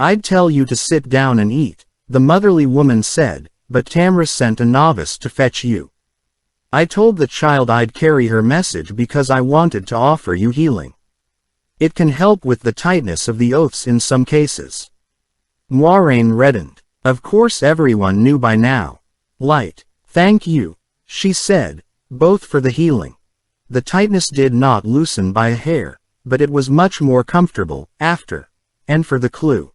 I'd tell you to sit down and eat, the motherly woman said, but Tamra sent a novice to fetch you. I told the child I'd carry her message because I wanted to offer you healing. It can help with the tightness of the oaths in some cases. Moiraine reddened. Of course everyone knew by now. Light. Thank you, she said, both for the healing. The tightness did not loosen by a hair, but it was much more comfortable, after. And for the clue.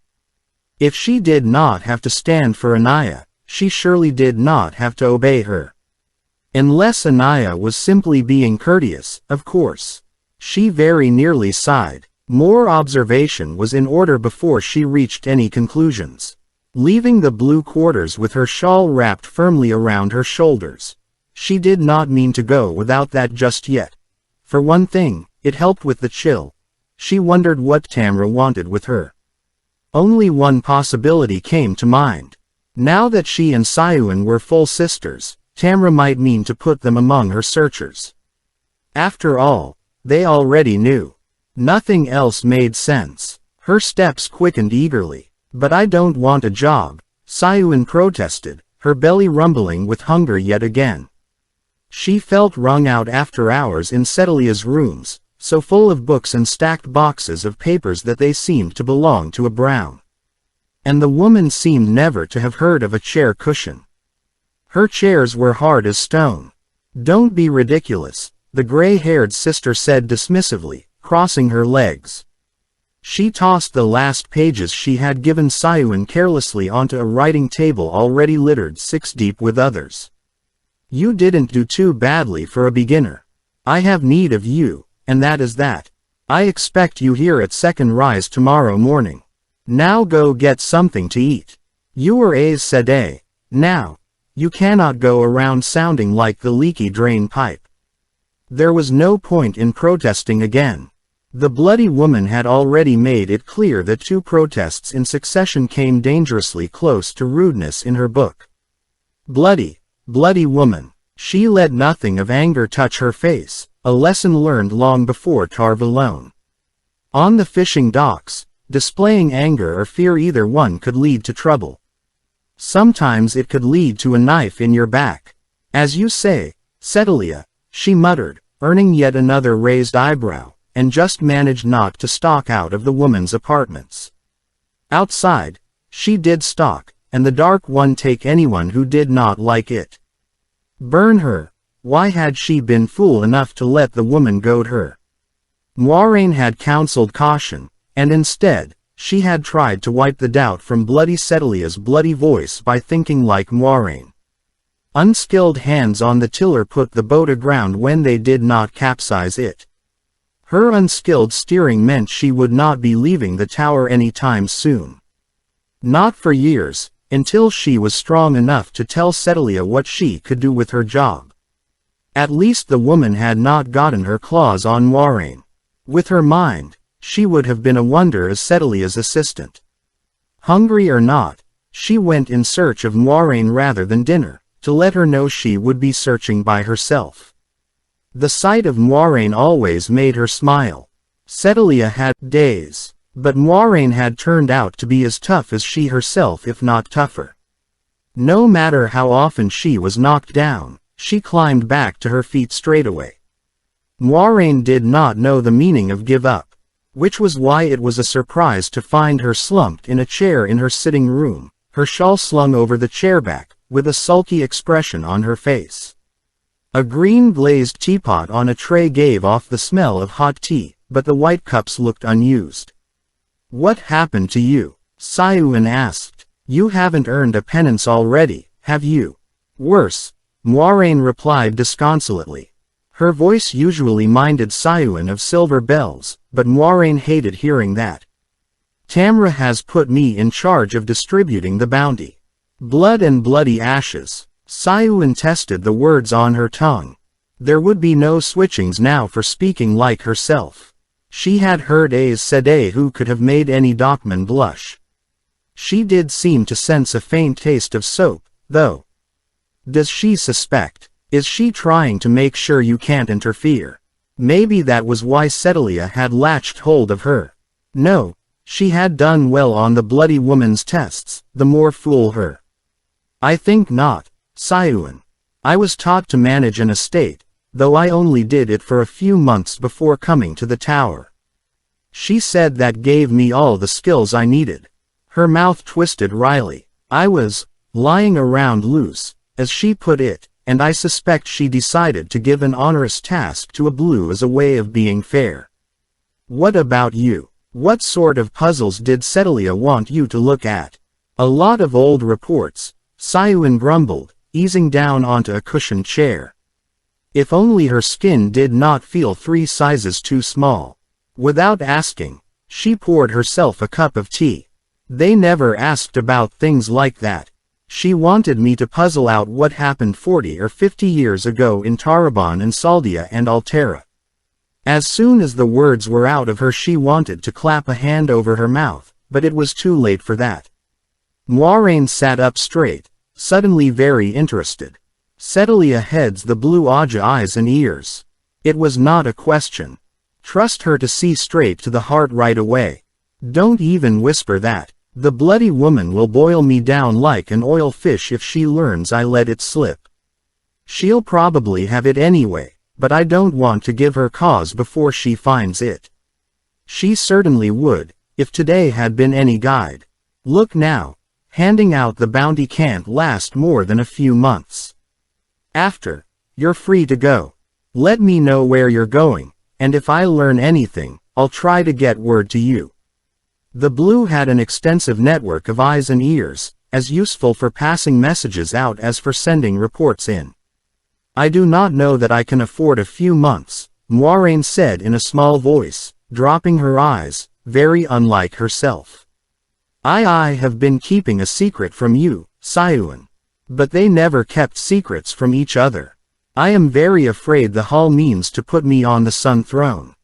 If she did not have to stand for Anaya, she surely did not have to obey her. Unless Anaya was simply being courteous, of course. She very nearly sighed. More observation was in order before she reached any conclusions. Leaving the blue quarters with her shawl wrapped firmly around her shoulders. She did not mean to go without that just yet. For one thing, it helped with the chill. She wondered what Tamra wanted with her. Only one possibility came to mind. Now that she and Sayuan were full sisters, Tamra might mean to put them among her searchers. After all, they already knew. Nothing else made sense. Her steps quickened eagerly. But I don't want a job, Sayuan protested, her belly rumbling with hunger yet again. She felt wrung out after hours in Setelia's rooms, so full of books and stacked boxes of papers that they seemed to belong to a brown. And the woman seemed never to have heard of a chair cushion. Her chairs were hard as stone. Don't be ridiculous, the gray-haired sister said dismissively, crossing her legs. She tossed the last pages she had given Sayuan carelessly onto a writing table already littered 6 deep with others. You didn't do too badly for a beginner. I have need of you, and that is that. I expect you here at second rise tomorrow morning. Now go get something to eat. You are Aes Sedai. Now. You cannot go around sounding like the leaky drain pipe. There was no point in protesting again. The bloody woman had already made it clear that 2 protests in succession came dangerously close to rudeness in her book. Bloody woman. She let nothing of anger touch her face, a lesson learned long before Tar Valon. On the fishing docks, displaying anger or fear, either one could lead to trouble. Sometimes it could lead to a knife in your back. As you say, Setelia, she muttered, earning yet another raised eyebrow, and just managed not to stalk out of the woman's apartments. Outside, she did stalk, and the Dark One take anyone who did not like it. Burn her. Why had she been fool enough to let the woman goad her? Moiraine had counseled caution, and instead, she had tried to wipe the doubt from bloody Setelia's bloody voice by thinking like Moiraine. Unskilled hands on the tiller put the boat aground when they did not capsize it. Her unskilled steering meant she would not be leaving the tower any time soon. Not for years, until she was strong enough to tell Setelia what she could do with her job. At least the woman had not gotten her claws on Moiraine. With her mind, she would have been a wonder as Setelia's assistant. Hungry or not, she went in search of Moiraine rather than dinner, to let her know she would be searching by herself. The sight of Moiraine always made her smile. Setelia had days, but Moiraine had turned out to be as tough as she herself, if not tougher. No matter how often she was knocked down, she climbed back to her feet straightaway. Moiraine did not know the meaning of give up, which was why it was a surprise to find her slumped in a chair in her sitting room, her shawl slung over the chairback, with a sulky expression on her face. A green glazed teapot on a tray gave off the smell of hot tea, but the white cups looked unused. What happened to you? Sayuan asked. You haven't earned a penance already, have you? Worse, Moiraine replied disconsolately. Her voice usually minded Sayuan of silver bells, but Moiraine hated hearing that. Tamra has put me in charge of distributing the bounty. Blood and bloody ashes. Sayuan tested the words on her tongue. There would be no switchings now for speaking like herself. She had heard Aes Sedai who could have made any dockman blush. She did seem to sense a faint taste of soap, though. Does she suspect? Is she trying to make sure you can't interfere? Maybe that was why Setelia had latched hold of her. No, She had done well on the bloody woman's tests, the more fool her. I think not, Sayuan. I was taught to manage an estate, though I only did it for a few months before coming to the tower. She said that gave me all the skills I needed. Her mouth twisted wryly. I was lying around loose, as she put it, and I suspect she decided to give an onerous task to a blue as a way of being fair. What about you? What sort of puzzles did Sedalia want you to look at? A lot of old reports, Sayuan grumbled, easing down onto a cushioned chair. If only her skin did not feel 3 sizes too small. Without asking, she poured herself a cup of tea. They never asked about things like that. She wanted me to puzzle out what happened 40 or 50 years ago in Taraban and Saldia and Altera. As soon as the words were out of her, she wanted to clap a hand over her mouth, but it was too late for that. Moiraine sat up straight, suddenly very interested. Sedalia heads the blue Aja eyes and ears. It was not a question. Trust her to see straight to the heart right away. Don't even whisper that. The bloody woman will boil me down like an oil fish if she learns I let it slip. She'll probably have it anyway, but I don't want to give her cause before she finds it. She certainly would, if today had been any guide. Look now, handing out the bounty can't last more than a few months. After, you're free to go. Let me know where you're going, and if I learn anything, I'll try to get word to you. The blue had an extensive network of eyes and ears, as useful for passing messages out as for sending reports in. I do not know that I can afford a few months, Moiraine said in a small voice, dropping her eyes, very unlike herself. I have been keeping a secret from you, Sayuan. But they never kept secrets from each other. I am very afraid the Hall means to put me on the Sun Throne.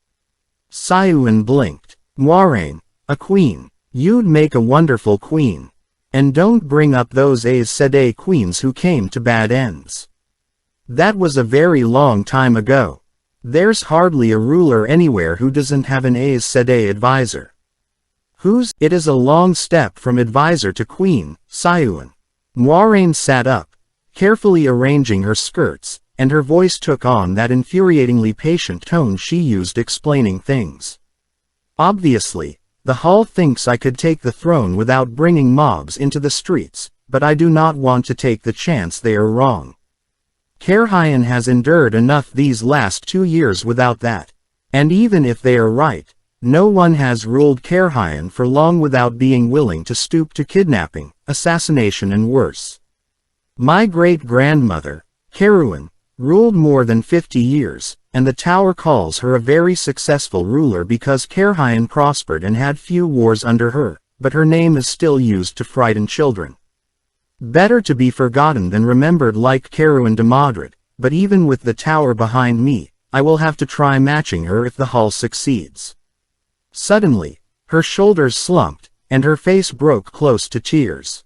Sayuan blinked. Moiraine, a queen. You'd make a wonderful queen. And don't bring up those Aes Sedai queens who came to bad ends. That was a very long time ago. There's hardly a ruler anywhere who doesn't have an Aes Sedai advisor. It is a long step from advisor to queen, Sayuan. Moiraine sat up, carefully arranging her skirts, and her voice took on that infuriatingly patient tone she used explaining things. Obviously, the Hall thinks I could take the throne without bringing mobs into the streets, but I do not want to take the chance they are wrong. Caerhyen has endured enough these last 2 years without that. And even if they are right, no one has ruled Caerhyen for long without being willing to stoop to kidnapping, assassination and worse. My great-grandmother, Caerhyen, ruled more than 50 years, and the Tower calls her a very successful ruler because Caerhyen prospered and had few wars under her, but her name is still used to frighten children. Better to be forgotten than remembered like Caerhyen de Madrid, but even with the Tower behind me, I will have to try matching her if the Hall succeeds. Suddenly, her shoulders slumped, and her face broke close to tears.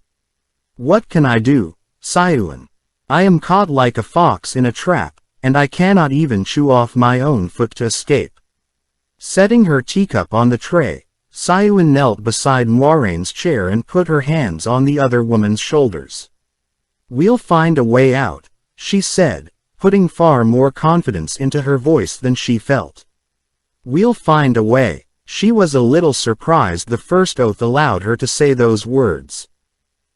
What can I do, Sayuan? I am caught like a fox in a trap, and I cannot even chew off my own foot to escape. Setting her teacup on the tray, Sayuan knelt beside Moiraine's chair and put her hands on the other woman's shoulders. We'll find a way out, she said, putting far more confidence into her voice than she felt. We'll find a way. She was a little surprised the first oath allowed her to say those words.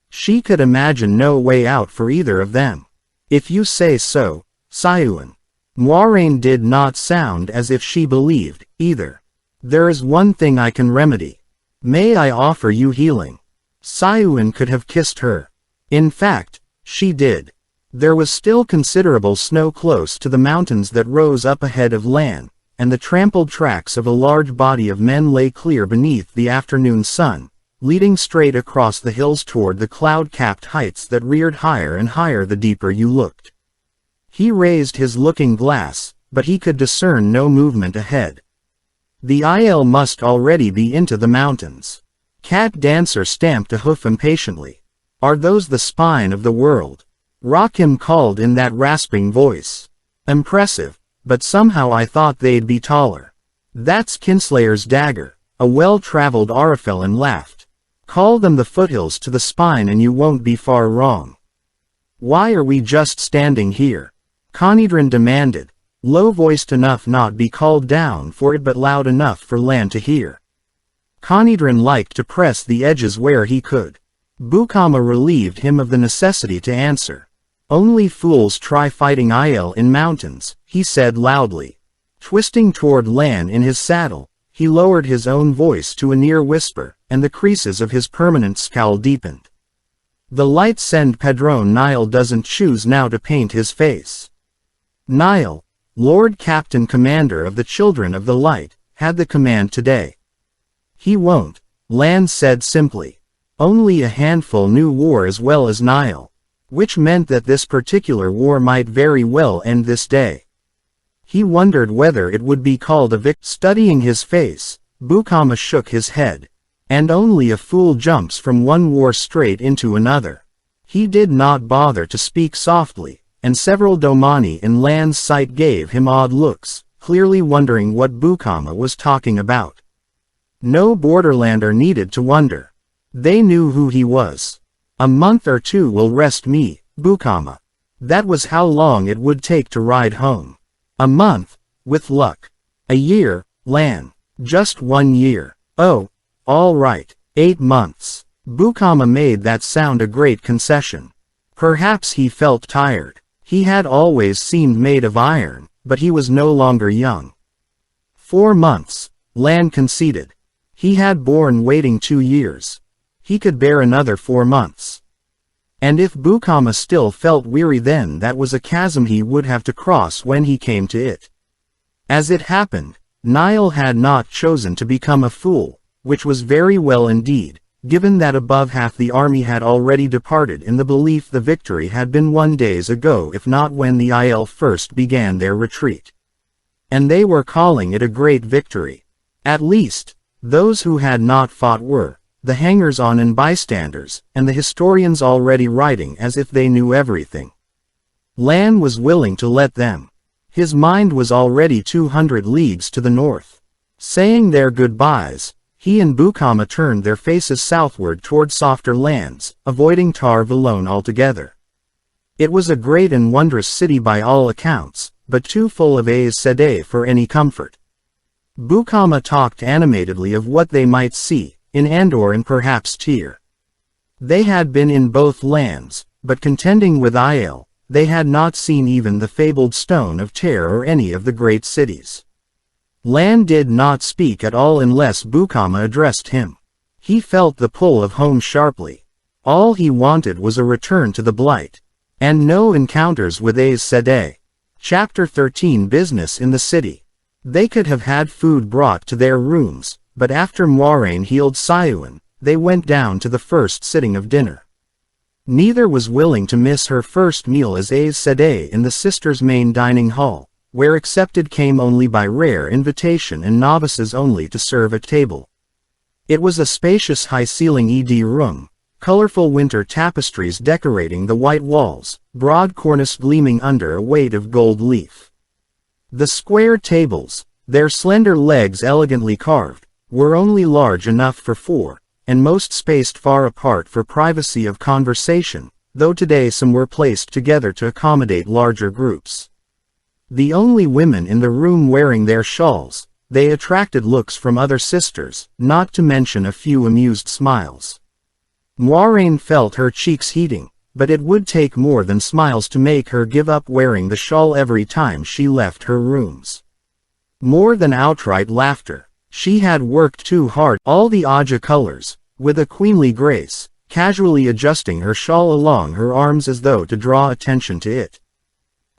She could imagine no way out for either of them. If you say so, Sayuan. Moiraine did not sound as if she believed, either. There is one thing I can remedy. May I offer you healing? Sayuan could have kissed her. In fact, she did. There was still considerable snow close to the mountains that rose up ahead of Lan, and the trampled tracks of a large body of men lay clear beneath the afternoon sun, leading straight across the hills toward the cloud-capped heights that reared higher and higher the deeper you looked. He raised his looking glass, but he could discern no movement ahead. The Aiel must already be into the mountains. Cat Dancer stamped a hoof impatiently. Are those the spine of the world? Rakim called in that rasping voice. Impressive, but somehow I thought they'd be taller. That's Kinslayer's dagger, A well-traveled Araphelon laughed. Call them the foothills to the spine and you won't be far wrong. Why are we just standing here? Conedrin demanded, low-voiced enough not be called down for it but loud enough for Lan to hear. Conedrin liked to press the edges where he could. Bukama relieved him of the necessity to answer. Only fools try fighting Aiel in mountains, he said loudly. Twisting toward Lan in his saddle, he lowered his own voice to a near whisper, and the creases of his permanent scowl deepened. The light send Padrone Niall doesn't choose now to paint his face. Niall, Lord Captain Commander of the Children of the Light, had the command today. He won't, Lan said simply. Only a handful knew war as well as Niall, which meant that this particular war might very well end this day. He wondered whether it would be called a victory. Studying his face, Bukama shook his head. And only a fool jumps from one war straight into another. He did not bother to speak softly, and several Domani in Lan's sight gave him odd looks, clearly wondering what Bukama was talking about. No Borderlander needed to wonder. They knew who he was. A month or two will rest me, Bukama. That was how long it would take to ride home. A month, with luck. A year, Lan. Just 1 year. Oh, all right, 8 months. Bukama made that sound a great concession. Perhaps he felt tired. He had always seemed made of iron, but he was no longer young. 4 months, Lan conceded. He had borne waiting 2 years. He could bear another 4 months. And if Bukama still felt weary, then that was a chasm he would have to cross when he came to it. As it happened, Niall had not chosen to become a fool, which was very well indeed, given that above half the army had already departed in the belief the victory had been won days ago, if not when the Aiel first began their retreat. And they were calling it a great victory. At least, those who had not fought were the hangers-on and bystanders, and the historians already writing as if they knew everything. Lan was willing to let them. His mind was already 200 leagues to the north. Saying their goodbyes, he and Bukama turned their faces southward toward softer lands, avoiding Tar Valon altogether. It was a great and wondrous city by all accounts, but too full of Aes Sedai for any comfort. Bukama talked animatedly of what they might see, in Andor and perhaps Tyr. They had been in both lands, but contending with Aiel, they had not seen even the fabled Stone of Terror or any of the great cities. Lan did not speak at all unless Bukama addressed him. He felt the pull of home sharply. All he wanted was a return to the Blight. And no encounters with Aes Sedai. Chapter 13 Business in the City. They could have had food brought to their rooms, but after Moiraine healed Siuan, they went down to the first sitting of dinner. Neither was willing to miss her first meal as Aes Sedai in the sisters' main dining hall, where accepted came only by rare invitation and novices only to serve at table. It was a spacious high-ceiling ED room, colorful winter tapestries decorating the white walls, broad cornice gleaming under a weight of gold leaf. The square tables, their slender legs elegantly carved, were only large enough for 4, and most spaced far apart for privacy of conversation, though today some were placed together to accommodate larger groups. The only women in the room wearing their shawls, they attracted looks from other sisters, not to mention a few amused smiles. Moiraine felt her cheeks heating, but it would take more than smiles to make her give up wearing the shawl every time she left her rooms. More than outright laughter. She had worked too hard. All the Aja colors, with a queenly grace, casually adjusting her shawl along her arms as though to draw attention to it.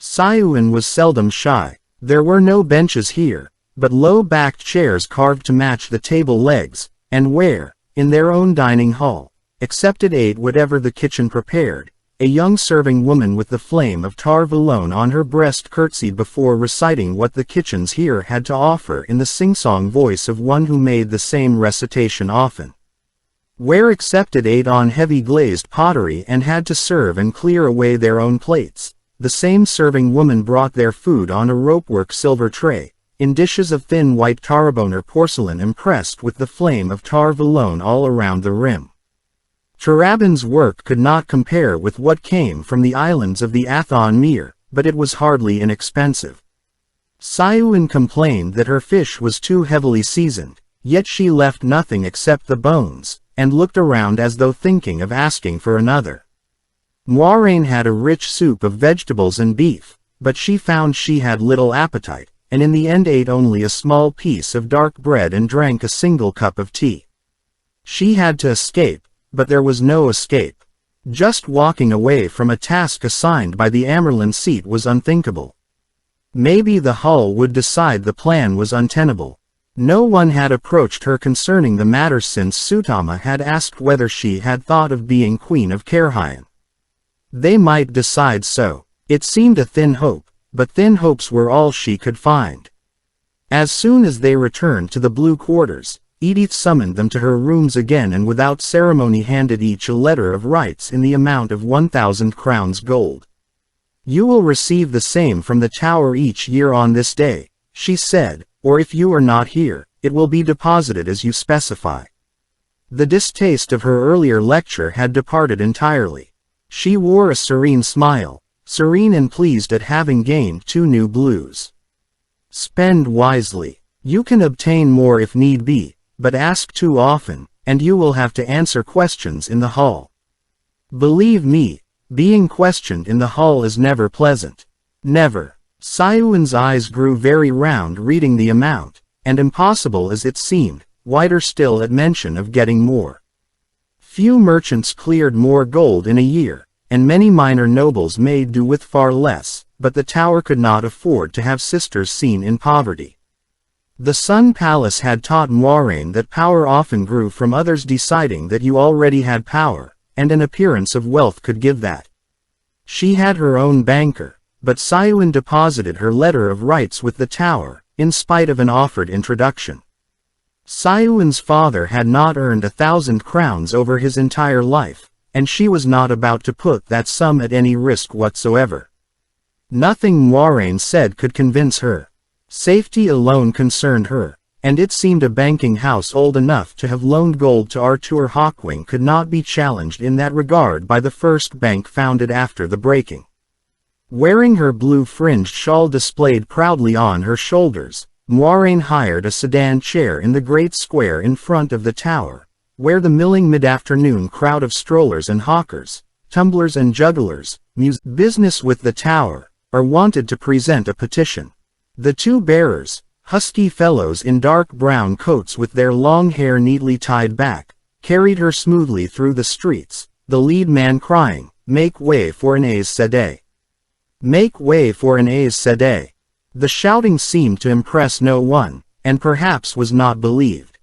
Siuan was seldom shy. There were no benches here, but low-backed chairs carved to match the table legs, and where, in their own dining hall, accepted ate whatever the kitchen prepared. A young serving woman with the flame of Tar Valon on her breast curtsied before reciting what the kitchens here had to offer in the sing-song voice of one who made the same recitation often. Where accepted ate on heavy glazed pottery and had to serve and clear away their own plates, the same serving woman brought their food on a ropework silver tray, in dishes of thin white Tarraboner porcelain impressed with the flame of Tar Valon all around the rim. Tarabin's work could not compare with what came from the islands of the Athon Mere, but it was hardly inexpensive. Sayuin complained that her fish was too heavily seasoned, yet she left nothing except the bones, and looked around as though thinking of asking for another. Moiraine had a rich soup of vegetables and beef, but she found she had little appetite, and in the end ate only a small piece of dark bread and drank a single cup of tea. She had to escape, but there was no escape. Just walking away from a task assigned by the Amyrlin seat was unthinkable. Maybe the Hull would decide the plan was untenable. No one had approached her concerning the matter since Sutama had asked whether she had thought of being Queen of Caerhyen. They might decide so. It seemed a thin hope, but thin hopes were all she could find. As soon as they returned to the Blue Quarters, Edith summoned them to her rooms again and without ceremony handed each a letter of rights in the amount of 1,000 crowns gold. "You will receive the same from the tower each year on this day," she said, "or if you are not here, it will be deposited as you specify." The distaste of her earlier lecture had departed entirely. She wore a serene smile, serene and pleased at having gained 2 new blues. "Spend wisely. You can obtain more if need be, but ask too often, and you will have to answer questions in the hall. Believe me, being questioned in the hall is never pleasant. Never." Sayuin's eyes grew very round reading the amount, and impossible as it seemed, wider still at mention of getting more. Few merchants cleared more gold in a year, and many minor nobles made do with far less, but the tower could not afford to have sisters seen in poverty. The Sun Palace had taught Moiraine that power often grew from others deciding that you already had power, and an appearance of wealth could give that. She had her own banker, but Sayuin deposited her letter of rights with the tower, in spite of an offered introduction. Sayuin's father had not earned 1,000 crowns over his entire life, and she was not about to put that sum at any risk whatsoever. Nothing Moiraine said could convince her. Safety alone concerned her, and it seemed a banking house old enough to have loaned gold to Artur Hawkwing could not be challenged in that regard by the first bank founded after the breaking. Wearing her blue fringed shawl displayed proudly on her shoulders, Moiraine hired a sedan chair in the great square in front of the tower, where the milling mid-afternoon crowd of strollers and hawkers, tumblers and jugglers, business with the tower, are wanted to present a petition. The 2 bearers, husky fellows in dark brown coats with their long hair neatly tied back, carried her smoothly through the streets, the lead man crying, "Make way for an Aes Sedai. Make way for an Aes Sedai." The shouting seemed to impress no one, and perhaps was not believed.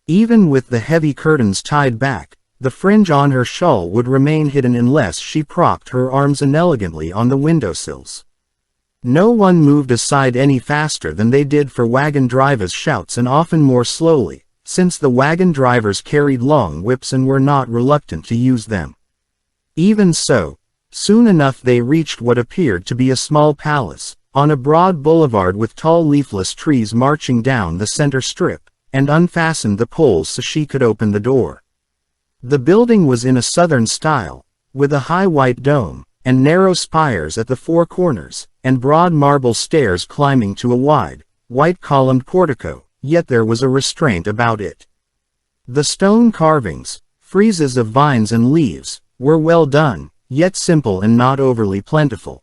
Even with the heavy curtains tied back, the fringe on her shawl would remain hidden unless she propped her arms inelegantly on the windowsills. No one moved aside any faster than they did for wagon drivers' shouts, and often more slowly, since the wagon drivers carried long whips and were not reluctant to use them. Even so, soon enough they reached what appeared to be a small palace, on a broad boulevard with tall leafless trees marching down the center strip, and unfastened the poles so she could open the door. The building was in a southern style, with a high white dome, and narrow spires at the 4 corners, and broad marble stairs climbing to a wide, white-columned portico, yet there was a restraint about it. The stone carvings, friezes of vines and leaves, were well done, yet simple and not overly plentiful.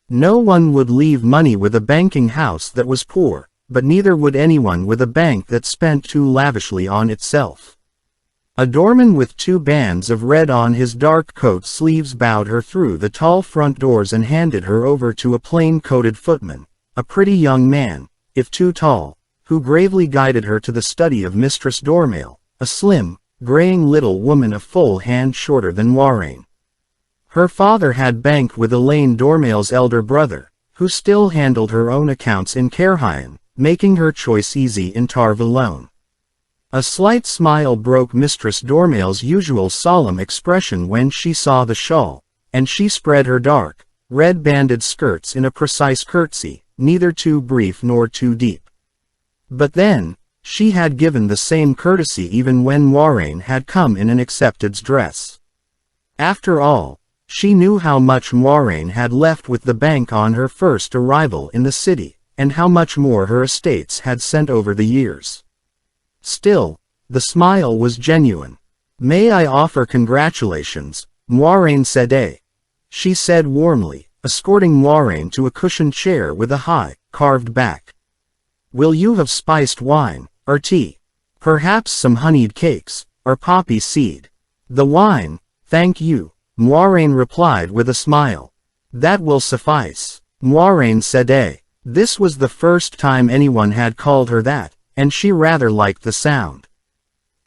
No one would leave money with a banking house that was poor, but neither would anyone with a bank that spent too lavishly on itself. A doorman with 2 bands of red on his dark coat sleeves bowed her through the tall front doors and handed her over to a plain-coated footman, a pretty young man, if too tall, who gravely guided her to the study of Mistress Dormail, a slim, graying little woman a full hand shorter than Moiraine. Her father had banked with Elaine Dormail's elder brother, who still handled her own accounts in Caerhyen, making her choice easy in Tar Valon. A slight smile broke Mistress Dormail's usual solemn expression when she saw the shawl, and she spread her dark, red-banded skirts in a precise curtsy, neither too brief nor too deep. But then, she had given the same courtesy even when Moiraine had come in an accepted's dress. After all, she knew how much Moiraine had left with the bank on her first arrival in the city, and how much more her estates had sent over the years. Still, the smile was genuine. "May I offer congratulations, Moiraine Sedai?" she said warmly, escorting Moiraine to a cushioned chair with a high, carved back. "Will you have spiced wine, or tea? Perhaps some honeyed cakes, or poppy seed?" "The wine, thank you," Moiraine replied with a smile. "That will suffice." Moiraine Sedai. This was the first time anyone had called her that, and she rather liked the sound.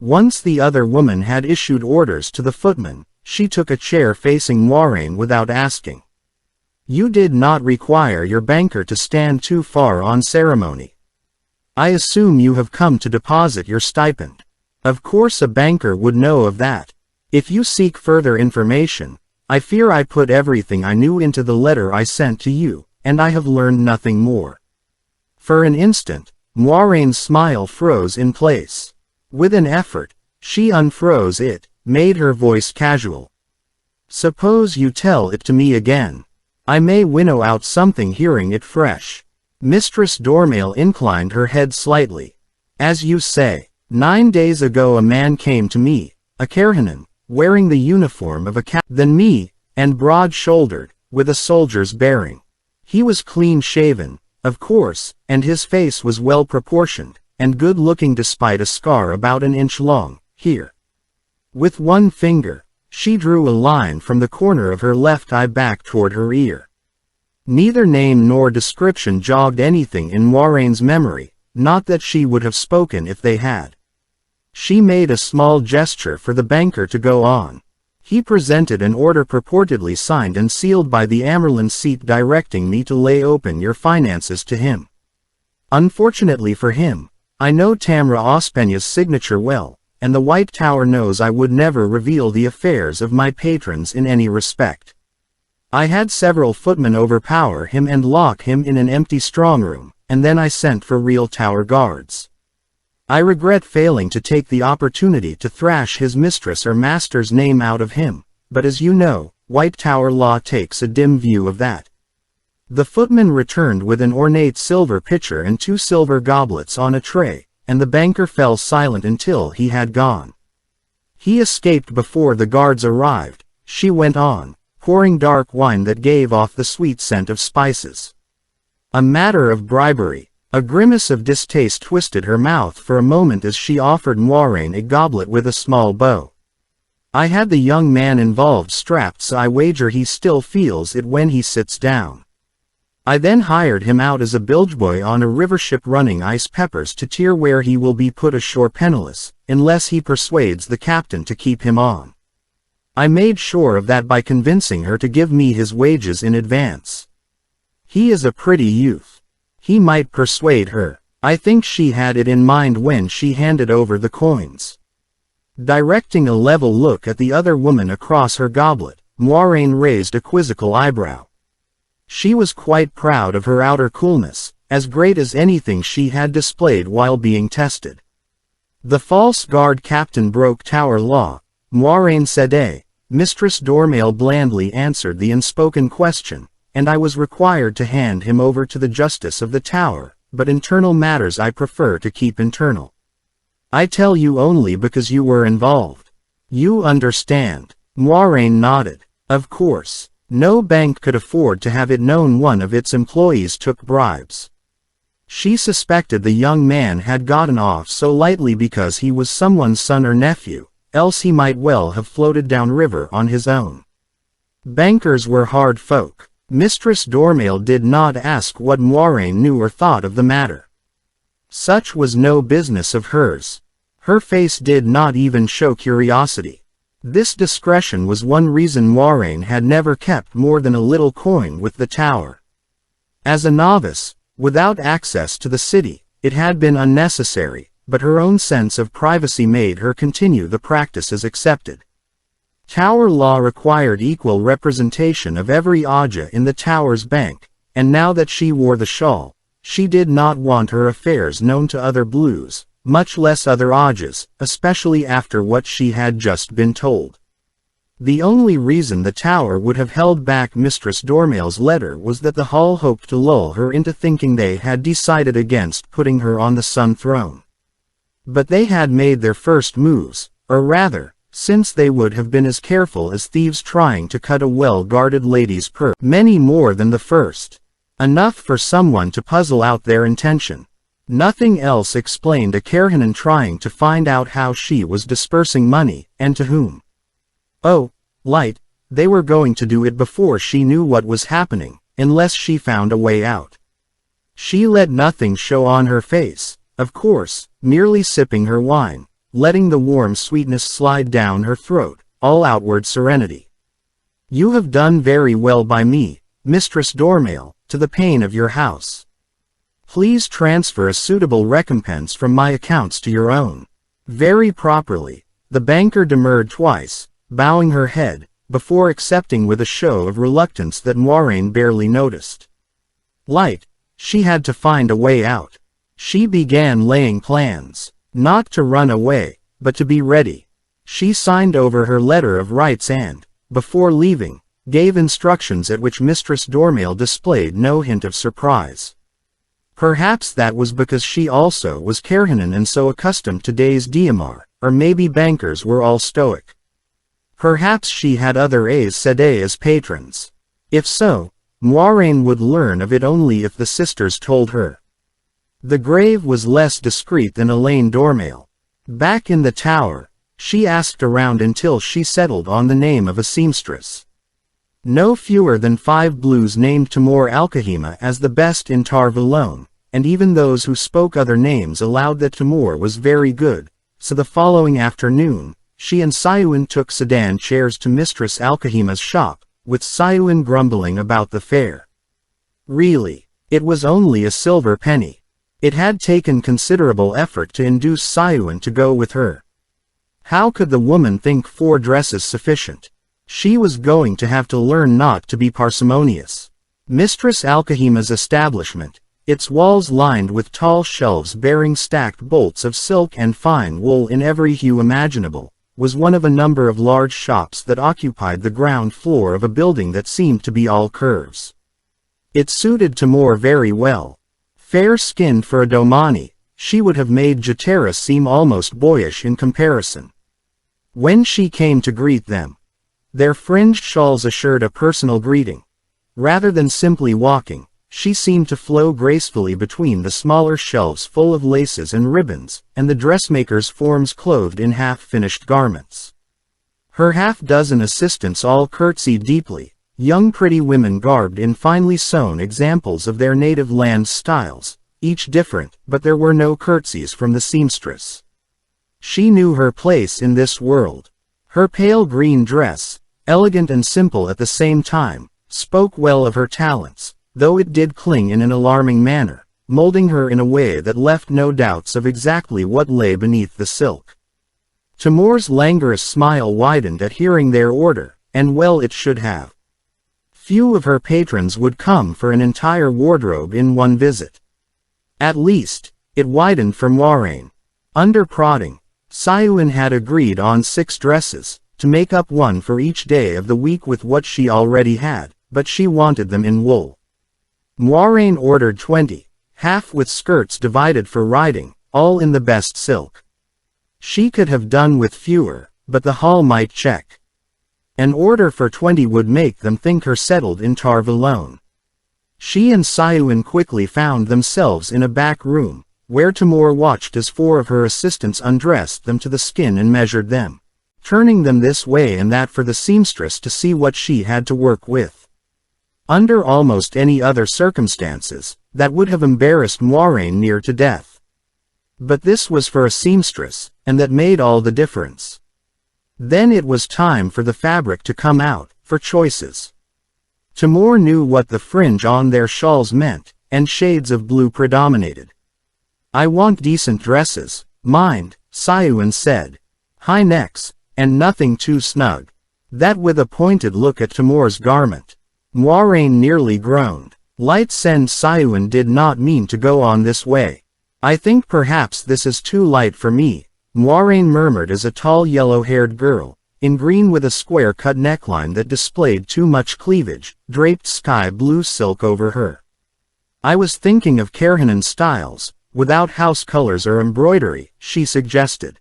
Once the other woman had issued orders to the footman, she took a chair facing Moiraine without asking. "You did not require your banker to stand too far on ceremony. I assume you have come to deposit your stipend." "Of course a banker would know of that. If you seek further information, I fear I put everything I knew into the letter I sent to you, and I have learned nothing more." For an instant, Moiraine's smile froze in place. With an effort, she unfroze it, made her voice casual. "Suppose you tell it to me again. I may winnow out something hearing it fresh." Mistress Dormail inclined her head slightly. "As you say, 9 days ago a man came to me, a Kerhanen, wearing the uniform of a than me, and broad-shouldered, with a soldier's bearing. He was clean-shaven, of course, and his face was well-proportioned, and good-looking despite a scar about an inch long, here." With one finger, she drew a line from the corner of her left eye back toward her ear. Neither name nor description jogged anything in Moiraine's memory, not that she would have spoken if they had. She made a small gesture for the banker to go on. He presented an order purportedly signed and sealed by the Amerlin seat directing me to lay open your finances to him. Unfortunately for him, I know Tamra Ospenya's signature well, and the White Tower knows I would never reveal the affairs of my patrons in any respect. I had several footmen overpower him and lock him in an empty strongroom, and then I sent for real tower guards. I regret failing to take the opportunity to thrash his mistress or master's name out of him, but as you know, White Tower law takes a dim view of that. The footman returned with an ornate silver pitcher and 2 silver goblets on a tray, and the banker fell silent until he had gone. "He escaped before the guards arrived," she went on, pouring dark wine that gave off the sweet scent of spices. "A matter of bribery." A grimace of distaste twisted her mouth for a moment as she offered Moiraine a goblet with a small bow. "I had the young man involved strapped so I wager he still feels it when he sits down. I then hired him out as a bilgeboy on a river ship running ice peppers to Tyr where he will be put ashore penniless, unless he persuades the captain to keep him on. I made sure of that by convincing her to give me his wages in advance. He is a pretty youth. He might persuade her. I think she had it in mind when she handed over the coins." Directing a level look at the other woman across her goblet, Moiraine raised a quizzical eyebrow. She was quite proud of her outer coolness, as great as anything she had displayed while being tested. "The false guard captain broke tower law, Moiraine Sedai," Mistress Dormail blandly answered the unspoken question, "and I was required to hand him over to the justice of the tower, but internal matters I prefer to keep internal. I tell you only because you were involved. You understand." Moiraine nodded. Of course, no bank could afford to have it known one of its employees took bribes. She suspected the young man had gotten off so lightly because he was someone's son or nephew, else he might well have floated downriver on his own. Bankers were hard folk. Mistress Dormail did not ask what Moiraine knew or thought of the matter. Such was no business of hers. Her face did not even show curiosity. This discretion was one reason Moiraine had never kept more than a little coin with the tower. As a novice, without access to the city, it had been unnecessary, but her own sense of privacy made her continue the practice as accepted. Tower law required equal representation of every Aja in the tower's bank, and now that she wore the shawl, she did not want her affairs known to other Blues, much less other Ajahs, especially after what she had just been told. The only reason the tower would have held back Mistress Dormail's letter was that the Hall hoped to lull her into thinking they had decided against putting her on the Sun Throne. But they had made their first moves, or rather, since they would have been as careful as thieves trying to cut a well-guarded lady's purse. Many more than the first. Enough for someone to puzzle out their intention. Nothing else explained a Kerhanen trying to find out how she was dispersing money, and to whom. Oh, Light, they were going to do it before she knew what was happening, unless she found a way out. She let nothing show on her face, of course, merely sipping her wine, letting the warm sweetness slide down her throat, all outward serenity. You have done very well by me, Mistress Dormail, to the pain of your house. Please transfer a suitable recompense from my accounts to your own. Very properly, the banker demurred twice, bowing her head, before accepting with a show of reluctance that Moiraine barely noticed. Light, she had to find a way out. She began laying plans, not to run away, but to be ready. She signed over her letter of rights and, before leaving, gave instructions at which Mistress Dormail displayed no hint of surprise. Perhaps that was because she also was Kerhanen and so accustomed to Daes Dae'mar, or maybe bankers were all stoic. Perhaps she had other Aes Sedai as patrons. If so, Moiraine would learn of it only if the sisters told her. The grave was less discreet than Elaine Dormail. Back in the tower, she asked around until she settled on the name of a seamstress. No fewer than 5 Blues named Tamor Alkahima as the best in Tar Valon, and even those who spoke other names allowed that Tamor was very good, so the following afternoon, she and Sayuin took sedan chairs to Mistress Alkahima's shop, with Sayuin grumbling about the fare. Really, it was only a silver penny. It had taken considerable effort to induce Sayuin to go with her. How could the woman think 4 dresses sufficient? She was going to have to learn not to be parsimonious. Mistress Alkahima's establishment, its walls lined with tall shelves bearing stacked bolts of silk and fine wool in every hue imaginable, was one of a number of large shops that occupied the ground floor of a building that seemed to be all curves. It suited Tamor very well. Fair-skinned for a Domani, she would have made Jatera seem almost boyish in comparison. When she came to greet them, their fringed shawls assured a personal greeting. Rather than simply walking, she seemed to flow gracefully between the smaller shelves full of laces and ribbons, and the dressmakers' forms clothed in half-finished garments. Her half-dozen assistants all curtsied deeply, young pretty women garbed in finely sewn examples of their native land's styles, each different, but there were no curtsies from the seamstress. She knew her place in this world. Her pale green dress, elegant and simple at the same time, spoke well of her talents, though it did cling in an alarming manner, molding her in a way that left no doubts of exactly what lay beneath the silk. Tamor's languorous smile widened at hearing their order, and well it should have. Few of her patrons would come for an entire wardrobe in one visit. At least, it widened for Moiraine. Under prodding, Sayuin had agreed on 6 dresses, to make up one for each day of the week with what she already had, but she wanted them in wool. Moiraine ordered 20, half with skirts divided for riding, all in the best silk. She could have done with fewer, but the hall might check. An order for 20 would make them think her settled in Tar Valon. She and Sayuin quickly found themselves in a back room, where Tamor watched as 4 of her assistants undressed them to the skin and measured them, turning them this way and that for the seamstress to see what she had to work with. Under almost any other circumstances, that would have embarrassed Moiraine near to death. But this was for a seamstress, and that made all the difference. Then it was time for the fabric to come out, for choices. Tamor knew what the fringe on their shawls meant, and shades of blue predominated. I want decent dresses, mind, Sayuin said. High necks, and nothing too snug. That with a pointed look at Tamor's garment. Moiraine nearly groaned. Light Sen Sayuan did not mean to go on this way. I think perhaps this is too light for me, Moiraine murmured as a tall yellow-haired girl, in green with a square-cut neckline that displayed too much cleavage, draped sky-blue silk over her. I was thinking of Karenhan styles, without house colors or embroidery, she suggested.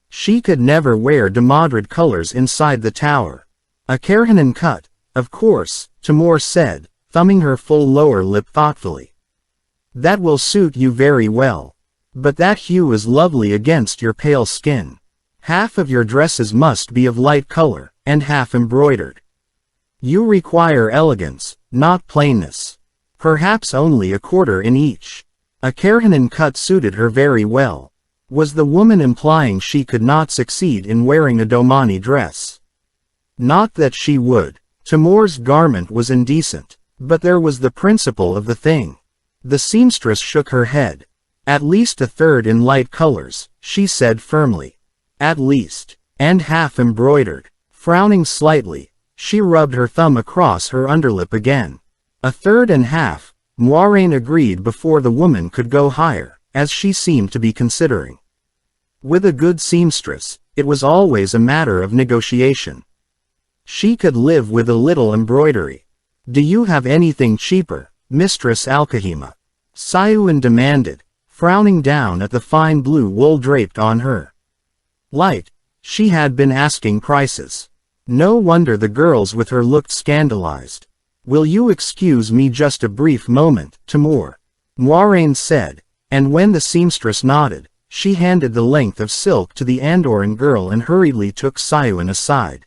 She could never wear Demodred colors inside the tower. A Karenhan cut, of course, Timur said, thumbing her full lower lip thoughtfully. That will suit you very well. But that hue is lovely against your pale skin. Half of your dresses must be of light color, and half embroidered. You require elegance, not plainness. Perhaps only a quarter in each. A Karenhan cut suited her very well. Was the woman implying she could not succeed in wearing a Domani dress? Not that she would. Timur's garment was indecent, but there was the principle of the thing. The seamstress shook her head. At least a third in light colors, she said firmly. At least. And half embroidered. Frowning slightly, she rubbed her thumb across her underlip again. A third and half, Moiraine agreed before the woman could go higher, as she seemed to be considering. With a good seamstress, it was always a matter of negotiation. She could live with a little embroidery. Do you have anything cheaper, Mistress Alkahima? Sayuan demanded, frowning down at the fine blue wool draped on her. Light, she had been asking prices. No wonder the girls with her looked scandalized. Will you excuse me just a brief moment, Timur? Moiraine said, and when the seamstress nodded, she handed the length of silk to the Andoran girl and hurriedly took Sayuan aside.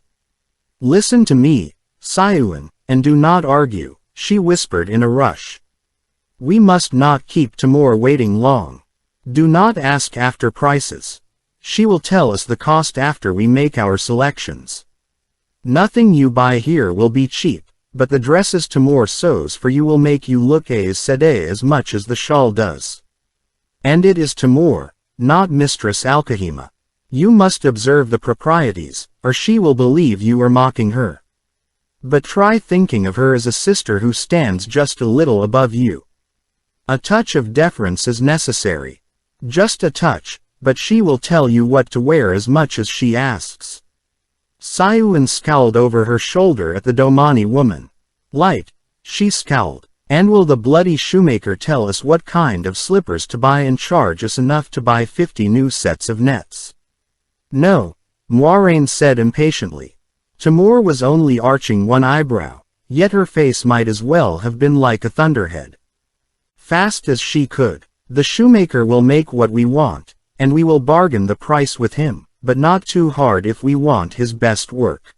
Listen to me, Sayuan, and do not argue, she whispered in a rush. We must not keep Timur waiting long. Do not ask after prices. She will tell us the cost after we make our selections. Nothing you buy here will be cheap, but the dresses Timur sews for you will make you look as much as the shawl does. And it is Timur, not Mistress Alkahima. You must observe the proprieties, or she will believe you are mocking her. But try thinking of her as a sister who stands just a little above you. A touch of deference is necessary. Just a touch, but she will tell you what to wear as much as she asks. Sayuan scowled over her shoulder at the Domani woman. Light, she scowled. And will the bloody shoemaker tell us what kind of slippers to buy and charge us enough to buy 50 new sets of nets? No, Moiraine said impatiently. Timur was only arching one eyebrow, yet her face might as well have been like a thunderhead. Fast as she could, the shoemaker will make what we want, and we will bargain the price with him, but not too hard if we want his best work.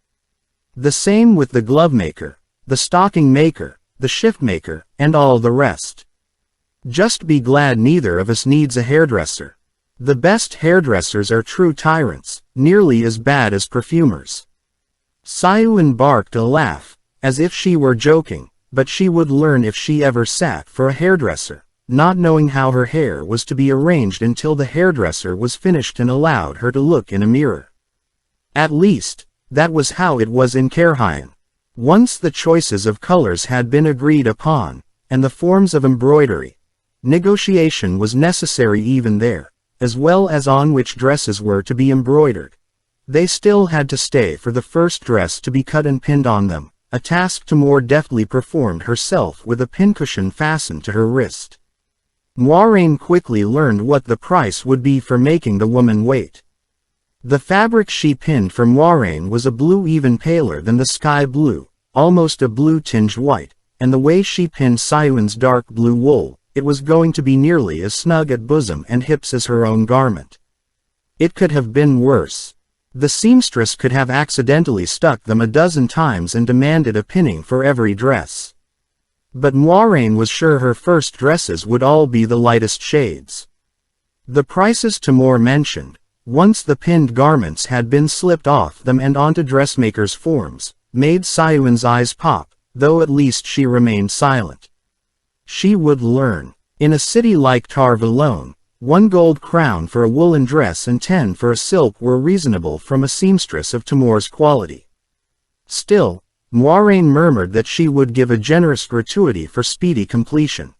The same with the glove maker, the stocking maker, the shift maker, and all the rest. Just be glad neither of us needs a hairdresser. The best hairdressers are true tyrants, nearly as bad as perfumers. Sayuan barked a laugh, as if she were joking, but she would learn if she ever sat for a hairdresser, not knowing how her hair was to be arranged until the hairdresser was finished and allowed her to look in a mirror. At least, that was how it was in Karenhan. Once the choices of colors had been agreed upon, and the forms of embroidery, negotiation was necessary even there, as well as on which dresses were to be embroidered. They still had to stay for the first dress to be cut and pinned on them, a task Timur deftly performed herself with a pincushion fastened to her wrist. Moiraine quickly learned what the price would be for making the woman wait. The fabric she pinned for Moiraine was a blue even paler than the sky blue, almost a blue tinged white, and the way she pinned Sayuan's dark blue wool, it was going to be nearly as snug at bosom and hips as her own garment. It could have been worse. The seamstress could have accidentally stuck them a dozen times and demanded a pinning for every dress. But Moiraine was sure her first dresses would all be the lightest shades. The prices Timur mentioned, once the pinned garments had been slipped off them and onto dressmakers' forms, made Sayuan's eyes pop, though at least she remained silent. She would learn. In a city like Tarv alone, 1 gold crown for a woolen dress and 10 for a silk were reasonable from a seamstress of Timur's quality. Still, Moiraine murmured that she would give a generous gratuity for speedy completion.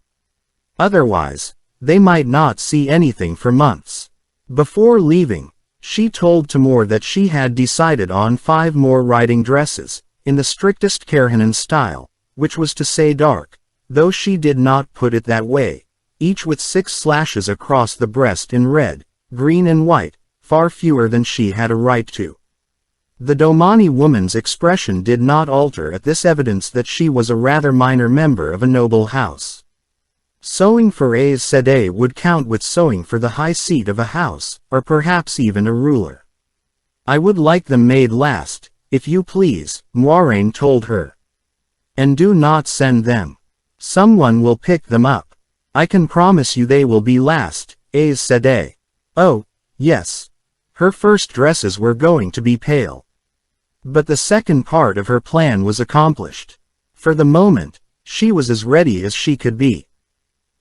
Otherwise, they might not see anything for months. Before leaving, she told Timur that she had decided on 5 more riding dresses, in the strictest Karenhan style, which was to say dark, though she did not put it that way, each with 6 slashes across the breast in red, green and white, far fewer than she had a right to. The Domani woman's expression did not alter at this evidence that she was a rather minor member of a noble house. Sewing for Aes Sedai would count with sewing for the high seat of a house, or perhaps even a ruler. I would like them made last, if you please, Moiraine told her. And do not send them. Someone will pick them up. I can promise you they will be last, Aes Sedai. Oh, yes. Her first dresses were going to be pale. But the second part of her plan was accomplished. For the moment, she was as ready as she could be.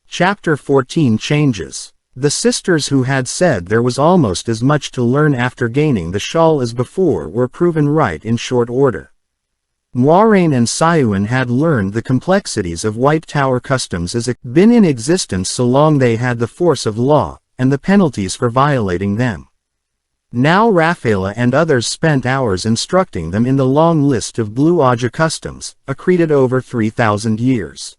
Chapter 14 Changes. The sisters who had said there was almost as much to learn after gaining the shawl as before were proven right in short order. Moiraine and Siuan had learned the complexities of White Tower customs as it had been in existence so long they had the force of law, and the penalties for violating them. Now Rafaela and others spent hours instructing them in the long list of Blue Aja customs, accreted over 3,000 years.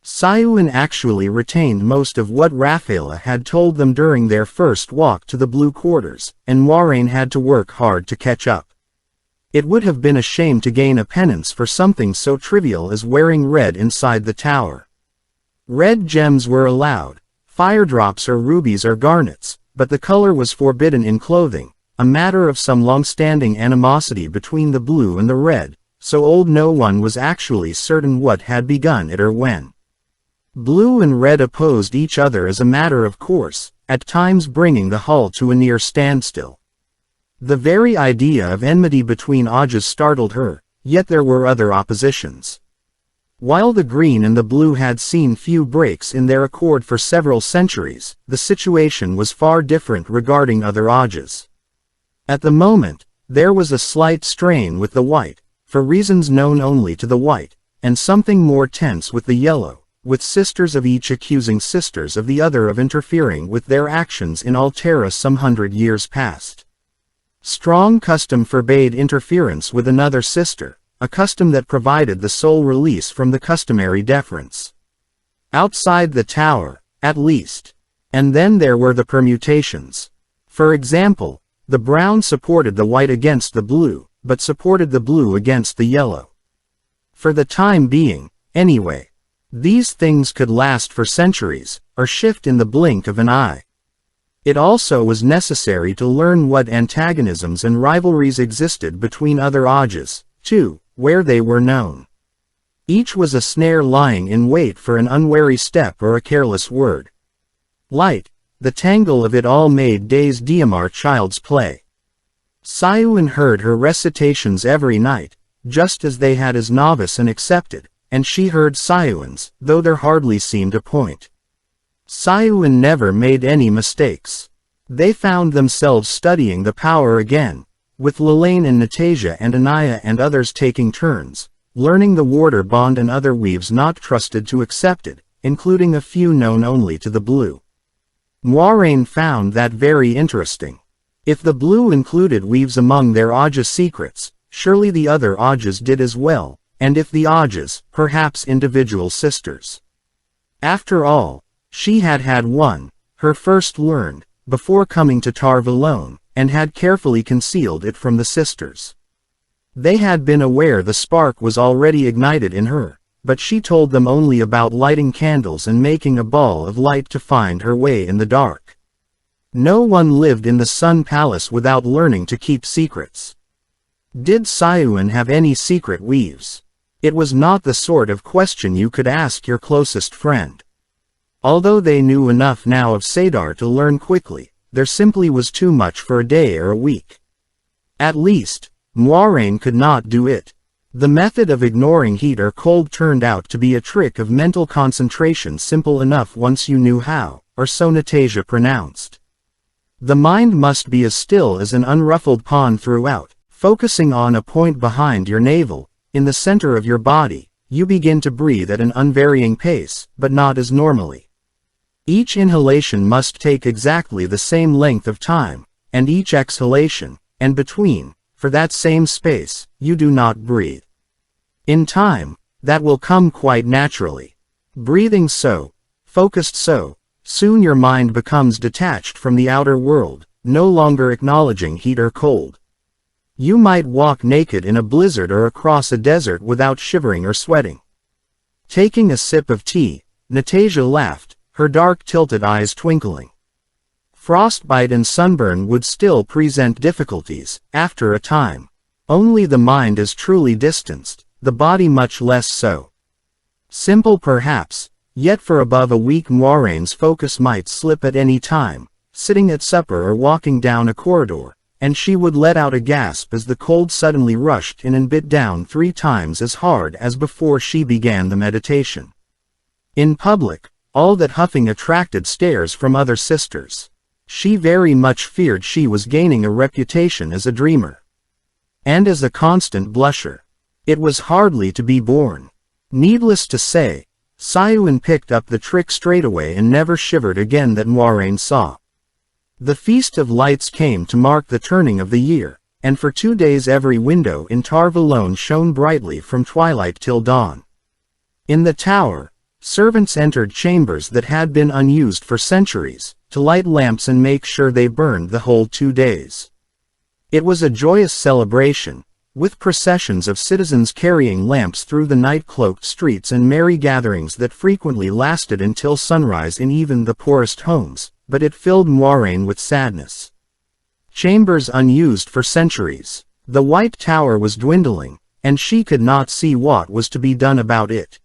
Siuan actually retained most of what Rafaela had told them during their first walk to the Blue Quarters, and Moiraine had to work hard to catch up. It would have been a shame to gain a penance for something so trivial as wearing red inside the tower. Red gems were allowed, firedrops or rubies or garnets, but the color was forbidden in clothing, a matter of some long-standing animosity between the blue and the red, so old no one was actually certain what had begun it or when. Blue and red opposed each other as a matter of course, at times bringing the hull to a near standstill. The very idea of enmity between Ajas startled her, yet there were other oppositions. While the green and the blue had seen few breaks in their accord for several centuries, the situation was far different regarding other Ajas. At the moment, there was a slight strain with the white, for reasons known only to the white, and something more tense with the yellow, with sisters of each accusing sisters of the other of interfering with their actions in Altera some 100 years past. Strong custom forbade interference with another sister, a custom that provided the sole release from the customary deference. Outside the tower, at least. And then there were the permutations. For example, the brown supported the white against the blue, but supported the blue against the yellow. For the time being, anyway. These things could last for centuries, or shift in the blink of an eye. It also was necessary to learn what antagonisms and rivalries existed between other Ajas, too, where they were known. Each was a snare lying in wait for an unwary step or a careless word. Light, the tangle of it all made Days Diamar child's play. Siuan heard her recitations every night, just as they had as novice and accepted, and she heard Siuan's, though there hardly seemed a point. Siuan never made any mistakes. They found themselves studying the power again, with Lelaine and Natasia and Anaya and others taking turns, learning the warder bond and other weaves not trusted to accepted, including a few known only to the blue. Moiraine found that very interesting. If the blue included weaves among their Aja secrets, surely the other Ajas did as well, and if the Ajas, perhaps individual sisters. After all, she had had one, her first learned, before coming to Tar Valon, and had carefully concealed it from the sisters. They had been aware the spark was already ignited in her, but she told them only about lighting candles and making a ball of light to find her way in the dark. No one lived in the Sun Palace without learning to keep secrets. Did Siuan have any secret weaves? It was not the sort of question you could ask your closest friend. Although they knew enough now of Sadar to learn quickly, there simply was too much for a day or a week. At least, Moiraine could not do it. The method of ignoring heat or cold turned out to be a trick of mental concentration simple enough once you knew how, or so Natasia pronounced. The mind must be as still as an unruffled pond throughout, focusing on a point behind your navel, in the center of your body, you begin to breathe at an unvarying pace, but not as normally. Each inhalation must take exactly the same length of time, and each exhalation, and between, for that same space, you do not breathe. In time, that will come quite naturally. Breathing so, focused so, soon your mind becomes detached from the outer world, no longer acknowledging heat or cold. You might walk naked in a blizzard or across a desert without shivering or sweating. Taking a sip of tea, Natasha laughed, her dark tilted eyes twinkling. Frostbite and sunburn would still present difficulties, after a time. Only the mind is truly distanced, the body much less so. Simple perhaps, yet for above a week Moiraine's focus might slip at any time, sitting at supper or walking down a corridor, and she would let out a gasp as the cold suddenly rushed in and bit down 3 times as hard as before she began the meditation. In public, all that huffing attracted stares from other sisters. She very much feared she was gaining a reputation as a dreamer. And as a constant blusher. It was hardly to be borne. Needless to say, Sayuan picked up the trick straightaway and never shivered again that Moiraine saw. The Feast of Lights came to mark the turning of the year, and for 2 days every window in Tar Valon shone brightly from twilight till dawn. In the tower, servants entered chambers that had been unused for centuries, to light lamps and make sure they burned the whole 2 days. It was a joyous celebration, with processions of citizens carrying lamps through the night-cloaked streets and merry gatherings that frequently lasted until sunrise in even the poorest homes, but it filled Moiraine with sadness. Chambers unused for centuries. The White Tower was dwindling, and she could not see what was to be done about it.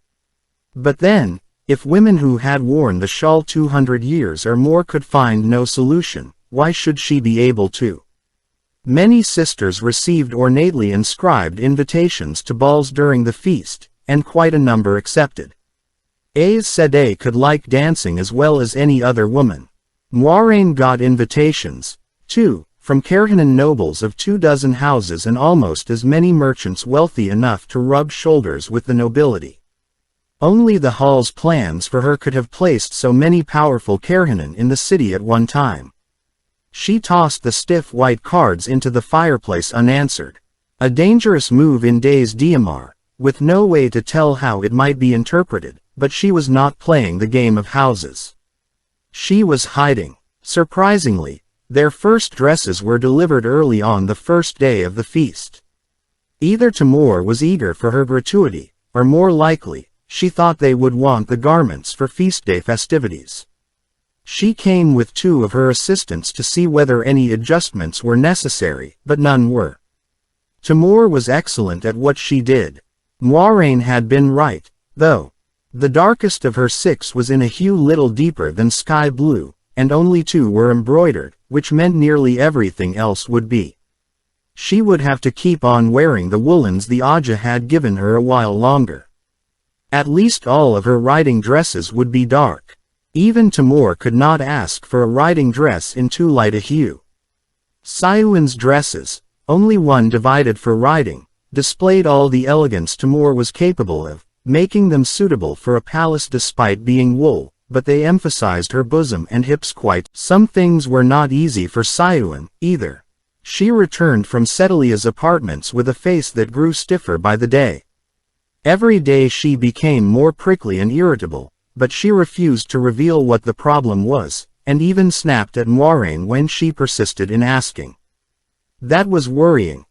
But then, if women who had worn the shawl 200 years or more could find no solution, why should she be able to? Many sisters received ornately inscribed invitations to balls during the feast, and quite a number accepted. Aes Sedai could like dancing as well as any other woman. Moiraine got invitations, too, from Kerhanan nobles of 24 houses and almost as many merchants wealthy enough to rub shoulders with the nobility. Only the hall's plans for her could have placed so many powerful Kerhanan in the city at one time. She tossed the stiff white cards into the fireplace unanswered. A dangerous move in Days Diamar, with no way to tell how it might be interpreted, but she was not playing the game of houses. She was hiding. Surprisingly, their first dresses were delivered early on the first day of the feast. Either Timur was eager for her gratuity, or more likely, she thought they would want the garments for feast day festivities. She came with 2 of her assistants to see whether any adjustments were necessary, but none were. Timur was excellent at what she did. Moiraine had been right, though. The darkest of her 6 was in a hue little deeper than sky blue, and only 2 were embroidered, which meant nearly everything else would be. She would have to keep on wearing the woolens the Aja had given her a while longer. At least all of her riding dresses would be dark. Even Timur could not ask for a riding dress in too light a hue. Sayuan's dresses, only one divided for riding, displayed all the elegance Timur was capable of, making them suitable for a palace despite being wool, but they emphasized her bosom and hips quite. Some things were not easy for Sayuan, either. She returned from Setelia's apartments with a face that grew stiffer by the day. Every day she became more prickly and irritable, but she refused to reveal what the problem was, and even snapped at Moiraine when she persisted in asking. That was worrying.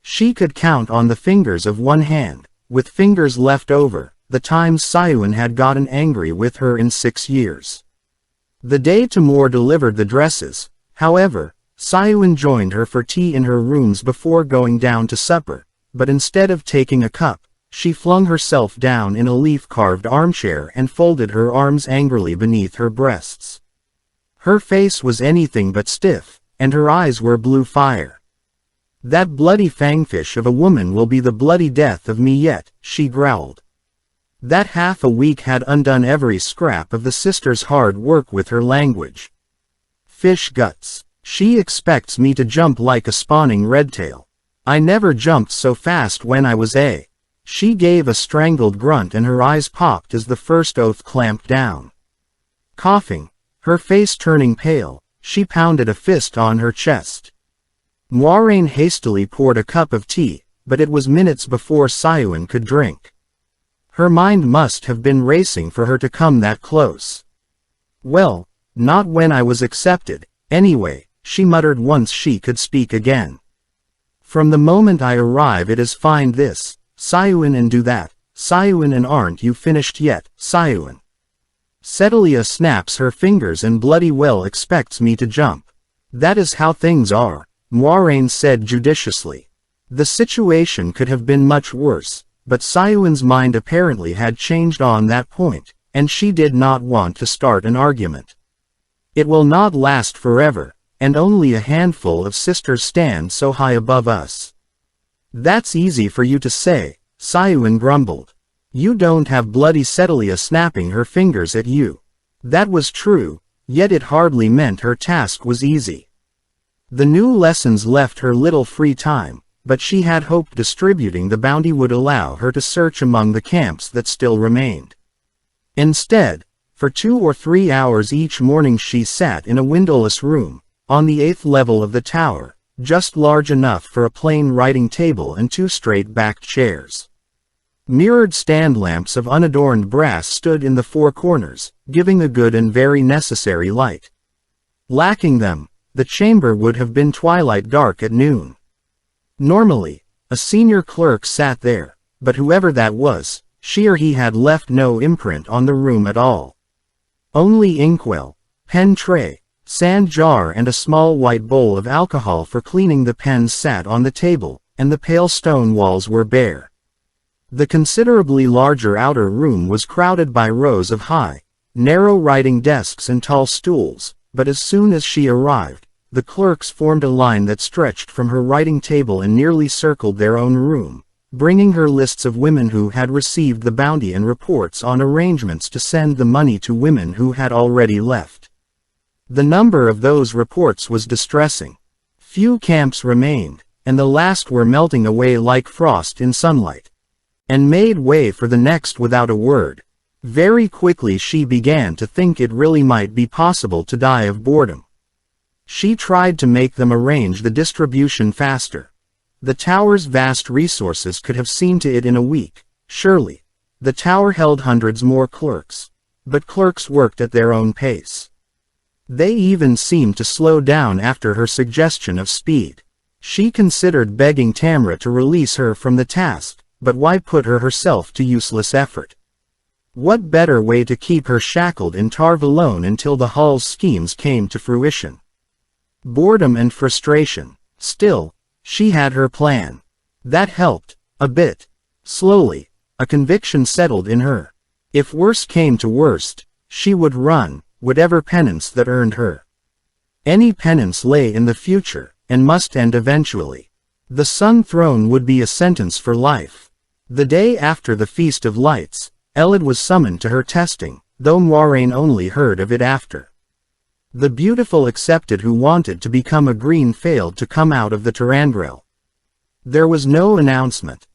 She could count on the fingers of one hand, with fingers left over, the times Sayuan had gotten angry with her in 6 years. The day Timur delivered the dresses, however, Sayuan joined her for tea in her rooms before going down to supper, but instead of taking a cup, she flung herself down in a leaf-carved armchair and folded her arms angrily beneath her breasts. Her face was anything but stiff, and her eyes were blue fire. That bloody fangfish of a woman will be the bloody death of me yet, she growled. That half a week had undone every scrap of the sister's hard work with her language. Fish guts. She expects me to jump like a spawning redtail. I never jumped so fast when I was a. She gave a strangled grunt and her eyes popped as the first oath clamped down. Coughing, her face turning pale, she pounded a fist on her chest. Moiraine hastily poured a cup of tea, but it was minutes before Sayuan could drink. Her mind must have been racing for her to come that close. "Well, not when I was accepted, anyway," she muttered once she could speak again. "From the moment I arrive it is find this, Sayuan, and do that, Sayuan, and aren't you finished yet, Sayuan?" Sedalia snaps her fingers and bloody well expects me to jump. "That is how things are," Moiraine said judiciously. The situation could have been much worse, but Sayuan's mind apparently had changed on that point, and she did not want to start an argument. "It will not last forever, and only a handful of sisters stand so high above us." "That's easy for you to say," Sayuan grumbled. "You don't have bloody Sedalia snapping her fingers at you." That was true, yet it hardly meant her task was easy. The new lessons left her little free time, but she had hoped distributing the bounty would allow her to search among the camps that still remained. Instead, for 2 or 3 hours each morning she sat in a windowless room, on the 8th level of the tower, just large enough for a plain writing table and 2 straight-backed chairs. Mirrored stand lamps of unadorned brass stood in the 4 corners, giving a good and very necessary light. Lacking them, the chamber would have been twilight dark at noon. Normally, a senior clerk sat there, but whoever that was, she or he had left no imprint on the room at all. Only inkwell, pen tray, sand jar and a small white bowl of alcohol for cleaning the pens sat on the table, and the pale stone walls were bare. The considerably larger outer room was crowded by rows of high, narrow writing desks and tall stools, but as soon as she arrived, the clerks formed a line that stretched from her writing table and nearly circled their own room, bringing her lists of women who had received the bounty and reports on arrangements to send the money to women who had already left. The number of those reports was distressing. Few camps remained, and the last were melting away like frost in sunlight. And made way for the next without a word. Very quickly she began to think it really might be possible to die of boredom. She tried to make them arrange the distribution faster. The tower's vast resources could have seen to it in a week, surely. The tower held hundreds more clerks. But clerks worked at their own pace. They even seemed to slow down after her suggestion of speed. She considered begging Tamra to release her from the task, but why put her herself to useless effort? What better way to keep her shackled in Tarv alone until the Hall's schemes came to fruition? Boredom and frustration. Still, she had her plan. That helped, a bit. Slowly, a conviction settled in her. If worse came to worst, she would run, whatever penance that earned her. Any penance lay in the future, and must end eventually. The Sun Throne would be a sentence for life. The day after the Feast of Lights, Elad was summoned to her testing, though Moiraine only heard of it after. The beautiful accepted who wanted to become a green failed to come out of the Terandrel. There was no announcement.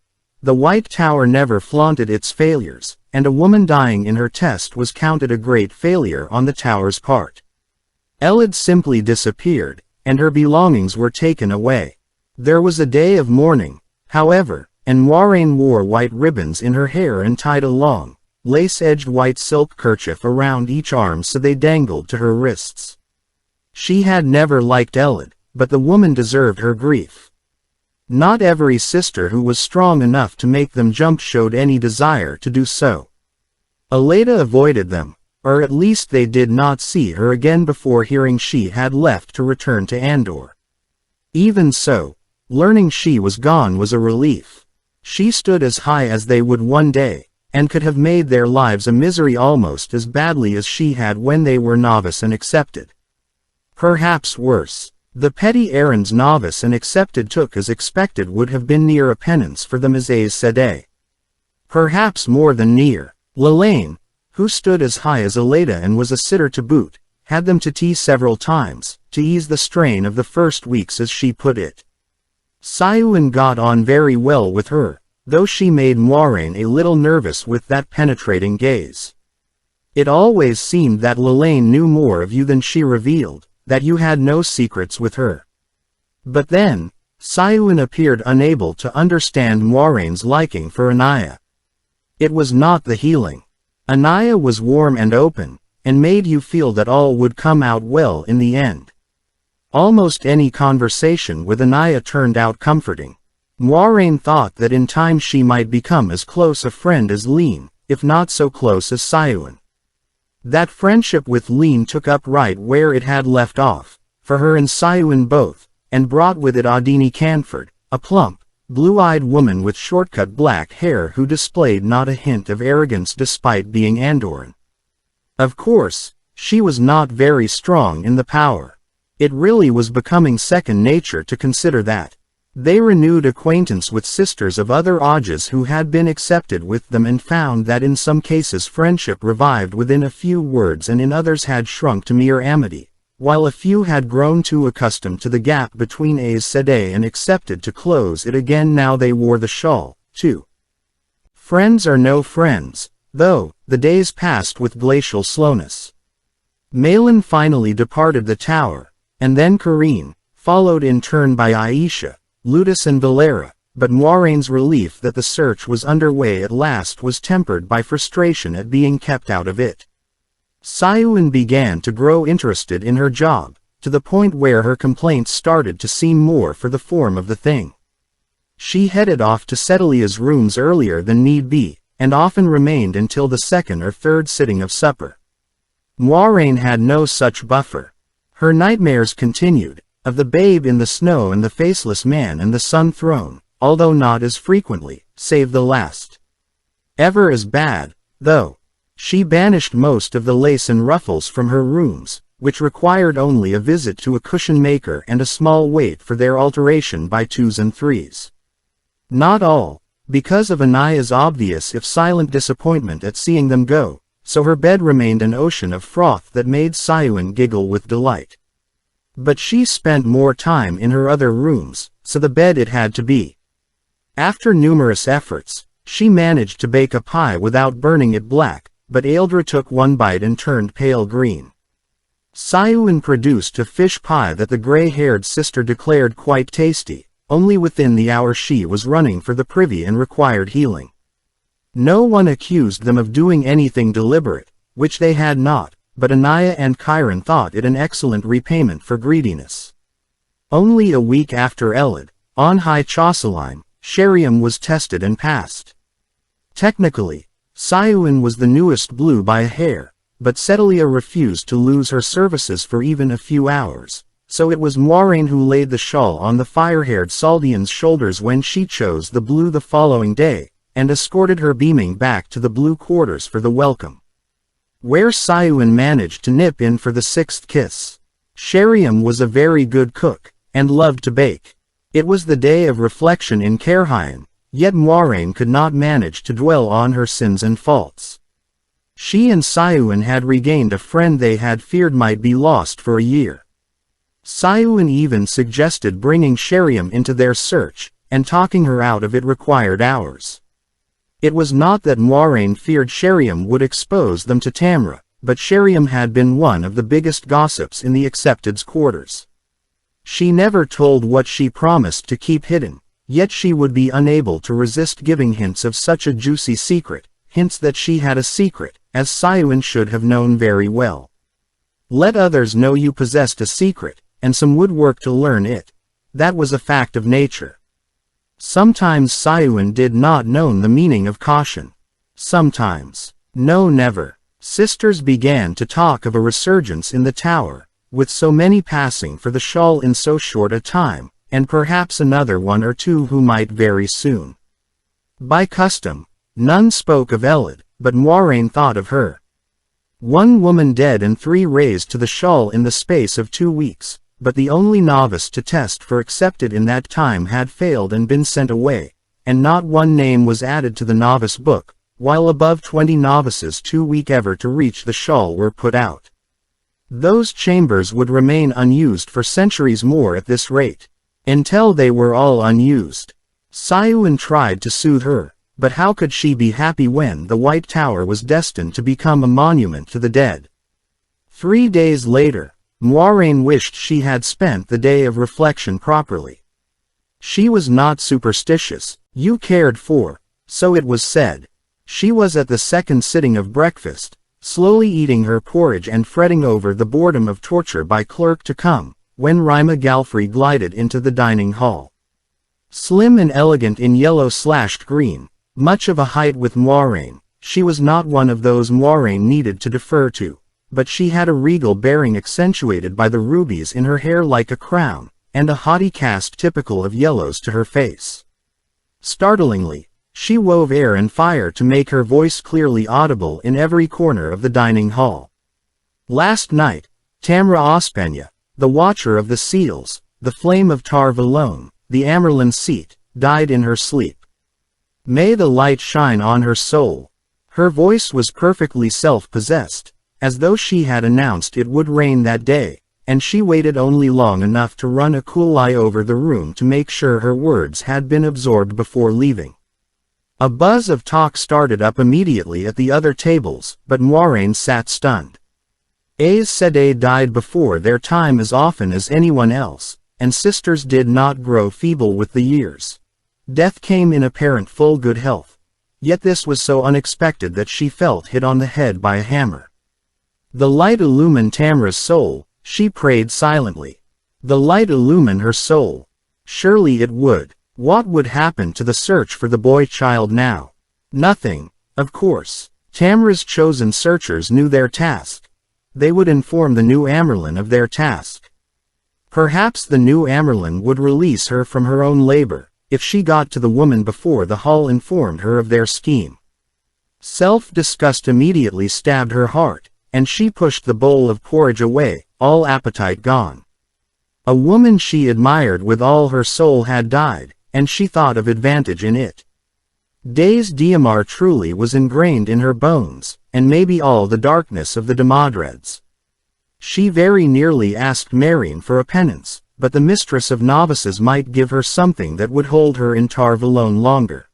The White Tower never flaunted its failures, and a woman dying in her test was counted a great failure on the tower's part. Elad simply disappeared, and her belongings were taken away. There was a day of mourning, however, and Moiraine wore white ribbons in her hair and tied a long, lace-edged white silk kerchief around each arm so they dangled to her wrists. She had never liked Elad, but the woman deserved her grief. Not every sister who was strong enough to make them jump showed any desire to do so. Elaida avoided them, or at least they did not see her again before hearing she had left to return to Andor. Even so, learning she was gone was a relief. She stood as high as they would one day, and could have made their lives a misery almost as badly as she had when they were novice and accepted. Perhaps worse. The petty errands novice and accepted took as expected would have been near a penance for them as Aes Sedai. Perhaps more than near. Lelaine, who stood as high as Elaida and was a sitter to boot, had them to tea several times, to ease the strain of the first weeks as she put it. Sayuan got on very well with her, though she made Moiraine a little nervous with that penetrating gaze. It always seemed that Lelaine knew more of you than she revealed, that you had no secrets with her. But then, Sayuin appeared unable to understand Moiraine's liking for Anaya. It was not the healing. Anaya was warm and open, and made you feel that all would come out well in the end. Almost any conversation with Anaya turned out comforting. Moiraine thought that in time she might become as close a friend as Leane, if not so close as Sayuin. That friendship with Leane took up right where it had left off, for her and Sayuin both, and brought with it Adini Canford, a plump, blue-eyed woman with short-cut black hair who displayed not a hint of arrogance despite being Andoran. Of course, she was not very strong in the power. It really was becoming second nature to consider that. They renewed acquaintance with sisters of other Ajahs who had been accepted with them and found that in some cases friendship revived within a few words and in others had shrunk to mere amity, while a few had grown too accustomed to the gap between Aes Sedai and accepted to close it again now they wore the shawl, too. Friends are no friends, though. The days passed with glacial slowness. Malin finally departed the tower, and then Karine, followed in turn by Aisha, Ludus and Valera, but Moiraine's relief that the search was underway at last was tempered by frustration at being kept out of it. Sayuin began to grow interested in her job, to the point where her complaints started to seem more for the form of the thing. She headed off to Setelia's rooms earlier than need be, and often remained until the second or third sitting of supper. Moiraine had no such buffer. Her nightmares continued, of the babe in the snow and the faceless man and the sun throne, although not as frequently, save the last. Ever as bad, though. She banished most of the lace and ruffles from her rooms, which required only a visit to a cushion maker and a small wait for their alteration by 2s and 3s. Not all, because of Anaya's obvious if silent disappointment at seeing them go, so her bed remained an ocean of froth that made Sayuin giggle with delight. But she spent more time in her other rooms, so the bed it had to be. After numerous efforts, she managed to bake a pie without burning it black, but Ealdra took one bite and turned pale green. Sayuin produced a fish pie that the gray-haired sister declared quite tasty, only within the hour she was running for the privy and required healing. No one accused them of doing anything deliberate, which they had not, but Anaya and Chiron thought it an excellent repayment for greediness. Only a week after Elad, on High Chauceline, Sheriam was tested and passed. Technically, Sayuin was the newest blue by a hair, but Setelia refused to lose her services for even a few hours, so it was Moiraine who laid the shawl on the fire-haired Saldian's shoulders when she chose the blue the following day, and escorted her beaming back to the blue quarters for the welcome, where Sayuin managed to nip in for the 6th kiss. Sheriam was a very good cook, and loved to bake. It was the day of reflection in Caerhyen, yet Moiraine could not manage to dwell on her sins and faults. She and Sayuin had regained a friend they had feared might be lost for a year. Sayuin even suggested bringing Sheriam into their search, and talking her out of it required hours. It was not that Moiraine feared Sheriam would expose them to Tamra, but Sheriam had been one of the biggest gossips in the Accepted's quarters. She never told what she promised to keep hidden, yet she would be unable to resist giving hints of such a juicy secret, hints that she had a secret, as Sayuin should have known very well. Let others know you possessed a secret, and some would work to learn it. That was a fact of nature. Sometimes Sayuin did not know the meaning of caution. Sometimes. No, never. Sisters began to talk of a resurgence in the tower, with so many passing for the shawl in so short a time, and perhaps another one or two who might very soon. By custom, none spoke of Elad, but Moiraine thought of her. 1 woman dead and 3 raised to the shawl in the space of 2 weeks. But the only novice to test for Accepted in that time had failed and been sent away, and not one name was added to the novice book, while above 20 novices too weak ever to reach the shawl were put out. Those chambers would remain unused for centuries more at this rate, until they were all unused. Sayuan tried to soothe her, but how could she be happy when the White Tower was destined to become a monument to the dead? 3 days later, Moiraine wished she had spent the day of reflection properly. She was not superstitious, you cared for, so it was said. She was at the second sitting of breakfast, slowly eating her porridge and fretting over the boredom of torture by clerk to come, when Rima Galfrey glided into the dining hall. Slim and elegant in yellow/green, much of a height with Moiraine, she was not one of those Moiraine needed to defer to, but she had a regal bearing accentuated by the rubies in her hair like a crown, and a haughty cast typical of yellows to her face. Startlingly, she wove air and fire to make her voice clearly audible in every corner of the dining hall. Last night, Tamra Ospenya, the Watcher of the Seals, the Flame of Tar Valon, the Amerlin seat, died in her sleep. May the light shine on her soul. Her voice was perfectly self-possessed, as though she had announced it would rain that day, and she waited only long enough to run a cool eye over the room to make sure her words had been absorbed before leaving. A buzz of talk started up immediately at the other tables, but Moiraine sat stunned. Aes Sedai died before their time as often as anyone else, and sisters did not grow feeble with the years. Death came in apparent full good health. Yet this was so unexpected that she felt hit on the head by a hammer. The light illumine Tamra's soul, she prayed silently. The light illumine her soul. Surely it would. What would happen to the search for the boy-child now? Nothing, of course. Tamra's chosen searchers knew their task. They would inform the new Amerlin of their task. Perhaps the new Amerlin would release her from her own labor, if she got to the woman before the hall informed her of their scheme. Self-disgust immediately stabbed her heart, and she pushed the bowl of porridge away, all appetite gone. A woman she admired with all her soul had died, and she thought of advantage in it. Days Diamar truly was ingrained in her bones, and maybe all the darkness of the Demodreds. She very nearly asked Meereen for a penance, but the mistress of novices might give her something that would hold her in Tar Valon longer.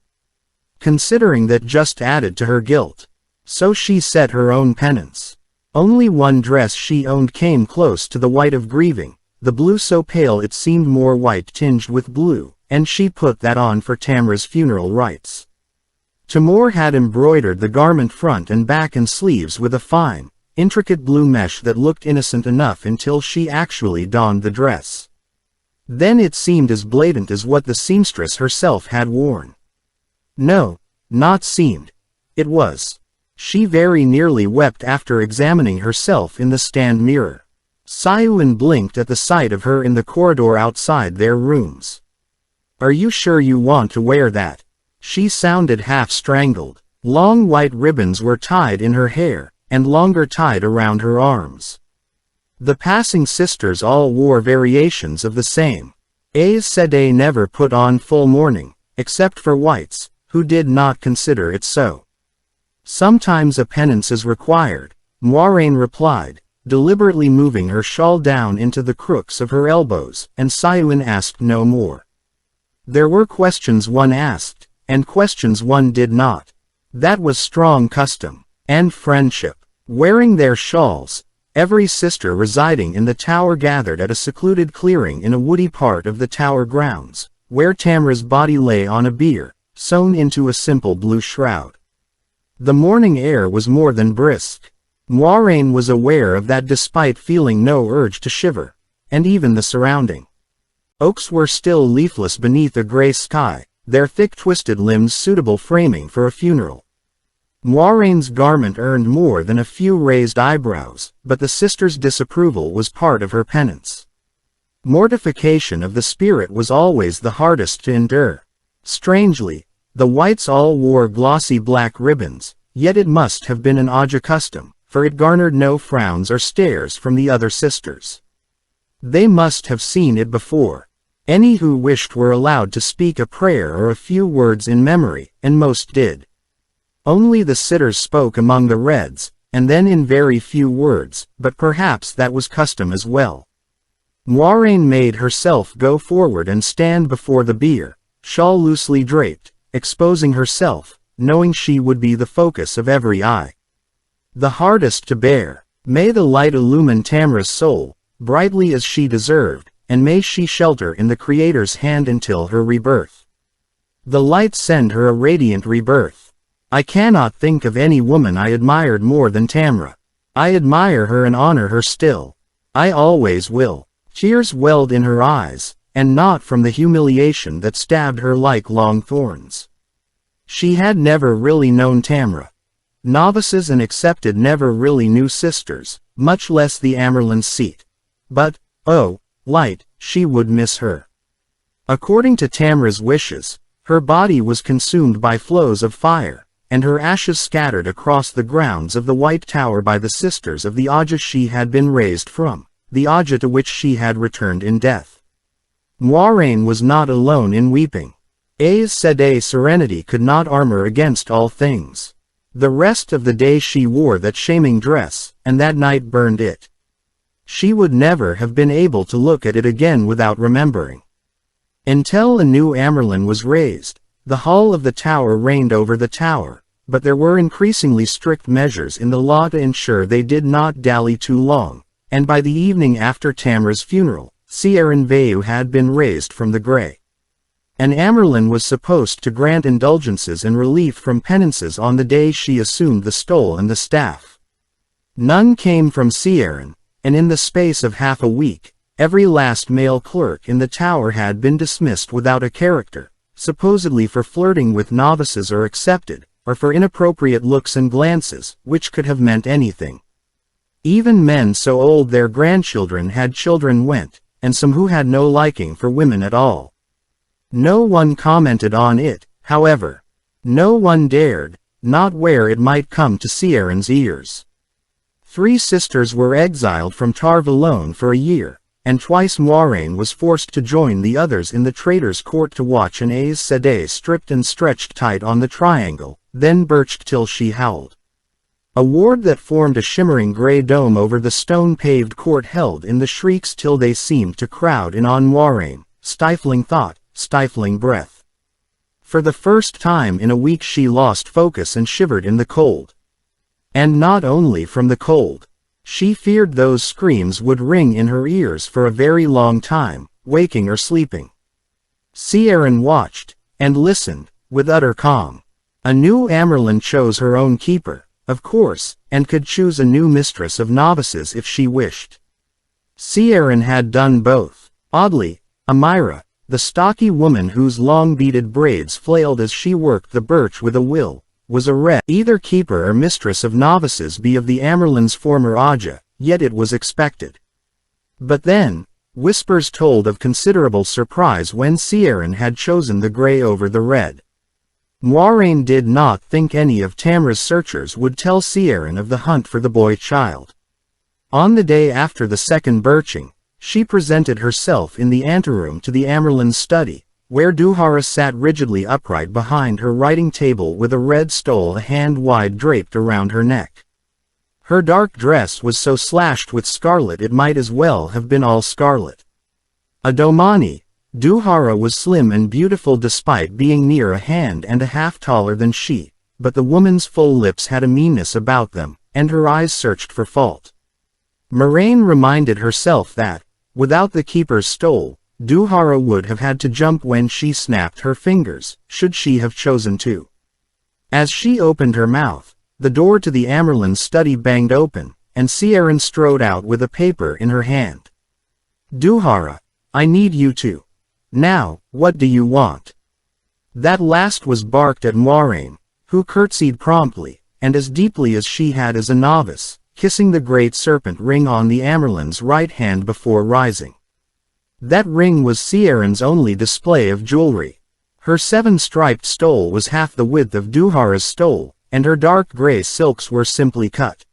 Considering that just added to her guilt. So she set her own penance. Only one dress she owned came close to the white of grieving, the blue so pale it seemed more white tinged with blue, and she put that on for Tamra's funeral rites. Tamor had embroidered the garment front and back and sleeves with a fine, intricate blue mesh that looked innocent enough until she actually donned the dress. Then it seemed as blatant as what the seamstress herself had worn. No, not seemed. It was. She very nearly wept after examining herself in the stand mirror. Sayuan blinked at the sight of her in the corridor outside their rooms. Are you sure you want to wear that? She sounded half strangled. Long white ribbons were tied in her hair, and longer tied around her arms. The passing sisters all wore variations of the same. Aes Sedai never put on full mourning, except for whites, who did not consider it so. Sometimes a penance is required, Moiraine replied, deliberately moving her shawl down into the crooks of her elbows, and Sayuan asked no more. There were questions one asked, and questions one did not. That was strong custom, and friendship. Wearing their shawls, every sister residing in the tower gathered at a secluded clearing in a woody part of the tower grounds, where Tamra's body lay on a bier, sewn into a simple blue shroud. The morning air was more than brisk. Moiraine was aware of that despite feeling no urge to shiver, and even the surrounding oaks were still leafless beneath a gray sky, their thick twisted limbs suitable framing for a funeral. Moiraine's garment earned more than a few raised eyebrows, but the sister's disapproval was part of her penance. Mortification of the spirit was always the hardest to endure. Strangely, the whites all wore glossy black ribbons, yet it must have been an Aja custom, for it garnered no frowns or stares from the other sisters. They must have seen it before. Any who wished were allowed to speak a prayer or a few words in memory, and most did. Only the sitters spoke among the Reds, and then in very few words, but perhaps that was custom as well. Moiraine made herself go forward and stand before the bier, shawl loosely draped, exposing herself, knowing she would be the focus of every eye. The hardest to bear. May the light illumine Tamra's soul, brightly as she deserved, and may she shelter in the Creator's hand until her rebirth. The light send her a radiant rebirth. I cannot think of any woman I admired more than Tamra. I admire her and honor her still. I always will. Tears welled in her eyes, and not from the humiliation that stabbed her like long thorns. She had never really known Tamra. Novices and accepted never really knew sisters, much less the Amerlin's seat. But, oh, light, she would miss her. According to Tamra's wishes, her body was consumed by flows of fire, and her ashes scattered across the grounds of the White Tower by the sisters of the Aja she had been raised from, the Aja to which she had returned in death. Moiraine was not alone in weeping. Aes Sedai serenity could not armor against all things. The rest of the day she wore that shaming dress, and that night burned it. She would never have been able to look at it again without remembering. Until a new Amerlin was raised, the hall of the tower reigned over the tower, but there were increasingly strict measures in the law to ensure they did not dally too long, and by the evening after Tamra's funeral, Siaran Vayu had been raised from the grey. An Amerlin was supposed to grant indulgences and relief from penances on the day she assumed the stole and the staff. None came from Siaran, and in the space of half a week, every last male clerk in the tower had been dismissed without a character, supposedly for flirting with novices or accepted, or for inappropriate looks and glances, which could have meant anything. Even men so old their grandchildren had children went, and some who had no liking for women at all. No one commented on it, however. No one dared, not where it might come to Siaran's ears. 3 sisters were exiled from Tar Valon for a year, and twice Moiraine was forced to join the others in the traitor's court to watch an Aes Sedai stripped and stretched tight on the triangle, then birched till she howled. A ward that formed a shimmering grey dome over the stone-paved court held in the shrieks till they seemed to crowd in on Moiraine, stifling thought, stifling breath. For the first time in a week she lost focus and shivered in the cold. And not only from the cold. She feared those screams would ring in her ears for a very long time, waking or sleeping. Siaran watched, and listened, with utter calm. A new Amerlin chose her own keeper, of course, and could choose a new mistress of novices if she wished. Siaran had done both. Oddly, Amira, the stocky woman whose long beaded braids flailed as she worked the birch with a will, was a red either keeper or mistress of novices be of the Amerlin's former Aja, yet it was expected. But then, whispers told of considerable surprise when Siaran had chosen the grey over the red. Moiraine did not think any of Tamra's searchers would tell Siaran of the hunt for the boy child. On the day after the second birching, she presented herself in the anteroom to the Amerlin's study, where Duhara sat rigidly upright behind her writing table with a red stole a hand wide draped around her neck. Her dark dress was so slashed with scarlet it might as well have been all scarlet. A Domani, Duhara was slim and beautiful despite being near a hand and a half taller than she, but the woman's full lips had a meanness about them, and her eyes searched for fault. Moiraine reminded herself that, without the keeper's stole, Duhara would have had to jump when she snapped her fingers, should she have chosen to. As she opened her mouth, the door to the Amerlin's study banged open, and Siaran strode out with a paper in her hand. Duhara, I need you to. Now, what do you want? That last was barked at Moiraine, who curtsied promptly, and as deeply as she had as a novice, kissing the great serpent ring on the Amerlin's right hand before rising. That ring was Siaran's only display of jewelry. Her 7-striped stole was half the width of Duhara's stole, and her dark gray silks were simply cut.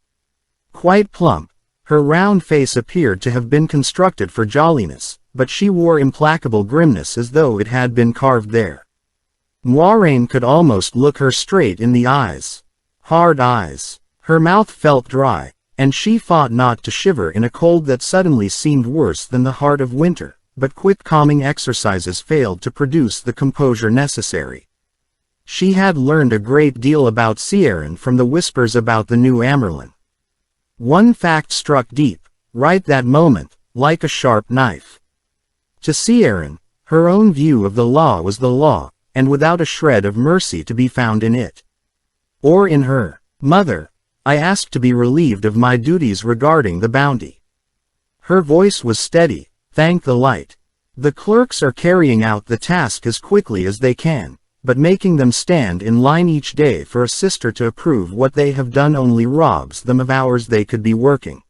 Quite plump, her round face appeared to have been constructed for jolliness, but she wore implacable grimness as though it had been carved there. Moiraine could almost look her straight in the eyes. Hard eyes. Her mouth felt dry, and she fought not to shiver in a cold that suddenly seemed worse than the heart of winter, but quick calming exercises failed to produce the composure necessary. She had learned a great deal about Ciaran from the whispers about the new Amerlin. One fact struck deep, right that moment, like a sharp knife. To Ciaran, her own view of the law was the law, and without a shred of mercy to be found in it. Or in her. Mother, I ask to be relieved of my duties regarding the bounty. Her voice was steady, thank the light. The clerks are carrying out the task as quickly as they can, but making them stand in line each day for a sister to approve what they have done only robs them of hours they could be working.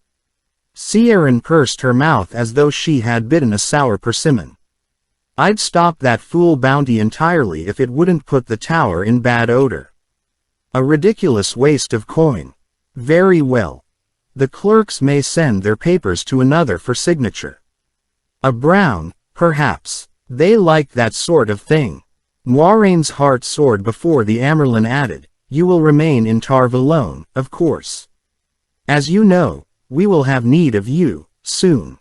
Ciaran pursed her mouth as though she had bitten a sour persimmon. I'd stop that fool bounty entirely if it wouldn't put the tower in bad odor. A ridiculous waste of coin. Very well. The clerks may send their papers to another for signature. A Brown, perhaps. They like that sort of thing. Moiraine's heart soared before the Amerlin added, you will remain in Tar Valon, of course. As you know, we will have need of you, soon.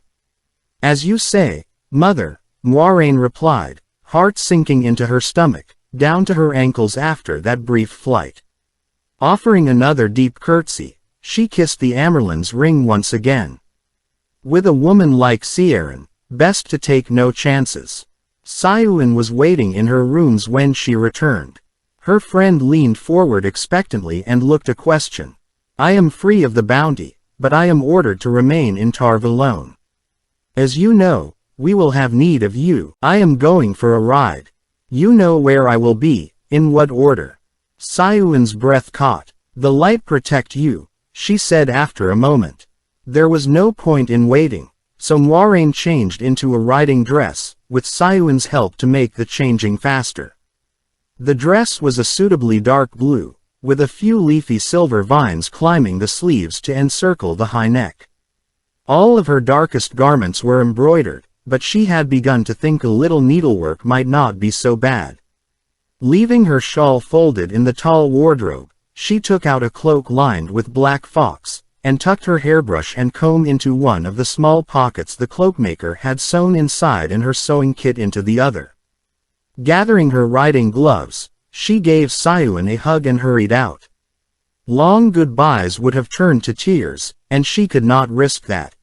As you say, Mother, Moiraine replied, heart sinking into her stomach, down to her ankles after that brief flight. Offering another deep curtsy, she kissed the Amerlin's ring once again. With a woman like Ciaran, best to take no chances. Siuan was waiting in her rooms when she returned. Her friend leaned forward expectantly and looked a question. I am free of the bounty, but I am ordered to remain in Tar Valon. As you know, we will have need of you. I am going for a ride. You know where I will be, in what order. Siuan's breath caught. The light protect you, she said after a moment. There was no point in waiting, so Moiraine changed into a riding dress, with Siuan's help to make the changing faster. The dress was a suitably dark blue, with a few leafy silver vines climbing the sleeves to encircle the high neck. All of her darkest garments were embroidered, but she had begun to think a little needlework might not be so bad. Leaving her shawl folded in the tall wardrobe, she took out a cloak lined with black fox, and tucked her hairbrush and comb into one of the small pockets the cloakmaker had sewn inside and her sewing kit into the other. Gathering her riding gloves, she gave Siuan a hug and hurried out. Long goodbyes would have turned to tears, and she could not risk that.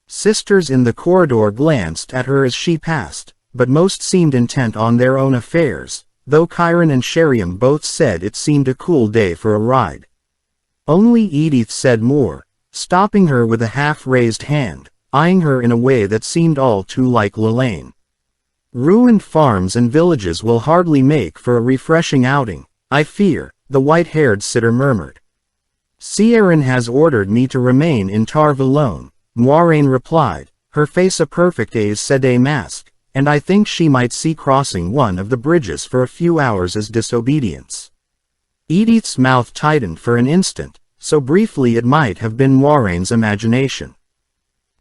Sisters in the corridor glanced at her as she passed, but most seemed intent on their own affairs, though Chiron and Sheriam both said it seemed a cool day for a ride. Only Edith said more, stopping her with a half-raised hand, eyeing her in a way that seemed all too like Lelaine. Ruined farms and villages will hardly make for a refreshing outing, I fear, the white-haired sitter murmured. Ciaran has ordered me to remain in Tar Valon, Moiraine replied, her face a perfect Aes Sedai mask, and I think she might see crossing one of the bridges for a few hours as disobedience. Edith's mouth tightened for an instant, so briefly it might have been Moiraine's imagination.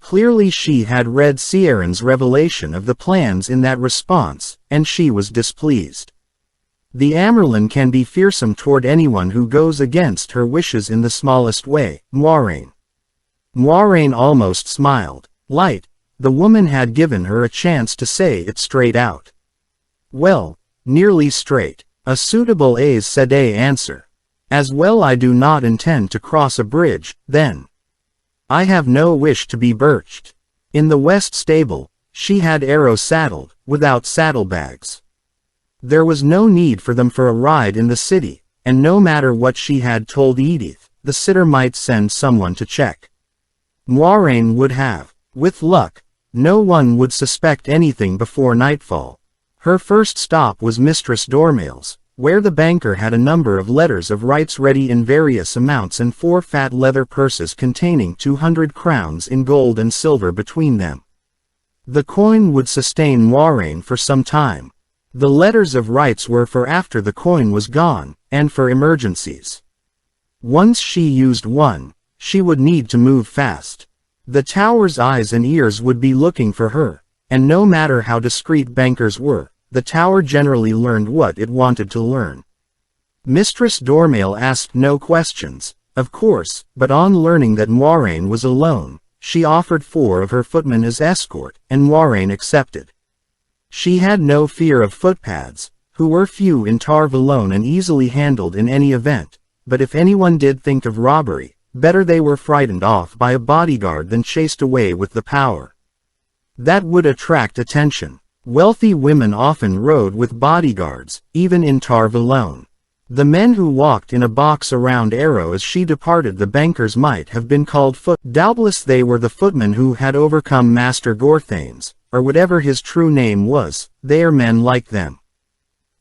Clearly she had read Ciaran's revelation of the plans in that response, and she was displeased. The Amerlin can be fearsome toward anyone who goes against her wishes in the smallest way, Moiraine. Moiraine almost smiled. Light, the woman had given her a chance to say it straight out. Well, nearly straight, a suitable Aes Sedai answer. As well I do not intend to cross a bridge, then. I have no wish to be birched. In the west stable, she had arrows saddled, without saddlebags. There was no need for them for a ride in the city, and no matter what she had told Edith, the sitter might send someone to check. Moiraine would have, with luck, no one would suspect anything before nightfall. Her first stop was Mistress Dormail's, where the banker had a number of letters of rights ready in various amounts and 4 fat leather purses containing 200 crowns in gold and silver between them. The coin would sustain Moiraine for some time. The letters of rights were for after the coin was gone, and for emergencies. Once she used one, she would need to move fast. The tower's eyes and ears would be looking for her, and no matter how discreet bankers were, the tower generally learned what it wanted to learn. Mistress Dormail asked no questions, of course, but on learning that Moiraine was alone, she offered 4 of her footmen as escort, and Moiraine accepted. She had no fear of footpads, who were few in Tar Valon and easily handled in any event, but if anyone did think of robbery, better they were frightened off by a bodyguard than chased away with the power. That would attract attention. Wealthy women often rode with bodyguards, even in Tar Valon. The men who walked in a box around Arrow as she departed the bankers might have been called foot. Doubtless they were the footmen who had overcome Master Gorthanes, or whatever his true name was. They are men like them.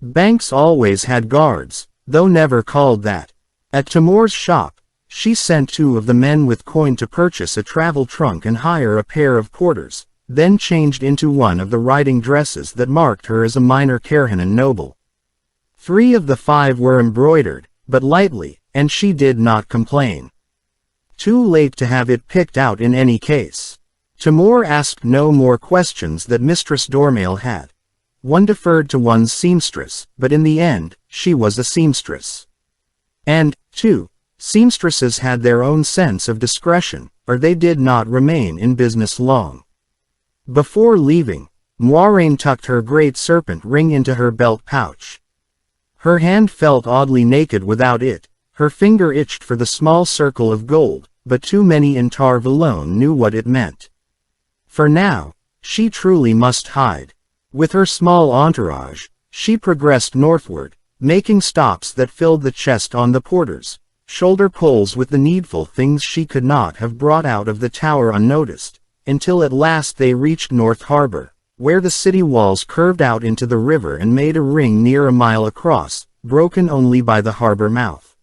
Banks always had guards, though never called that. At Timur's shop, she sent 2 of the men with coin to purchase a travel trunk and hire a pair of porters, then changed into one of the riding dresses that marked her as a minor Kaerhanan noble. 3 of the 5 were embroidered, but lightly, and she did not complain. Too late to have it picked out in any case. Timur asked no more questions that Mistress Dormail had. One deferred to one's seamstress, but in the end, she was a seamstress. And, too, seamstresses had their own sense of discretion, or they did not remain in business long. Before leaving, Moiraine tucked her great serpent ring into her belt pouch. Her hand felt oddly naked without it, her finger itched for the small circle of gold, but too many in Tar Valon knew what it meant. For now, she truly must hide. With her small entourage, she progressed northward, making stops that filled the chest on the porters, shoulder pulls with the needful things she could not have brought out of the tower unnoticed, until at last they reached North Harbor, where the city walls curved out into the river and made a ring near a mile across, broken only by the harbor mouth.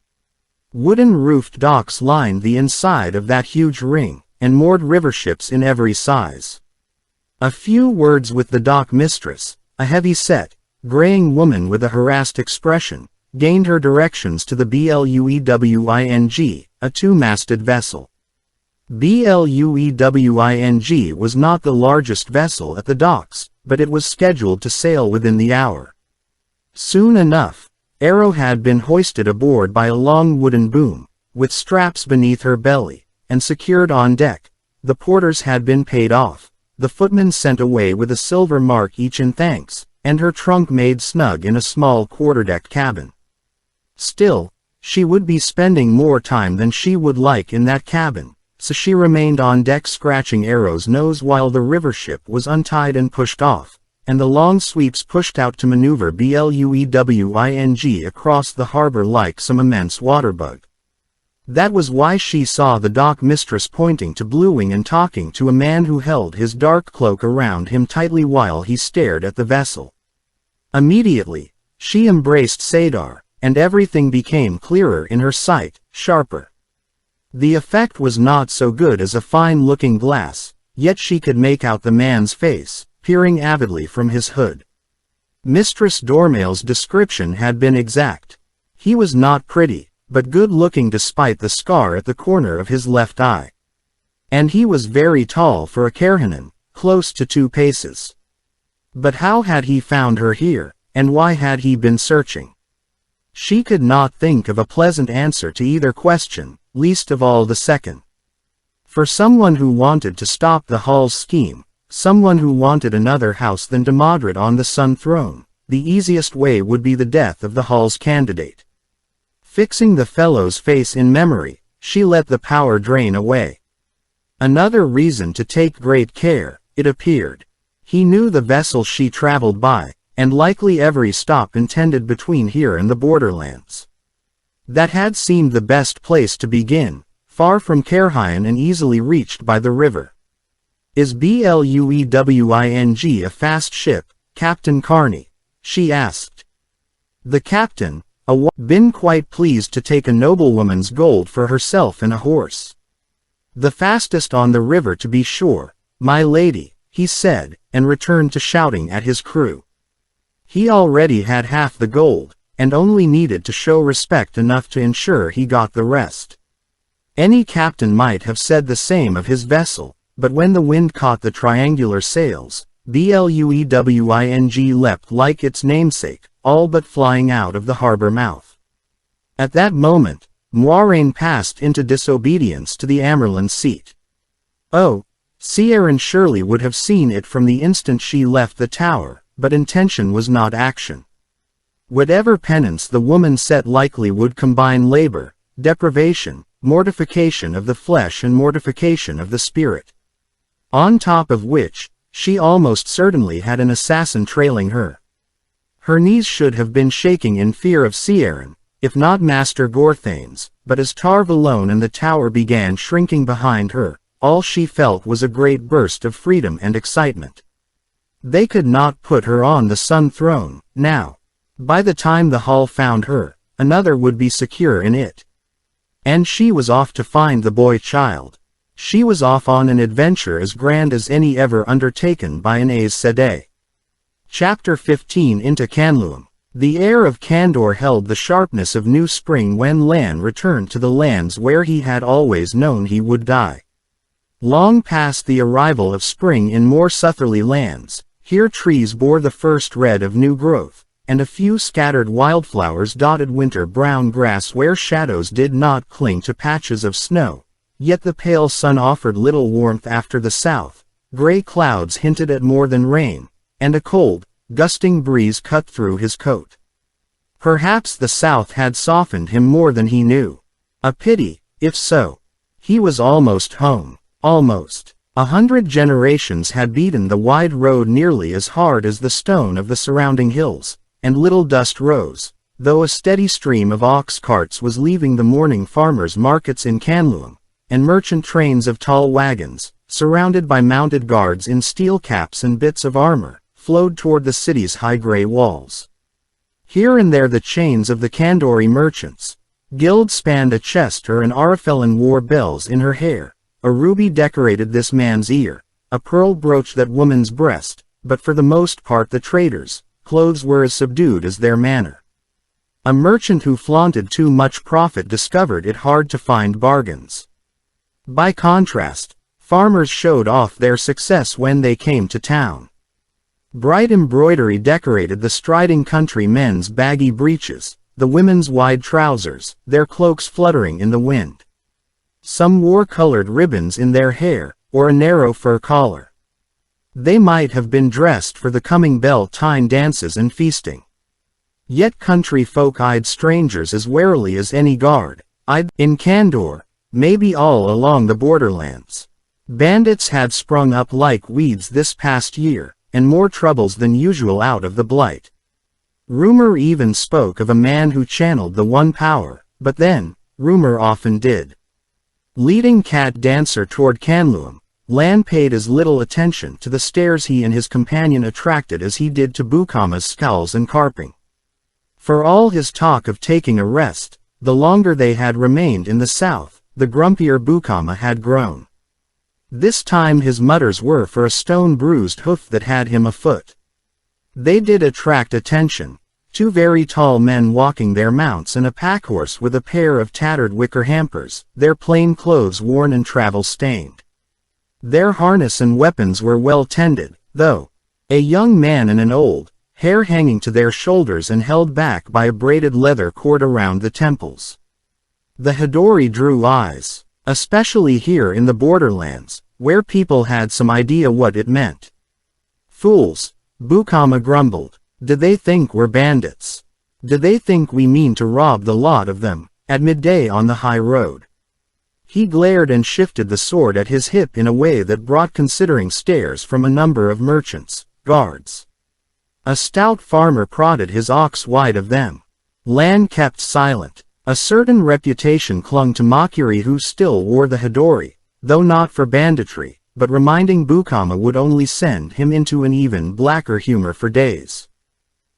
Wooden-roofed docks lined the inside of that huge ring, and moored river ships in every size. A few words with the dock mistress, a heavy-set, graying woman with a harassed expression, gained her directions to the Bluewing, a 2-masted vessel. Bluewing was not the largest vessel at the docks, but it was scheduled to sail within the hour. Soon enough, Arrow had been hoisted aboard by a long wooden boom, with straps beneath her belly, and secured on deck. The porters had been paid off, the footmen sent away with a silver mark each in thanks, and her trunk made snug in a small quarterdeck cabin. Still, she would be spending more time than she would like in that cabin, so she remained on deck scratching Arrow's nose while the river ship was untied and pushed off, and the long sweeps pushed out to maneuver Bluewing across the harbor like some immense waterbug. That was why she saw the dock mistress pointing to Bluewing and talking to a man who held his dark cloak around him tightly while he stared at the vessel. Immediately, she embraced Sadar, and everything became clearer in her sight, sharper. The effect was not so good as a fine-looking glass, yet she could make out the man's face, peering avidly from his hood. Mistress Dormail's description had been exact. He was not pretty, but good-looking despite the scar at the corner of his left eye. And he was very tall for a Kaerhanan, close to 2 paces. But how had he found her here, and why had he been searching? She could not think of a pleasant answer to either question, least of all the second. For someone who wanted to stop the Hall's scheme, someone who wanted another house than Demodred on the Sun Throne, the easiest way would be the death of the Hall's candidate. Fixing the fellow's face in memory, she let the power drain away. Another reason to take great care, it appeared. He knew the vessel she traveled by, and likely every stop intended between here and the borderlands. That had seemed the best place to begin, far from Caerhyen and easily reached by the river. Is Bluewing a fast ship, Captain Carney? She asked. The captain, been quite pleased to take a noblewoman's gold for herself and a horse. The fastest on the river to be sure, my lady, he said, and returned to shouting at his crew. He already had half the gold, and only needed to show respect enough to ensure he got the rest. Any captain might have said the same of his vessel, but when the wind caught the triangular sails, Bluewing leapt like its namesake, all but flying out of the harbor mouth. At that moment, Moiraine passed into disobedience to the Amyrlin seat. Oh, Ciaran surely would have seen it from the instant she left the tower, but intention was not action. Whatever penance the woman set likely would combine labor, deprivation, mortification of the flesh and mortification of the spirit. On top of which, she almost certainly had an assassin trailing her. Her knees should have been shaking in fear of Ciaran, if not Master Gorthanes, but as Tar-Valon and the tower began shrinking behind her, all she felt was a great burst of freedom and excitement. They could not put her on the Sun Throne, now. By the time the Hall found her, another would be secure in it. And she was off to find the boy child. She was off on an adventure as grand as any ever undertaken by an Aes Sedai. Chapter 15 Into Canluam. The air of Kandor held the sharpness of new spring when Lan returned to the lands where he had always known he would die. Long past the arrival of spring in more southerly lands, here trees bore the first red of new growth, and a few scattered wildflowers dotted winter brown grass where shadows did not cling to patches of snow. Yet the pale sun offered little warmth after the south, gray clouds hinted at more than rain, and a cold, gusting breeze cut through his coat. Perhaps the south had softened him more than he knew. A pity, if so. He was almost home. Almost. 100 generations had beaten the wide road nearly as hard as the stone of the surrounding hills, and little dust rose, though a steady stream of ox carts was leaving the morning farmers' markets in Canluam, and merchant trains of tall wagons, surrounded by mounted guards in steel caps and bits of armor, flowed toward the city's high gray walls. Here and there the chains of the Kandori merchants. Gild spanned a chest and Arafellan wore bells in her hair. A ruby decorated this man's ear, a pearl brooch that woman's breast, but for the most part the traders' clothes were as subdued as their manner. A merchant who flaunted too much profit discovered it hard to find bargains. By contrast, farmers showed off their success when they came to town. Bright embroidery decorated the striding country men's baggy breeches, the women's wide trousers, their cloaks fluttering in the wind. Some wore colored ribbons in their hair, or a narrow fur collar. They might have been dressed for the coming Beltane dances and feasting. Yet country folk eyed strangers as warily as any guard eyed in Kandor, maybe all along the borderlands. Bandits had sprung up like weeds this past year, and more troubles than usual out of the blight. Rumor even spoke of a man who channeled the One Power, but then, rumor often did. Leading Cat Dancer toward Canluam, Lan paid as little attention to the stares he and his companion attracted as he did to Bukama's scowls and carping. For all his talk of taking a rest, the longer they had remained in the south, the grumpier Bukama had grown. This time his mutters were for a stone-bruised hoof that had him afoot. They did attract attention, 2 very tall men walking their mounts and a packhorse with a pair of tattered wicker hampers, their plain clothes worn and travel-stained. Their harness and weapons were well tended, though. A young man and an old, hair hanging to their shoulders and held back by a braided leather cord around the temples. The Hidori drew eyes, especially here in the borderlands, where people had some idea what it meant. Fools, Bukama grumbled. Did they think we're bandits? Did they think we mean to rob the lot of them, at midday on the high road? He glared and shifted the sword at his hip in a way that brought considering stares from a number of merchants, guards. A stout farmer prodded his ox wide of them. Lan kept silent. A certain reputation clung to Makuri, who still wore the Hidori, though not for banditry, but reminding Bukama would only send him into an even blacker humor for days.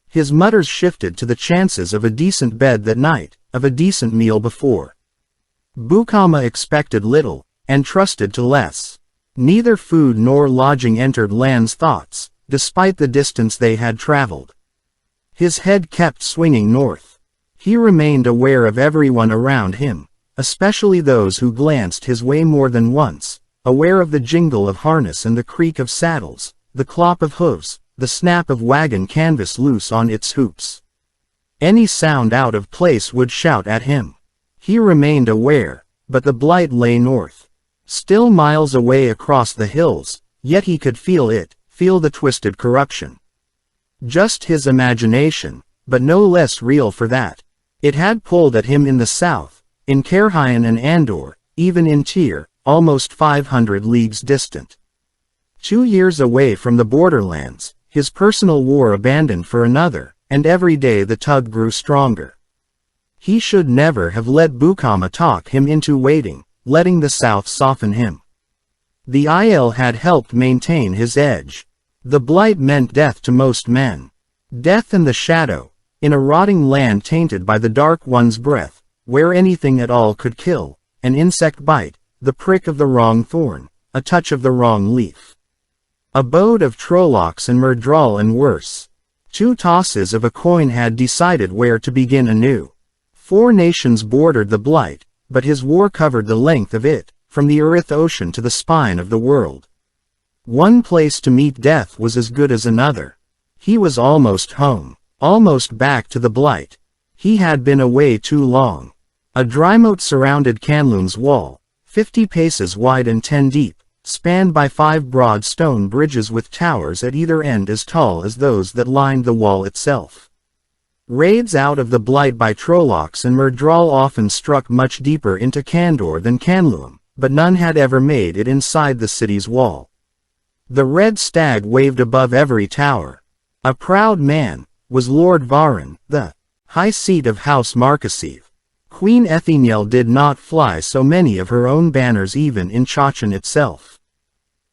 His mutters shifted to the chances of a decent bed that night, of a decent meal before. Bukama expected little, and trusted to less. Neither food nor lodging entered Lan's thoughts, despite the distance they had traveled. His head kept swinging north. He remained aware of everyone around him, especially those who glanced his way more than once, aware of the jingle of harness and the creak of saddles, the clop of hooves, the snap of wagon canvas loose on its hoops. Any sound out of place would shout at him. He remained aware, but the blight lay north. Still miles away across the hills, yet he could feel the twisted corruption. Just his imagination, but no less real for that. It had pulled at him in the south, in Carhyon and Andor, even in Tyr, almost 500 leagues distant. 2 years away from the borderlands, his personal war abandoned for another, and every day the tug grew stronger. He should never have let Bukama talk him into waiting, letting the south soften him. The Aiel had helped maintain his edge. The blight meant death to most men. Death and the shadow, in a rotting land tainted by the Dark One's breath, where anything at all could kill, an insect bite, the prick of the wrong thorn, a touch of the wrong leaf. Abode of Trollocs and Myrddraal and worse. 2 tosses of a coin had decided where to begin anew. 4 nations bordered the blight, but his war covered the length of it, from the Erith Ocean to the spine of the world. One place to meet death was as good as another. He was almost home, almost back to the blight. He had been away too long. A drymoat surrounded Canlune's wall, 50 paces wide and 10 deep, spanned by 5 broad stone bridges with towers at either end as tall as those that lined the wall itself. Raids out of the blight by Trollocs and Myrddraal often struck much deeper into Kandor than Canlume, but none had ever made it inside the city's wall. The red stag waved above every tower. A proud man was Lord Varin, the high seat of House Markasiv. Queen Etheniel did not fly so many of her own banners even in Chachan itself.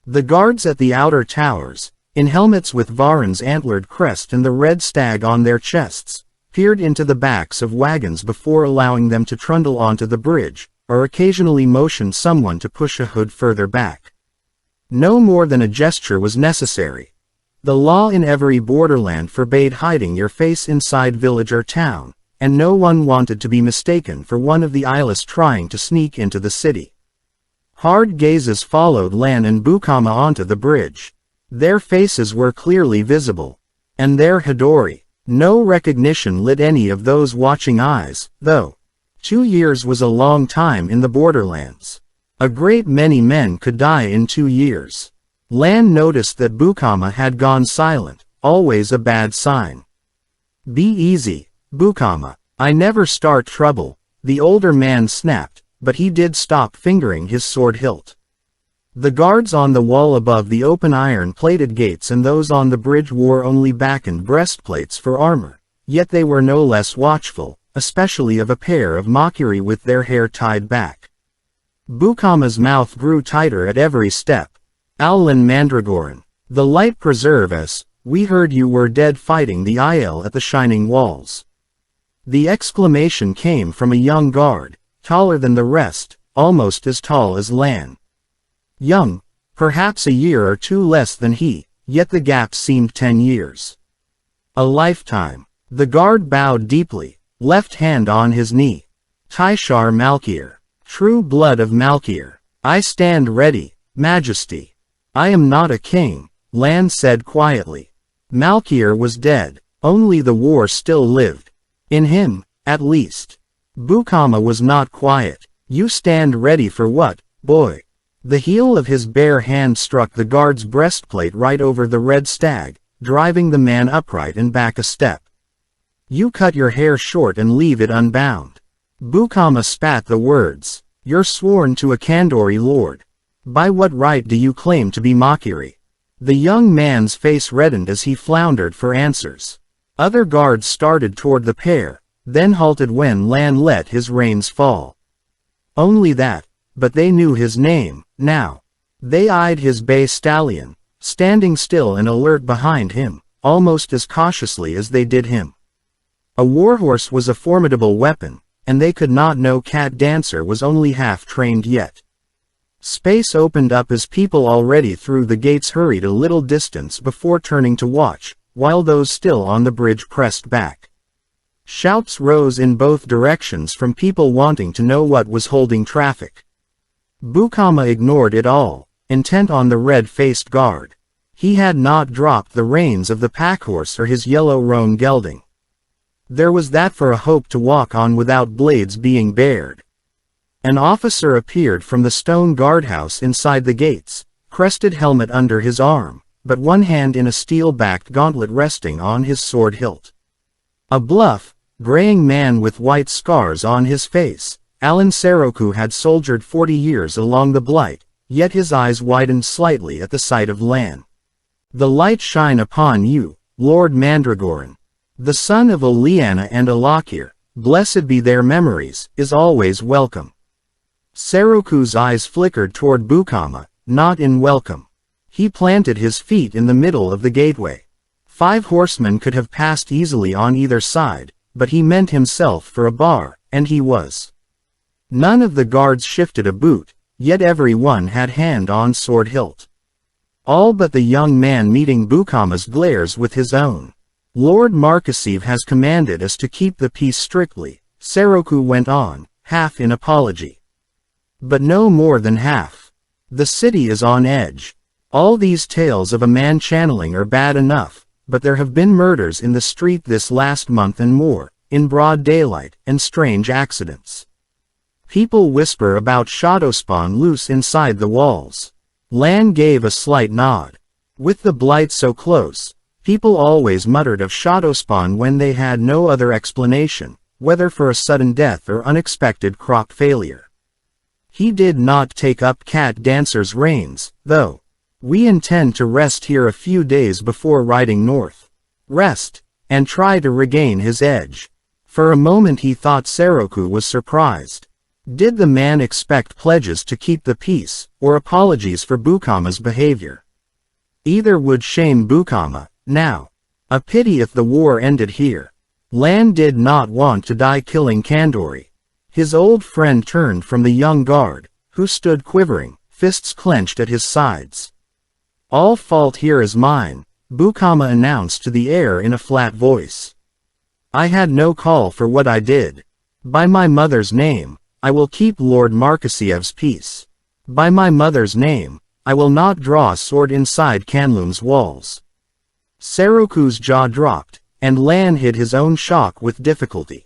The guards at the outer towers, in helmets with Varin's antlered crest and the red stag on their chests, peered into the backs of wagons before allowing them to trundle onto the bridge, or occasionally motioned someone to push a hood further back. No more than a gesture was necessary. The law in every borderland forbade hiding your face inside village or town, and no one wanted to be mistaken for one of the Eyeless trying to sneak into the city. Hard gazes followed Lan and Bukama onto the bridge. Their faces were clearly visible. And their Hidori. No recognition lit any of those watching eyes, though. 2 years was a long time in the borderlands. A great many men could die in 2 years. Lan noticed that Bukama had gone silent, always a bad sign. Be easy, Bukama. I never start trouble, the older man snapped, but he did stop fingering his sword hilt. The guards on the wall above the open iron-plated gates and those on the bridge wore only back-and breastplates for armor, yet they were no less watchful, especially of a pair of Mokiri with their hair tied back. Bukama's mouth grew tighter at every step. Owlin Mandragoran, the light preserve us, we heard you were dead fighting the Aiel at the Shining Walls. The exclamation came from a young guard, taller than the rest, almost as tall as Lan. Young, perhaps a year or 2 less than he, yet the gap seemed 10 years. A lifetime. The guard bowed deeply, left hand on his knee. Tishar Malkir. True blood of Malkir. I stand ready, Majesty. I am not a king, Lan said quietly. Malkir was dead, only the war still lived. In him, at least. Bukama was not quiet. You stand ready for what, boy? The heel of his bare hand struck the guard's breastplate right over the red stag, driving the man upright and back a step. You cut your hair short and leave it unbound. Bukama spat the words. You're sworn to a Kandori lord. By what right do you claim to be Mokiri? The young man's face reddened as he floundered for answers. Other guards started toward the pair, then halted when Lan let his reins fall. Only that, but they knew his name, now. They eyed his bay stallion, standing still and alert behind him, almost as cautiously as they did him. A warhorse was a formidable weapon, and they could not know Cat Dancer was only half-trained yet. Space opened up as people already through the gates hurried a little distance before turning to watch, while those still on the bridge pressed back. Shouts rose in both directions from people wanting to know what was holding traffic. Bukama ignored it all, intent on the red-faced guard. He had not dropped the reins of the packhorse or his yellow roan gelding. There was that for a hope to walk on without blades being bared. An officer appeared from the stone guardhouse inside the gates, crested helmet under his arm, but one hand in a steel-backed gauntlet resting on his sword hilt. A bluff, graying man with white scars on his face, Alan Seroku had soldiered 40 years along the Blight, yet his eyes widened slightly at the sight of Lan. "The light shine upon you, Lord Mandragoran. The son of Oleana and Alakir, blessed be their memories, is always welcome." Seroku's eyes flickered toward Bukama, not in welcome. He planted his feet in the middle of the gateway. 5 horsemen could have passed easily on either side, but he meant himself for a bar, and he was. None of the guards shifted a boot, yet every one had hand on sword hilt. All but the young man meeting Bukama's glares with his own. "Lord Markasev has commanded us to keep the peace strictly," Seroku went on, half in apology. "But no more than half. The city is on edge. All these tales of a man channeling are bad enough, but there have been murders in the street this last month and more, in broad daylight, and strange accidents. People whisper about Shadowspawn loose inside the walls." Lan gave a slight nod. With the Blight so close, people always muttered of Shadowspawn when they had no other explanation, whether for a sudden death or unexpected crop failure. He did not take up Cat Dancer's reins, though. "We intend to rest here a few days before riding north. Rest, and try to regain his edge." For a moment he thought Seroku was surprised. Did the man expect pledges to keep the peace, or apologies for Bukama's behavior? Either would shame Bukama, now. A pity if the war ended here. Lan did not want to die killing Kandori. His old friend turned from the young guard, who stood quivering, fists clenched at his sides. "All fault here is mine," Bukama announced to the air in a flat voice. "I had no call for what I did. By my mother's name, I will keep Lord Markasev's peace. By my mother's name, I will not draw a sword inside Kanlum's walls." Seroku's jaw dropped, and Lan hid his own shock with difficulty.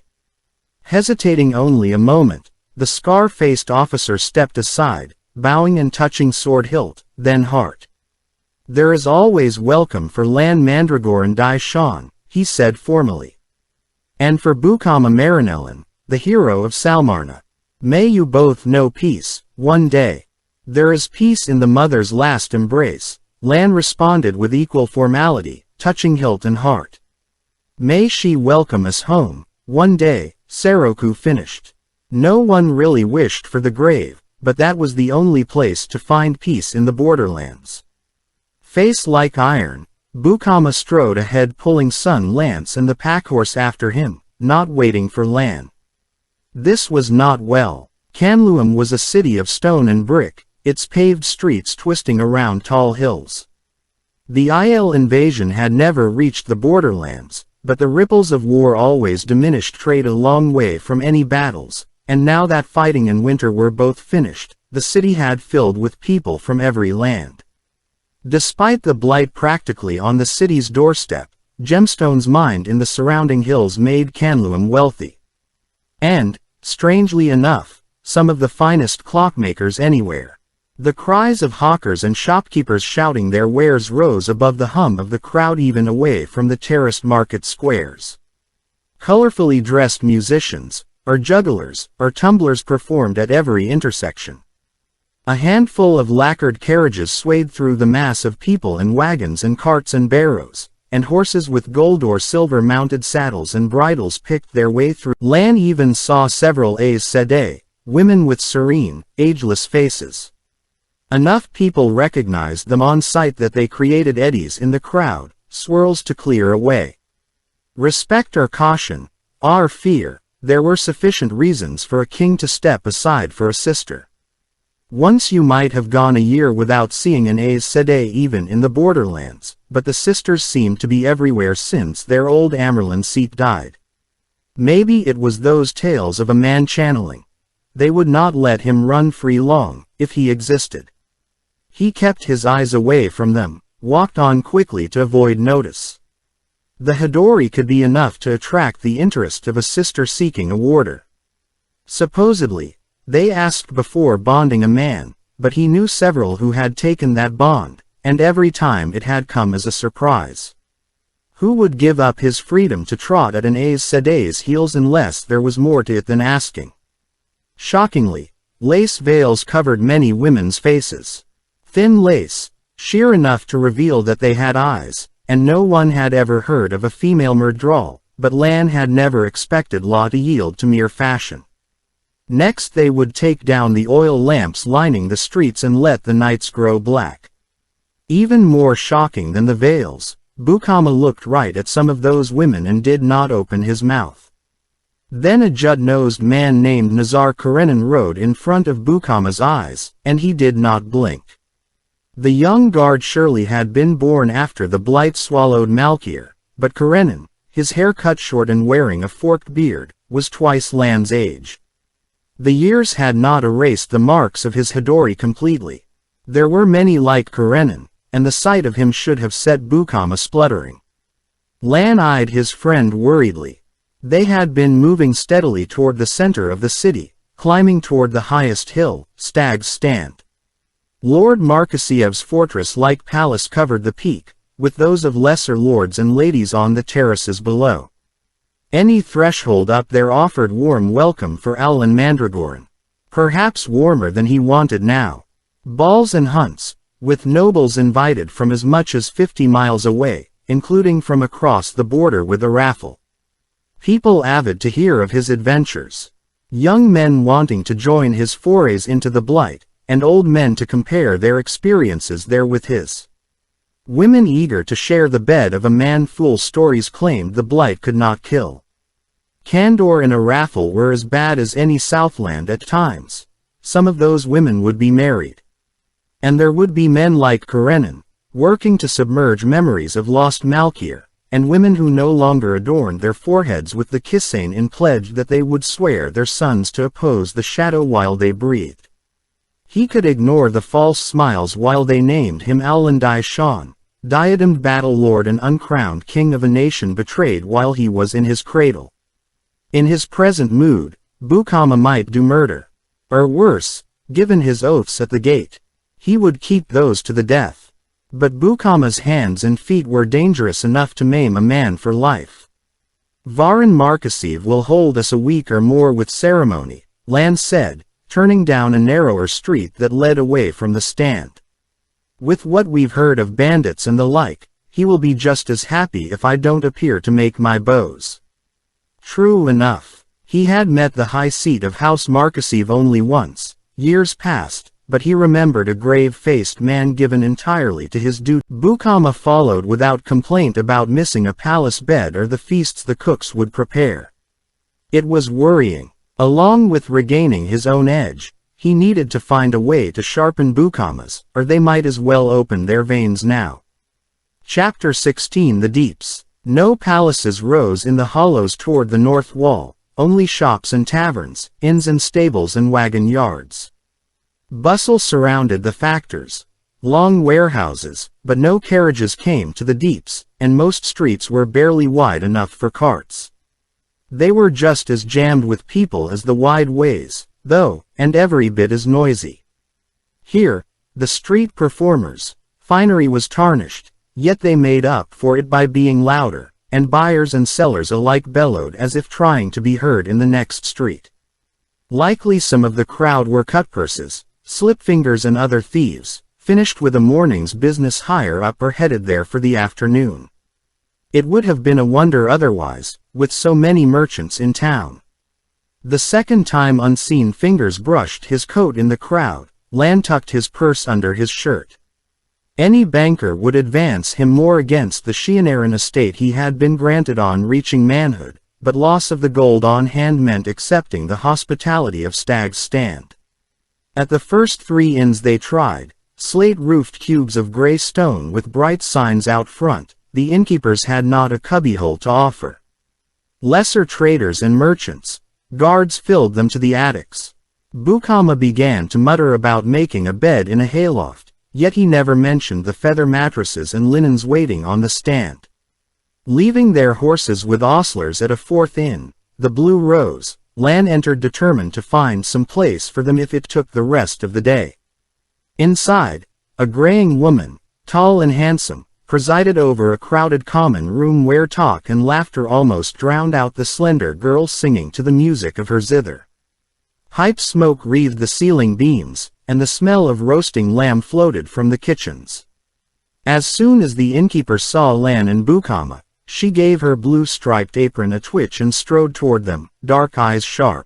Hesitating only a moment, the scar-faced officer stepped aside, bowing and touching sword hilt, then heart. "There is always welcome for Lan Mandragoran Dai Shan," he said formally. "And for Bukama Marinellan, the hero of Salmarna. May you both know peace, one day." "There is peace in the mother's last embrace," Lan responded with equal formality, touching hilt and heart. "May she welcome us home, one day," Seroku finished. No one really wished for the grave, but that was the only place to find peace in the borderlands. Face like iron, Bukama strode ahead pulling Sun Lance and the packhorse after him, not waiting for Lan. This was not well. Kanluam was a city of stone and brick, its paved streets twisting around tall hills. The IL invasion had never reached the borderlands, but the ripples of war always diminished trade a long way from any battles, and now that fighting and winter were both finished, the city had filled with people from every land. Despite the blight practically on the city's doorstep, Gemstone's mined in the surrounding hills made Kanluam wealthy. And, strangely enough, some of the finest clockmakers anywhere. The cries of hawkers and shopkeepers shouting their wares rose above the hum of the crowd even away from the terraced market squares. Colorfully dressed musicians, or jugglers, or tumblers performed at every intersection. A handful of lacquered carriages swayed through the mass of people in wagons and carts and barrows, and horses with gold or silver-mounted saddles and bridles picked their way through. Lan even saw several Aes Sedai, women with serene, ageless faces. Enough people recognized them on sight that they created eddies in the crowd, swirls to clear away. Respect or caution, awe or fear, there were sufficient reasons for a king to step aside for a sister. Once you might have gone a year without seeing an Aes Sedai even in the borderlands, but the sisters seemed to be everywhere since their old Amerlin seat died. Maybe it was those tales of a man channeling. They would not let him run free long, if he existed. He kept his eyes away from them, walked on quickly to avoid notice. The Hidori could be enough to attract the interest of a sister seeking a warder. Supposedly, They asked before bonding a man, but he knew several who had taken that bond, and every time it had come as a surprise. Who would give up his freedom to trot at an Aes Sedai's heels unless there was more to it than asking? Shockingly, lace veils covered many women's faces. Thin lace, sheer enough to reveal that they had eyes, and no one had ever heard of a female Myrddraal, but Lan had never expected law to yield to mere fashion. Next they would take down the oil lamps lining the streets and let the nights grow black. Even more shocking than the veils, Bukama looked right at some of those women and did not open his mouth. Then a jut-nosed man named Nazar Karenin rode in front of Bukama's eyes, and he did not blink. The young guard surely had been born after the blight swallowed Malkir, but Karenin, his hair cut short and wearing a forked beard, was twice Lan's age. The years had not erased the marks of his Hidori completely. There were many like Karenin, and the sight of him should have set Bukama spluttering. Lan eyed his friend worriedly. They had been moving steadily toward the center of the city, climbing toward the highest hill, Stag's Stand. Lord Markasiev's fortress-like palace covered the peak, with those of lesser lords and ladies on the terraces below. Any threshold up there offered warm welcome for Alan Mandragoran. Perhaps warmer than he wanted now. Balls and hunts, with nobles invited from as much as 50 miles away, including from across the border with a raffle. People avid to hear of his adventures. Young men wanting to join his forays into the blight, and old men to compare their experiences there with his. Women eager to share the bed of a man. Fool stories claimed the blight could not kill. Candor and a raffle were as bad as any Southland at times. Some of those women would be married. And there would be men like Karenin, working to submerge memories of lost Malkir, and women who no longer adorned their foreheads with the Kisane in pledge that they would swear their sons to oppose the shadow while they breathed. He could ignore the false smiles while they named him Alandai Shan, diademed battle lord and uncrowned king of a nation betrayed while he was in his cradle. In his present mood, Bukama might do murder. Or worse, given his oaths at the gate, he would keep those to the death. But Bukama's hands and feet were dangerous enough to maim a man for life. Varan Markasiev will hold us a week or more with ceremony, Lan said, turning down a narrower street that led away from the stand. With what we've heard of bandits and the like, he will be just as happy if I don't appear to make my bows. True enough, he had met the high seat of House Markasiev only once, years past, but he remembered a grave-faced man given entirely to his duty. Bukama followed without complaint about missing a palace bed or the feasts the cooks would prepare. It was worrying. Along with regaining his own edge, he needed to find a way to sharpen Bukama's, or they might as well open their veins now. Chapter 16 The Deeps. No palaces rose in the hollows toward the north wall, only shops and taverns, inns and stables and wagon yards. Bustle surrounded the factors. Long warehouses, but no carriages came to the deeps, and most streets were barely wide enough for carts. They were just as jammed with people as the wide ways, though, and every bit as noisy. Here, the street performers' finery was tarnished, yet they made up for it by being louder, and buyers and sellers alike bellowed as if trying to be heard in the next street. Likely some of the crowd were cutpurses, slipfingers and other thieves, finished with a morning's business higher up or headed there for the afternoon. It would have been a wonder otherwise, with so many merchants in town. The second time unseen fingers brushed his coat in the crowd, Lan tucked his purse under his shirt. Any banker would advance him more against the Shianaran estate he had been granted on reaching manhood, but loss of the gold on hand meant accepting the hospitality of Stag's Stand. At the first 3 inns they tried, slate-roofed cubes of gray stone with bright signs out front, the innkeepers had not a cubbyhole to offer. Lesser traders and merchants, guards filled them to the attics. Bukama began to mutter about making a bed in a hayloft, yet he never mentioned the feather mattresses and linens waiting on the stand. Leaving their horses with ostlers at a 4th inn, the Blue Rose, Lan entered determined to find some place for them if it took the rest of the day. Inside, a graying woman, tall and handsome, presided over a crowded common room where talk and laughter almost drowned out the slender girl singing to the music of her zither. Hype smoke wreathed the ceiling beams, and the smell of roasting lamb floated from the kitchens. As soon as the innkeeper saw Lan and Bukama, she gave her blue-striped apron a twitch and strode toward them, dark eyes sharp.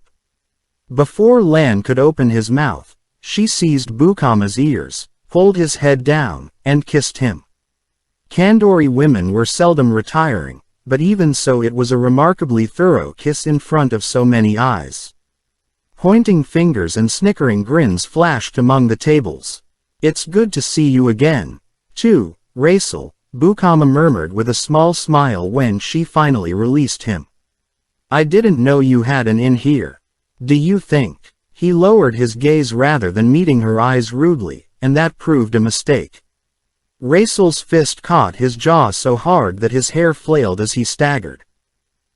Before Lan could open his mouth, she seized Bukama's ears, pulled his head down, and kissed him. Kandori women were seldom retiring, but even so it was a remarkably thorough kiss in front of so many eyes. Pointing fingers and snickering grins flashed among the tables. "It's good to see you again, too, Raisel," Bukama murmured with a small smile when she finally released him. "I didn't know you had an inn here. Do you think?" He lowered his gaze rather than meeting her eyes rudely, and that proved a mistake. Raisel's fist caught his jaw so hard that his hair flailed as he staggered.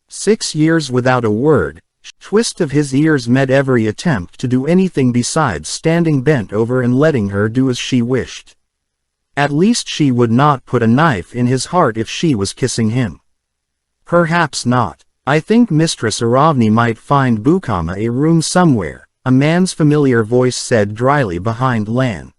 6 years without a word, twist of his ears met every attempt to do anything besides standing bent over and letting her do as she wished. At least she would not put a knife in his heart if she was kissing him. "Perhaps not. I think Mistress Aravni might find Bukama a room somewhere," a man's familiar voice said dryly behind Lan.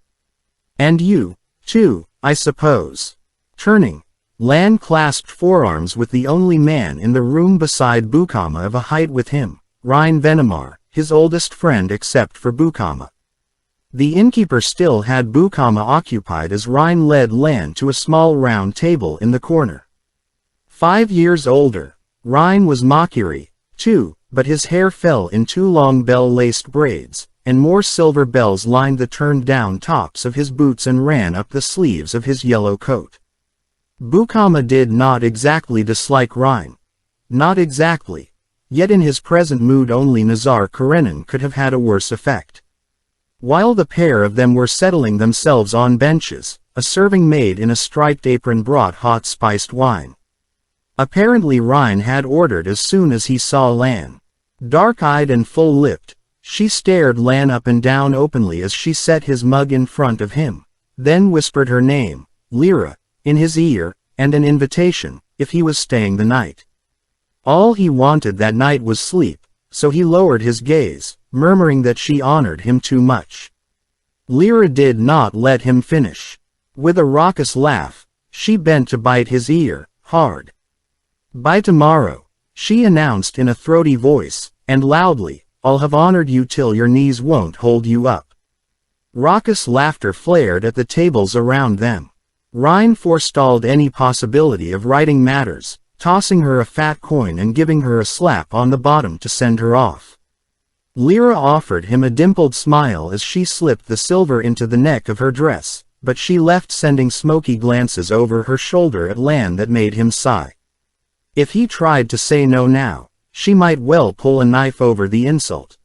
"And you, too, I suppose." Turning, Lan clasped forearms with the only man in the room beside Bukama of a height with him, Rhine Venemar, his oldest friend except for Bukama. The innkeeper still had Bukama occupied as Rhine led Lan to a small round table in the corner. 5 years older, Rhine was Makiri, too, but his hair fell in 2 long bell-laced braids, and more silver bells lined the turned-down tops of his boots and ran up the sleeves of his yellow coat. Bukama did not exactly dislike Rhine. Not exactly. Yet in his present mood only Nazar Karenin could have had a worse effect. While the pair of them were settling themselves on benches, a serving maid in a striped apron brought hot spiced wine. Apparently Rhine had ordered as soon as he saw Lan. Dark-eyed and full-lipped, she stared Lan up and down openly as she set his mug in front of him, then whispered her name, Lyra, in his ear, and an invitation, if he was staying the night. All he wanted that night was sleep, so he lowered his gaze, murmuring that she honored him too much. Lyra did not let him finish. With a raucous laugh, she bent to bite his ear, hard. "By tomorrow," she announced in a throaty voice, and loudly, "I'll have honored you till your knees won't hold you up." Raucous laughter flared at the tables around them. Rhine forestalled any possibility of righting matters, tossing her a fat coin and giving her a slap on the bottom to send her off. Lyra offered him a dimpled smile as she slipped the silver into the neck of her dress, but she left sending smoky glances over her shoulder at Lan that made him sigh. If he tried to say no now, she might well pull a knife over the insult.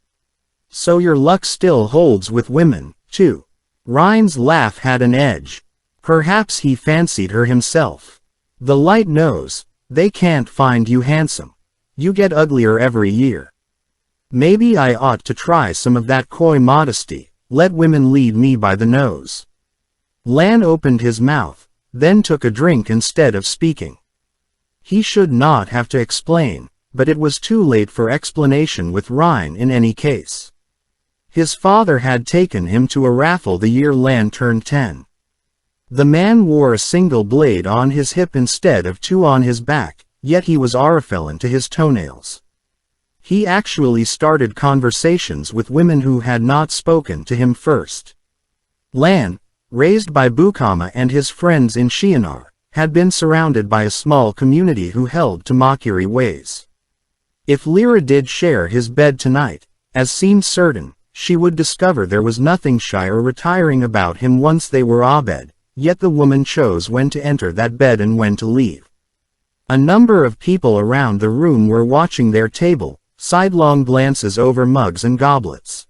"So your luck still holds with women, too." Rhine's laugh had an edge. Perhaps he fancied her himself. "The light knows, they can't find you handsome. You get uglier every year. Maybe I ought to try some of that coy modesty, let women lead me by the nose." Lan opened his mouth, then took a drink instead of speaking. He should not have to explain, but it was too late for explanation with Rhine in any case. His father had taken him to a raffle the year Lan turned 10. The man wore a single blade on his hip instead of 2 on his back, yet he was aurifellin to his toenails. He actually started conversations with women who had not spoken to him first. Lan, raised by Bukama and his friends in Shianar, had been surrounded by a small community who held to Makiri ways. If Lyra did share his bed tonight, as seemed certain, she would discover there was nothing shy or retiring about him once they were abed, yet the woman chose when to enter that bed and when to leave. A number of people around the room were watching their table, sidelong glances over mugs and goblets.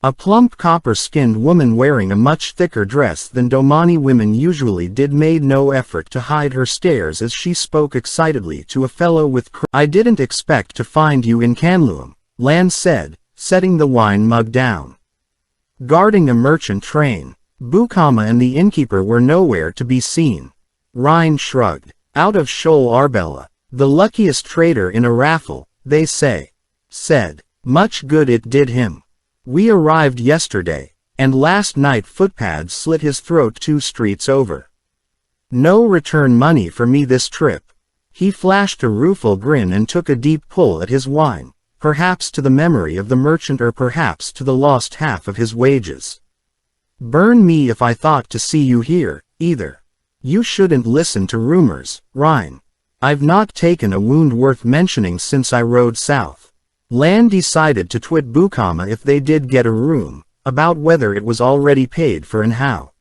A plump copper-skinned woman wearing a much thicker dress than Domani women usually did made no effort to hide her stares as she spoke excitedly to a fellow with "I didn't expect to find you in Kanluam," Lan said, setting the wine mug down. Guarding a merchant train, Bukama and the innkeeper were nowhere to be seen. Rhine shrugged. Out of Shoal Arbella, the luckiest trader in a raffle, they say. Said. Much good it did him. We arrived yesterday, and last night footpads slit his throat 2 streets over. No return money for me this trip. He flashed a rueful grin and took a deep pull at his wine, perhaps to the memory of the merchant or perhaps to the lost half of his wages. Burn me if I thought to see you here, either. You shouldn't listen to rumors, Rhine. I've not taken a wound worth mentioning since I rode south. Lan decided to twit Bukama if they did get a room, about whether it was already paid for and how.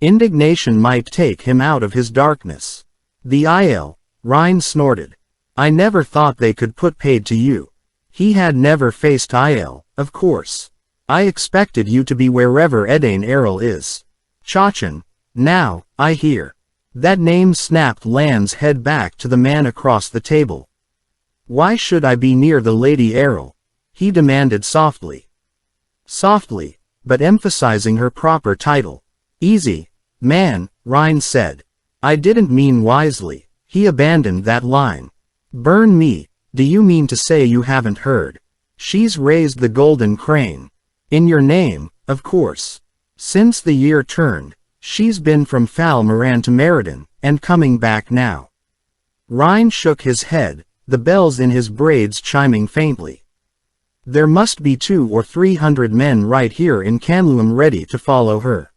Indignation might take him out of his darkness. The Aiel, Rhine snorted. I never thought they could put paid to you. He had never faced Aiel, of course. I expected you to be wherever Edain Errol is. Chachin. Now, I hear. That name snapped Lan's head back to the man across the table. Why should I be near the Lady Errol? He demanded softly. Softly, but emphasizing her proper title. Easy, man, Rhine said. I didn't mean wisely. He abandoned that line. Burn me, do you mean to say you haven't heard? She's raised the golden crane. In your name, of course. Since the year turned, she's been from Fal Moran to Meriden, and coming back now. Rhine shook his head, the bells in his braids chiming faintly. There must be 200 or 300 men right here in Canluam ready to follow her.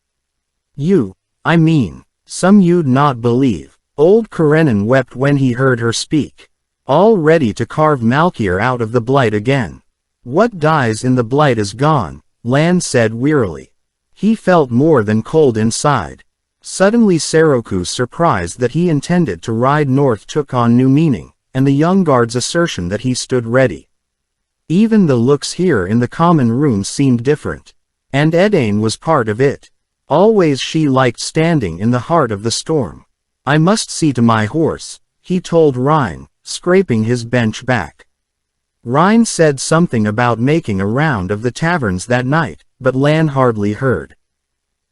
I mean, some you'd not believe. Old Karenin wept when he heard her speak. All ready to carve Malkier out of the blight again. What dies in the blight is gone, Lan said wearily. He felt more than cold inside. Suddenly Seroku's surprise that he intended to ride north took on new meaning, and the young guard's assertion that he stood ready. Even the looks here in the common room seemed different. And Edain was part of it. Always she liked standing in the heart of the storm. I must see to my horse, he told Rhine, scraping his bench back. Rhine said something about making a round of the taverns that night, but Lan hardly heard.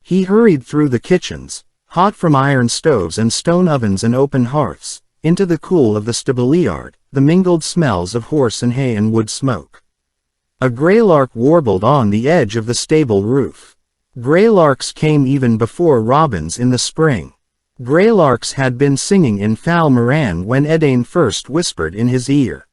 He hurried through the kitchens, hot from iron stoves and stone ovens and open hearths, into the cool of the stableyard, the mingled smells of horse and hay and wood smoke. A greylark warbled on the edge of the stable roof. Greylarks came even before robins in the spring. Greylarks had been singing in Fal Moran when Edain first whispered in his ear.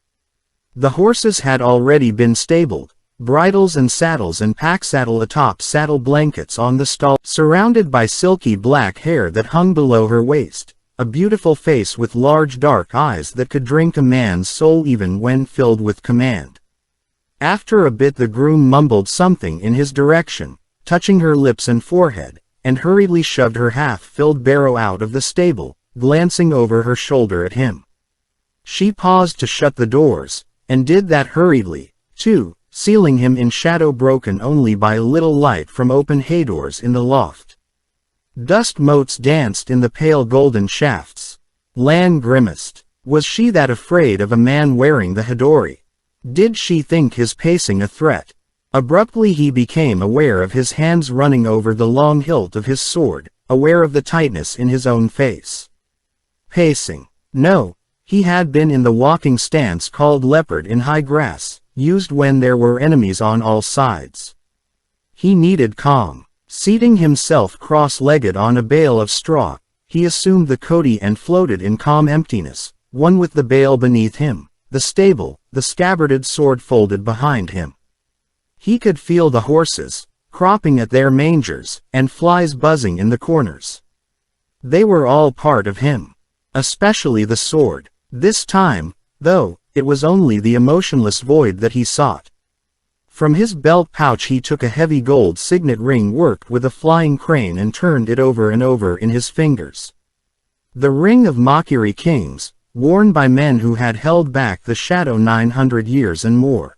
The horses had already been stabled, bridles and saddles and pack-saddle atop saddle blankets on the stall, surrounded by silky black hair that hung below her waist, a beautiful face with large dark eyes that could drink a man's soul even when filled with command. After a bit the groom mumbled something in his direction, touching her lips and forehead, and hurriedly shoved her half-filled barrow out of the stable, glancing over her shoulder at him. She paused to shut the doors, and did that hurriedly, too, sealing him in shadow broken only by a little light from open hay-doors in the loft. Dust motes danced in the pale golden shafts. Lan grimaced. Was she that afraid of a man wearing the Hidori? Did she think his pacing a threat? Abruptly he became aware of his hands running over the long hilt of his sword, aware of the tightness in his own face. Pacing. No. He had been in the walking stance called leopard in high grass, used when there were enemies on all sides. He needed calm. Seating himself cross-legged on a bale of straw, he assumed the Kodi and floated in calm emptiness, one with the bale beneath him, the stable, the scabbarded sword folded behind him. He could feel the horses, cropping at their mangers, and flies buzzing in the corners. They were all part of him. Especially the sword. This time, though, it was only the emotionless void that he sought. From his belt pouch he took a heavy gold signet ring worked with a flying crane and turned it over and over in his fingers. The ring of Mockery Kings, worn by men who had held back the shadow 900 years and more.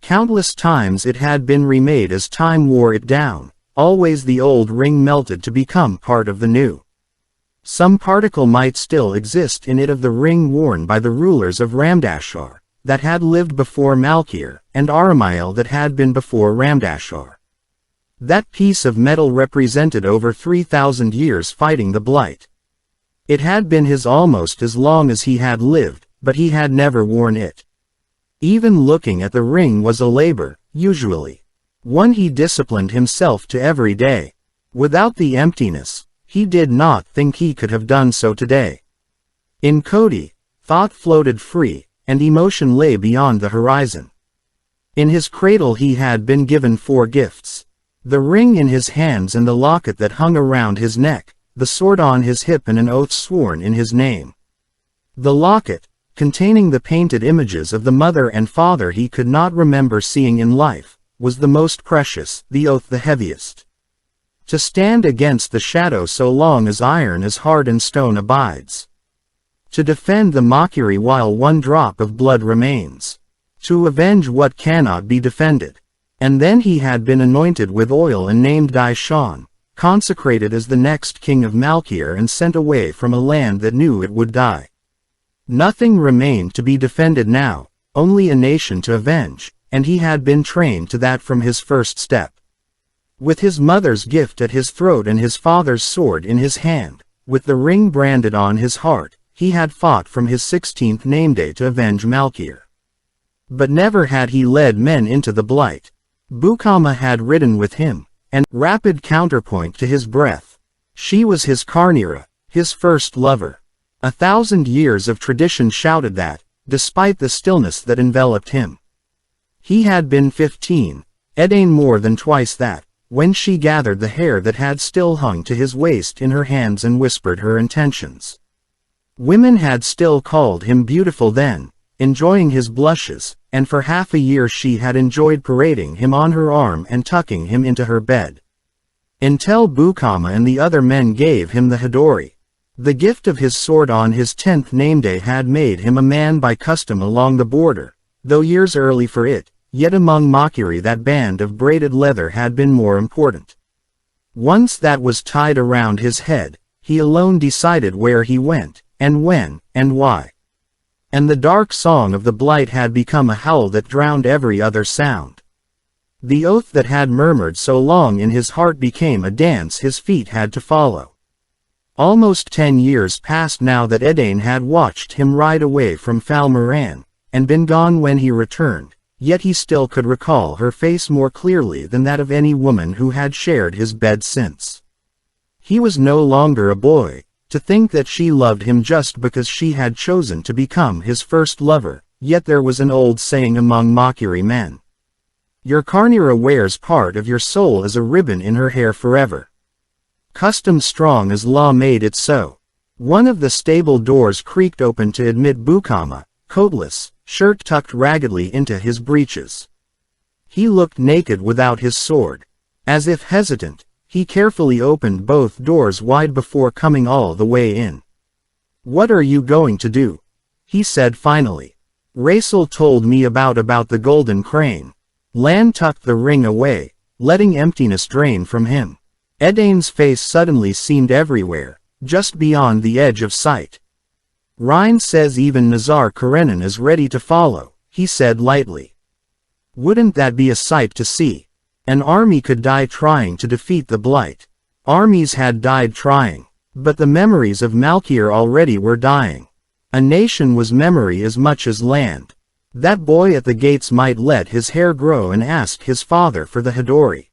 Countless times it had been remade as time wore it down, always the old ring melted to become part of the new. Some particle might still exist in it of the ring worn by the rulers of Ramdashar, that had lived before Malkir, and Aramael that had been before Ramdashar. That piece of metal represented over 3,000 years fighting the Blight. It had been his almost as long as he had lived, but he had never worn it. Even looking at the ring was a labor, usually one he disciplined himself to every day. Without the emptiness, he did not think he could have done so today. In Cody, thought floated free, and emotion lay beyond the horizon. In his cradle he had been given 4 gifts. The ring in his hands and the locket that hung around his neck, the sword on his hip and an oath sworn in his name. The locket, containing the painted images of the mother and father he could not remember seeing in life, was the most precious, the oath the heaviest. To stand against the shadow so long as iron is hard and stone abides. To defend the mockery while one drop of blood remains. To avenge what cannot be defended. And then he had been anointed with oil and named Daishan, consecrated as the next king of Malkir and sent away from a land that knew it would die. Nothing remained to be defended now, only a nation to avenge, and he had been trained to that from his first step. With his mother's gift at his throat and his father's sword in his hand, with the ring branded on his heart, he had fought from his 16th nameday to avenge Malkir. But never had he led men into the Blight. Bukama had ridden with him, and, rapid counterpoint to his breath, she was his Karnira, his first lover. 1,000 years of tradition shouted that, despite the stillness that enveloped him. He had been 15, Edain more than twice that, when she gathered the hair that had still hung to his waist in her hands and whispered her intentions. Women had still called him beautiful then, enjoying his blushes, and for half a year she had enjoyed parading him on her arm and tucking him into her bed. Until Bukama and the other men gave him the Hidori. The gift of his sword on his 10th nameday had made him a man by custom along the border, though years early for it, yet among mockery that band of braided leather had been more important. Once that was tied around his head, he alone decided where he went, and when, and why. And the dark song of the Blight had become a howl that drowned every other sound. The oath that had murmured so long in his heart became a dance his feet had to follow. Almost 10 years passed now that Edain had watched him ride away from Falmaran, and been gone when he returned, yet he still could recall her face more clearly than that of any woman who had shared his bed since. He was no longer a boy. To think that she loved him just because she had chosen to become his first lover, yet there was an old saying among mockery men. Your Karnira wears part of your soul as a ribbon in her hair forever. Custom strong as law made it so. One of the stable doors creaked open to admit Bukama, coatless, shirt tucked raggedly into his breeches. He looked naked without his sword. As if hesitant, he carefully opened both doors wide before coming all the way in. What are you going to do? He said finally. Raisel told me about the golden crane. Lan tucked the ring away, letting emptiness drain from him. Edain's face suddenly seemed everywhere, just beyond the edge of sight. Rhine says even Nazar Karenin is ready to follow, he said lightly. Wouldn't that be a sight to see? An army could die trying to defeat the Blight. Armies had died trying, but the memories of Malkir already were dying. A nation was memory as much as land. That boy at the gates might let his hair grow and ask his father for the Hidori.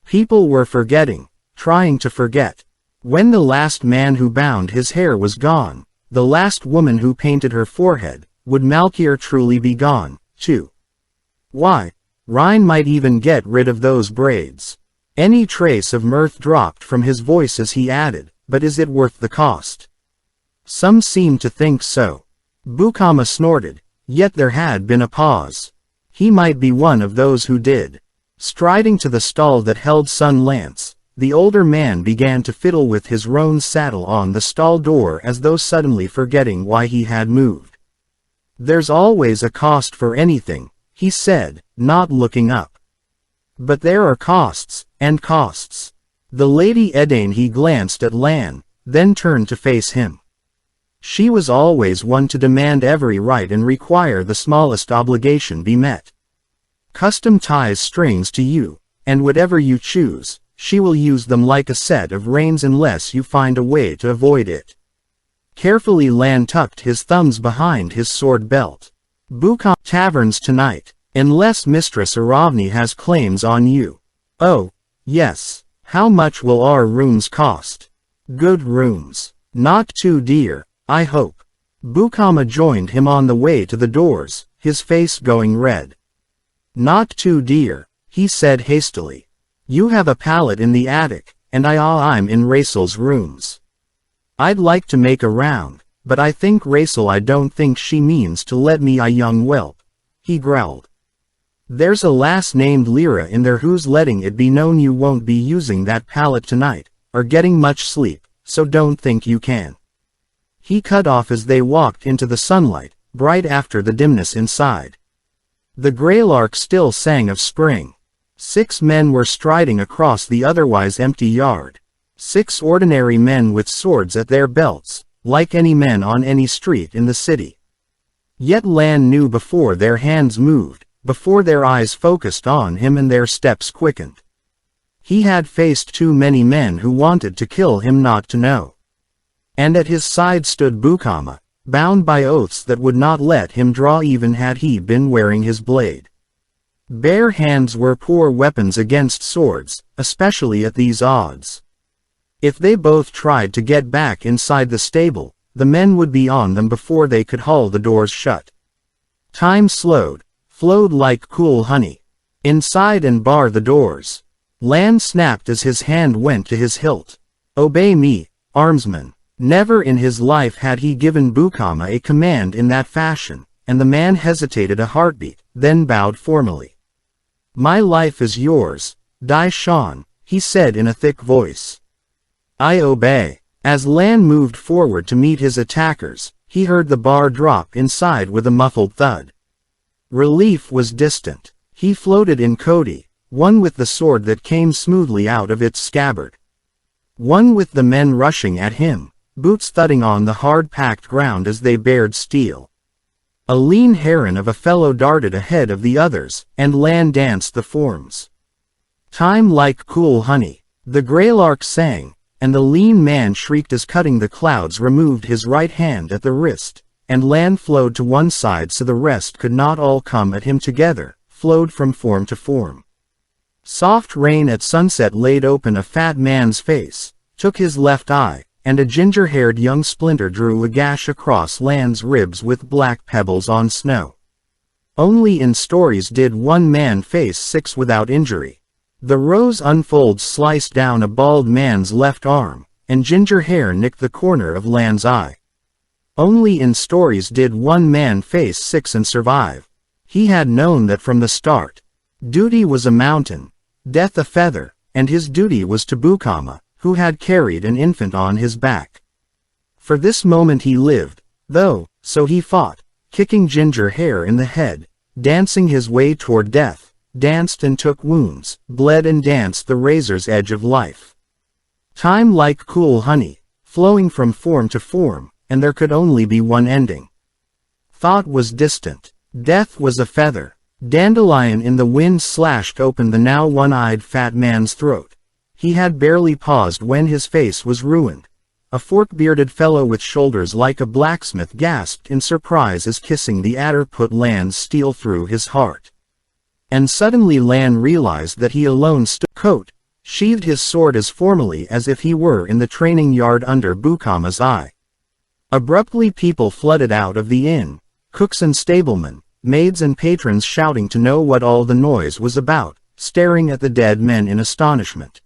People were forgetting, trying to forget. When the last man who bound his hair was gone, the last woman who painted her forehead, would Malkir truly be gone, too? Why? Rhine might even get rid of those braids. Any trace of mirth dropped from his voice as he added, but is it worth the cost? Some seemed to think so. Bukama snorted, yet there had been a pause. He might be one of those who did. Striding to the stall that held Sun Lance, the older man began to fiddle with his roan saddle on the stall door as though suddenly forgetting why he had moved. There's always a cost for anything, he said, not looking up. But there are costs, and costs. The Lady Edain he glanced at Lan, then turned to face him. She was always one to demand every right and require the smallest obligation be met. Custom ties strings to you, and whatever you choose, she will use them like a set of reins unless you find a way to avoid it. Carefully Lan tucked his thumbs behind his sword belt. Bukama taverns tonight, unless Mistress Aravni has claims on you. Oh, yes. How much will our rooms cost? Good rooms. Not too dear, I hope. Bukama joined him on the way to the doors, his face going red. Not too dear, he said hastily. You have a pallet in the attic, and I'm in Raisel's rooms. I'd like to make a round, but I think I don't think she means to let me young whelp, he growled. There's a lass named Lyra in there who's letting it be known you won't be using that pallet tonight, or getting much sleep, so don't think you can. He cut off as they walked into the sunlight, bright after the dimness inside. The greylark still sang of spring. 6 men were striding across the otherwise empty yard. 6 ordinary men with swords at their belts, like any men on any street in the city. Yet Lan knew before their hands moved, before their eyes focused on him and their steps quickened. He had faced too many men who wanted to kill him not to know. And at his side stood Bukama, bound by oaths that would not let him draw even had he been wearing his blade. Bare hands were poor weapons against swords, especially at these odds. If they both tried to get back inside the stable, the men would be on them before they could haul the doors shut. Time flowed like cool honey. Inside and bar the doors. Lan snapped as his hand went to his hilt. Obey me, armsman. Never in his life had he given Bukama a command in that fashion, and the man hesitated a heartbeat, then bowed formally. My life is yours, Dai Shan, he said in a thick voice. I obey. As Lan moved forward to meet his attackers, he heard the bar drop inside with a muffled thud. Relief was distant. He floated in Cody, one with the sword that came smoothly out of its scabbard. One with the men rushing at him, boots thudding on the hard-packed ground as they bared steel. A lean heron of a fellow darted ahead of the others, and Lan danced the forms. Time like cool honey, the greylark sang, and the lean man shrieked as Cutting the Clouds removed his right hand at the wrist, and Lan flowed to one side so the rest could not all come at him together, flowed from form to form. Soft rain at sunset laid open a fat man's face, took his left eye, and a ginger-haired young splinter drew a gash across Lan's ribs with black pebbles on snow. Only in stories did one man face 6 without injury. The rose unfolds sliced down a bald man's left arm, and ginger hair nicked the corner of Lan's eye. Only in stories did one man face 6 and survive. He had known that from the start. Duty was a mountain, death a feather, and his duty was to Bukama, who had carried an infant on his back. For this moment he lived, though, so he fought, kicking ginger hair in the head, dancing his way toward death, danced and took wounds, bled and danced the razor's edge of life. Time like cool honey, flowing from form to form, and there could only be one ending. Thought was distant. Death was a feather. Dandelion in the wind slashed open the now one-eyed fat man's throat. He had barely paused when his face was ruined. A fork-bearded fellow with shoulders like a blacksmith gasped in surprise as kissing the adder put Lan's steel through his heart. And suddenly Lan realized that he alone stood, coat, sheathed his sword as formally as if he were in the training yard under Bukama's eye. Abruptly people flooded out of the inn, cooks and stablemen, maids and patrons shouting to know what all the noise was about, staring at the dead men in astonishment.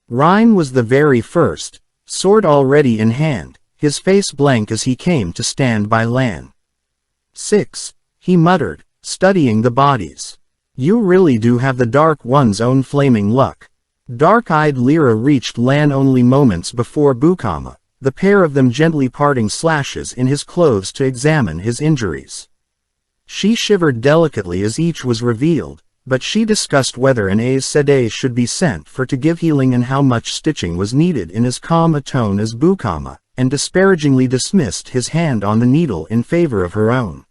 Rhine was the very first, sword already in hand, his face blank as he came to stand by Lan. 6, he muttered, studying the bodies. You really do have the Dark One's own flaming luck. Dark-eyed Lyra reached Lan only moments before Bukama, the pair of them gently parting slashes in his clothes to examine his injuries. She shivered delicately as each was revealed, but she discussed whether an Aes Sedai should be sent for to give healing and how much stitching was needed in as calm a tone as Bukama, and disparagingly dismissed his hand on the needle in favor of her own.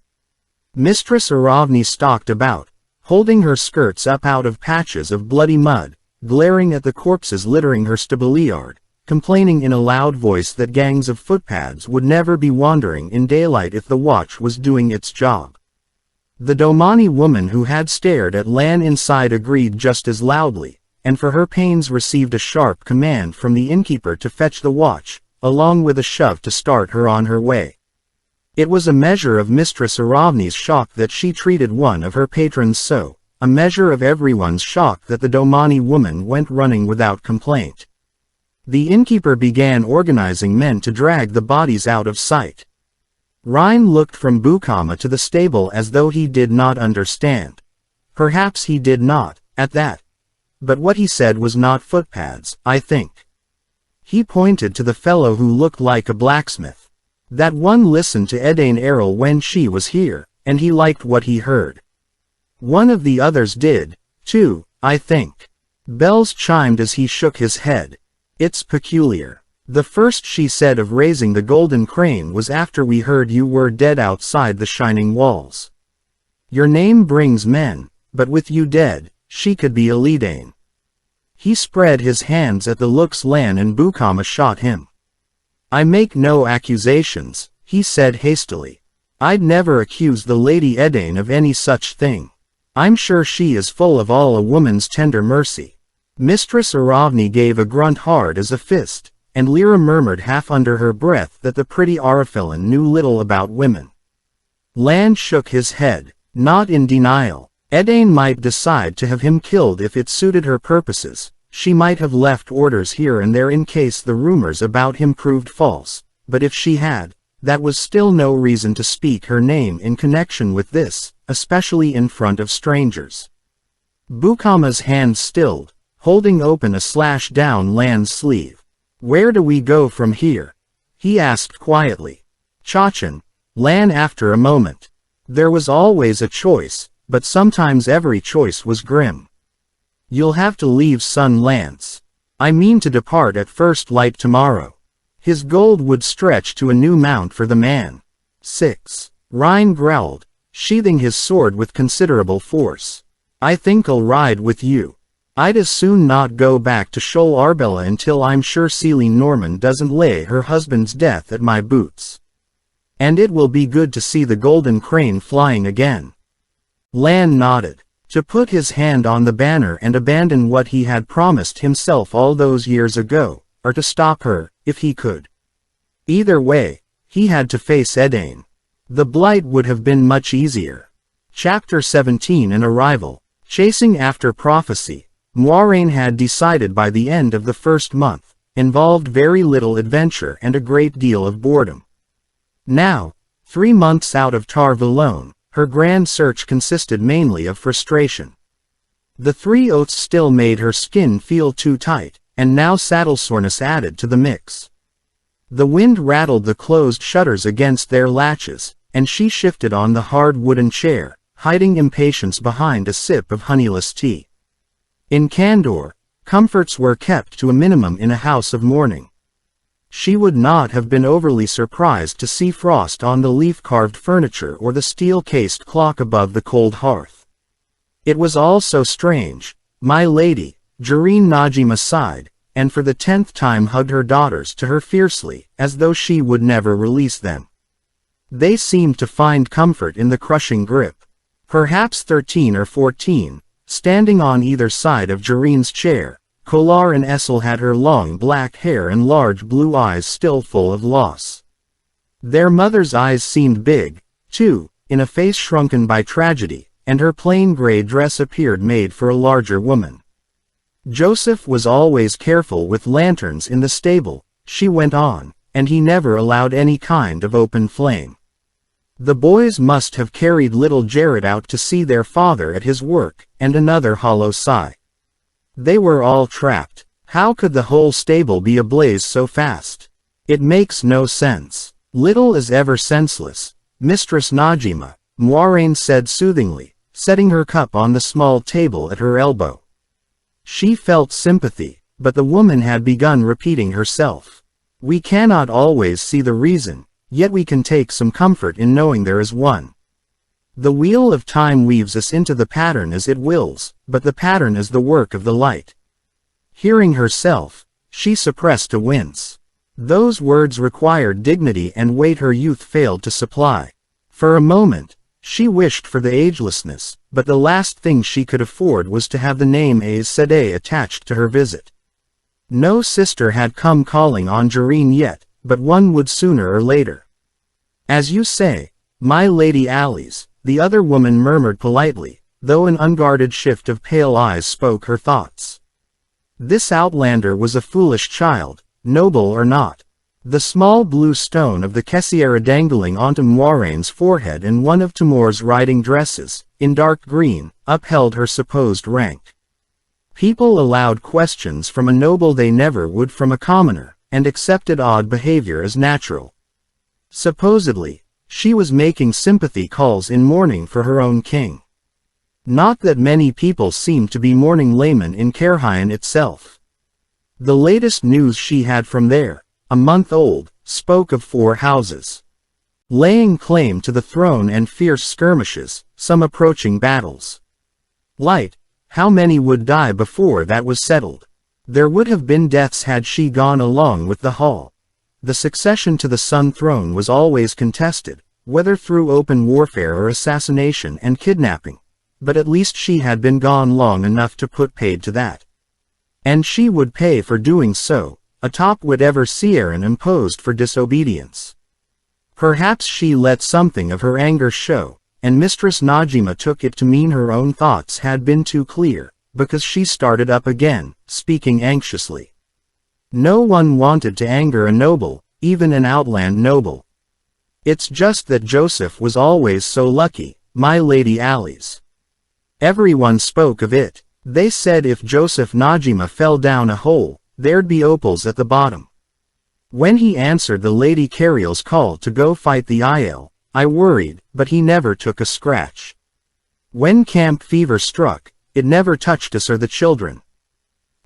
Mistress Aravni stalked about, holding her skirts up out of patches of bloody mud, glaring at the corpses littering her stableyard, complaining in a loud voice that gangs of footpads would never be wandering in daylight if the watch was doing its job. The Domani woman who had stared at Lan inside agreed just as loudly, and for her pains received a sharp command from the innkeeper to fetch the watch, along with a shove to start her on her way. It was a measure of Mistress Aravni's shock that she treated one of her patrons so, a measure of everyone's shock that the Domani woman went running without complaint. The innkeeper began organizing men to drag the bodies out of sight. Rhine looked from Bukama to the stable as though he did not understand. Perhaps he did not, at that. But what he said was not footpads, I think. He pointed to the fellow who looked like a blacksmith. That one listened to Edain Errol when she was here, and he liked what he heard. One of the others did, too, I think. Bells chimed as he shook his head. It's peculiar. The first she said of raising the golden crane was after we heard you were dead outside the shining walls. Your name brings men, but with you dead, she could be Elidane. He spread his hands at the looks Lan and Bukama shot him. I make no accusations, he said hastily. I'd never accuse the Lady Edain of any such thing. I'm sure she is full of all a woman's tender mercy. Mistress Aravni gave a grunt hard as a fist, and Lyra murmured half under her breath that the pretty Araphilan knew little about women. Lan shook his head, not in denial. Edain might decide to have him killed if it suited her purposes. She might have left orders here and there in case the rumors about him proved false, but if she had, that was still no reason to speak her name in connection with this, especially in front of strangers. Bukama's hand stilled, holding open a slash down Lan's sleeve. Where do we go from here? He asked quietly. Chachan, Lan after a moment. There was always a choice, but sometimes every choice was grim. You'll have to leave Sun Lance. I mean to depart at first light tomorrow. His gold would stretch to a new mount for the man. 6. Rhine growled, sheathing his sword with considerable force. I think I'll ride with you. I'd as soon not go back to Shoal Arbella until I'm sure Celine Norman doesn't lay her husband's death at my boots. And it will be good to see the golden crane flying again. Lan nodded. To put his hand on the banner and abandon what he had promised himself all those years ago, or to stop her, if he could. Either way, he had to face Edain. The blight would have been much easier. Chapter 17 An Arrival. Chasing after prophecy, Moiraine had decided by the end of the first month, involved very little adventure and a great deal of boredom. Now, 3 months out of Tar Valon, her grand search consisted mainly of frustration. The 3 oaths still made her skin feel too tight, and now saddle soreness added to the mix. The wind rattled the closed shutters against their latches, and she shifted on the hard wooden chair, hiding impatience behind a sip of honeyless tea. In Kandor, comforts were kept to a minimum in a house of mourning. She would not have been overly surprised to see frost on the leaf-carved furniture or the steel-cased clock above the cold hearth. It was all so strange. My lady, Jareen Najima sighed, and for the 10th time hugged her daughters to her fiercely, as though she would never release them. They seemed to find comfort in the crushing grip. Perhaps 13 or 14, standing on either side of Jareen's chair, Kolar and Essel had her long black hair and large blue eyes still full of loss. Their mother's eyes seemed big, too, in a face shrunken by tragedy, and her plain gray dress appeared made for a larger woman. Joseph was always careful with lanterns in the stable, she went on, and he never allowed any kind of open flame. The boys must have carried little Jared out to see their father at his work, and another hollow sigh. They were all trapped. How could the whole stable be ablaze so fast? It makes no sense. Little is ever senseless, Mistress Najima, Moiraine said soothingly, setting her cup on the small table at her elbow. She felt sympathy, but the woman had begun repeating herself. We cannot always see the reason, yet we can take some comfort in knowing there is one. The wheel of time weaves us into the pattern as it wills, but the pattern is the work of the light. Hearing herself, she suppressed a wince. Those words required dignity and weight her youth failed to supply. For a moment, she wished for the agelessness, but the last thing she could afford was to have the name Aes Sedai attached to her visit. No sister had come calling on Jareen yet, but one would sooner or later. As you say, my Lady Alice, the other woman murmured politely, though an unguarded shift of pale eyes spoke her thoughts. This outlander was a foolish child, noble or not. The small blue stone of the Kessiera dangling onto Moiraine's forehead and one of Timur's riding dresses, in dark green, upheld her supposed rank. People allowed questions from a noble they never would from a commoner, and accepted odd behavior as natural. Supposedly, she was making sympathy calls in mourning for her own king. Not that many people seemed to be mourning Layman in Caerhyen itself. The latest news she had from there, a month old, spoke of 4 houses laying claim to the throne and fierce skirmishes, some approaching battles. Light, how many would die before that was settled? There would have been deaths had she gone along with the Hall. The succession to the Sun Throne was always contested, whether through open warfare or assassination and kidnapping, but at least she had been gone long enough to put paid to that. And she would pay for doing so, atop whatever Sieran imposed for disobedience. Perhaps she let something of her anger show, and Mistress Najima took it to mean her own thoughts had been too clear, because she started up again, speaking anxiously. No one wanted to anger a noble, even an outland noble. It's just that Joseph was always so lucky, my Lady Alice. Everyone spoke of it. They said if Joseph Najima fell down a hole, there'd be opals at the bottom. When he answered the Lady Cariel's call to go fight the Aiel, I worried, but he never took a scratch. When camp fever struck, it never touched us or the children.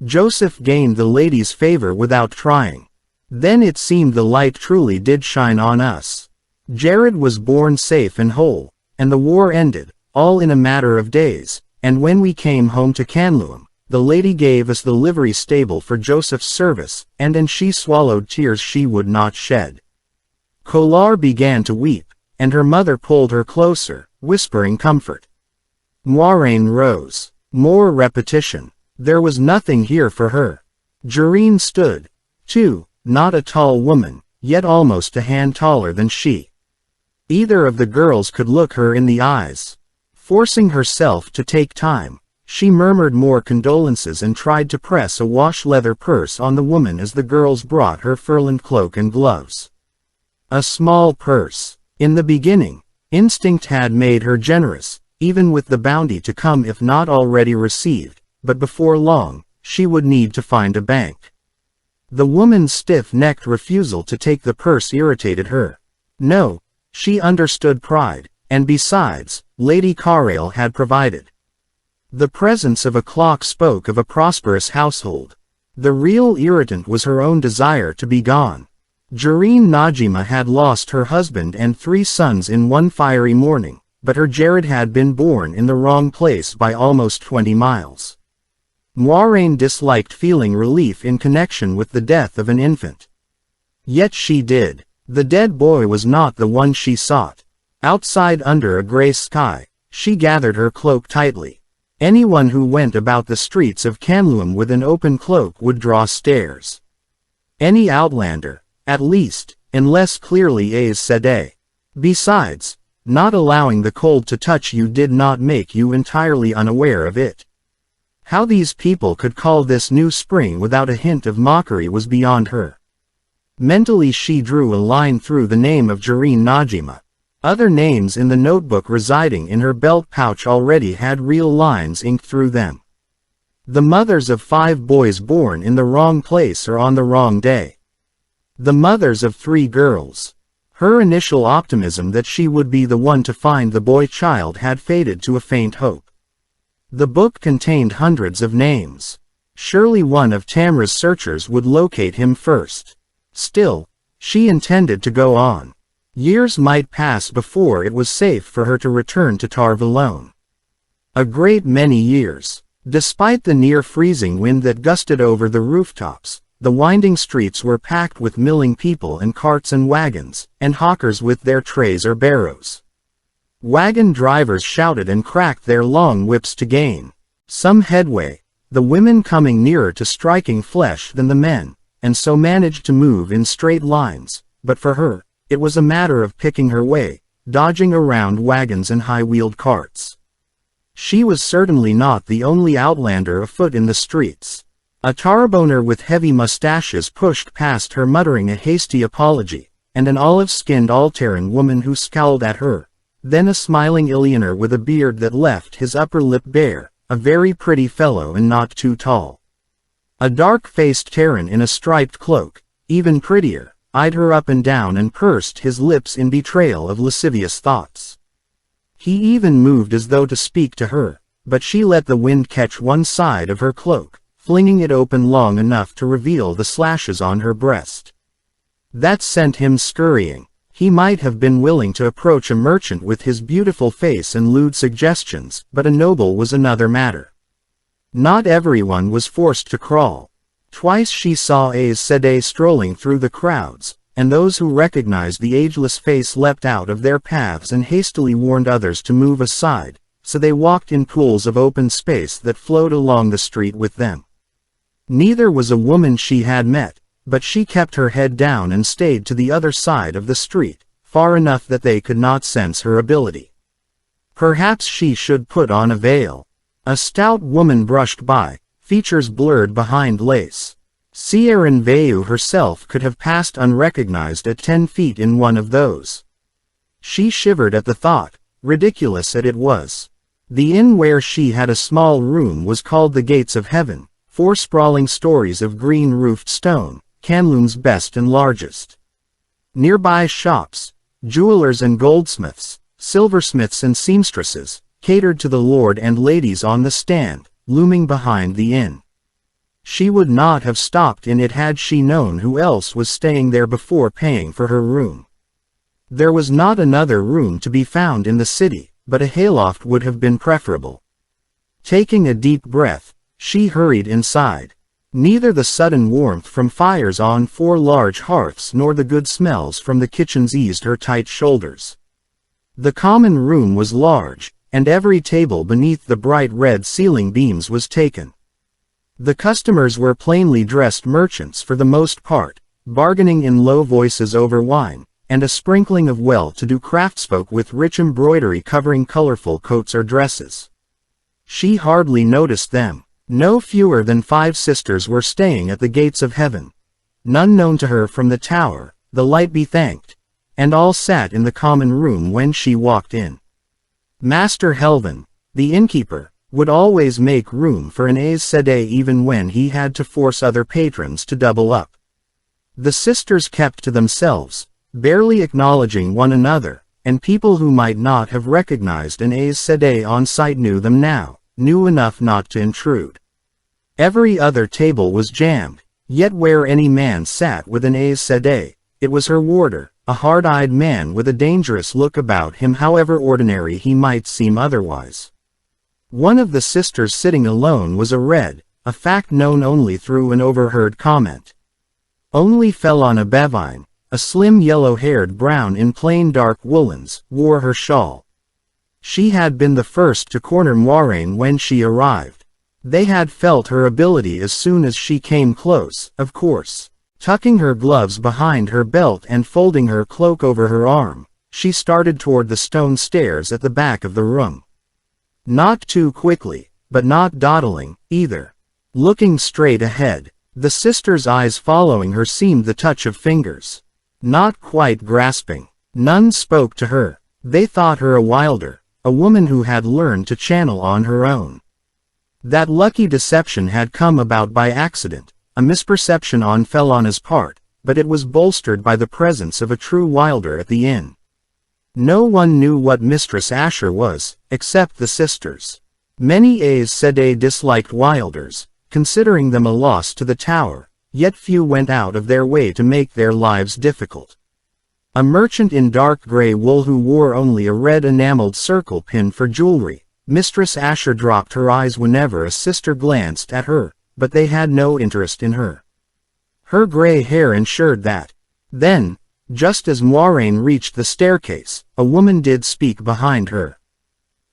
Joseph gained the lady's favor without trying. Then it seemed the light truly did shine on us. Jared was born safe and whole, and the war ended, all in a matter of days, and when we came home to Canluam, the lady gave us the livery stable for Joseph's service, and she swallowed tears she would not shed. Kolar began to weep, and her mother pulled her closer, whispering comfort. Moiraine rose. More repetition. There was nothing here for her. Jareen stood, too, not a tall woman, yet almost a hand taller than she. Either of the girls could look her in the eyes. Forcing herself to take time, she murmured more condolences and tried to press a wash-leather purse on the woman as the girls brought her furlined cloak and gloves. A small purse. In the beginning, instinct had made her generous, even with the bounty to come if not already received, but before long, she would need to find a bank. The woman's stiff-necked refusal to take the purse irritated her. No, she understood pride, and besides, Lady Cariel had provided. The presence of a clock spoke of a prosperous household. The real irritant was her own desire to be gone. Jareen Najima had lost her husband and 3 sons in one fiery morning, but her Jared had been born in the wrong place by almost 20 miles. Moiraine disliked feeling relief in connection with the death of an infant. Yet she did. The dead boy was not the one she sought. Outside under a gray sky, she gathered her cloak tightly. Anyone who went about the streets of Canluam with an open cloak would draw stares. Any outlander, at least, unless clearly Aes Sedai. Besides, not allowing the cold to touch you did not make you entirely unaware of it. How these people could call this new spring without a hint of mockery was beyond her. Mentally she drew a line through the name of Jareen Najima. Other names in the notebook residing in her belt pouch already had real lines inked through them. The mothers of 5 boys born in the wrong place or on the wrong day. The mothers of 3 girls. Her initial optimism that she would be the one to find the boy child had faded to a faint hope. The book contained hundreds of names. Surely one of Tamra's searchers would locate him first. Still, she intended to go on. Years might pass before it was safe for her to return to Tarv alone. A great many years. Despite the near-freezing wind that gusted over the rooftops, the winding streets were packed with milling people and carts and wagons, and hawkers with their trays or barrows. Wagon drivers shouted and cracked their long whips to gain some headway, the women coming nearer to striking flesh than the men, and so managed to move in straight lines, but for her, it was a matter of picking her way, dodging around wagons and high-wheeled carts. She was certainly not the only outlander afoot in the streets. A Tarboner with heavy mustaches pushed past her muttering a hasty apology, and an olive-skinned Alteran woman who scowled at her, then a smiling Illianer with a beard that left his upper lip bare, a very pretty fellow and not too tall. A dark-faced Terran in a striped cloak, even prettier, eyed her up and down and pursed his lips in betrayal of lascivious thoughts. He even moved as though to speak to her, but she let the wind catch one side of her cloak, flinging it open long enough to reveal the slashes on her breast. That sent him scurrying. He might have been willing to approach a merchant with his beautiful face and lewd suggestions, but a noble was another matter. Not everyone was forced to crawl. Twice she saw Aes Sedai strolling through the crowds, and those who recognized the ageless face leapt out of their paths and hastily warned others to move aside, so they walked in pools of open space that flowed along the street with them. Neither was a woman she had met, but she kept her head down and stayed to the other side of the street, far enough that they could not sense her ability. Perhaps she should put on a veil. A stout woman brushed by, features blurred behind lace. Sieren Veu herself could have passed unrecognized at 10 feet in one of those. She shivered at the thought, ridiculous as it was. The inn where she had a small room was called the Gates of Heaven, 4 sprawling stories of green-roofed stone, Canloom's best and largest. Nearby shops, jewelers and goldsmiths, silversmiths and seamstresses, catered to the lord and ladies on the stand, looming behind the inn. She would not have stopped in it had she known who else was staying there before paying for her room. There was not another room to be found in the city, but a hayloft would have been preferable. Taking a deep breath, she hurried inside. Neither the sudden warmth from fires on 4 large hearths nor the good smells from the kitchens eased her tight shoulders. The common room was large, and every table beneath the bright red ceiling beams was taken. The customers were plainly dressed merchants for the most part, bargaining in low voices over wine, and a sprinkling of well-to-do craftsfolk with rich embroidery covering colorful coats or dresses. She hardly noticed them. No fewer than 5 sisters were staying at the Gates of Heaven. None known to her from the tower, the light be thanked, and all sat in the common room when she walked in. Master Helvan, the innkeeper, would always make room for an Aes Sedai even when he had to force other patrons to double up. The sisters kept to themselves, barely acknowledging one another, and people who might not have recognized an Aes Sedai on sight knew them now, knew enough not to intrude. Every other table was jammed, yet where any man sat with an Aes Sedai, it was her warder, a hard-eyed man with a dangerous look about him however ordinary he might seem otherwise. One of the sisters sitting alone was a red, a fact known only through an overheard comment. Only Felana Bevine, a slim yellow-haired brown in plain dark woolens, wore her shawl. She had been the first to corner Moiraine when she arrived. They had felt her ability as soon as she came close, of course. Tucking her gloves behind her belt and folding her cloak over her arm, she started toward the stone stairs at the back of the room. Not too quickly, but not dawdling, either. Looking straight ahead, the sister's eyes following her seemed the touch of fingers. Not quite grasping. None spoke to her. They thought her a wilder, a woman who had learned to channel on her own. That lucky deception had come about by accident, a misperception on Felana's part, but it was bolstered by the presence of a true wilder at the inn. No one knew what Mistress Asher was, except the sisters. Many Aes Sedai disliked wilders, considering them a loss to the tower, yet few went out of their way to make their lives difficult. A merchant in dark gray wool who wore only a red enameled circle pin for jewelry, Mistress Asher dropped her eyes whenever a sister glanced at her, but they had no interest in her. Her gray hair ensured that. Then, just as Moiraine reached the staircase, a woman did speak behind her.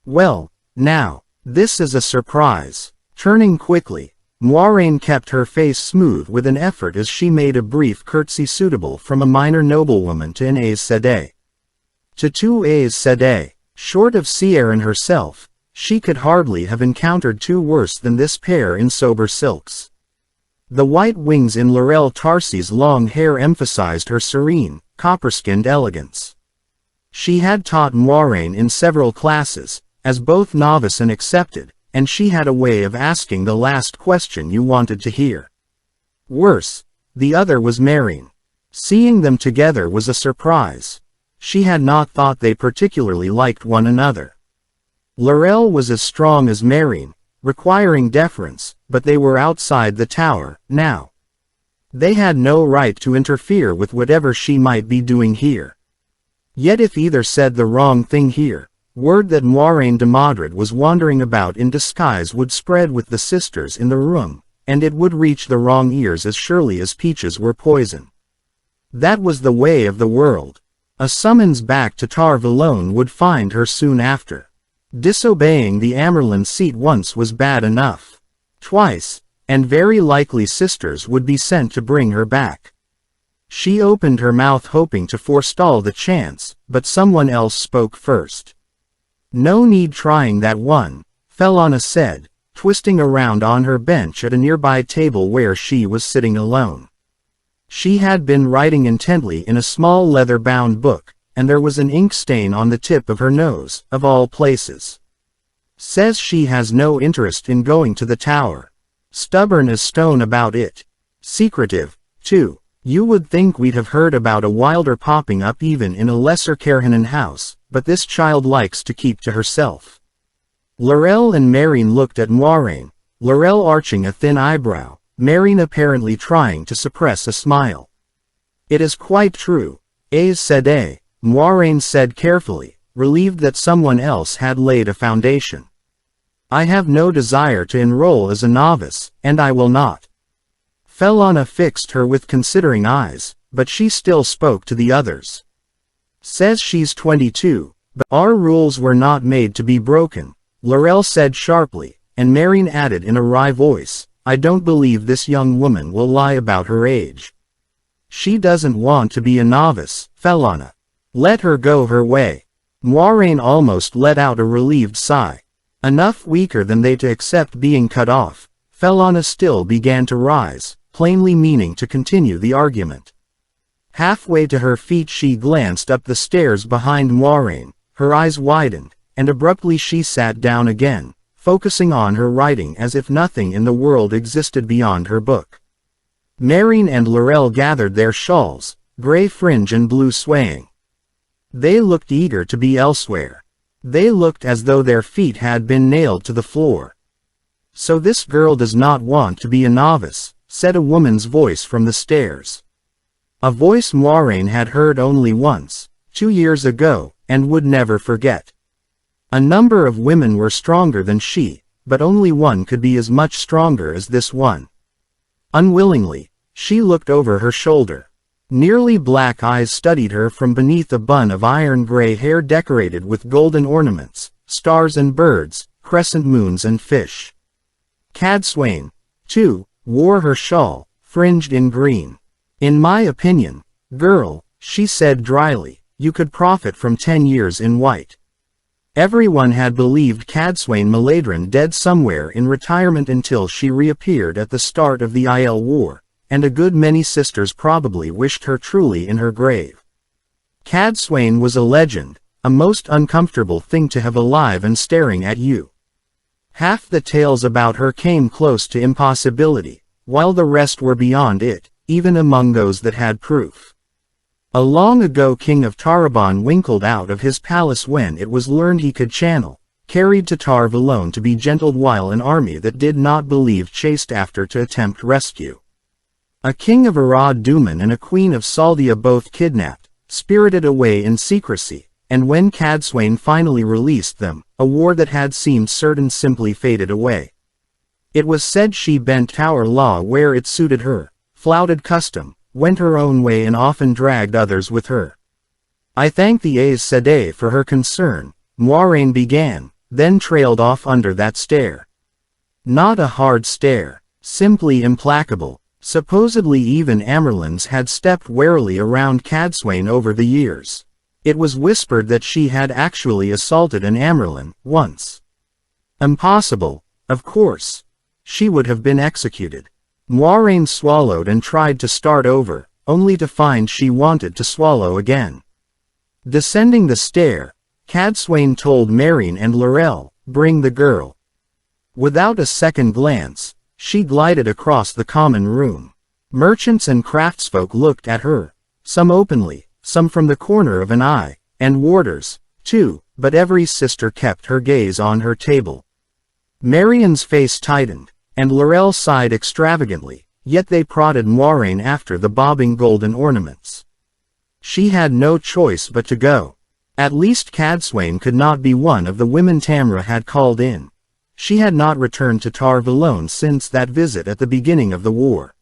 "Well, now, this is a surprise." Turning quickly, Moiraine kept her face smooth with an effort as she made a brief curtsy suitable from a minor noblewoman to an Aes Sedai. To two Aes Sedai, short of Ciaran herself, she could hardly have encountered two worse than this pair in sober silks. The white wings in Laurel Tarsy's long hair emphasized her serene, copper-skinned elegance. She had taught Moiraine in several classes, as both novice and accepted, and she had a way of asking the last question you wanted to hear. Worse, the other was Meereen. Seeing them together was a surprise. She had not thought they particularly liked one another. Laurel was as strong as Meereen, requiring deference, but they were outside the tower, now. They had no right to interfere with whatever she might be doing here. Yet if either said the wrong thing here, word that Moiraine de Modred was wandering about in disguise would spread with the sisters in the room, and it would reach the wrong ears as surely as peaches were poison. That was the way of the world. A summons back to Tar Valon would find her soon after. Disobeying the Amyrlin seat once was bad enough. Twice, and very likely sisters would be sent to bring her back. She opened her mouth hoping to forestall the chance, but someone else spoke first. "No need trying that one," Felana said, twisting around on her bench at a nearby table where she was sitting alone. She had been writing intently in a small leather-bound book, and there was an ink stain on the tip of her nose, of all places. "Says she has no interest in going to the tower. Stubborn as stone about it. Secretive, too. You would think we'd have heard about a wilder popping up even in a lesser Kerhanen house, but this child likes to keep to herself." Laurel and Meereen looked at Moiraine, Laurel arching a thin eyebrow, Meereen apparently trying to suppress a smile. "It is quite true, Aes Sedai," Moiraine said carefully, relieved that someone else had laid a foundation. "I have no desire to enroll as a novice, and I will not." Felana fixed her with considering eyes, but she still spoke to the others. "Says she's 22, but our rules were not made to be broken," Laurel said sharply, and Meereen added in a wry voice, "I don't believe this young woman will lie about her age. She doesn't want to be a novice, Felana. Let her go her way." Moiraine almost let out a relieved sigh. Enough weaker than they to accept being cut off, Felana still began to rise, plainly meaning to continue the argument. Halfway to her feet she glanced up the stairs behind Moiraine, her eyes widened, and abruptly she sat down again, focusing on her writing as if nothing in the world existed beyond her book. Meereen and Laurel gathered their shawls, gray fringe and blue swaying. They looked eager to be elsewhere. They looked as though their feet had been nailed to the floor. "So this girl does not want to be a novice," said a woman's voice from the stairs. A voice Moiraine had heard only once, 2 years ago, and would never forget. A number of women were stronger than she, but only one could be as much stronger as this one. Unwillingly, she looked over her shoulder. Nearly black eyes studied her from beneath a bun of iron-gray hair decorated with golden ornaments, stars and birds, crescent moons and fish. Cadsuane, too, wore her shawl, fringed in green. "In my opinion, girl," she said dryly, "you could profit from 10 years in white." Everyone had believed Cadsuane Maladrin dead somewhere in retirement until she reappeared at the start of the Aiel War, and a good many sisters probably wished her truly in her grave. Cadsuane was a legend, a most uncomfortable thing to have alive and staring at you. Half the tales about her came close to impossibility, while the rest were beyond it, even among those that had proof. A long ago king of Tarabon winkled out of his palace when it was learned he could channel, carried to Tar Valon to be gentled while an army that did not believe chased after to attempt rescue. A king of Arad Duman and a queen of Saldia both kidnapped, spirited away in secrecy, and when Cadsuane finally released them, a war that had seemed certain simply faded away. It was said she bent Tower law where it suited her, flouted custom, went her own way and often dragged others with her. I thank the Aes Sedai for her concern, Moiraine began, then trailed off under that stare. Not a hard stare, simply implacable. Supposedly even Amyrlins had stepped warily around Cadsuane over the years. It was whispered that she had actually assaulted an Amyrlin, once. Impossible, of course. She would have been executed. Moiraine swallowed and tried to start over, only to find she wanted to swallow again. Descending the stair, Cadsuane told Meereen and Lorelle, "Bring the girl." Without a second glance, she glided across the common room. Merchants and craftsfolk looked at her, some openly, some from the corner of an eye, and warders, too, but every sister kept her gaze on her table. Marian's face tightened, and Lorelle sighed extravagantly, yet they prodded Moiraine after the bobbing golden ornaments. She had no choice but to go. At least Cadsuane could not be one of the women Tamra had called in. She had not returned to Tar Valon since that visit at the beginning of the war.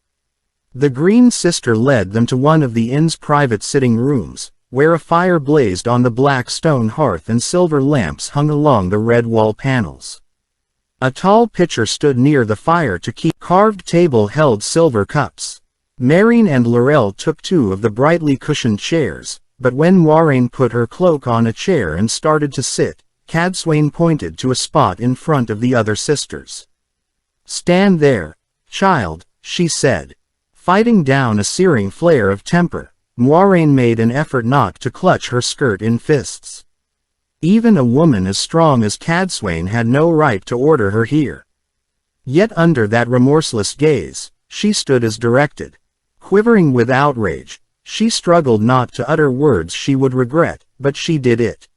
The Green Sister led them to one of the inn's private sitting rooms, where a fire blazed on the black stone hearth and silver lamps hung along the red wall panels. A tall pitcher stood near the fire to keep. Carved table held silver cups. Meereen and Lorelle took two of the brightly cushioned chairs, but when Moiraine put her cloak on a chair and started to sit, Cadsuane pointed to a spot in front of the other sisters. "Stand there, child," she said. Fighting down a searing flare of temper, Moiraine made an effort not to clutch her skirt in fists. Even a woman as strong as Cadsuane had no right to order her here. Yet under that remorseless gaze, she stood as directed. Quivering with outrage, she struggled not to utter words she would regret, but she did it.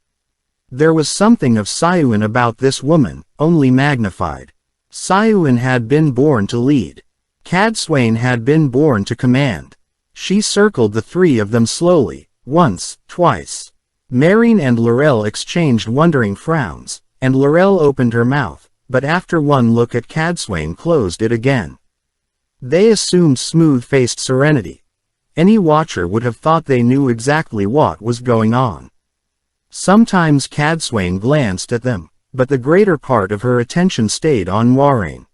There was something of Siuan about this woman, only magnified. Siuan had been born to lead. Cadsuane had been born to command. She circled the three of them slowly, once, twice. Meereen and Lorelle exchanged wondering frowns, and Lorelle opened her mouth, but after one look at Cadsuane closed it again. They assumed smooth-faced serenity. Any watcher would have thought they knew exactly what was going on. Sometimes Cadsuane glanced at them, but the greater part of her attention stayed on Moiraine.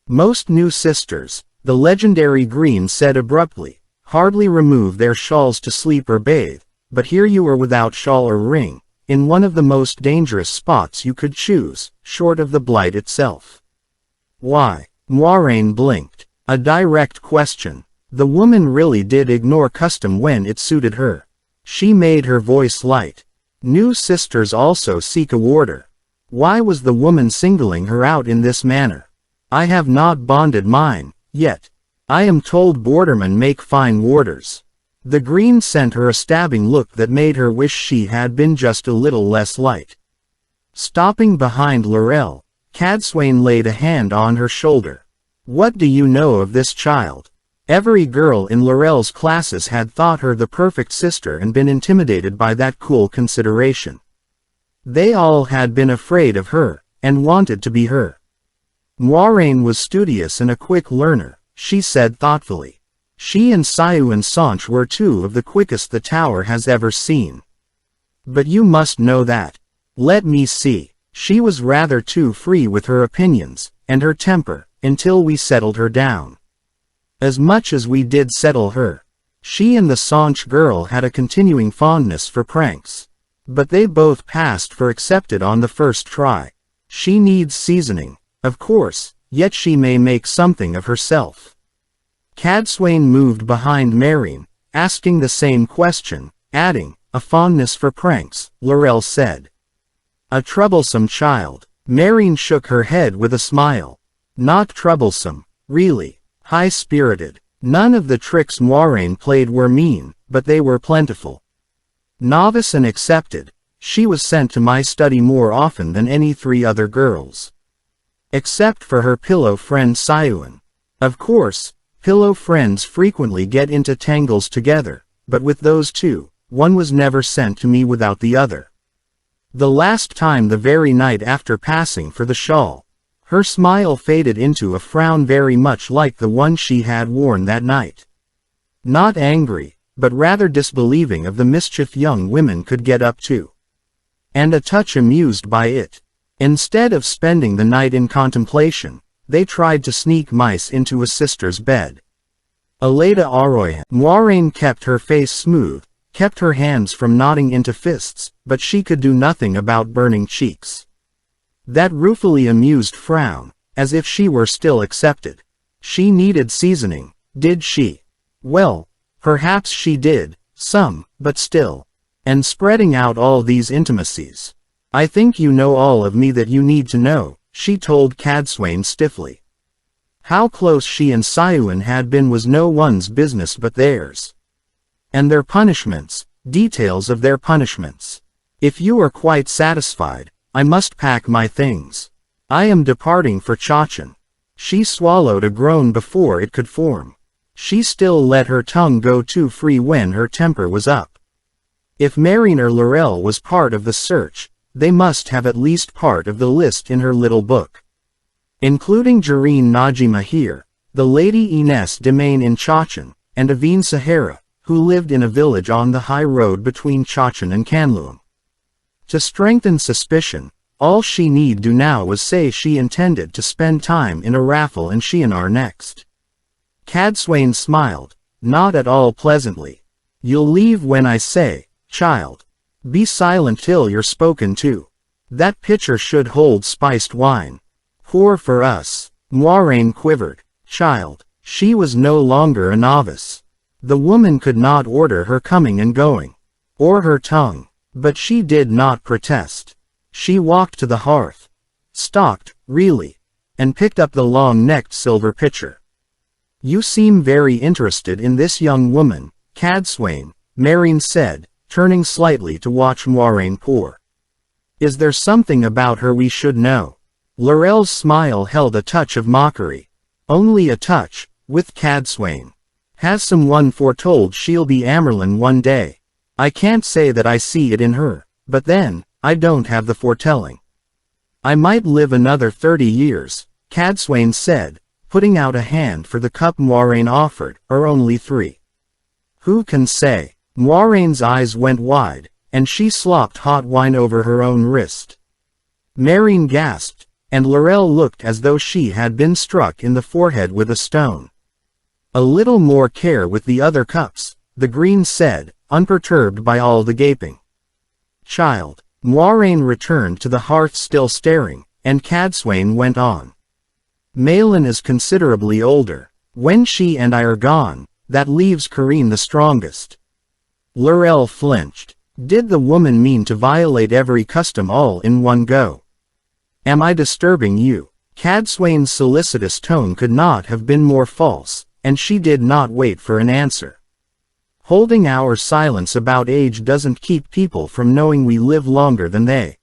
"Most new sisters," the legendary Green said abruptly, "hardly remove their shawls to sleep or bathe, but here you are without shawl or ring, in one of the most dangerous spots you could choose, short of the Blight itself." "Why?" Moiraine blinked. A direct question. The woman really did ignore custom when it suited her. She made her voice light. "New sisters also seek a warder. Why was the woman singling her out in this manner? I have not bonded mine, yet. I am told bordermen make fine warders." The Green sent her a stabbing look that made her wish she had been just a little less light. Stopping behind Lorelle, Cadsuane laid a hand on her shoulder. "What do you know of this child?" Every girl in Lorelle's classes had thought her the perfect sister and been intimidated by that cool consideration. They all had been afraid of her, and wanted to be her. Moiraine was studious and a quick learner, she said thoughtfully. She and Siuan Sanche were two of the quickest the tower has ever seen. "But you must know that. Let me see." She was rather too free with her opinions, and her temper, until we settled her down. As much as we did settle her, she and the Sanche girl had a continuing fondness for pranks. But they both passed for accepted on the first try. She needs seasoning, of course, yet she may make something of herself. Cadsuane moved behind Meereen, asking the same question, adding, "A fondness for pranks," Lorelle said. "A troublesome child." Meereen shook her head with a smile. "Not troublesome, really. High-spirited. None of the tricks Moiraine played were mean, but they were plentiful. Novice and accepted, she was sent to my study more often than any three other girls. Except for her pillow friend Siuan. Of course, Pillow friends frequently get into tangles together, but with those two, one was never sent to me without the other. The last time the very night after passing for the shawl. Her smile faded into a frown very much like the one she had worn that night. Not angry, but rather disbelieving of the mischief young women could get up to. And a touch amused by it. Instead of spending the night in contemplation, they tried to sneak mice into a sister's bed. Aleda Aroy. Moiraine kept her face smooth, kept her hands from knotting into fists, but she could do nothing about burning cheeks. That ruefully amused frown, as if she were still accepted. She needed seasoning, did she? Well, perhaps she did, some, but still. And spreading out all these intimacies. I think you know all of me that you need to know, she told Cadsuane stiffly. How close she and Siuan had been was no one's business but theirs. And their punishments, details of their punishments. If you are quite satisfied, I must pack my things. I am departing for Chachan. She swallowed a groan before it could form. She still let her tongue go too free when her temper was up. If Meereen or Laurel was part of the search, they must have at least part of the list in her little book. Including Jareen Najima here, the Lady Ines Demain in Chachan, and Aveen Sahara, who lived in a village on the high road between Chachan and Canluam. To strengthen suspicion, all she need do now was say she intended to spend time in a raffle in Shienar next. Cadsuane smiled, not at all pleasantly. You'll leave when I say, child. Be silent till you're spoken to. That pitcher should hold spiced wine. Pour for us. Moiraine quivered. Child. She was no longer a novice. The woman could not order her coming and going. Or her tongue. But she did not protest. She walked to the hearth. Stalked, really. And picked up the long-necked silver pitcher. You seem very interested in this young woman, Cadsuane, Meereen said, turning slightly to watch Moiraine pour. Is there something about her we should know? Laurel's smile held a touch of mockery. Only a touch, with Cadsuane. Has someone foretold she'll be Amyrlin one day? I can't say that I see it in her, but then, I don't have the foretelling. I might live another 30 years, Cadsuane said, putting out a hand for the cup Moiraine offered, or only 3. Who can say? Moiraine's eyes went wide, and she slopped hot wine over her own wrist. Meereen gasped, and Laurel looked as though she had been struck in the forehead with a stone. A little more care with the other cups, the Green said, unperturbed by all the gaping. Child. Moiraine returned to the hearth still staring, and Cadsuane went on. Malin is considerably older. When she and I are gone, that leaves Corrine the strongest. Laurel flinched. Did the woman mean to violate every custom all in one go? Am I disturbing you? Cadsuane's solicitous tone could not have been more false, and she did not wait for an answer. Holding our silence about age doesn't keep people from knowing we live longer than they.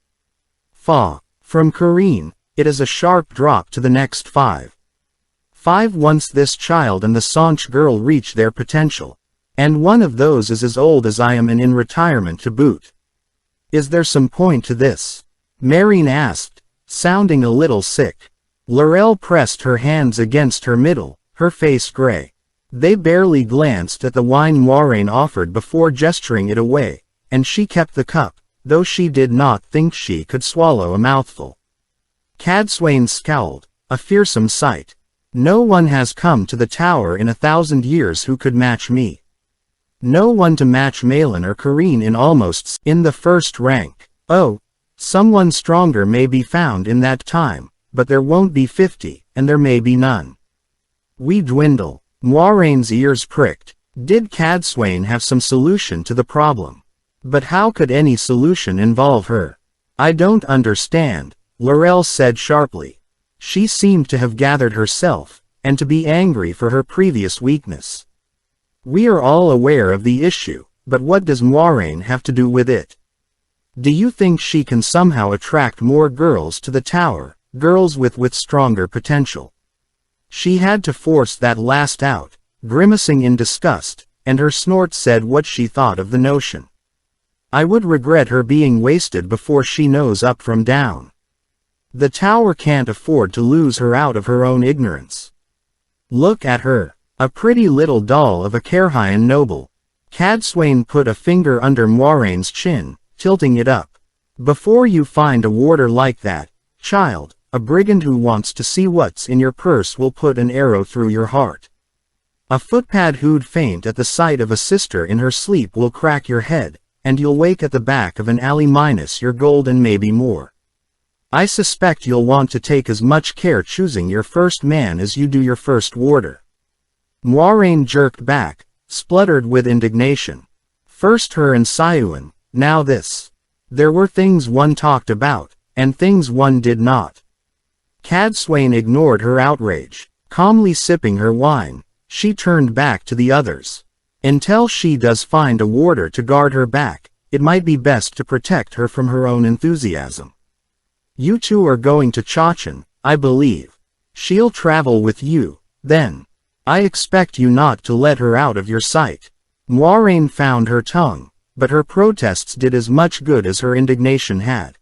Faugh. From Corrine, it is a sharp drop to the next 5. 5 once this child and the Saunch girl reach their potential. And one of those is as old as I am and in retirement to boot. Is there some point to this? Meereen asked, sounding a little sick. Laurel pressed her hands against her middle, her face gray. They barely glanced at the wine Moiraine offered before gesturing it away, and she kept the cup, though she did not think she could swallow a mouthful. Cadsuane scowled, a fearsome sight. No one has come to the tower in 1,000 years who could match me. No one to match Malin or Corrine in almost in the first rank. Oh, someone stronger may be found in that time, but there won't be 50, and there may be none. We dwindle. Moiraine's ears pricked. Did Cadsuane have some solution to the problem? But how could any solution involve her? I don't understand, Laurel said sharply. She seemed to have gathered herself, and to be angry for her previous weakness. We are all aware of the issue, but what does Moiraine have to do with it? Do you think she can somehow attract more girls to the tower, girls with stronger potential? She had to force that last out, grimacing in disgust, and her snort said what she thought of the notion. I would regret her being wasted before she knows up from down. The tower can't afford to lose her out of her own ignorance. Look at her, a pretty little doll of a Cairhien noble. Cadsuane put a finger under Moiraine's chin, tilting it up. Before you find a warder like that, child, a brigand who wants to see what's in your purse will put an arrow through your heart. A footpad who'd faint at the sight of a sister in her sleep will crack your head, and you'll wake at the back of an alley minus your gold and maybe more. I suspect you'll want to take as much care choosing your first man as you do your first warder. Moiraine jerked back, spluttered with indignation. First her and Siuan, now this. There were things one talked about, and things one did not. Cadsuane ignored her outrage. Calmly sipping her wine, she turned back to the others. Until she does find a warder to guard her back, it might be best to protect her from her own enthusiasm. You two are going to Chachan, I believe. She'll travel with you, then. I expect you not to let her out of your sight. Moiraine found her tongue, but her protests did as much good as her indignation had.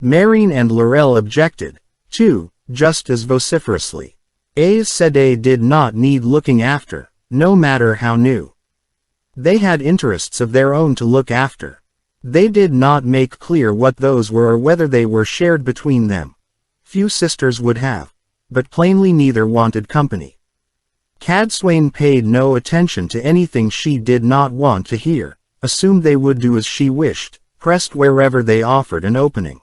Meereen and Lorelle objected, too, just as vociferously. Aes Sedai did not need looking after, no matter how new. They had interests of their own to look after. They did not make clear what those were or whether they were shared between them. Few sisters would have, but plainly neither wanted company. Cadsuane paid no attention to anything she did not want to hear, assumed they would do as she wished, pressed wherever they offered an opening.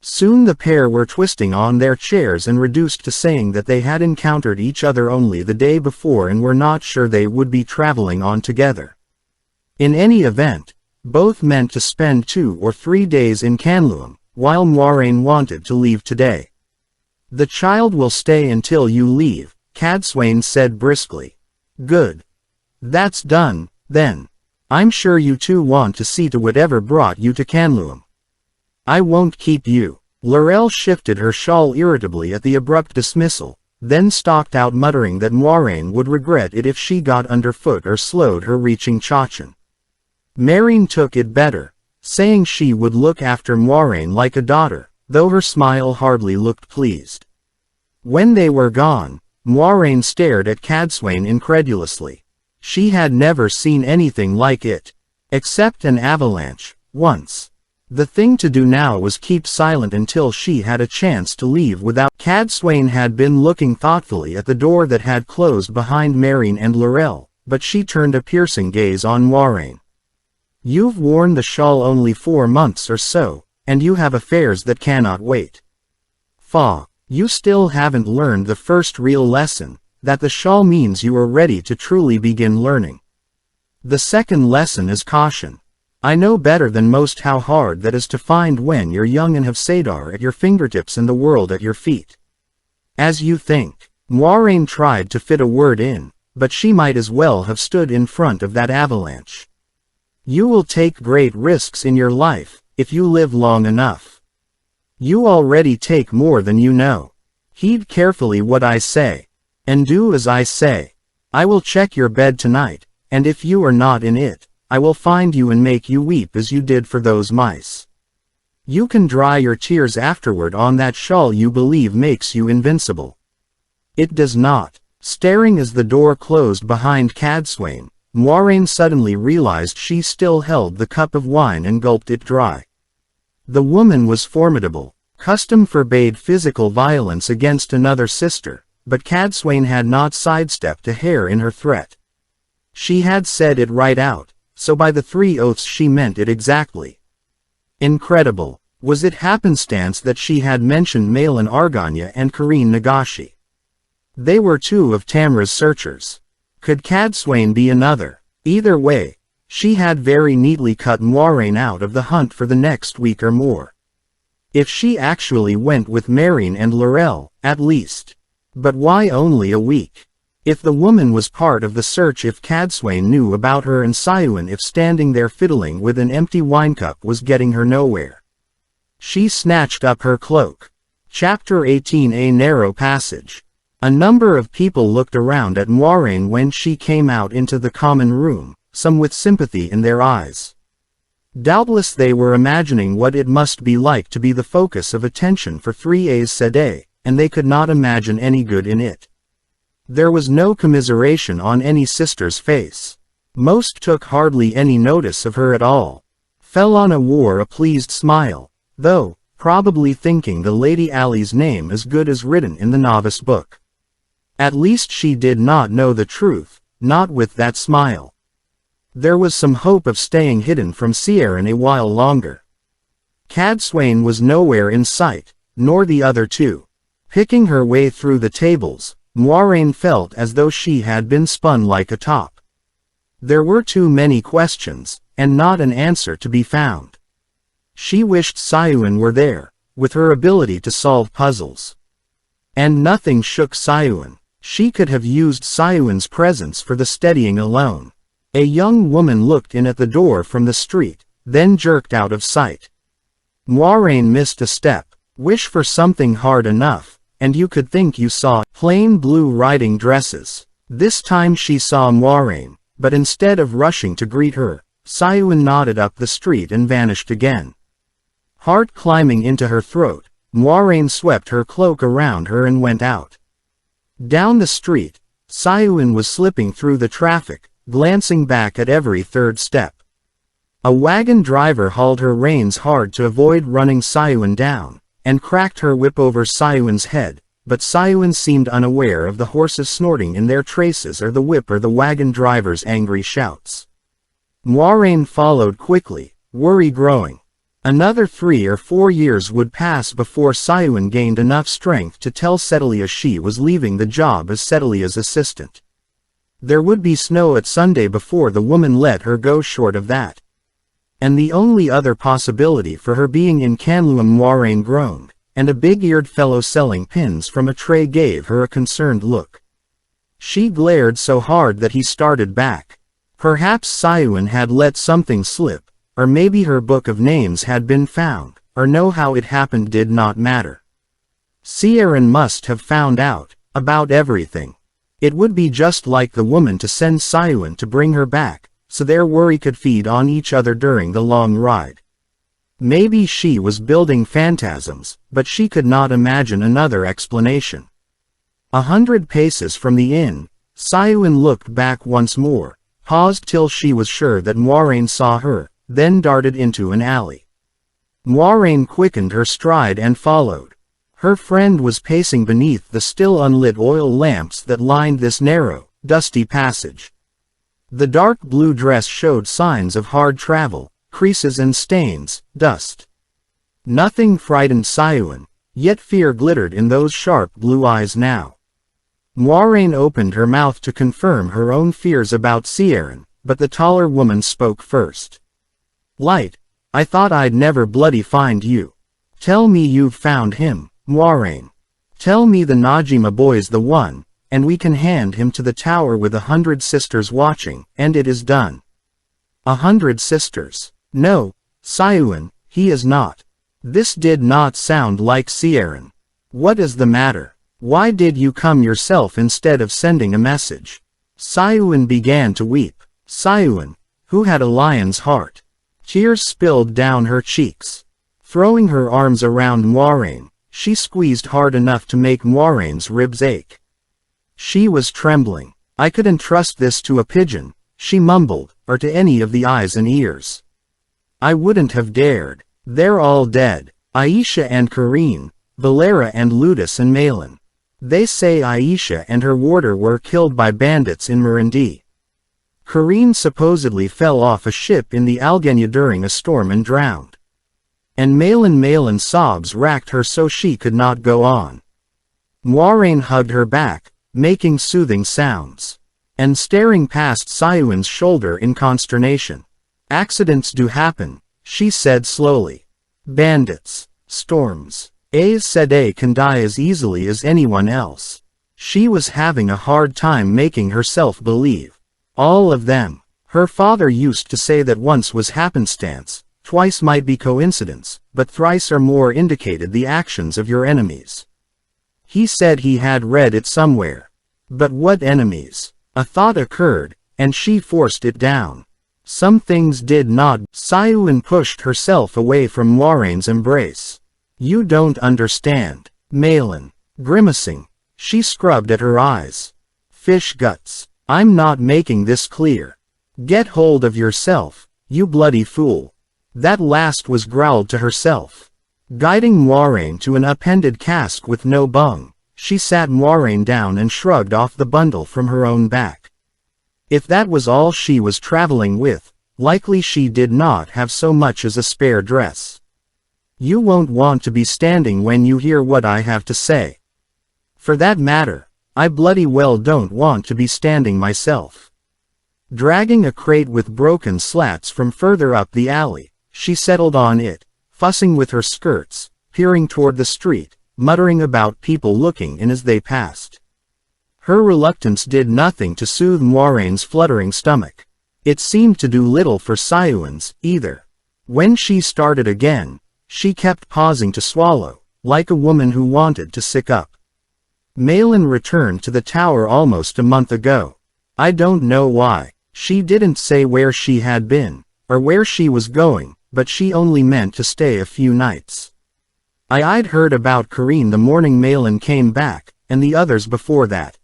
Soon the pair were twisting on their chairs and reduced to saying that they had encountered each other only the day before and were not sure they would be traveling on together. In any event, both meant to spend 2 or 3 days in Canluam, while Moiraine wanted to leave today. The child will stay until you leave, Cadsuane said briskly. Good. That's done, then. I'm sure you two want to see to whatever brought you to Canluam. I won't keep you. Lorelle shifted her shawl irritably at the abrupt dismissal, then stalked out muttering that Moiraine would regret it if she got underfoot or slowed her reaching Chachan. Meereen took it better, saying she would look after Moiraine like a daughter, though her smile hardly looked pleased. When they were gone, Moiraine stared at Cadsuane incredulously. She had never seen anything like it. Except an avalanche, once. The thing to do now was keep silent until she had a chance to leave without. Cadsuane had been looking thoughtfully at the door that had closed behind Meereen and Lorelle, but she turned a piercing gaze on Moiraine. You've worn the shawl only 4 months or so, and you have affairs that cannot wait. Faugh, you still haven't learned the first real lesson, that the shawl means you are ready to truly begin learning. The second lesson is caution. I know better than most how hard that is to find when you're young and have Saidar at your fingertips and the world at your feet. As you think. Moiraine tried to fit a word in, but she might as well have stood in front of that avalanche. You will take great risks in your life, if you live long enough. You already take more than you know. Heed carefully what I say, and do as I say. I will check your bed tonight, and if you are not in it, I will find you and make you weep as you did for those mice. You can dry your tears afterward on that shawl you believe makes you invincible. It does not. Staring as the door closed behind Cadsuane, Moiraine suddenly realized she still held the cup of wine and gulped it dry. The woman was formidable. Custom forbade physical violence against another sister, but Cadsuane had not sidestepped a hair in her threat. She had said it right out, so by the 3 oaths she meant it exactly. Incredible. Was it happenstance that she had mentioned Malin Arganya and Karine Nagashi? They were 2 of Tamra's searchers. Could Cadsuane be another? Either way, she had very neatly cut Moiraine out of the hunt for the next week or more. If she actually went with Meereen and Lorelle, at least. But why only a week? If the woman was part of the search, if Cadsuane knew about her and Siuan, if standing there fiddling with an empty winecup was getting her nowhere. She snatched up her cloak. Chapter 18 A Narrow Passage. A number of people looked around at Moiraine when she came out into the common room, some with sympathy in their eyes. Doubtless they were imagining what it must be like to be the focus of attention for 3 Aes Sedai, and they could not imagine any good in it. There was no commiseration on any sister's face. Most took hardly any notice of her at all. Felana wore a pleased smile, though, probably thinking the Lady Allie's name as good as written in the novice book. At least she did not know the truth, not with that smile. There was some hope of staying hidden from Ciaran a while longer. Cadsuane was nowhere in sight, nor the other two. Picking her way through the tables, Moiraine felt as though she had been spun like a top. There were too many questions, and not an answer to be found. She wished Siuan were there, with her ability to solve puzzles. And nothing shook Siuan. She could have used Siuan's presence for the steadying alone. A young woman looked in at the door from the street, then jerked out of sight. Moiraine missed a step. Wish for something hard enough, and you could think you saw plain blue riding dresses. This time she saw Moiraine, but instead of rushing to greet her, Siuan nodded up the street and vanished again. Heart climbing into her throat, Moiraine swept her cloak around her and went out. Down the street, Siuan was slipping through the traffic, glancing back at every third step. A wagon driver hauled her reins hard to avoid running Siuan down, and cracked her whip over Siuan's head, but Siuan seemed unaware of the horses snorting in their traces or the whip or the wagon driver's angry shouts. Moiraine followed quickly, worry growing. Another 3 or 4 years would pass before Siuan gained enough strength to tell Sedalia she was leaving the job as Sedalia's assistant. There would be snow at Sunday before the woman let her go short of that. And the only other possibility for her being in Canluam, Moiraine groaned, and a big-eared fellow selling pins from a tray gave her a concerned look. She glared so hard that he started back. Perhaps Siuan had let something slip, or maybe her book of names had been found, or know how it happened did not matter. Ciaran must have found out about everything. It would be just like the woman to send Siuan to bring her back, so their worry could feed on each other during the long ride. Maybe she was building phantasms, but she could not imagine another explanation. 100 paces from the inn, Siuan looked back once more, paused till she was sure that Moiraine saw her, then darted into an alley. Moiraine quickened her stride and followed. Her friend was pacing beneath the still unlit oil lamps that lined this narrow, dusty passage. The dark blue dress showed signs of hard travel, creases and stains, dust. Nothing frightened Siuan, yet fear glittered in those sharp blue eyes now. Moiraine opened her mouth to confirm her own fears about Ciaran, but the taller woman spoke first. "Light, I thought I'd never bloody find you. Tell me you've found him, Moiraine. Tell me the Najima boy's the one, and we can hand him to the tower with 100 sisters watching, and it is done." 100 sisters. No, Siuan, he is not. This did not sound like Ciaran. What is the matter? Why did you come yourself instead of sending a message? Siuan began to weep. Siuan, who had a lion's heart. Tears spilled down her cheeks. Throwing her arms around Moiraine, she squeezed hard enough to make Moiraine's ribs ache. She was trembling. "I couldn't trust this to a pigeon," she mumbled, "or to any of the eyes and ears. I wouldn't have dared. They're all dead. Aisha and Kareen, Valera and Ludus and Malin. They say Aisha and her warder were killed by bandits in Marindi. Kareen supposedly fell off a ship in the Algenya during a storm and drowned. And Malin's sobs racked her so she could not go on." Moiraine hugged her back, making soothing sounds, and staring past Siuan's shoulder in consternation. "Accidents do happen," she said slowly. "Bandits, storms. Aes Sedai can die as easily as anyone else." She was having a hard time making herself believe. All of them. Her father used to say that once was happenstance, twice might be coincidence, but thrice or more indicated the actions of your enemies. He said he had read it somewhere. But what enemies? A thought occurred, and she forced it down. Some things did not. Sayuan pushed herself away from Moiraine's embrace. You don't understand. Malin. Grimacing, she scrubbed at her eyes. Fish guts. I'm not making this clear. Get hold of yourself, you bloody fool. That last was growled to herself. Guiding Moiraine to an appended cask with no bung, she sat Moiraine down and shrugged off the bundle from her own back. If that was all she was traveling with, likely she did not have so much as a spare dress. You won't want to be standing when you hear what I have to say. For that matter, I bloody well don't want to be standing myself. Dragging a crate with broken slats from further up the alley, she settled on it, fussing with her skirts, peering toward the street, muttering about people looking in as they passed. Her reluctance did nothing to soothe Moiraine's fluttering stomach. It seemed to do little for Sayuan's, either. When she started again, she kept pausing to swallow, like a woman who wanted to sick up. Malin returned to the tower almost a month ago. I don't know why. She didn't say where she had been, or where she was going, but she only meant to stay a few nights. I'd heard about Karine the morning Malin came back, and the others before that.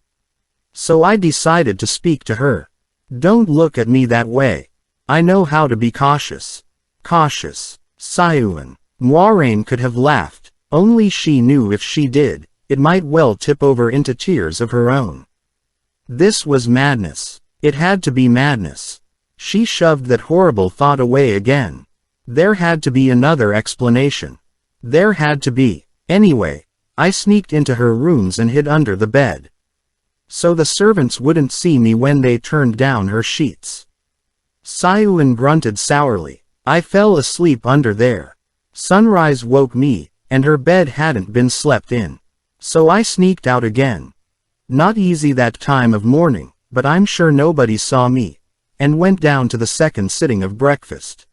So I decided to speak to her. Don't look at me that way. I know how to be cautious. Cautious. Sayuan. Moiraine could have laughed, only she knew if she did, it might well tip over into tears of her own. This was madness. It had to be madness. She shoved that horrible thought away again. There had to be another explanation. There had to be. Anyway, I sneaked into her rooms and hid under the bed. So the servants wouldn't see me when they turned down her sheets. Sayuan grunted sourly. I fell asleep under there. Sunrise woke me, and her bed hadn't been slept in. So I sneaked out again. Not easy that time of morning, but I'm sure nobody saw me, and went down to the second sitting of breakfast.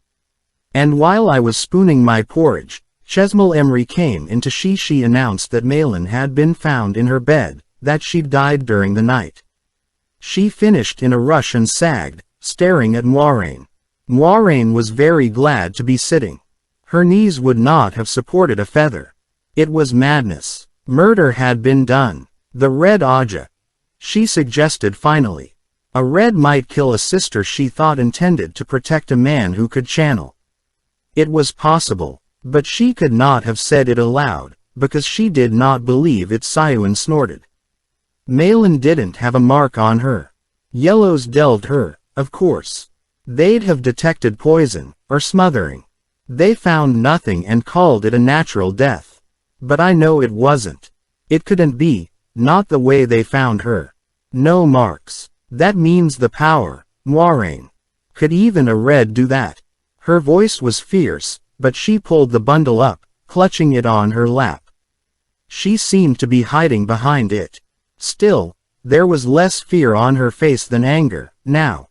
And while I was spooning my porridge, Chesmal Emry came in to she announced that Malin had been found in her bed, that she'd died during the night. She finished in a rush and sagged, staring at Moiraine. Moiraine was very glad to be sitting. Her knees would not have supported a feather. It was madness. Murder had been done. The Red Aja. She suggested finally. A red might kill a sister she thought intended to protect a man who could channel. It was possible, but she could not have said it aloud, because she did not believe it. Sayuan snorted. Malin didn't have a mark on her. Yellows delved her, of course. They'd have detected poison, or smothering. They found nothing and called it a natural death. But I know it wasn't. It couldn't be, not the way they found her. No marks. That means the power, Moiraine. Could even a red do that? Her voice was fierce, but she pulled the bundle up, clutching it on her lap. She seemed to be hiding behind it. Still, there was less fear on her face than anger, now.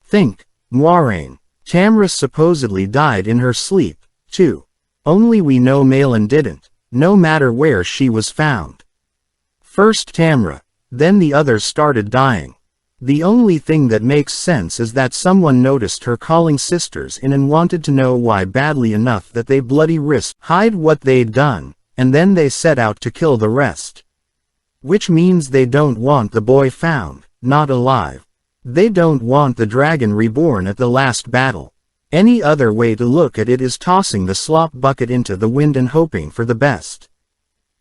Think, Moiraine. Tamra supposedly died in her sleep, too. Only we know Malin didn't, no matter where she was found. First Tamra, then the others started dying. The only thing that makes sense is that someone noticed her calling sisters in and wanted to know why badly enough that they bloody risked hide what they'd done, and then they set out to kill the rest. Which means they don't want the boy found, not alive. They don't want the dragon reborn at the last battle. Any other way to look at it is tossing the slop bucket into the wind and hoping for the best.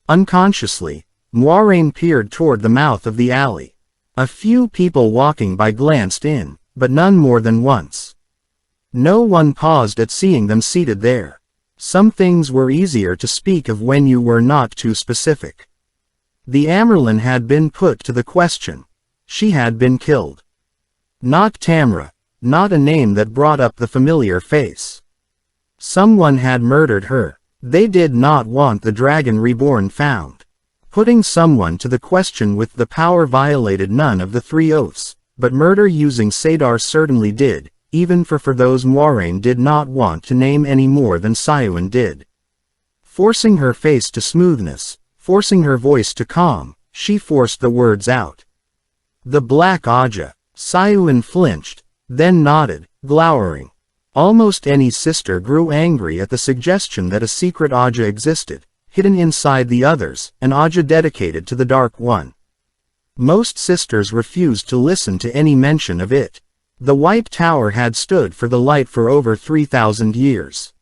Unconsciously, Moiraine peered toward the mouth of the alley. A few people walking by glanced in, but none more than once. No one paused at seeing them seated there. Some things were easier to speak of when you were not too specific. The Amyrlin had been put to the question. She had been killed. Not Tamra, not a name that brought up the familiar face. Someone had murdered her. They did not want the dragon reborn found. Putting someone to the question with the power violated none of the three oaths, but murder using Saidar certainly did, even for those Moiraine did not want to name any more than Sayuan did. Forcing her face to smoothness, Forcing her voice to calm, she forced the words out. The Black Aja. Sayuan flinched, then nodded, glowering. Almost any sister grew angry at the suggestion that a secret Aja existed, hidden inside the others, an Aja dedicated to the Dark One. Most sisters refused to listen to any mention of it. The White Tower had stood for the light for over 3,000 years.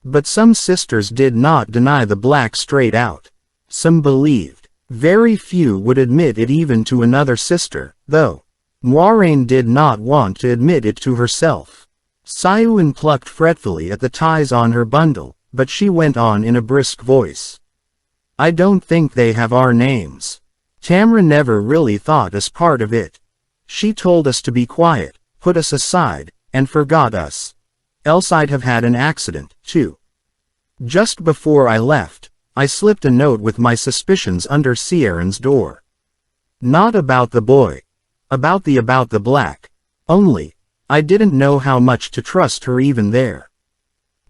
But some sisters did not deny the black straight out. Some believed. Very few would admit it even to another sister, though. Moiraine did not want to admit it to herself. Sayuan plucked fretfully at the ties on her bundle, but she went on in a brisk voice. I don't think they have our names. Tamra never really thought us part of it. She told us to be quiet, put us aside, and forgot us. Else I'd have had an accident, too. Just before I left, I slipped a note with my suspicions under Ciaran's door. Not about the boy. About the black. Only, I didn't know how much to trust her even there.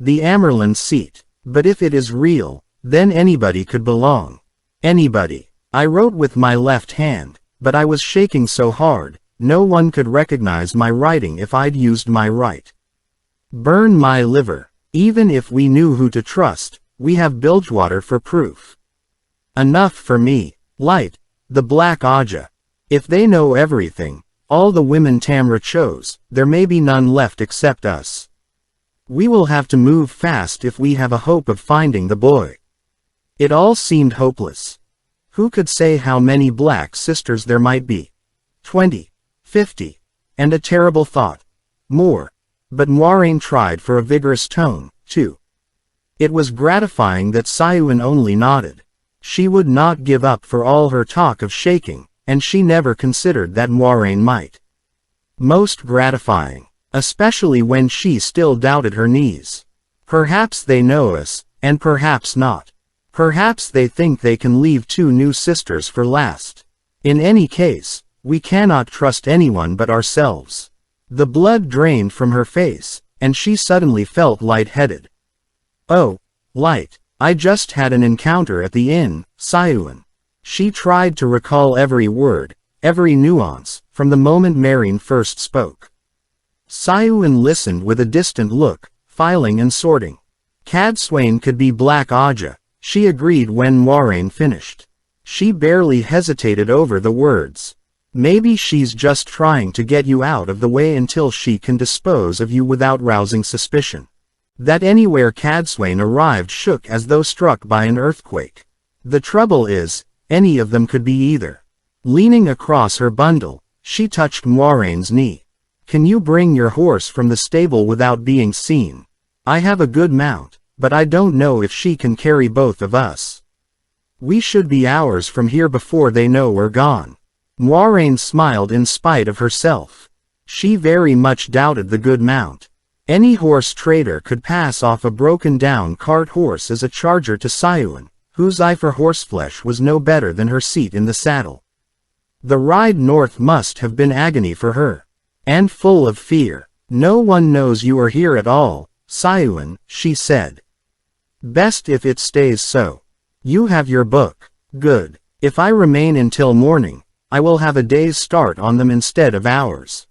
The Amerlin seat. But if it is real, then anybody could belong. Anybody. I wrote with my left hand, but I was shaking so hard, no one could recognize my writing if I'd used my right. Burn my liver. Even if we knew who to trust, we have Bilgewater for proof. Enough for me. Light, the Black Aja. If they know everything, all the women Tamra chose, there may be none left except us. We will have to move fast if we have a hope of finding the boy. It all seemed hopeless. Who could say how many black sisters there might be? 20, 50, and a terrible thought. More. But Moiraine tried for a vigorous tone, too. It was gratifying that Sayuan only nodded. She would not give up for all her talk of shaking, and she never considered that Moiraine might. Most gratifying, especially when she still doubted her knees. Perhaps they know us, and perhaps not. Perhaps they think they can leave two new sisters for last. In any case, we cannot trust anyone but ourselves. The blood drained from her face, and she suddenly felt lightheaded. Oh, Light, I just had an encounter at the inn, Sayuan. She tried to recall every word, every nuance, from the moment Meereen first spoke. Sayuan listened with a distant look, filing and sorting. Cadsuane could be Black Aja, she agreed when Moiraine finished. She barely hesitated over the words. Maybe she's just trying to get you out of the way until she can dispose of you without rousing suspicion. That anywhere Cadsuane arrived shook as though struck by an earthquake. The trouble is, any of them could be either. Leaning across her bundle, she touched Moiraine's knee. Can you bring your horse from the stable without being seen? I have a good mount, but I don't know if she can carry both of us. We should be hours from here before they know we're gone. Moiraine smiled in spite of herself. She very much doubted the good mount. Any horse trader could pass off a broken-down cart horse as a charger to Sayuan, whose eye for horseflesh was no better than her seat in the saddle. The ride north must have been agony for her. And full of fear. No one knows you are here at all, Sayuan, she said. Best if it stays so. You have your book. Good. If I remain until morning, I will have a day's start on them instead of hours.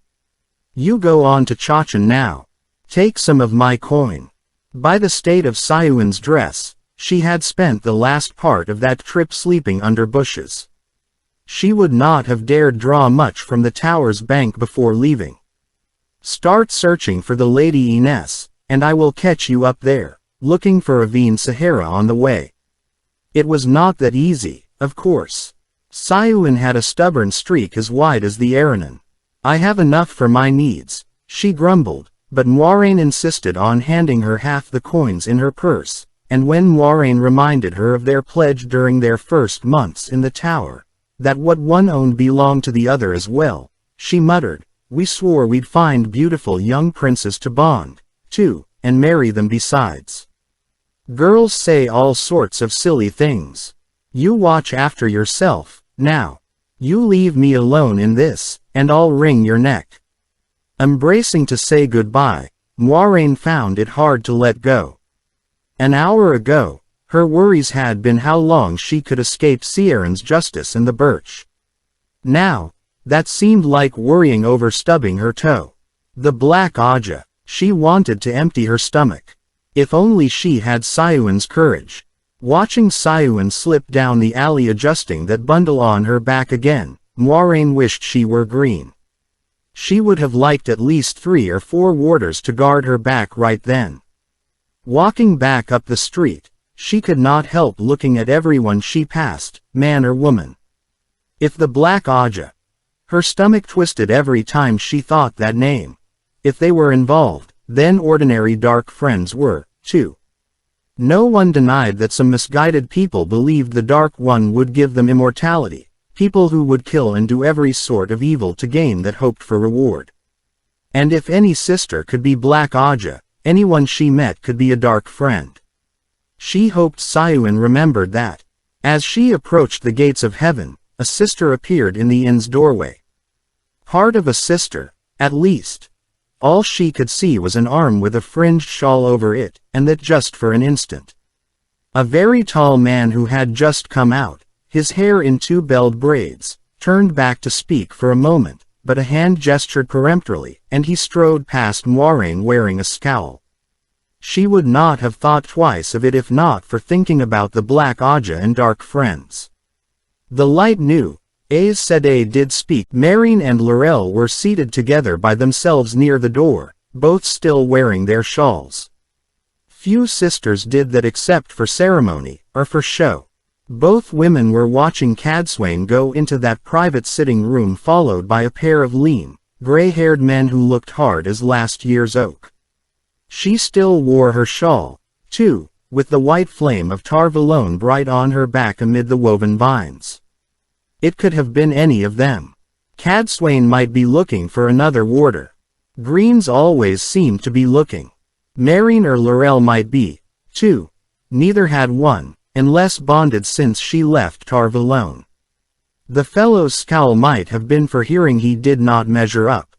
You go on to Chachan now. Take some of my coin. By the state of Sayuan's dress, she had spent the last part of that trip sleeping under bushes. She would not have dared draw much from the tower's bank before leaving. Start searching for the Lady Ines, and I will catch you up there, looking for Aveen Sahara on the way. It was not that easy, of course. Sayuan had a stubborn streak as wide as the Aranan. I have enough for my needs, she grumbled, but Moiraine insisted on handing her half the coins in her purse, and when Moiraine reminded her of their pledge during their first months in the tower, that what one owned belonged to the other as well, she muttered, we swore we'd find beautiful young princes to bond, to, and marry them besides. Girls say all sorts of silly things. You watch after yourself, now. You leave me alone in this, and I'll wring your neck. Embracing to say goodbye, Moiraine found it hard to let go. An hour ago, Her worries had been how long she could escape Ciaran's justice and the birch. Now, that seemed like worrying over stubbing her toe. The Black Aja. She wanted to empty her stomach. If only she had Siuan's courage. Watching Siuan slip down the alley adjusting that bundle on her back again, Moiraine wished she were green. She would have liked at least 3 or 4 warders to guard her back right then. Walking back up the street, she could not help looking at everyone she passed, man or woman. If the Black Aja. Her stomach twisted every time she thought that name. If they were involved, then ordinary dark friends were, too. No one denied that some misguided people believed the Dark One would give them immortality, people who would kill and do every sort of evil to gain that hoped for reward. And if any sister could be Black Aja, anyone she met could be a dark friend. She hoped Siuan remembered that. As she approached the gates of heaven, a sister appeared in the inn's doorway. Part of a sister, at least. All she could see was an arm with a fringed shawl over it, and that just for an instant. A very tall man who had just come out, his hair in 2 belled braids, turned back to speak for a moment, but a hand gestured peremptorily, and he strode past Moiraine wearing a scowl. She would not have thought twice of it if not for thinking about the Black Aja and dark friends. The light knew. Aes Sedai did speak. Meereen and Laurel were seated together by themselves near the door, both still wearing their shawls. Few sisters did that except for ceremony, or for show. Both women were watching Cadsuane go into that private sitting room followed by a pair of lean, gray-haired men who looked hard as last year's oak. She still wore her shawl, too, with the white flame of Tar Valon bright on her back amid the woven vines. It could have been any of them. Cadsuane might be looking for another warder. Greens always seemed to be looking. Meereen or Laurel might be, too. Neither had one, unless bonded since she left Tar Valon. The fellow's scowl might have been for hearing he did not measure up.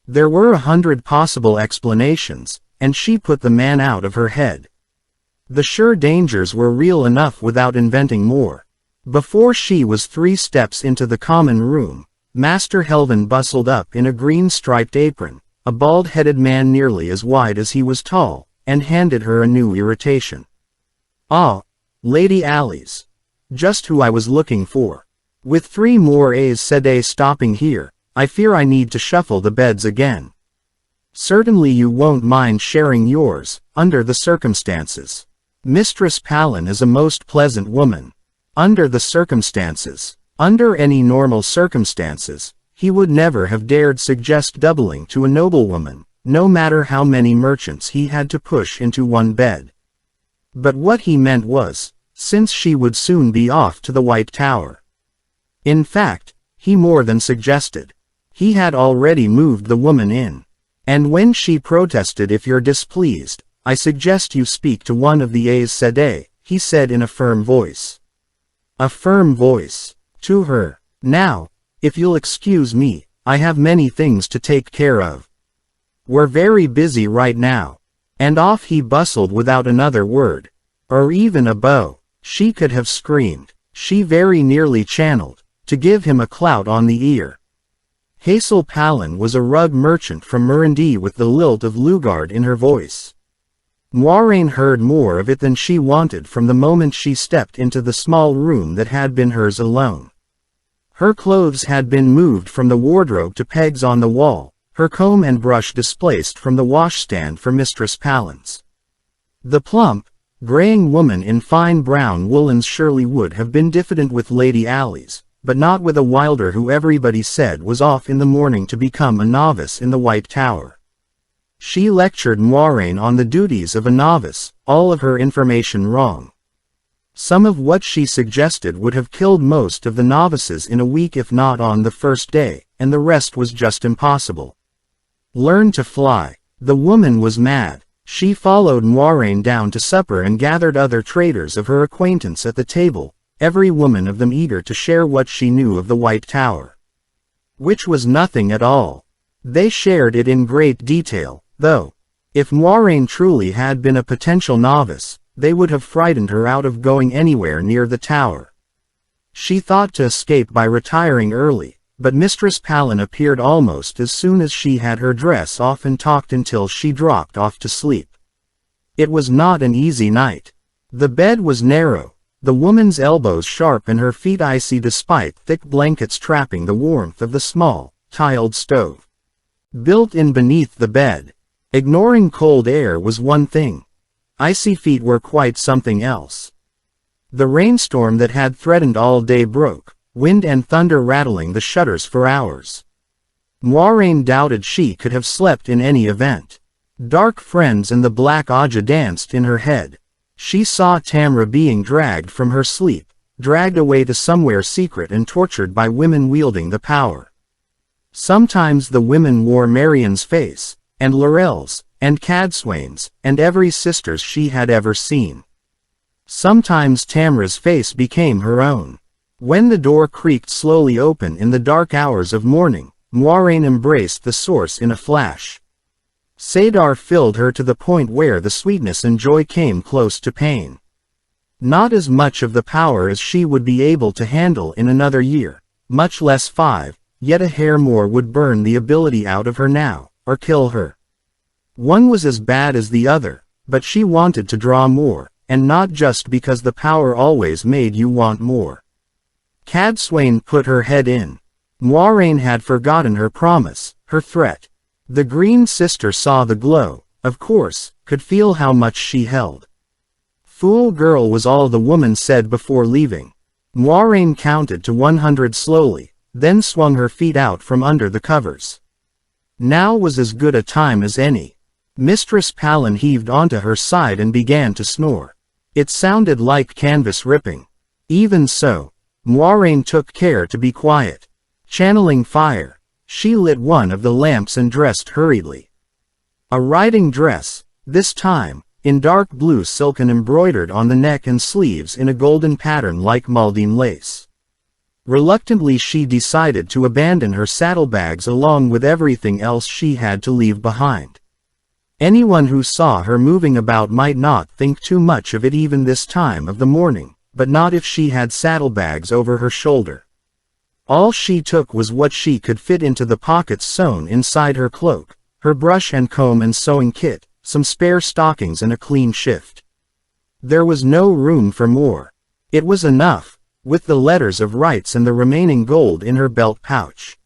There were 100 possible explanations, and she put the man out of her head. The sure dangers were real enough without inventing more. Before she was 3 steps into the common room, Master Helvan bustled up in a green-striped apron, a bald-headed man nearly as wide as he was tall, and handed her a new irritation. "Ah, Lady Alice. Just who I was looking for. With 3 more Aes Sedai stopping here, I fear I need to shuffle the beds again. Certainly you won't mind sharing yours, under the circumstances. Mistress Palin is a most pleasant woman. Under the circumstances. Under any normal circumstances, he would never have dared suggest doubling to a noblewoman, no matter how many merchants he had to push into one bed. But what he meant was, since she would soon be off to the White Tower. In fact, he more than suggested. He had already moved the woman in. And when she protested, "If you're displeased, I suggest you speak to one of the Aes Sedai," he said in a firm voice. A firm voice. To her. "Now, if you'll excuse me, I have many things to take care of. We're very busy right now." And off he bustled without another word. Or even a bow. She could have screamed. She very nearly channeled, to give him a clout on the ear. Hazel Palin was a rug merchant from Murindi with the lilt of Lugard in her voice. Moiraine heard more of it than she wanted from the moment she stepped into the small room that had been hers alone. Her clothes had been moved from the wardrobe to pegs on the wall, her comb and brush displaced from the washstand for Mistress Palin's. The plump, graying woman in fine brown woolens surely would have been diffident with Lady Alice, but not with a wilder who everybody said was off in the morning to become a novice in the White Tower. She lectured Moiraine on the duties of a novice, all of her information wrong. Some of what she suggested would have killed most of the novices in a week if not on the first day, and the rest was just impossible. Learn to fly. The woman was mad. She followed Moiraine down to supper and gathered other traders of her acquaintance at the table, every woman of them eager to share what she knew of the White Tower. Which was nothing at all. They shared it in great detail, though. If Moiraine truly had been a potential novice, they would have frightened her out of going anywhere near the tower. She thought to escape by retiring early, but Mistress Palin appeared almost as soon as she had her dress off and talked until she dropped off to sleep. It was not an easy night. The bed was narrow, the woman's elbows sharp and her feet icy despite thick blankets trapping the warmth of the small, tiled stove. Built in beneath the bed. Ignoring cold air was one thing. Icy feet were quite something else. The rainstorm that had threatened all day broke, wind and thunder rattling the shutters for hours. Moiraine doubted she could have slept in any event. Dark friends and the Black Ajah danced in her head. She saw Tamra being dragged from her sleep, dragged away to somewhere secret and tortured by women wielding the power. Sometimes the women wore Marian's face, and Laurel's, and Cadsuane's, and every sister's she had ever seen. Sometimes Tamra's face became her own. When the door creaked slowly open in the dark hours of morning, Moiraine embraced the source in a flash. Saidar filled her to the point where the sweetness and joy came close to pain. Not as much of the power as she would be able to handle in another year, much less 5, yet a hair more would burn the ability out of her now, or kill her. One was as bad as the other, but she wanted to draw more, and not just because the power always made you want more. Cadsuane put her head in. Moiraine had forgotten her promise, her threat. The Green Sister saw the glow, of course, could feel how much she held. Fool girl was all the woman said before leaving. Moiraine counted to 100 slowly, then swung her feet out from under the covers. Now was as good a time as any. Mistress Palin heaved onto her side and began to snore. It sounded like canvas ripping. Even so, Moiraine took care to be quiet. Channeling fire, she lit one of the lamps and dressed hurriedly. A riding dress, this time, in dark blue silk and embroidered on the neck and sleeves in a golden pattern like Maldine lace. Reluctantly she decided to abandon her saddlebags along with everything else she had to leave behind. Anyone who saw her moving about might not think too much of it even this time of the morning, but not if she had saddlebags over her shoulder. All she took was what she could fit into the pockets sewn inside her cloak, her brush and comb and sewing kit, some spare stockings and a clean shift. There was no room for more. It was enough, with the letters of rights and the remaining gold in her belt pouch.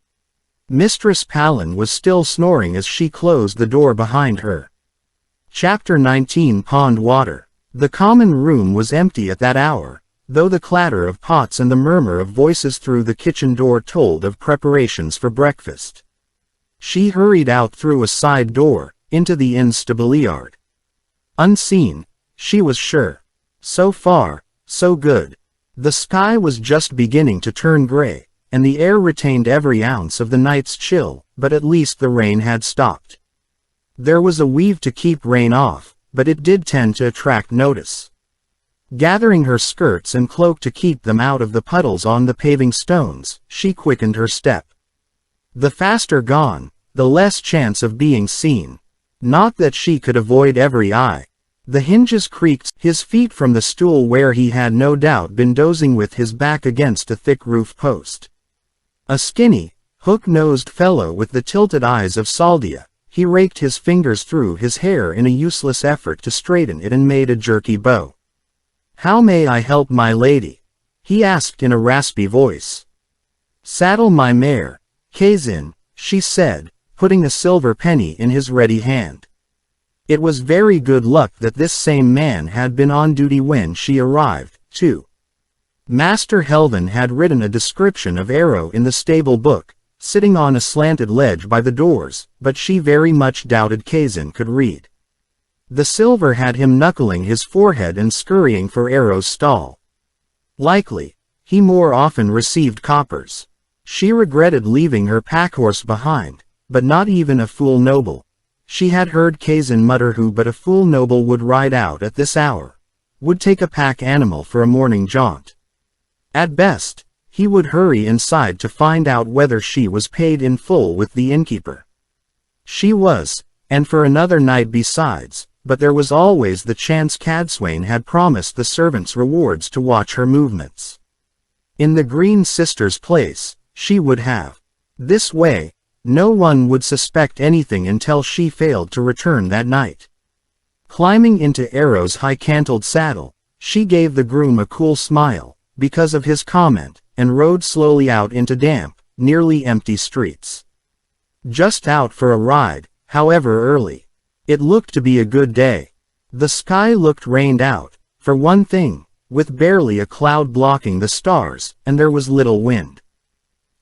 Mistress Palin was still snoring as she closed the door behind her. Chapter 19 Pond Water. The common room was empty at that hour, though the clatter of pots and the murmur of voices through the kitchen door told of preparations for breakfast. She hurried out through a side door, into the inn's stableyard. Unseen, she was sure. So far, so good. The sky was just beginning to turn gray, and the air retained every ounce of the night's chill, but at least the rain had stopped. There was a weave to keep rain off, but it did tend to attract notice. Gathering her skirts and cloak to keep them out of the puddles on the paving stones, she quickened her step. The faster gone, the less chance of being seen. Not that she could avoid every eye. The hinges creaked, his feet from the stool where he had no doubt been dozing with his back against a thick roof post. A skinny, hook-nosed fellow with the tilted eyes of Saldia, he raked his fingers through his hair in a useless effort to straighten it and made a jerky bow. "How may I help my lady?" he asked in a raspy voice. "Saddle my mare, Kazin," she said, putting a silver penny in his ready hand. It was very good luck that this same man had been on duty when she arrived, too. Master Helvan had written a description of Arrow in the stable book, sitting on a slanted ledge by the doors, but she very much doubted Kazin could read. The silver had him knuckling his forehead and scurrying for Arrow's stall. Likely, he more often received coppers. She regretted leaving her packhorse behind, but not even a fool noble. She had heard Kazin mutter who but a fool noble would ride out at this hour, would take a pack animal for a morning jaunt. At best, he would hurry inside to find out whether she was paid in full with the innkeeper. She was, and for another night besides, but there was always the chance Cadsuane had promised the servants rewards to watch her movements. In the Green Sister's place, she would have. This way, no one would suspect anything until she failed to return that night. Climbing into Arrow's high-cantled saddle, she gave the groom a cool smile, because of his comment, and rode slowly out into damp, nearly empty streets. Just out for a ride, however early. It looked to be a good day. The sky looked rained out, for one thing, with barely a cloud blocking the stars, and there was little wind.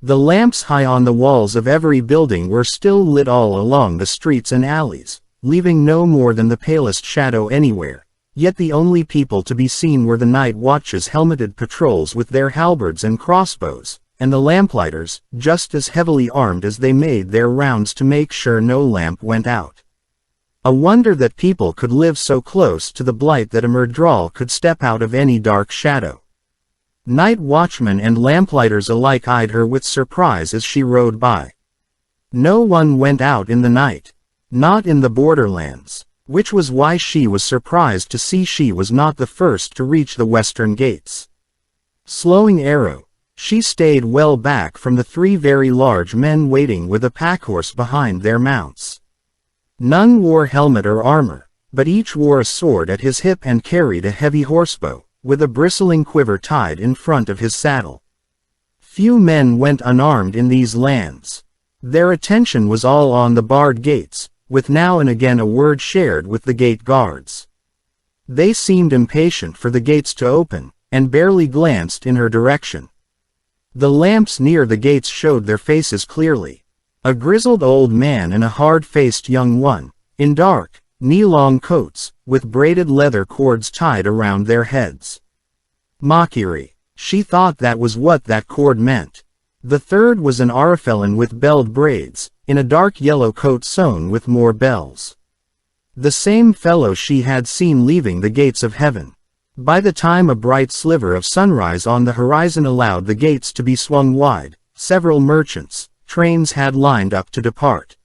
The lamps high on the walls of every building were still lit all along the streets and alleys, leaving no more than the palest shadow anywhere, yet the only people to be seen were the night watch's helmeted patrols with their halberds and crossbows, and the lamplighters, just as heavily armed as they made their rounds to make sure no lamp went out. A wonder that people could live so close to the blight that a Myrddraal could step out of any dark shadow. Night watchmen and lamplighters alike eyed her with surprise as she rode by. No one went out in the night. Not in the borderlands, which was why she was surprised to see she was not the first to reach the western gates. Slowing Arrow, she stayed well back from the three very large men waiting with a packhorse behind their mounts. None wore helmet or armor, but each wore a sword at his hip and carried a heavy horsebow, with a bristling quiver tied in front of his saddle. Few men went unarmed in these lands. Their attention was all on the barred gates, with now and again a word shared with the gate guards. They seemed impatient for the gates to open, and barely glanced in her direction. The lamps near the gates showed their faces clearly. A grizzled old man and a hard-faced young one, in dark, knee-long coats, with braided leather cords tied around their heads. Mockery. She thought that was what that cord meant. The third was an Arafellan with belled braids, in a dark yellow coat sewn with more bells. The same fellow she had seen leaving the gates of heaven. By the time a bright sliver of sunrise on the horizon allowed the gates to be swung wide, several merchants' trains had lined up to depart.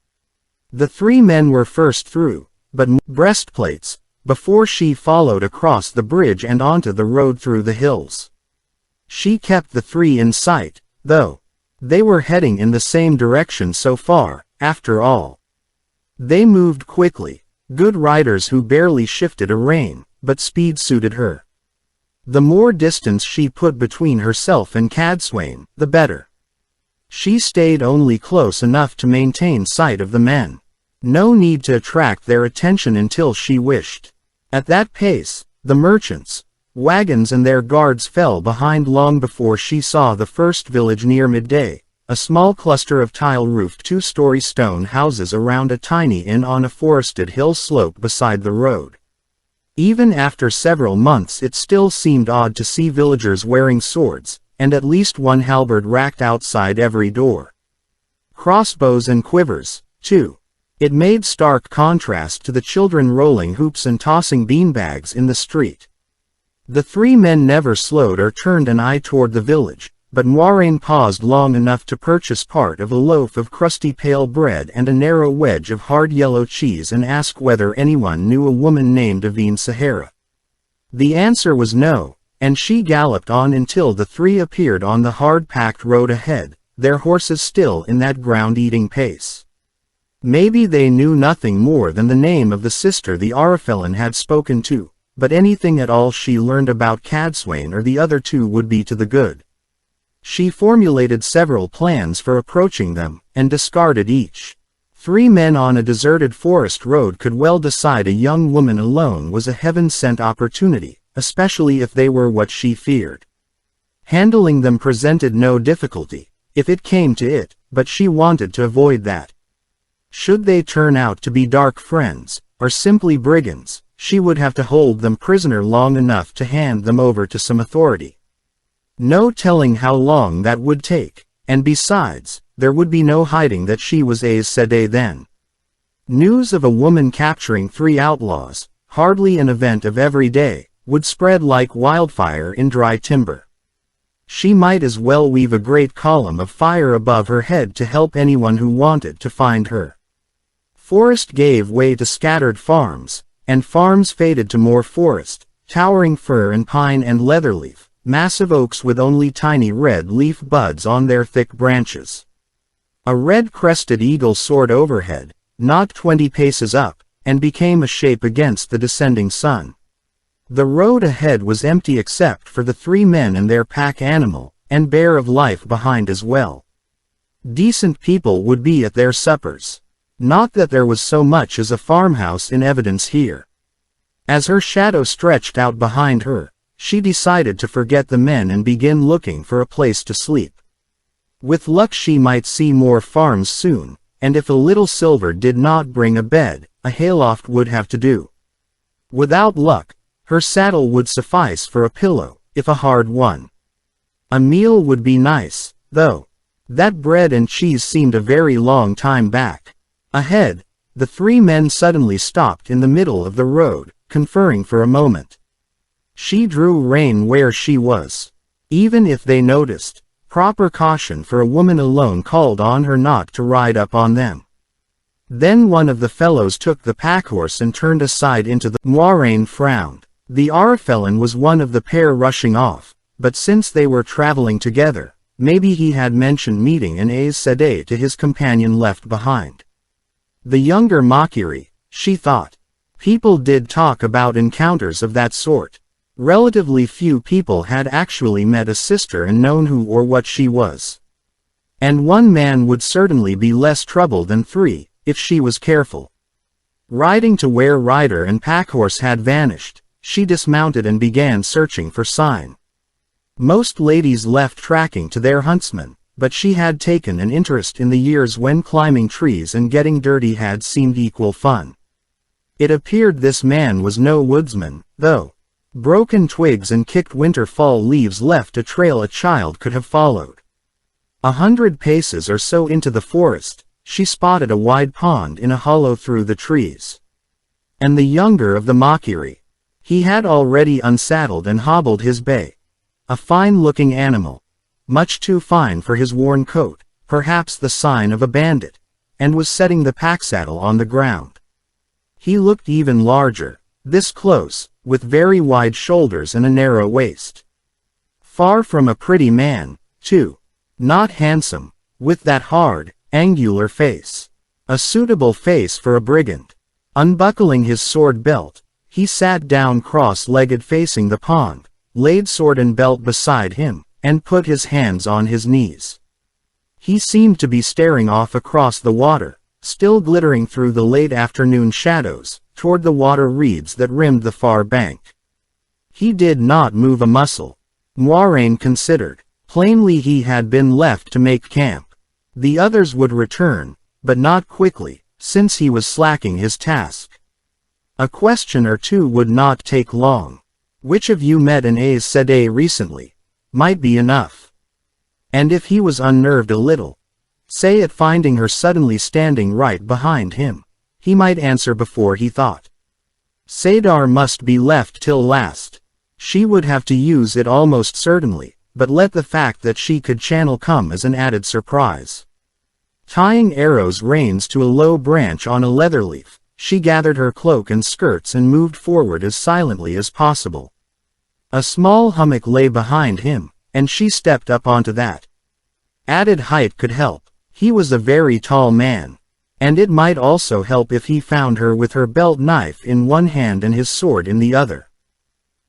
The three men were first through, but breastplates, before she followed across the bridge and onto the road through the hills. She kept the three in sight, though. They were heading in the same direction so far, after all. They moved quickly, good riders who barely shifted a rein, but speed suited her. The more distance she put between herself and Cadsuane, the better. She stayed only close enough to maintain sight of the men. No need to attract their attention until she wished. At that pace, the merchants' wagons and their guards fell behind long before she saw the first village near midday, a small cluster of tile-roofed two-story stone houses around a tiny inn on a forested hill slope beside the road. Even after several months it still seemed odd to see villagers wearing swords, and at least one halberd racked outside every door. Crossbows and quivers, too. It made stark contrast to the children rolling hoops and tossing beanbags in the street. The three men never slowed or turned an eye toward the village, but Moiraine paused long enough to purchase part of a loaf of crusty pale bread and a narrow wedge of hard yellow cheese and ask whether anyone knew a woman named Avine Sahara. The answer was no, and she galloped on until the three appeared on the hard-packed road ahead, their horses still in that ground-eating pace. Maybe they knew nothing more than the name of the sister the Arafellan had spoken to, but anything at all she learned about Cadsuane or the other two would be to the good. She formulated several plans for approaching them, and discarded each. Three men on a deserted forest road could well decide a young woman alone was a heaven-sent opportunity, especially if they were what she feared. Handling them presented no difficulty, if it came to it, but she wanted to avoid that. Should they turn out to be dark friends, or simply brigands, she would have to hold them prisoner long enough to hand them over to some authority. No telling how long that would take, and besides, there would be no hiding that she was Aes Sedai then. News of a woman capturing three outlaws, hardly an event of every day, would spread like wildfire in dry timber. She might as well weave a great column of fire above her head to help anyone who wanted to find her. Forest gave way to scattered farms, and farms faded to more forest, towering fir and pine and leatherleaf, massive oaks with only tiny red leaf buds on their thick branches. A red-crested eagle soared overhead, not 20 paces up, and became a shape against the descending sun. The road ahead was empty except for the 3 men and their pack animal, and bare of life behind as well. Decent people would be at their suppers. Not that there was so much as a farmhouse in evidence here. As her shadow stretched out behind her, she decided to forget the men and begin looking for a place to sleep. With luck she might see more farms soon, and if a little silver did not bring a bed, a hayloft would have to do. Without luck, her saddle would suffice for a pillow, if a hard one. A meal would be nice, though. That bread and cheese seemed a very long time back. Ahead, the 3 men suddenly stopped in the middle of the road, conferring for a moment. She drew rein where she was. Even if they noticed, proper caution for a woman alone called on her not to ride up on them. Then one of the fellows took the packhorse and turned aside into the moraine. Frowned. The Arfelin was one of the pair rushing off, but since they were traveling together, maybe he had mentioned meeting an Aes Sedai to his companion left behind. The younger Makiri, she thought. People did talk about encounters of that sort. Relatively few people had actually met a sister and known who or what she was. And 1 man would certainly be less trouble than 3, if she was careful. Riding to where rider and packhorse had vanished, she dismounted and began searching for sign. Most ladies left tracking to their huntsmen, but she had taken an interest in the years when climbing trees and getting dirty had seemed equal fun. It appeared this man was no woodsman, though. Broken twigs and kicked winter-fall leaves left a trail a child could have followed. 100 paces or so into the forest, she spotted a wide pond in a hollow through the trees. And the younger of the Makiri. He had already unsaddled and hobbled his bay. A fine-looking animal. Much too fine for his worn coat, perhaps the sign of a bandit, and was setting the pack-saddle on the ground. He looked even larger, this close, with very wide shoulders and a narrow waist. Far from a pretty man, too. Not handsome, with that hard, angular face. A suitable face for a brigand. Unbuckling his sword belt, he sat down cross-legged facing the pond, laid sword and belt beside him, and put his hands on his knees. He seemed to be staring off across the water, still glittering through the late afternoon shadows, toward the water reeds that rimmed the far bank. He did not move a muscle. Moiraine considered. Plainly he had been left to make camp. The others would return, but not quickly, since he was slacking his task. A question or two would not take long. Which of you met an Aes Sedai recently? Might be enough. And if he was unnerved a little, say at finding her suddenly standing right behind him, he might answer before he thought. Saidar must be left till last. She would have to use it almost certainly, but let the fact that she could channel come as an added surprise. Tying arrows reins to a low branch on a leather leaf, she gathered her cloak and skirts and moved forward as silently as possible. A small hummock lay behind him, and she stepped up onto that. Added height could help. He was a very tall man. And it might also help if he found her with her belt knife in one hand and his sword in the other.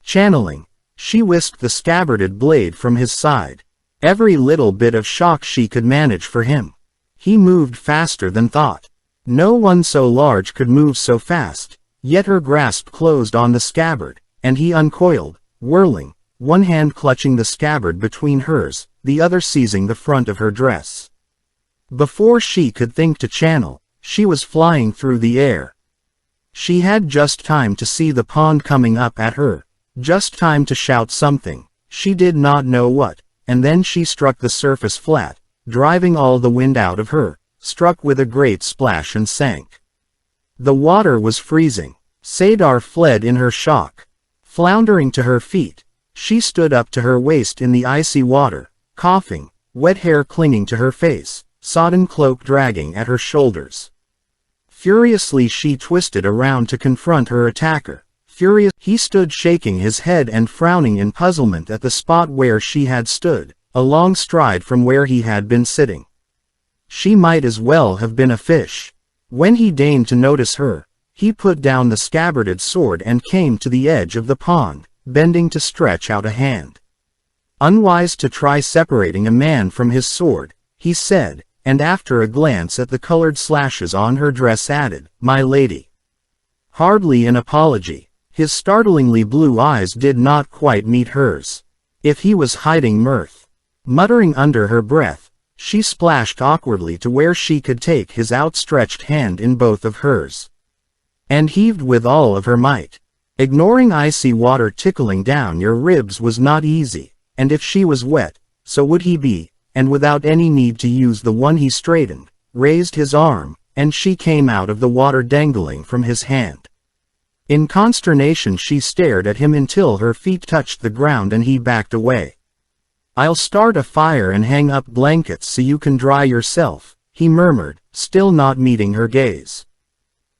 Channeling, she whisked the scabbarded blade from his side. Every little bit of shock she could manage for him. He moved faster than thought. No one so large could move so fast, yet her grasp closed on the scabbard, and he uncoiled, whirling, one hand clutching the scabbard between hers, the other seizing the front of her dress. Before she could think to channel, she was flying through the air. She had just time to see the pond coming up at her, just time to shout something, she did not know what, and then she struck the surface flat, driving all the wind out of her, struck with a great splash and sank. The water was freezing. Saidar fled in her shock. Floundering to her feet, she stood up to her waist in the icy water, coughing, wet hair clinging to her face, sodden cloak dragging at her shoulders. Furiously she twisted around to confront her attacker. Furious, he stood shaking his head and frowning in puzzlement at the spot where she had stood, a long stride from where he had been sitting. She might as well have been a fish. When he deigned to notice her, he put down the scabbarded sword and came to the edge of the pond, bending to stretch out a hand. Unwise to try separating a man from his sword, he said, and after a glance at the colored slashes on her dress added, "My lady." Hardly an apology. His startlingly blue eyes did not quite meet hers. If he was hiding mirth. Muttering under her breath, she splashed awkwardly to where she could take his outstretched hand in both of hers. And heaved with all of her might. Ignoring icy water tickling down your ribs was not easy, and if she was wet, so would he be, and without any need to use the one he straightened, raised his arm, and she came out of the water dangling from his hand. In consternation she stared at him until her feet touched the ground and he backed away. "I'll start a fire and hang up blankets so you can dry yourself," he murmured, still not meeting her gaze.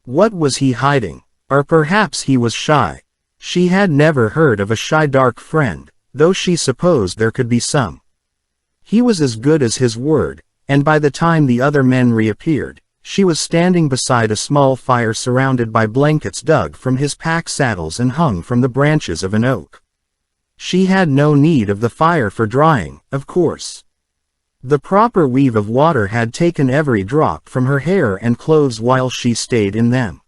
What was he hiding? Or perhaps he was shy. She had never heard of a shy dark friend, though she supposed there could be some. He was as good as his word, and by the time the other men reappeared, she was standing beside a small fire surrounded by blankets dug from his pack saddles and hung from the branches of an oak. She had no need of the fire for drying, of course. The proper weave of water had taken every drop from her hair and clothes while she stayed in them.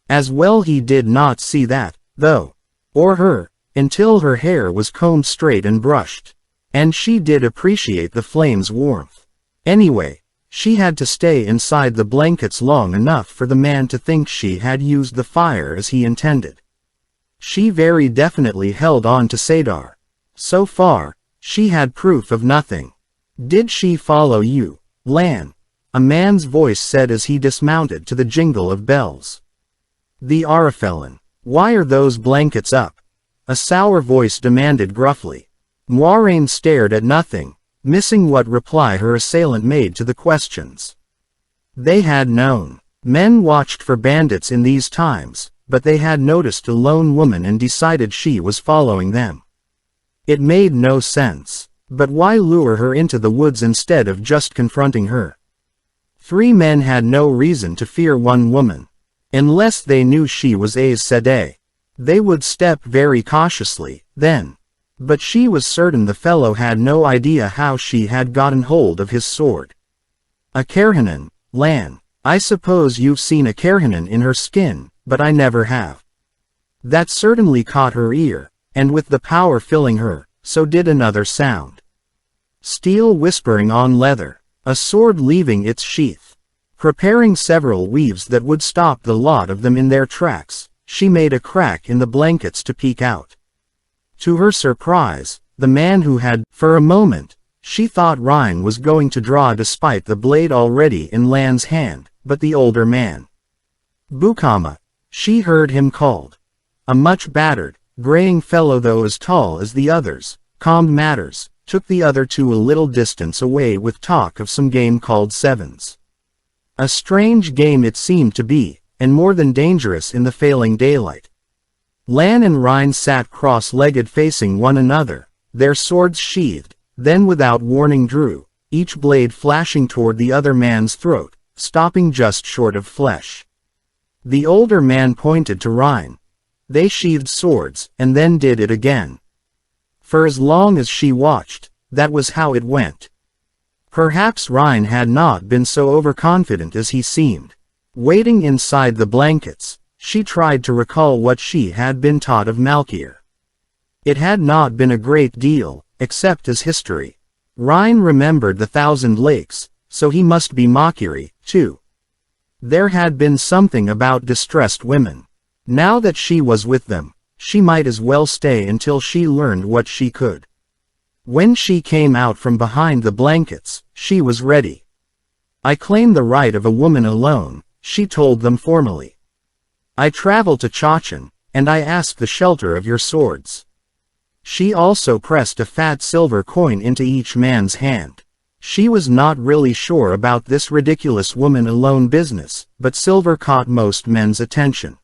As well he did not see that, though. Or her, until her hair was combed straight and brushed. And she did appreciate the flame's warmth. Anyway, she had to stay inside the blankets long enough for the man to think she had used the fire as he intended. She very definitely held on to Sadar. So far, she had proof of nothing. "Did she follow you, Lan?" a man's voice said as he dismounted to the jingle of bells. "The Arafellan. Why are those blankets up?" a sour voice demanded gruffly. Moiraine stared at nothing, missing what reply her assailant made to the questions. They had known. Men watched for bandits in these times, but they had noticed a lone woman and decided she was following them. It made no sense. But why lure her into the woods instead of just confronting her? 3 men had no reason to fear one woman. Unless they knew she was Aes Sedai. They would step very cautiously, then. But she was certain the fellow had no idea how she had gotten hold of his sword. "A Kerhanen, Lan. I suppose you've seen a Kerhanen in her skin, but I never have." That certainly caught her ear, and with the power filling her, so did another sound. Steel whispering on leather, a sword leaving its sheath. Preparing several weaves that would stop the lot of them in their tracks, she made a crack in the blankets to peek out. To her surprise, the man who had, for a moment, she thought Rhine was going to draw despite the blade already in Lan's hand, but the older man. "Bukama," she heard him called. A much battered, graying fellow though as tall as the others, calmed matters, took the other to a little distance away with talk of some game called Sevens. A strange game it seemed to be, and more than dangerous in the failing daylight. Lan and Rhine sat cross-legged facing one another, their swords sheathed, then without warning drew, each blade flashing toward the other man's throat, stopping just short of flesh. The older man pointed to Rhine. They sheathed swords, and then did it again. For as long as she watched, that was how it went. Perhaps Rhine had not been so overconfident as he seemed. Waiting inside the blankets, she tried to recall what she had been taught of Malkier. It had not been a great deal, except as history. Rhine remembered the 1,000 lakes, so he must be Mokiri, too. There had been something about distressed women. Now that she was with them, she might as well stay until she learned what she could. When she came out from behind the blankets, she was ready. "I claim the right of a woman alone," she told them formally. "I travel to Chachan, and I ask the shelter of your swords." She also pressed a fat silver coin into each man's hand. She was not really sure about this ridiculous woman alone business, but silver caught most men's attention.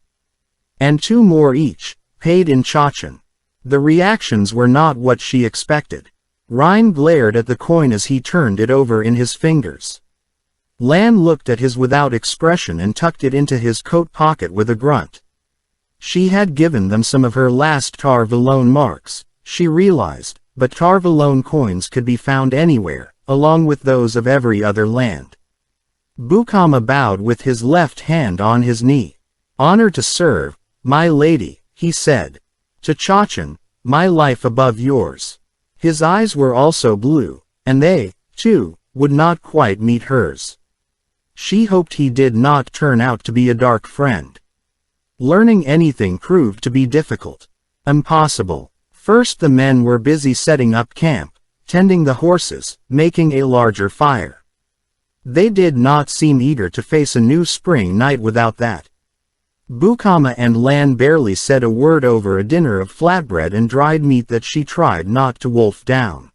And 2 more each, paid in Chechen. The reactions were not what she expected. Ryan glared at the coin as he turned it over in his fingers. Lan looked at his without expression and tucked it into his coat pocket with a grunt. She had given them some of her last Tar Valon marks, she realized, but Tar Valon coins could be found anywhere, along with those of every other land. Bukama bowed with his left hand on his knee. "Honor to serve, my lady," he said. "To Chechen, my life above yours." His eyes were also blue, and they, too, would not quite meet hers. She hoped he did not turn out to be a dark friend. Learning anything proved to be difficult. Impossible. First the men were busy setting up camp, tending the horses, making a larger fire. They did not seem eager to face a new spring night without that. Bukama and Lan barely said a word over a dinner of flatbread and dried meat that she tried not to wolf down.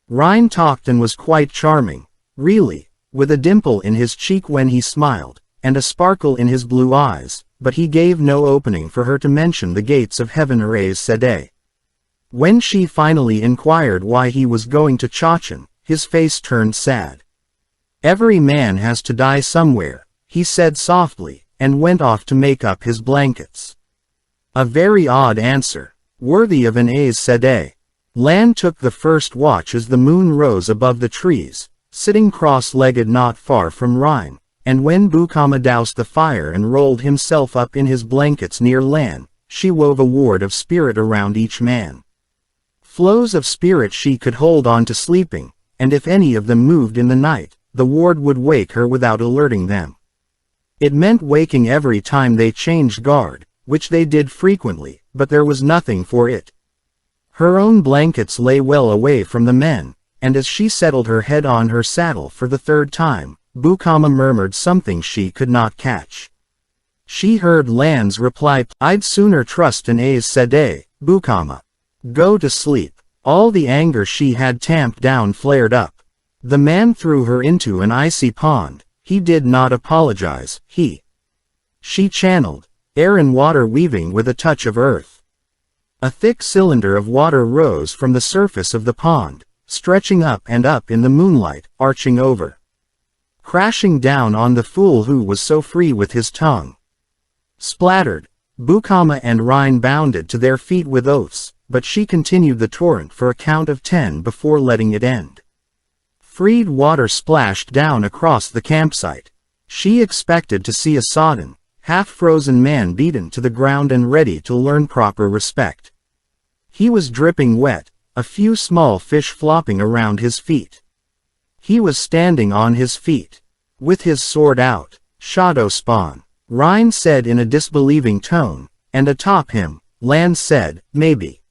Ryan talked and was quite charming, really, with a dimple in his cheek when he smiled, and a sparkle in his blue eyes, but he gave no opening for her to mention the gates of heaven or Es Sedai. When she finally inquired why he was going to Chechen, his face turned sad. "Every man has to die somewhere," he said softly, and went off to make up his blankets. A very odd answer, worthy of an Es Sedai. Lan took the first watch as the moon rose above the trees, sitting cross-legged not far from Ryan, and when Bukama doused the fire and rolled himself up in his blankets near Lan, she wove a ward of spirit around each man. Flows of spirit she could hold on to sleeping, and if any of them moved in the night, the ward would wake her without alerting them. It meant waking every time they changed guard, which they did frequently, but there was nothing for it. Her own blankets lay well away from the men, and as she settled her head on her saddle for the 3rd time, Bukama murmured something she could not catch. She heard Lan's reply, "I'd sooner trust an Es Sedai, Bukama. Go to sleep." All the anger she had tamped down flared up. The man threw her into an icy pond. He did not apologize, she channeled, air and water weaving with a touch of earth. A thick cylinder of water rose from the surface of the pond, stretching up and up in the moonlight, arching over. Crashing down on the fool who was so free with his tongue. Splattered, Bukama and Ryan bounded to their feet with oaths, but she continued the torrent for a count of 10 before letting it end. Freed water splashed down across the campsite. She expected to see a sodden, half-frozen man beaten to the ground and ready to learn proper respect. He was dripping wet, a few small fish flopping around his feet. He was standing on his feet, with his sword out. "Shadow spawn," Ryan said in a disbelieving tone, and atop him, Lan said, "Maybe.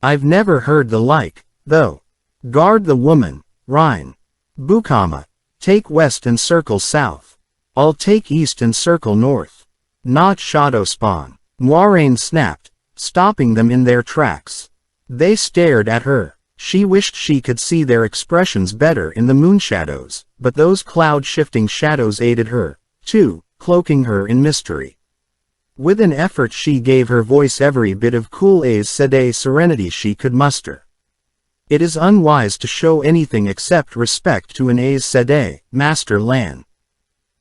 I've never heard the like, though." "Guard the woman, Ryan." "Bukama, take west and circle south." "I'll take east and circle north." "Not shadow spawn," Moiraine snapped, stopping them in their tracks. They stared at her. She wished she could see their expressions better in the moonshadows, but those cloud-shifting shadows aided her, too, cloaking her in mystery. With an effort she gave her voice every bit of cool Es Sedai serenity she could muster. "It is unwise to show anything except respect to an Es Sedai, Master Lan."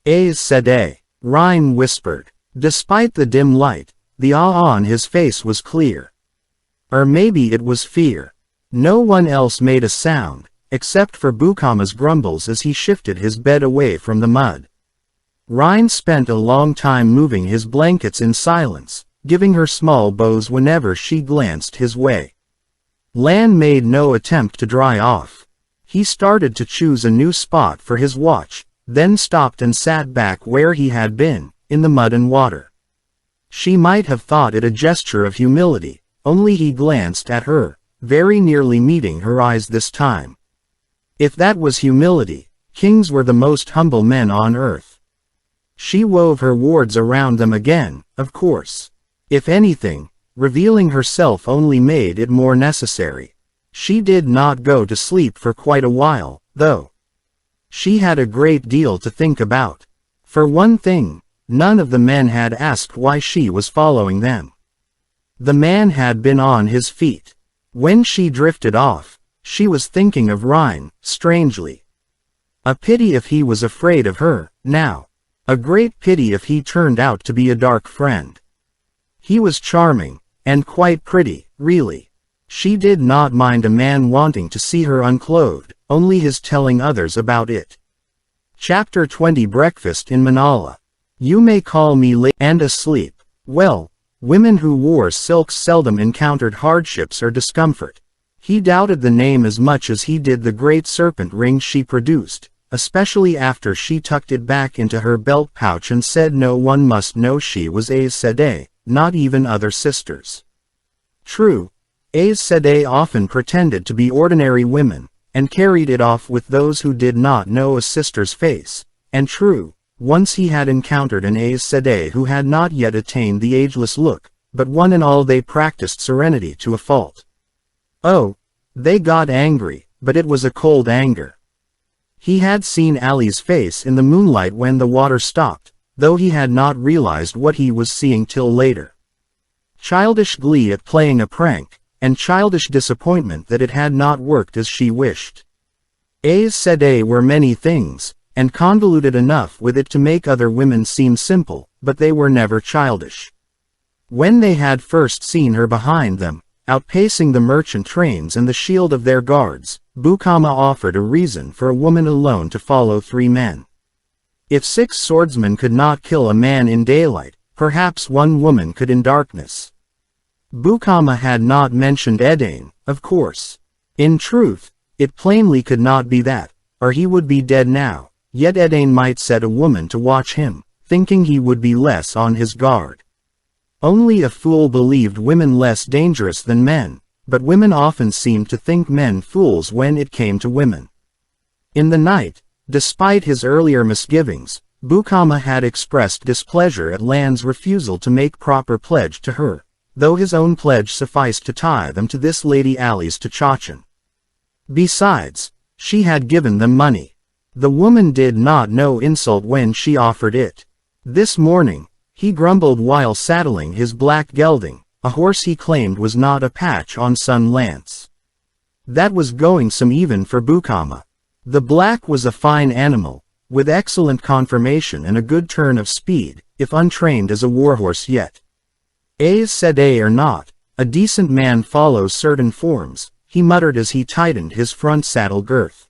"Es Sedai," Ryan whispered. Despite the dim light, the awe on his face was clear. Or maybe it was fear. No one else made a sound, except for Bukama's grumbles as he shifted his bed away from the mud. Ryan spent a long time moving his blankets in silence, giving her small bows whenever she glanced his way. Lan made no attempt to dry off. He started to choose a new spot for his watch, then stopped and sat back where he had been, in the mud and water. She might have thought it a gesture of humility, only he glanced at her, very nearly meeting her eyes this time. If that was humility, kings were the most humble men on earth. She wove her wards around them again, of course. If anything, revealing herself only made it more necessary. She did not go to sleep for quite a while, though. She had a great deal to think about. For one thing, none of the men had asked why she was following them. The man had been on his feet. When she drifted off, she was thinking of Rhine, strangely. A pity if he was afraid of her, now. A great pity if he turned out to be a dark friend. He was charming, and quite pretty, really. She did not mind a man wanting to see her unclothed, only his telling others about it. Chapter 20 Breakfast in Manala. You may call me late and asleep. Well, women who wore silks seldom encountered hardships or discomfort. He doubted the name as much as he did the great serpent ring she produced, especially after she tucked it back into her belt pouch and said no one must know she was Aes Sedai, not even other sisters. True, Aes Sedai often pretended to be ordinary women, and carried it off with those who did not know a sister's face, and true, once he had encountered an Aes Sedai who had not yet attained the ageless look, but one and all they practiced serenity to a fault. Oh, they got angry, but it was a cold anger. He had seen Ali's face in the moonlight when the water stopped, though he had not realized what he was seeing till later. Childish glee at playing a prank, and childish disappointment that it had not worked as she wished. Aes Sedai were many things, and convoluted enough with it to make other women seem simple, but they were never childish. When they had first seen her behind them, outpacing the merchant trains and the shield of their guards, Bukama offered a reason for a woman alone to follow 3 men. If 6 swordsmen could not kill a man in daylight, perhaps 1 woman could in darkness. Bukama had not mentioned Edain, of course. In truth, it plainly could not be that, or he would be dead now, yet Edain might set a woman to watch him, thinking he would be less on his guard. Only a fool believed women less dangerous than men, but women often seemed to think men fools when it came to women. In the night, despite his earlier misgivings, Bukama had expressed displeasure at Lan's refusal to make proper pledge to her, though his own pledge sufficed to tie them to this Lady Ali's T'Chachan. Besides, she had given them money. The woman did not know insult when she offered it. This morning, he grumbled while saddling his black gelding, a horse he claimed was not a patch on Sun Lance. That was going some even for Bukama. The black was a fine animal, with excellent conformation and a good turn of speed, if untrained as a warhorse yet. Aes Sedai or not, a decent man follows certain forms, he muttered as he tightened his front saddle girth.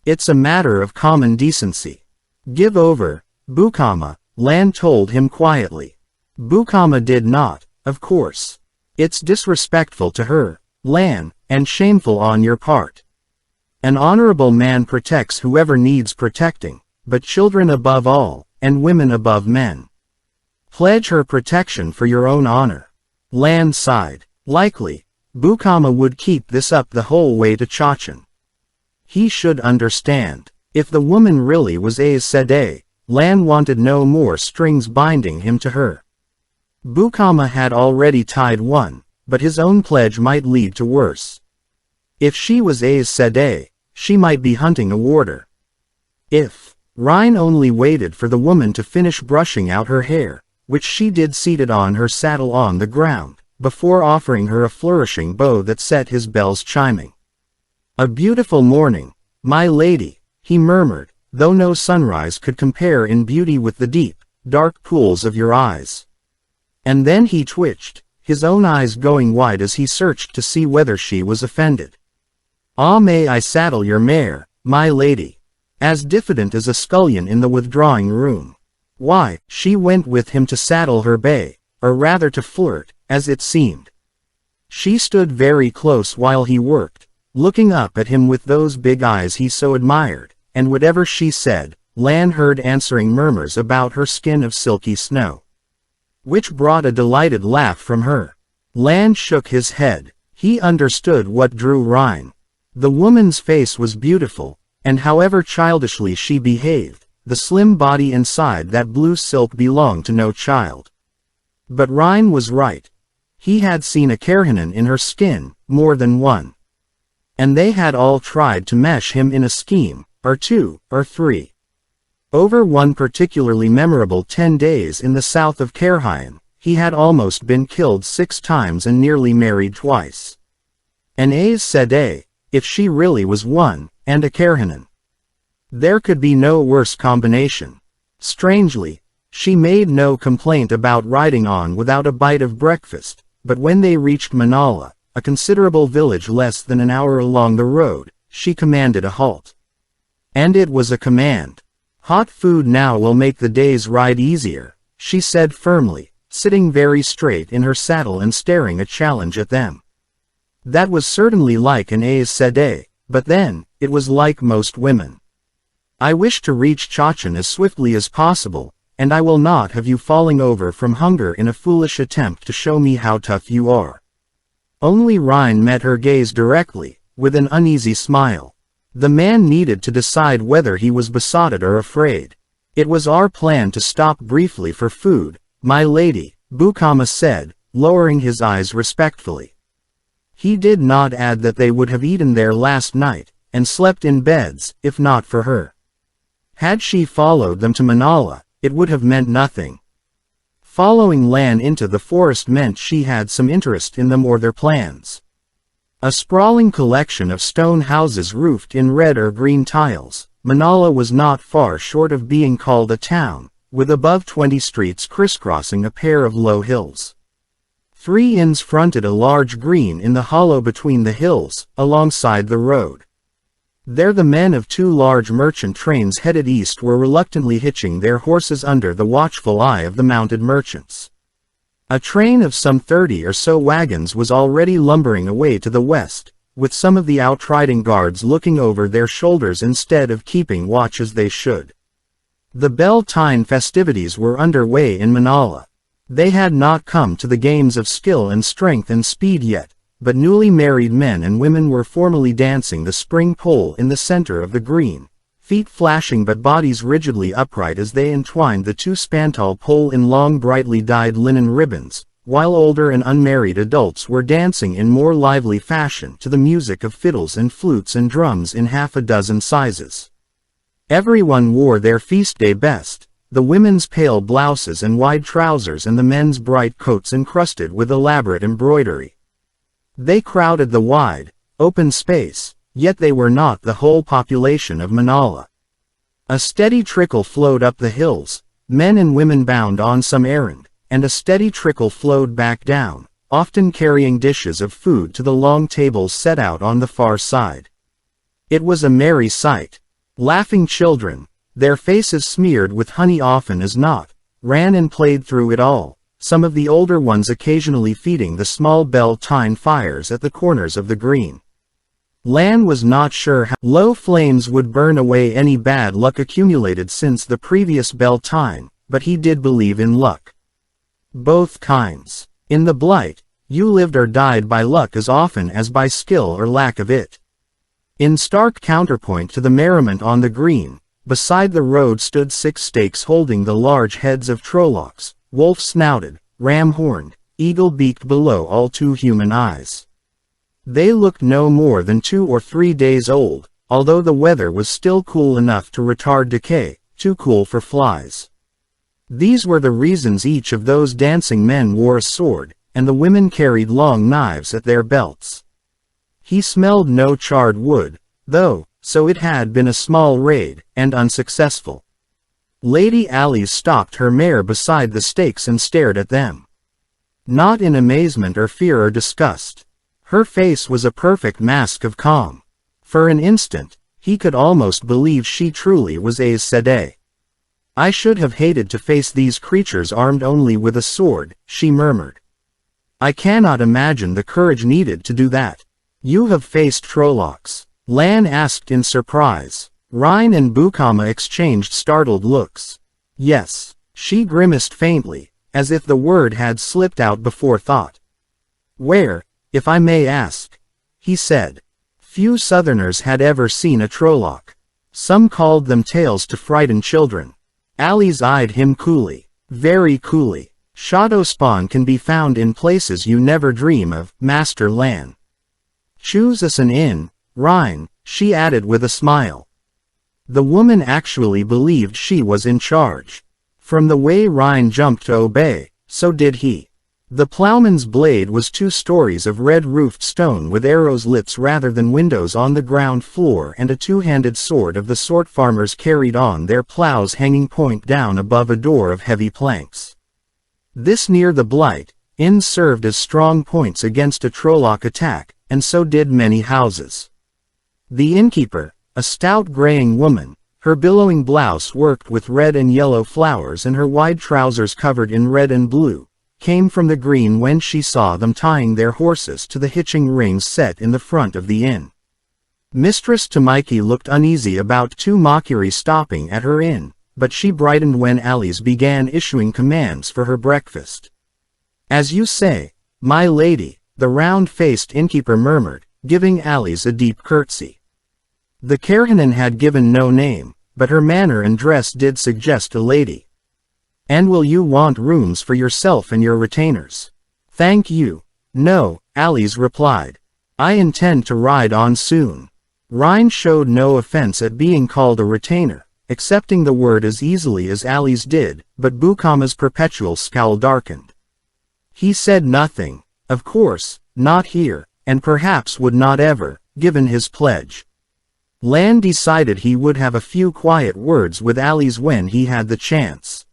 It's a matter of common decency. Give over, Bukama, Lan told him quietly. Bukama did not, of course. It's disrespectful to her, Lan, and shameful on your part. An honorable man protects whoever needs protecting, but children above all, and women above men. Pledge her protection for your own honor. Lan sighed. Likely, Bukama would keep this up the whole way to Chachan. He should understand. If the woman really was Aes Sedai, Lan wanted no more strings binding him to her. Bukama had already tied one, but his own pledge might lead to worse. If she was Aes Sedai, she might be hunting a warder. If Rhine only waited for the woman to finish brushing out her hair, which she did seated on her saddle on the ground, before offering her a flourishing bow that set his bells chiming. A beautiful morning, my lady, he murmured, though no sunrise could compare in beauty with the deep, dark pools of your eyes. And then he twitched, his own eyes going wide as he searched to see whether she was offended. Ah, may I saddle your mare, my lady? As diffident as a scullion in the withdrawing room. Why, she went with him to saddle her bay, or rather to flirt, as it seemed. She stood very close while he worked, looking up at him with those big eyes he so admired, and whatever she said, Lan heard answering murmurs about her skin of silky snow, which brought a delighted laugh from her. Lan shook his head. He understood what drew Rhine. The woman's face was beautiful, and however childishly she behaved, the slim body inside that blue silk belonged to no child. But Rhine was right. He had seen a Kerhanen in her skin, more than one. And they had all tried to mesh him in a scheme, or two, or three. Over one particularly memorable 10 days in the south of Kerheim, he had almost been killed 6 times and nearly married twice. And Aes Sedai, if she really was one, and a Kerhanen. There could be no worse combination. Strangely, she made no complaint about riding on without a bite of breakfast, but when they reached Manala, a considerable village less than an hour along the road, she commanded a halt. And it was a command. Hot food now will make the day's ride easier, she said firmly, sitting very straight in her saddle and staring a challenge at them. That was certainly like an Aes Sedai, but then, it was like most women. I wish to reach Chachan as swiftly as possible, and I will not have you falling over from hunger in a foolish attempt to show me how tough you are. Only Rhine met her gaze directly, with an uneasy smile. The man needed to decide whether he was besotted or afraid. It was our plan to stop briefly for food, my lady, Bukama said, lowering his eyes respectfully. He did not add that they would have eaten there last night, and slept in beds, if not for her. Had she followed them to Manala, it would have meant nothing. Following Lan into the forest meant she had some interest in them or their plans. A sprawling collection of stone houses roofed in red or green tiles, Manala was not far short of being called a town, with above 20 streets crisscrossing a pair of low hills. 3 inns fronted a large green in the hollow between the hills, alongside the road. There the men of 2 large merchant trains headed east were reluctantly hitching their horses under the watchful eye of the mounted merchants. A train of some 30 or so wagons was already lumbering away to the west, with some of the outriding guards looking over their shoulders instead of keeping watch as they should. The Beltane festivities were underway in Manala. They had not come to the games of skill and strength and speed yet, but newly married men and women were formally dancing the spring pole in the center of the green, feet flashing but bodies rigidly upright as they entwined the 2-spantal pole in long brightly dyed linen ribbons, while older and unmarried adults were dancing in more lively fashion to the music of fiddles and flutes and drums in half a dozen sizes. Everyone wore their feast day best, the women's pale blouses and wide trousers and the men's bright coats encrusted with elaborate embroidery. They crowded the wide, open space, yet they were not the whole population of Manala. A steady trickle flowed up the hills, men and women bound on some errand, and a steady trickle flowed back down, often carrying dishes of food to the long tables set out on the far side. It was a merry sight. Laughing children, their faces smeared with honey often as not, ran and played through it all, some of the older ones occasionally feeding the small Beltane fires at the corners of the green. Lan was not sure how low flames would burn away any bad luck accumulated since the previous Beltane, but he did believe in luck. Both kinds. In the Blight, you lived or died by luck as often as by skill or lack of it. In stark counterpoint to the merriment on the green, beside the road stood 6 stakes holding the large heads of Trollocs, wolf-snouted, ram-horned, eagle-beaked below all 2 human eyes. They looked no more than 2 or 3 days old, although the weather was still cool enough to retard decay, too cool for flies. These were the reasons each of those dancing men wore a sword, and the women carried long knives at their belts. He smelled no charred wood, though, so it had been a small raid, and unsuccessful. Lady Alice stopped her mare beside the stakes and stared at them. Not in amazement or fear or disgust. Her face was a perfect mask of calm. For an instant, he could almost believe she truly was Aes Sedai. I should have hated to face these creatures armed only with a sword, she murmured. I cannot imagine the courage needed to do that. You have faced Trollocs? Lan asked in surprise. Rhine and Bukama exchanged startled looks. Yes, she grimaced faintly, as if the word had slipped out before thought. Where, if I may ask? He said. Few Southerners had ever seen a Trolloc. Some called them tales to frighten children. Alice eyed him coolly. Very coolly. Shadowspawn can be found in places you never dream of, Master Lan. Choose us an inn, Rhine, she added with a smile. The woman actually believed she was in charge. From the way Rhine jumped to obey, so did he. The plowman's blade was 2 stories of red-roofed stone with arrows lips rather than windows on the ground floor, and a 2-handed sword of the sort farmers carried on their plows hanging point down above a door of heavy planks. This near the Blight Inn served as strong points against a Trolloc attack, and so did many houses. The innkeeper, a stout graying woman, her billowing blouse worked with red and yellow flowers and her wide trousers covered in red and blue, came from the green when she saw them tying their horses to the hitching rings set in the front of the inn. Mistress Tamaki looked uneasy about 2 Mockery stopping at her inn, but she brightened when Alice began issuing commands for her breakfast. "As you say, my lady," the round-faced innkeeper murmured, giving Alice a deep curtsy. The Kerhanen had given no name, but her manner and dress did suggest a lady. "And will you want rooms for yourself and your retainers?" "Thank you. No," Alice replied. "I intend to ride on soon." Rhine showed no offense at being called a retainer, accepting the word as easily as Alice did, but Bukama's perpetual scowl darkened. He said nothing, of course, not here, and perhaps would not ever, given his pledge. Lan decided he would have a few quiet words with Alice when he had the chance.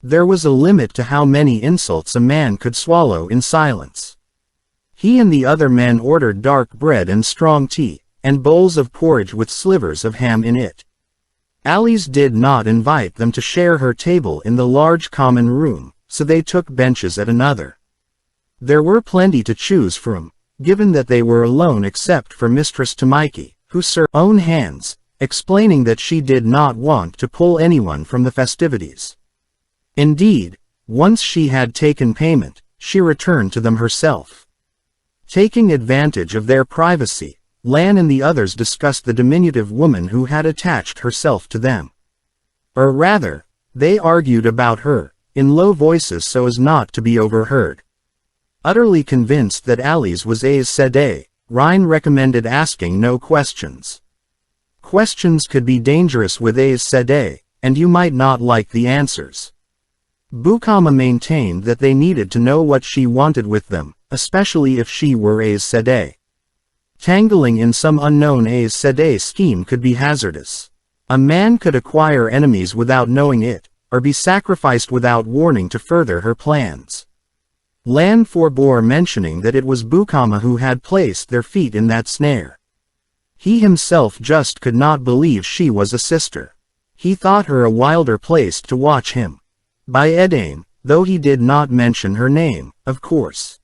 There was a limit to how many insults a man could swallow in silence. He and the other men ordered dark bread and strong tea, and bowls of porridge with slivers of ham in it. Alice did not invite them to share her table in the large common room, so they took benches at another. There were plenty to choose from, given that they were alone except for Mistress Tamaki, who served her own hands, explaining that she did not want to pull anyone from the festivities. Indeed, once she had taken payment, she returned to them herself. Taking advantage of their privacy, Lan and the others discussed the diminutive woman who had attached herself to them. Or rather, they argued about her, in low voices so as not to be overheard. Utterly convinced that Alice was Aes Sedai, Rhine recommended asking no questions. Questions could be dangerous with Aes Sedai, and you might not like the answers. Bukama maintained that they needed to know what she wanted with them, especially if she were Aes Sedai. Tangling in some unknown Aes Sedai scheme could be hazardous. A man could acquire enemies without knowing it, or be sacrificed without warning to further her plans. Lan forbore mentioning that it was Bukama who had placed their feet in that snare. He himself just could not believe she was a sister. He thought her a wilder place to watch him. By Edain, though he did not mention her name, of course.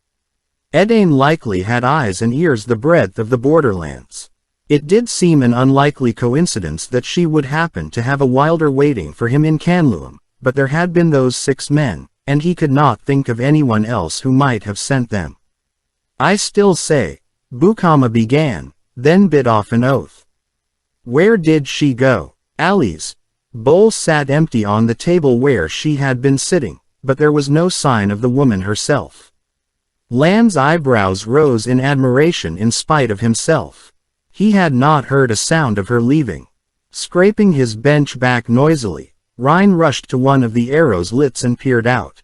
Edain likely had eyes and ears the breadth of the borderlands. It did seem an unlikely coincidence that she would happen to have a wilder waiting for him in Canluam, but there had been those 6 men, and he could not think of anyone else who might have sent them. "I still say," Bukama began, then bit off an oath. "Where did she go?" Ali's bowl sat empty on the table where she had been sitting, but there was no sign of the woman herself. Lan's eyebrows rose in admiration in spite of himself. He had not heard a sound of her leaving. Scraping his bench back noisily, Rhine rushed to one of the arrows lits and peered out.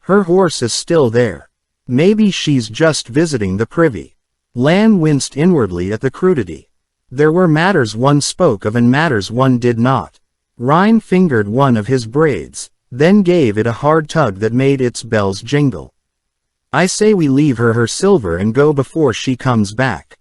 "Her horse is still there. Maybe she's just visiting the privy." Lan winced inwardly at the crudity. There were matters one spoke of and matters one did not. Rhine fingered one of his braids, then gave it a hard tug that made its bells jingle. "I say we leave her silver and go before she comes back."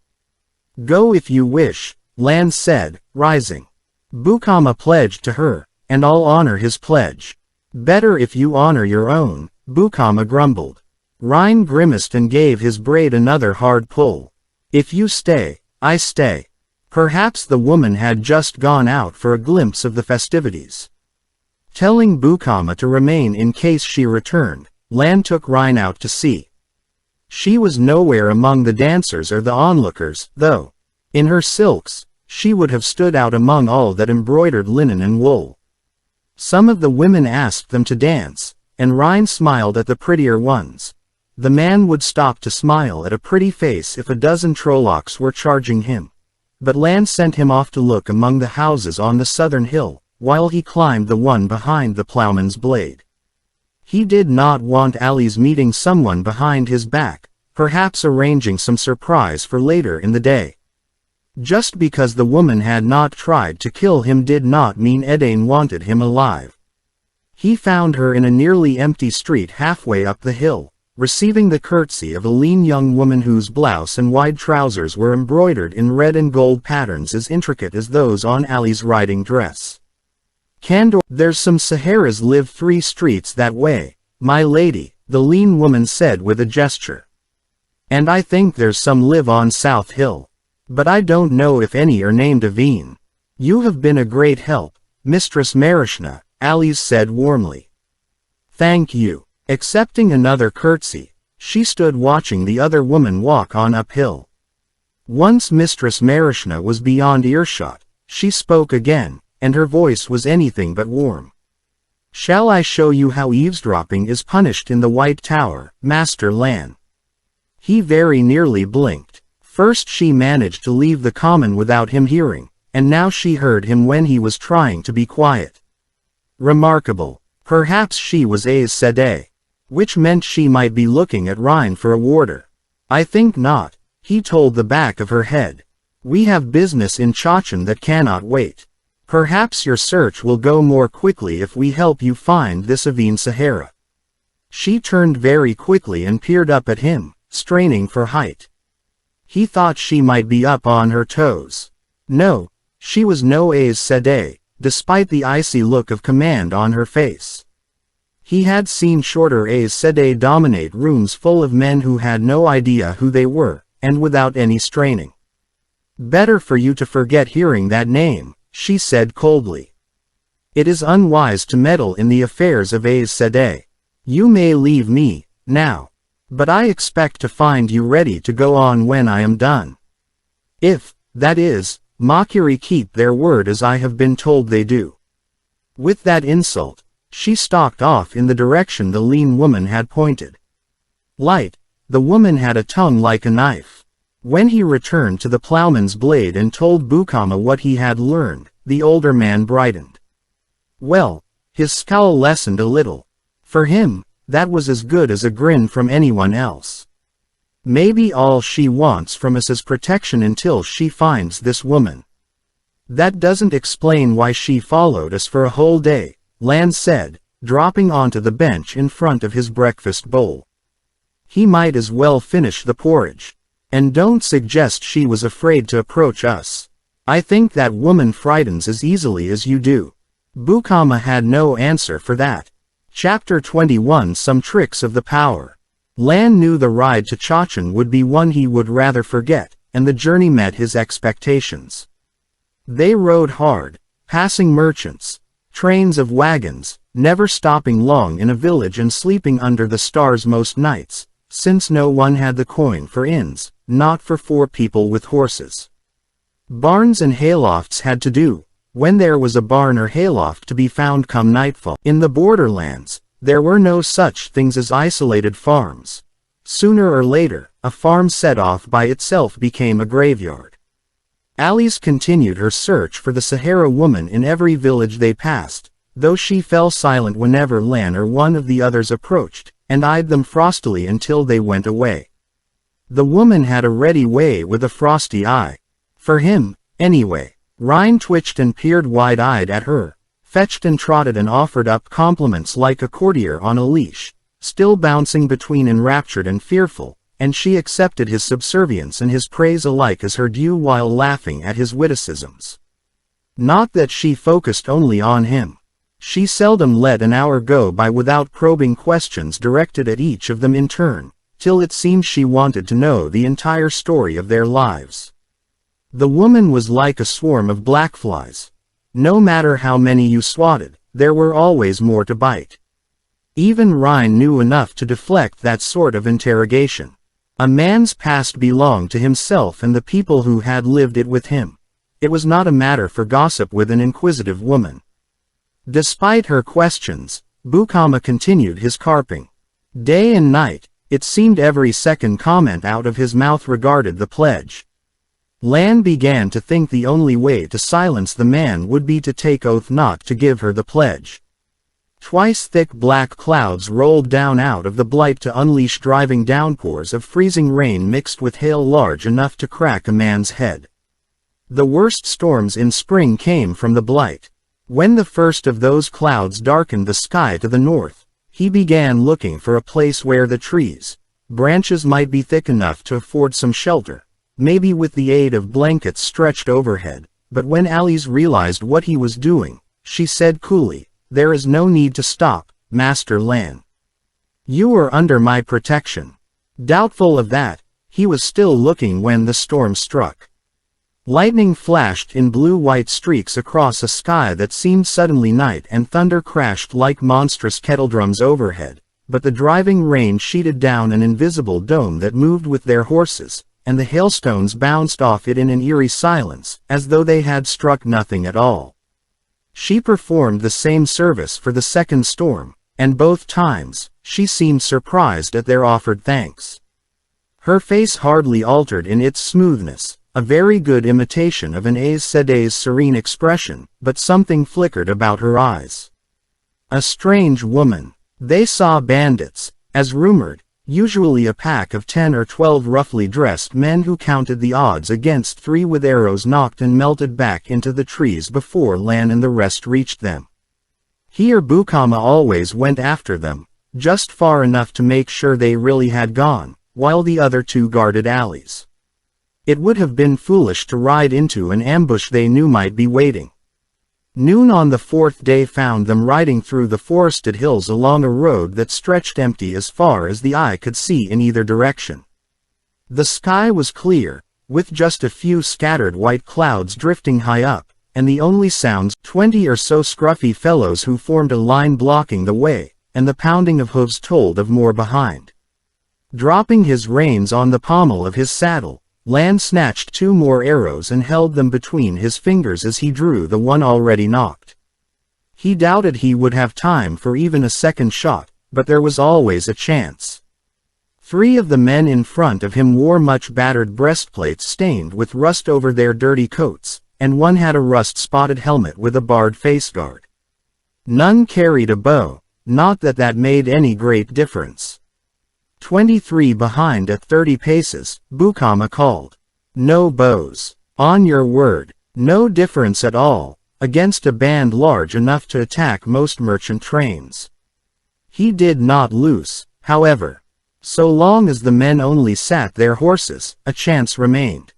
"Go if you wish," Lan said, rising. Bukama pledged to her, and I'll honor his pledge. "Better if you honor your own," Bukama grumbled. Rhine grimaced and gave his braid another hard pull. "If you stay, I stay." Perhaps the woman had just gone out for a glimpse of the festivities. Telling Bukama to remain in case she returned, Lan took Rhine out to see. She was nowhere among the dancers or the onlookers, though. In her silks, she would have stood out among all that embroidered linen and wool. Some of the women asked them to dance, and Rhine smiled at the prettier ones. The man would stop to smile at a pretty face if a dozen Trollocs were charging him. but Lan sent him off to look among the houses on the southern hill, while he climbed the one behind the plowman's blade. He did not want Ali's meeting someone behind his back, perhaps arranging some surprise for later in the day. Just because the woman had not tried to kill him did not mean Edain wanted him alive. He found her in a nearly empty street halfway up the hill, receiving the curtsy of a lean young woman whose blouse and wide trousers were embroidered in red and gold patterns as intricate as those on Ali's riding dress. "Kandor, there's some Saharas live 3 streets that way, my lady," the lean woman said with a gesture. "And I think there's some live on South Hill. But I don't know if any are named Aveen. You have been a great help, Mistress Marishna," Alice said warmly. "Thank you." Accepting another curtsy, she stood watching the other woman walk on uphill. Once Mistress Marishna was beyond earshot, she spoke again, and her voice was anything but warm. "Shall I show you how eavesdropping is punished in the White Tower, Master Lan?" He very nearly blinked. First she managed to leave the common without him hearing, and now she heard him when he was trying to be quiet. Remarkable. Perhaps she was Aes Sedai. Which meant she might be looking at Rhine for a warder. "I think not," he told the back of her head. "We have business in Chachan that cannot wait. Perhaps your search will go more quickly if we help you find this Aveen Sahara." She turned very quickly and peered up at him, straining for height. He thought she might be up on her toes. No, she was no Aes Sedai, despite the icy look of command on her face. He had seen shorter Aes Sedai dominate rooms full of men who had no idea who they were, and without any straining. "Better for you to forget hearing that name," she said coldly. "It is unwise to meddle in the affairs of Aes Sedai. You may leave me, now. But I expect to find you ready to go on when I am done. If, that is, Makiri keep their word as I have been told they do." With that insult, she stalked off in the direction the lean woman had pointed. Light, the woman had a tongue like a knife. When he returned to the plowman's blade and told Bukama what he had learned, the older man brightened. Well, his scowl lessened a little. For him, that was as good as a grin from anyone else. Maybe all she wants from us is protection until she finds this woman. That doesn't explain why she followed us for a whole day, Lan said, dropping onto the bench in front of his breakfast bowl. He might as well finish the porridge. And don't suggest she was afraid to approach us. I think that woman frightens as easily as you do. Bukama had no answer for that. Chapter 21 Some Tricks of the Power. Lan knew the ride to Chachan would be one he would rather forget, and the journey met his expectations. They rode hard, passing merchants, trains of wagons, never stopping long in a village and sleeping under the stars most nights, since no one had the coin for inns, not for 4 people with horses. Barns and haylofts had to do, when there was a barn or hayloft to be found come nightfall. In the borderlands, there were no such things as isolated farms. Sooner or later, a farm set off by itself became a graveyard. Alice continued her search for the Sahara woman in every village they passed, though she fell silent whenever Lan or one of the others approached, and eyed them frostily until they went away. The woman had a ready way with a frosty eye. For him, anyway. Rhine twitched and peered wide-eyed at her, fetched and trotted and offered up compliments like a courtier on a leash, still bouncing between enraptured and fearful, and she accepted his subservience and his praise alike as her due while laughing at his witticisms. Not that she focused only on him. She seldom let an hour go by without probing questions directed at each of them in turn, till it seemed she wanted to know the entire story of their lives. The woman was like a swarm of black flies. No matter how many you swatted, there were always more to bite. Even Rhine knew enough to deflect that sort of interrogation. A man's past belonged to himself and the people who had lived it with him. It was not a matter for gossip with an inquisitive woman. Despite her questions, Bukama continued his carping. Day and night, it seemed every second comment out of his mouth regarded the pledge. Lan began to think the only way to silence the man would be to take oath not to give her the pledge. Twice thick black clouds rolled down out of the blight to unleash driving downpours of freezing rain mixed with hail large enough to crack a man's head. The worst storms in spring came from the blight. When the first of those clouds darkened the sky to the north, he began looking for a place where the trees, branches might be thick enough to afford some shelter, maybe with the aid of blankets stretched overhead. But when Alice realized what he was doing, she said coolly, "There is no need to stop, Master Lan. You are under my protection." Doubtful of that, he was still looking when the storm struck. Lightning flashed in blue-white streaks across a sky that seemed suddenly night, and thunder crashed like monstrous kettledrums overhead, but the driving rain sheeted down an invisible dome that moved with their horses, and the hailstones bounced off it in an eerie silence, as though they had struck nothing at all. She performed the same service for the second storm, and both times, she seemed surprised at their offered thanks. Her face hardly altered in its smoothness, a very good imitation of an Aes Sedai's serene expression, but something flickered about her eyes. A strange woman. They saw bandits, as rumored, usually a pack of 10 or 12 roughly dressed men who counted the odds against 3 with arrows knocked and melted back into the trees before Lan and the rest reached them. Here Bukama always went after them, just far enough to make sure they really had gone, while the other 2 guarded alleys. It would have been foolish to ride into an ambush they knew might be waiting. Noon on the 4th day found them riding through the forested hills along a road that stretched empty as far as the eye could see in either direction. The sky was clear, with just a few scattered white clouds drifting high up, and the only sounds 20 or so scruffy fellows who formed a line blocking the way, and the pounding of hooves told of more behind. Dropping his reins on the pommel of his saddle, Lan snatched 2 more arrows and held them between his fingers as he drew the one already knocked. He doubted he would have time for even a second shot, but there was always a chance. 3 of the men in front of him wore much battered breastplates stained with rust over their dirty coats, and one had a rust-spotted helmet with a barred faceguard. None carried a bow, not that that made any great difference. 23 behind at 30 paces, Bukama called. "No bows. On your word, no difference at all, against a band large enough to attack most merchant trains." He did not loose, however. So long as the men only sat their horses, a chance remained.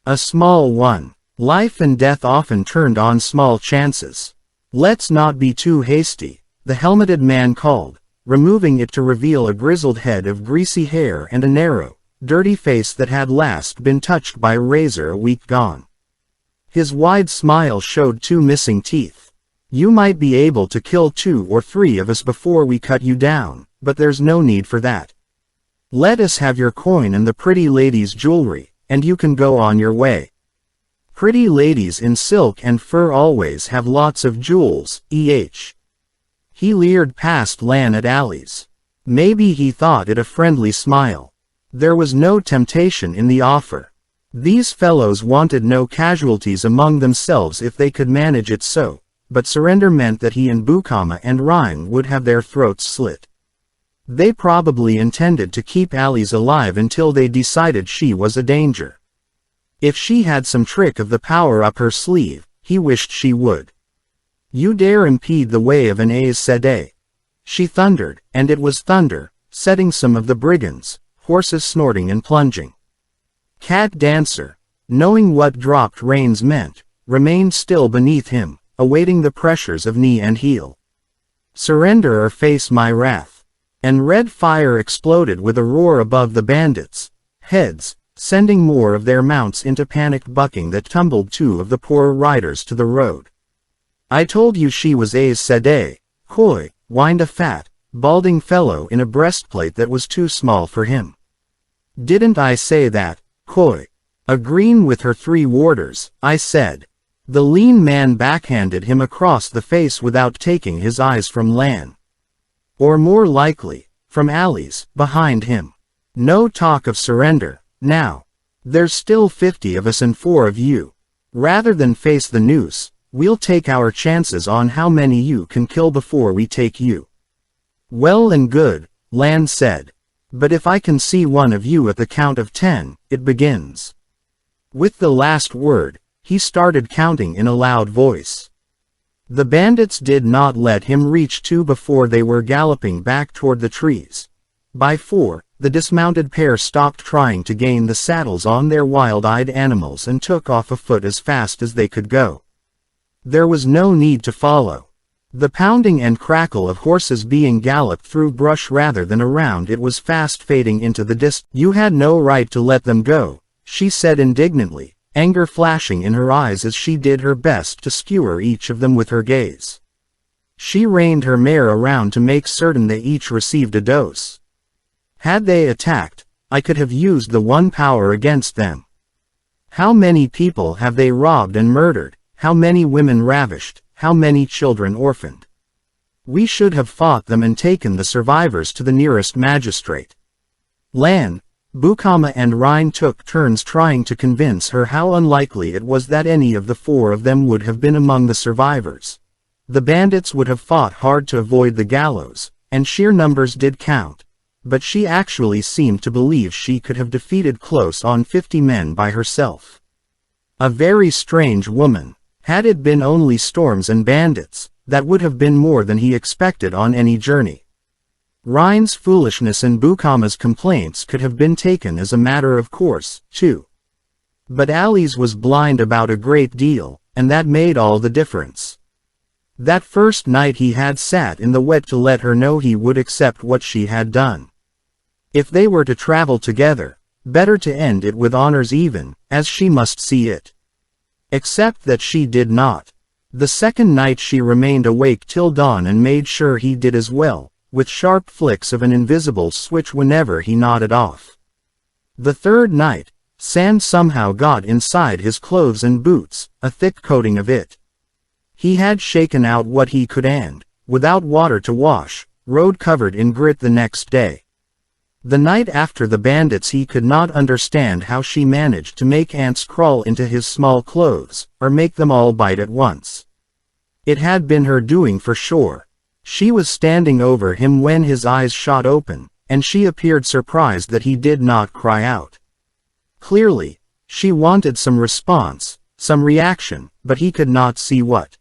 A small one. Life and death often turned on small chances. "Let's not be too hasty," the helmeted man called, removing it to reveal a grizzled head of greasy hair and a narrow, dirty face that had last been touched by a razor a week gone. His wide smile showed 2 missing teeth. "You might be able to kill 2 or 3 of us before we cut you down, but there's no need for that. Let us have your coin and the pretty lady's jewelry, and you can go on your way. Pretty ladies in silk and fur always have lots of jewels, He leered past Lan at Alice. Maybe he thought it a friendly smile. There was no temptation in the offer. These fellows wanted no casualties among themselves if they could manage it so, but surrender meant that he and Bukama and Rhine would have their throats slit. They probably intended to keep Alice alive until they decided she was a danger. If she had some trick of the power up her sleeve, he wished she would. "You dare impede the way of an Aes Sedai?" she thundered, and it was thunder, setting some of the brigands, horses snorting and plunging. Cat Dancer, knowing what dropped reins meant, remained still beneath him, awaiting the pressures of knee and heel. "Surrender or face my wrath." And red fire exploded with a roar above the bandits' heads, sending more of their mounts into panicked bucking that tumbled 2 of the poorer riders to the road. "I told you she was Aes Sedai," Khoi, whined a fat, balding fellow in a breastplate that was too small for him. "Didn't I say that, Khoi?" "Agreeing with her 3 warders, I said." The lean man backhanded him across the face without taking his eyes from Lan. Or more likely, from Alice, behind him. "No talk of surrender, now. There's still 50 of us and 4 of you. Rather than face the noose, we'll take our chances on how many you can kill before we take you." "Well and good," Lan said. "But if I can see one of you at the count of 10, it begins." With the last word, he started counting in a loud voice. The bandits did not let him reach 2 before they were galloping back toward the trees. By 4, the dismounted pair stopped trying to gain the saddles on their wild-eyed animals and took off afoot as fast as they could go. There was no need to follow. The pounding and crackle of horses being galloped through brush rather than around it was fast fading into the distance. "You had no right to let them go," she said indignantly, anger flashing in her eyes as she did her best to skewer each of them with her gaze. She reined her mare around to make certain they each received a dose. "Had they attacked, I could have used the one power against them. How many people have they robbed and murdered, how many women ravished, how many children orphaned? We should have fought them and taken the survivors to the nearest magistrate." Lan, Bukama and Rhine took turns trying to convince her how unlikely it was that any of the 4 of them would have been among the survivors. The bandits would have fought hard to avoid the gallows, and sheer numbers did count. But she actually seemed to believe she could have defeated close on 50 men by herself. A very strange woman. Had it been only storms and bandits, that would have been more than he expected on any journey. Rhine's foolishness and Bukama's complaints could have been taken as a matter of course, too. But Ali's was blind about a great deal, and that made all the difference. That first night he had sat in the wet to let her know he would accept what she had done. If they were to travel together, better to end it with honors even, as she must see it. Except that she did not. The second night she remained awake till dawn and made sure he did as well, with sharp flicks of an invisible switch whenever he nodded off. The third night, sand somehow got inside his clothes and boots, a thick coating of it. He had shaken out what he could and, without water to wash, rode covered in grit the next day. The night after the bandits he could not understand how she managed to make ants crawl into his small clothes, or make them all bite at once. It had been her doing for sure. She was standing over him when his eyes shot open, and she appeared surprised that he did not cry out. Clearly, she wanted some response, some reaction, but he could not see what.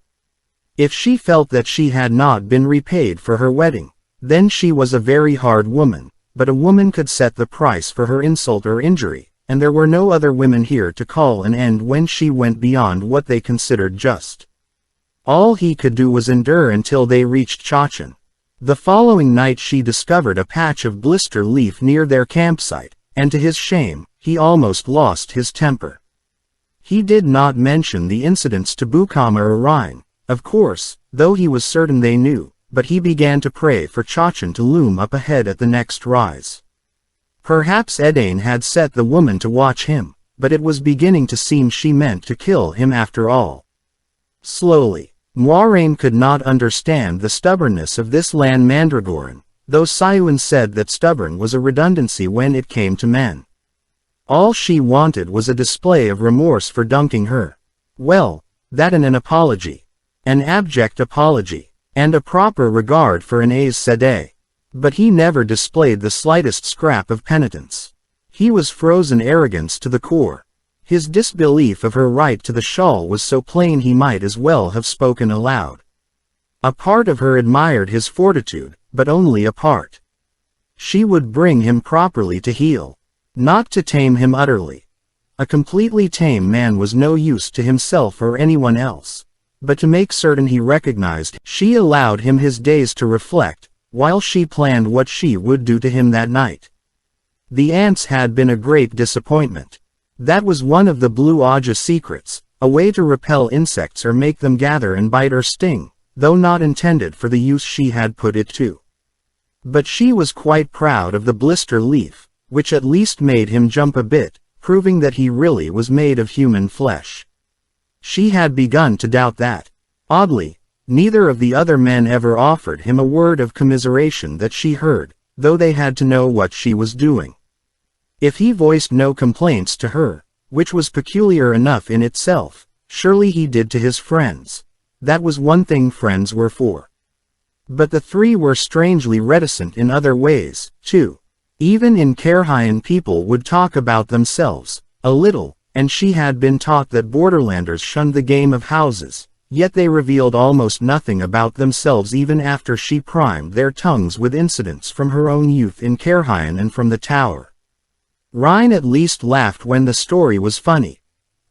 If she felt that she had not been repaid for her wedding, then she was a very hard woman, but a woman could set the price for her insult or injury, and there were no other women here to call an end when she went beyond what they considered just. All he could do was endure until they reached Chachan. The following night she discovered a patch of blister leaf near their campsite, and to his shame, he almost lost his temper. He did not mention the incidents to Bukama or Rhine, of course, though he was certain they knew, but he began to pray for Chachan to loom up ahead at the next rise. Perhaps Edain had set the woman to watch him, but it was beginning to seem she meant to kill him after all. Slowly, Moiraine could not understand the stubbornness of this Lan Mandragoran, though Sayuan said that stubborn was a redundancy when it came to men. All she wanted was a display of remorse for dunking her. Well, that and an apology. An abject apology. And a proper regard for an Aes Sedai. But he never displayed the slightest scrap of penitence. He was frozen arrogance to the core. His disbelief of her right to the shawl was so plain he might as well have spoken aloud. A part of her admired his fortitude, but only a part. She would bring him properly to heel, not to tame him utterly. A completely tame man was no use to himself or anyone else, but to make certain he recognized, she allowed him his days to reflect, while she planned what she would do to him that night. The ants had been a great disappointment. That was one of the Blue Aja secrets, a way to repel insects or make them gather and bite or sting, though not intended for the use she had put it to. But she was quite proud of the blister leaf, which at least made him jump a bit, proving that he really was made of human flesh. She had begun to doubt that. Oddly, neither of the other men ever offered him a word of commiseration that she heard, though they had to know what she was doing. If he voiced no complaints to her, which was peculiar enough in itself, surely he did to his friends. That was one thing friends were for. But the three were strangely reticent in other ways, too. Even in Caerhyen people would talk about themselves, a little, and she had been taught that borderlanders shunned the game of houses, yet they revealed almost nothing about themselves even after she primed their tongues with incidents from her own youth in Caerhyen and from the tower. Rhine at least laughed when the story was funny.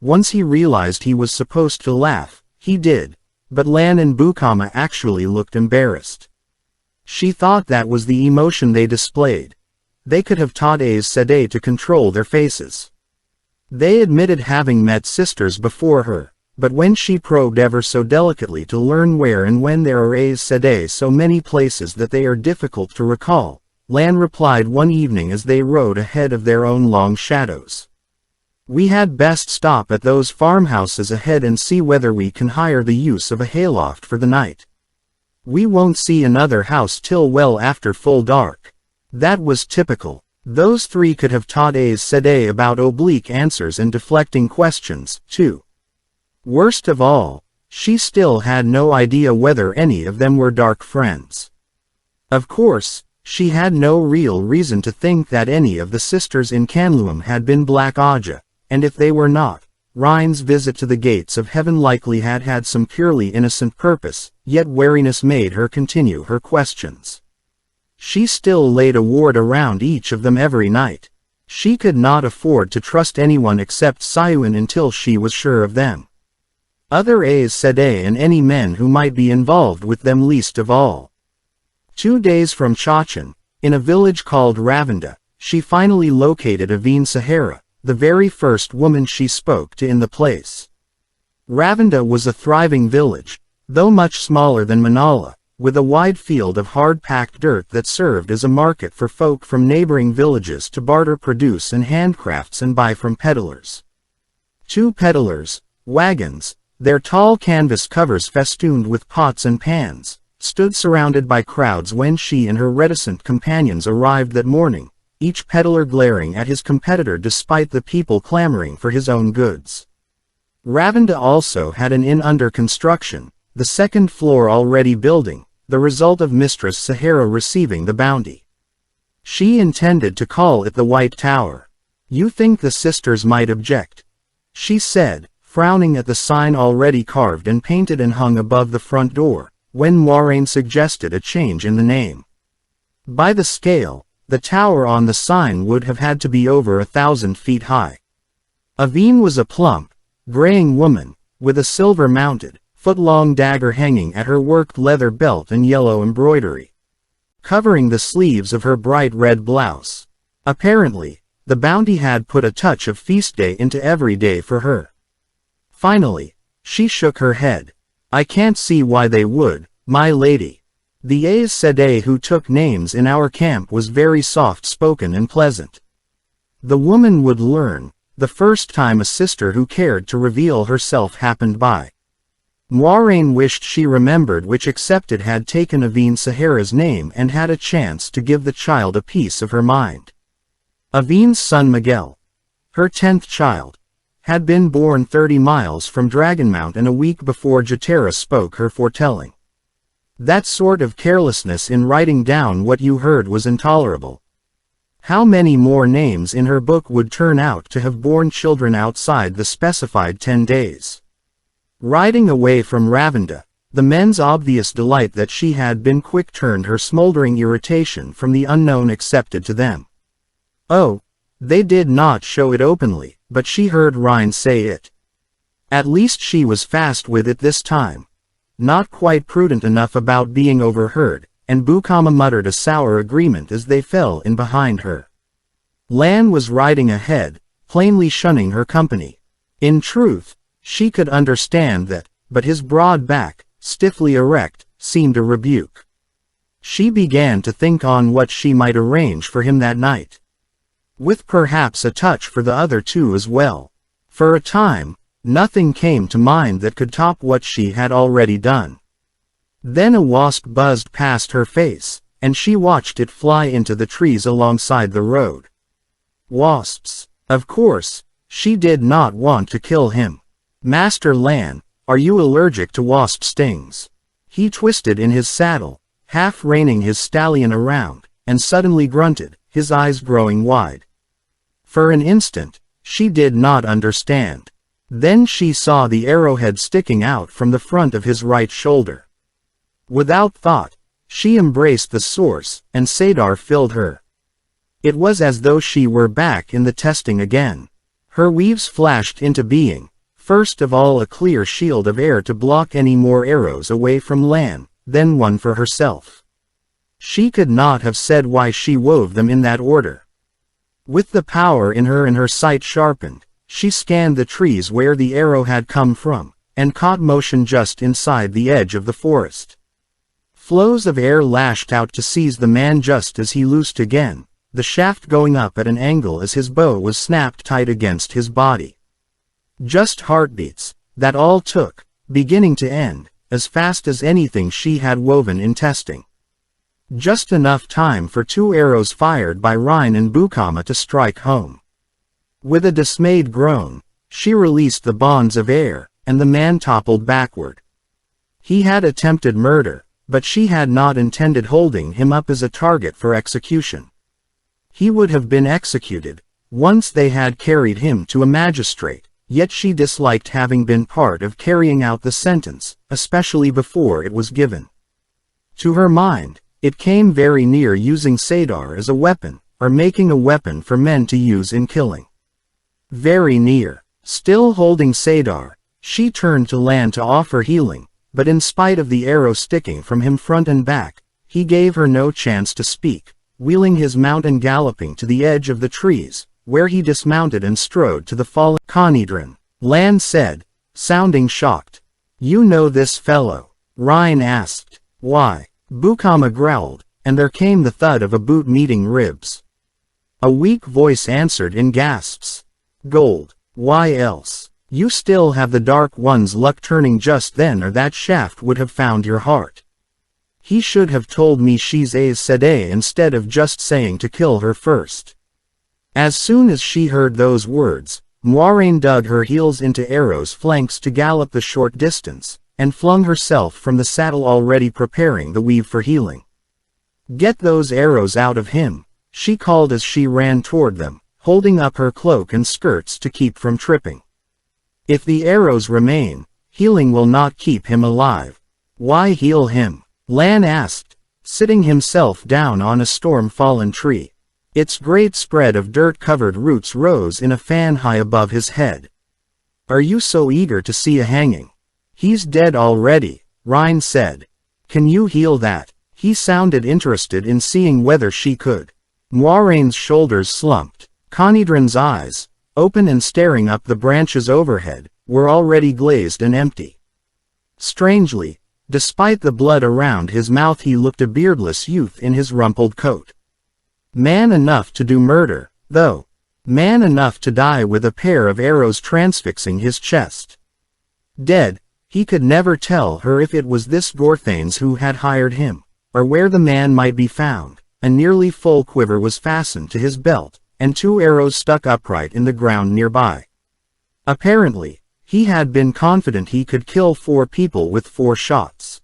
Once he realized he was supposed to laugh, he did, but Lan and Bukama actually looked embarrassed. She thought that was the emotion they displayed. They could have taught Aes Sedai to control their faces. They admitted having met sisters before her, but when she probed ever so delicately to learn where and when there are Aes Sedai so many places that they are difficult to recall, Lan replied one evening as they rode ahead of their own long shadows. We had best stop at those farmhouses ahead and see whether we can hire the use of a hayloft for the night. We won't see another house till well after full dark. That was typical. Those three could have taught Aes Sedai about oblique answers and deflecting questions, too. Worst of all, she still had no idea whether any of them were dark friends. Of course, she had no real reason to think that any of the sisters in Canluam had been Black Aja, and if they were not, Rhine's visit to the gates of heaven likely had had some purely innocent purpose, yet wariness made her continue her questions. She still laid a ward around each of them every night. She could not afford to trust anyone except Sayuan until she was sure of them. Other Aes Sedai and any men who might be involved with them least of all. 2 days from Chachan, in a village called Ravenda, she finally located Aveen Sahara, the very first woman she spoke to in the place. Ravenda was a thriving village, though much smaller than Manala, with a wide field of hard-packed dirt that served as a market for folk from neighboring villages to barter produce and handcrafts and buy from peddlers. 2 peddlers, wagons, their tall canvas covers festooned with pots and pans, stood surrounded by crowds when she and her reticent companions arrived that morning, each peddler glaring at his competitor despite the people clamoring for his own goods. Ravenda also had an inn under construction, the second floor already building, the result of Mistress Sahara receiving the bounty. She intended to call it the White Tower. You think the sisters might object? She said, frowning at the sign already carved and painted and hung above the front door, when Moiraine suggested a change in the name. By the scale, the tower on the sign would have had to be over 1,000 feet high. Aveen was a plump, graying woman, with a silver-mounted, foot-long dagger hanging at her worked leather belt and yellow embroidery, covering the sleeves of her bright red blouse. Apparently, the bounty had put a touch of feast day into every day for her. Finally, she shook her head. I can't see why they would, my lady. The Aes Sedai who took names in our camp was very soft-spoken and pleasant. The woman would learn, the first time a sister who cared to reveal herself happened by. Moiraine wished she remembered which accepted had taken Aveen Sahara's name and had a chance to give the child a piece of her mind. Aveen's son Miguel, her 10th child, had been born 30 miles from Dragonmount and a week before Jatera spoke her foretelling. That sort of carelessness in writing down what you heard was intolerable. How many more names in her book would turn out to have borne children outside the specified 10 days? Riding away from Ravenda, the men's obvious delight that she had been quick turned her smoldering irritation from the unknown accepted to them. Oh, they did not show it openly, but she heard Rhine say it. At least she was fast with it this time. Not quite prudent enough about being overheard, and Bukama muttered a sour agreement as they fell in behind her. Lan was riding ahead, plainly shunning her company. In truth, she could understand that, but his broad back, stiffly erect, seemed a rebuke. She began to think on what she might arrange for him that night. With perhaps a touch for the other two as well. For a time, nothing came to mind that could top what she had already done. Then a wasp buzzed past her face, and she watched it fly into the trees alongside the road. Wasps. Of course, she did not want to kill him. Master Lan, are you allergic to wasp stings? He twisted in his saddle, half reining his stallion around, and suddenly grunted, his eyes growing wide. For an instant, she did not understand. Then she saw the arrowhead sticking out from the front of his right shoulder. Without thought, she embraced the source, and Sadar filled her. It was as though she were back in the testing again. Her weaves flashed into being, first of all a clear shield of air to block any more arrows away from Lan, then one for herself. She could not have said why she wove them in that order. With the power in her and her sight sharpened, she scanned the trees where the arrow had come from, and caught motion just inside the edge of the forest. Flows of air lashed out to seize the man just as he loosed again, the shaft going up at an angle as his bow was snapped tight against his body. Just heartbeats, that all took, beginning to end, as fast as anything she had woven in testing. Just enough time for 2 arrows fired by Rhine and Bukama to strike home. With a dismayed groan, she released the bonds of air, and the man toppled backward. He had attempted murder, but she had not intended holding him up as a target for execution. He would have been executed, once they had carried him to a magistrate, yet she disliked having been part of carrying out the sentence, especially before it was given. To her mind, it came very near using Sadar as a weapon, or making a weapon for men to use in killing. Very near. Still holding Sadar, she turned to Lan to offer healing, but in spite of the arrow sticking from him front and back, he gave her no chance to speak, wheeling his mount and galloping to the edge of the trees, where he dismounted and strode to the fallen Conedrin. Lan said, sounding shocked. You know this fellow? Rhine asked. Why? Bukama growled, and there came the thud of a boot meeting ribs. A weak voice answered in gasps. Gold. Why else? You still have the Dark One's luck turning just then, or that shaft would have found your heart. He should have told me she's a Sede instead of just saying to kill her first. As soon as she heard those words, Moiraine dug her heels into Arrow's flanks to gallop the short distance, and flung herself from the saddle already preparing the weave for healing. Get those arrows out of him, she called as she ran toward them, holding up her cloak and skirts to keep from tripping. If the arrows remain, healing will not keep him alive. Why heal him? Lan asked, sitting himself down on a storm-fallen tree. Its great spread of dirt-covered roots rose in a fan high above his head. Are you so eager to see a hanging? He's dead already, Rhine said. Can you heal that? He sounded interested in seeing whether she could. Moiraine's shoulders slumped. Conedrin's eyes, open and staring up the branches overhead, were already glazed and empty. Strangely, despite the blood around his mouth, he looked a beardless youth in his rumpled coat. Man enough to do murder, though. Man enough to die with a pair of arrows transfixing his chest. Dead, he could never tell her if it was this Gorthanes who had hired him, or where the man might be found. A nearly full quiver was fastened to his belt, and 2 arrows stuck upright in the ground nearby. Apparently, he had been confident he could kill 4 people with 4 shots.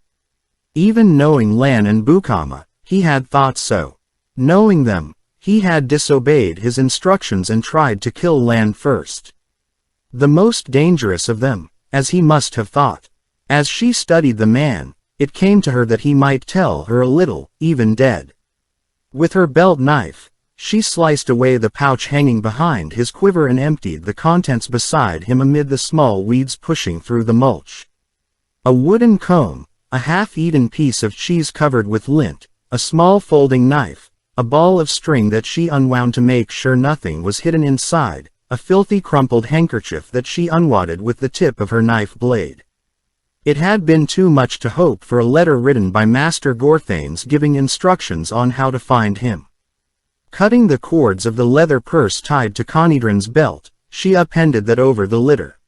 Even knowing Lan and Bukama, he had thought so. Knowing them, he had disobeyed his instructions and tried to kill Lan first. The most dangerous of them, as he must have thought. As she studied the man, it came to her that he might tell her a little, even dead. With her belt knife, she sliced away the pouch hanging behind his quiver and emptied the contents beside him amid the small weeds pushing through the mulch. A wooden comb, a half-eaten piece of cheese covered with lint, a small folding knife, a ball of string that she unwound to make sure nothing was hidden inside, a filthy crumpled handkerchief that she unwadded with the tip of her knife blade. It had been too much to hope for a letter written by Master Gorthanes giving instructions on how to find him. Cutting the cords of the leather purse tied to Conedrin's belt, she appended that over the litter.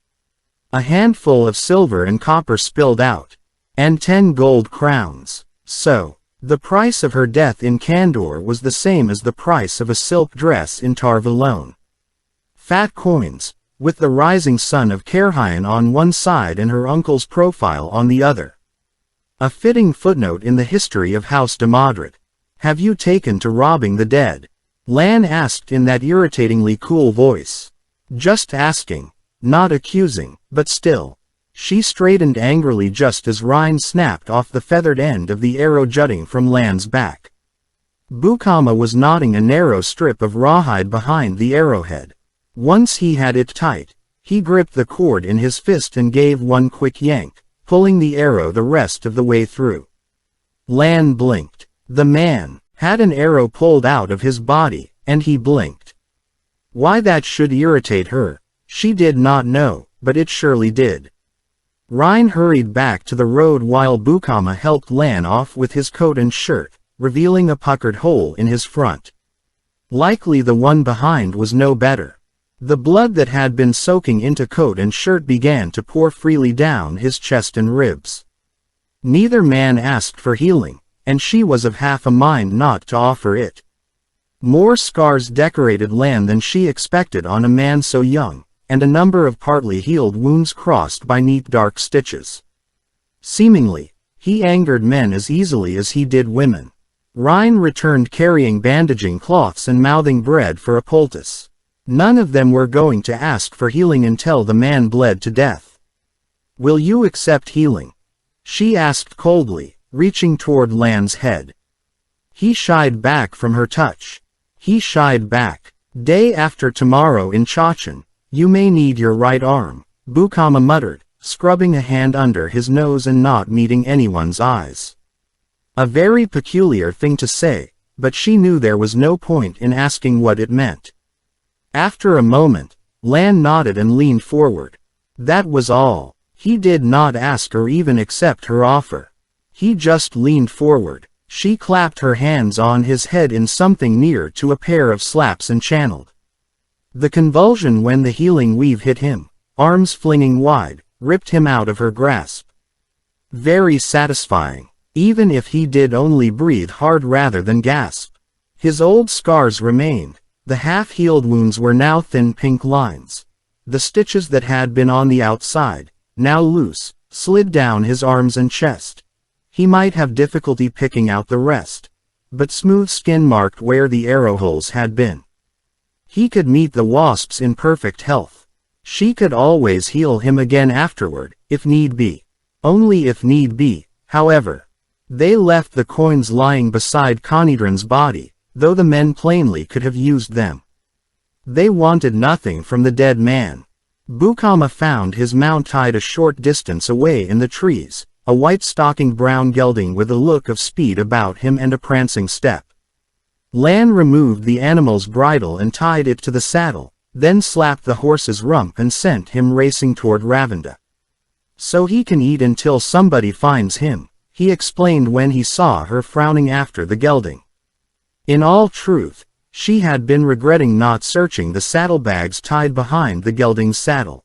A handful of silver and copper spilled out. And 10 gold crowns. So, The price of her death in Kandor was the same as the price of a silk dress in Tar Valon. Fat coins, with the rising sun of Kerhion on one side and her uncle's profile on the other. A fitting footnote in the history of House de Madrid. "Have you taken to robbing the dead?" Lan asked in that irritatingly cool voice. Just asking, not accusing, but still. She straightened angrily just as Rhine snapped off the feathered end of the arrow jutting from Lan's back. Bukama was knotting a narrow strip of rawhide behind the arrowhead. Once he had it tight, he gripped the cord in his fist and gave one quick yank, pulling the arrow the rest of the way through. Lan blinked. The man had an arrow pulled out of his body, and he blinked. Why that should irritate her, she did not know, but it surely did. Rhine hurried back to the road while Bukama helped Lan off with his coat and shirt, revealing a puckered hole in his front. Likely the one behind was no better. The blood that had been soaking into coat and shirt began to pour freely down his chest and ribs. Neither man asked for healing, and she was of half a mind not to offer it. More scars decorated Lan than she expected on a man so young, and a number of partly healed wounds crossed by neat dark stitches. Seemingly, he angered men as easily as he did women. Rhine returned carrying bandaging cloths and mouthing bread for a poultice. None of them were going to ask for healing until the man bled to death. "Will you accept healing?" she asked coldly, reaching toward Lan's head. He shied back from her touch. He shied back. "Day after tomorrow in Chachin, you may need your right arm," Bukama muttered, scrubbing a hand under his nose and not meeting anyone's eyes. A very peculiar thing to say, but she knew there was no point in asking what it meant. After a moment, Lan nodded and leaned forward. That was all. He did not ask or even accept her offer. He just leaned forward. She clapped her hands on his head in something near to a pair of slaps and channeled. The convulsion when the healing weave hit him, arms flinging wide, ripped him out of her grasp. Very satisfying, even if he did only breathe hard rather than gasp. His old scars remained. The half-healed wounds were now thin pink lines. The stitches that had been on the outside, now loose, slid down his arms and chest. He might have difficulty picking out the rest, but smooth skin marked where the arrow holes had been. He could meet the wasps in perfect health. She could always heal him again afterward, if need be. Only if need be, however. They left the coins lying beside Conedran's body, though the men plainly could have used them. They wanted nothing from the dead man. Bukama found his mount tied a short distance away in the trees, a white-stockinged brown gelding with a look of speed about him and a prancing step. Lan removed the animal's bridle and tied it to the saddle, then slapped the horse's rump and sent him racing toward Ravenda. "So he can eat until somebody finds him," he explained when he saw her frowning after the gelding. In all truth, she had been regretting not searching the saddlebags tied behind the gelding's saddle.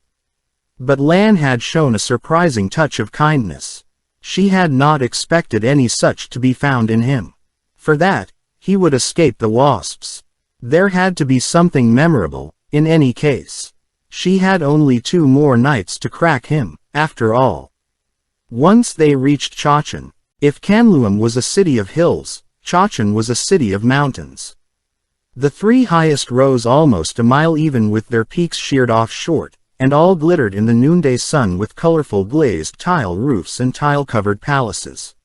But Lan had shown a surprising touch of kindness. She had not expected any such to be found in him. For that, he would escape the wasps. There had to be something memorable, in any case. She had only 2 more nights to crack him, after all. Once they reached Chachin, if Canluam was a city of hills, Chachin was a city of mountains. The 3 highest rose almost a mile even with their peaks sheared off short, and all glittered in the noonday sun with colorful glazed tile roofs and tile-covered palaces.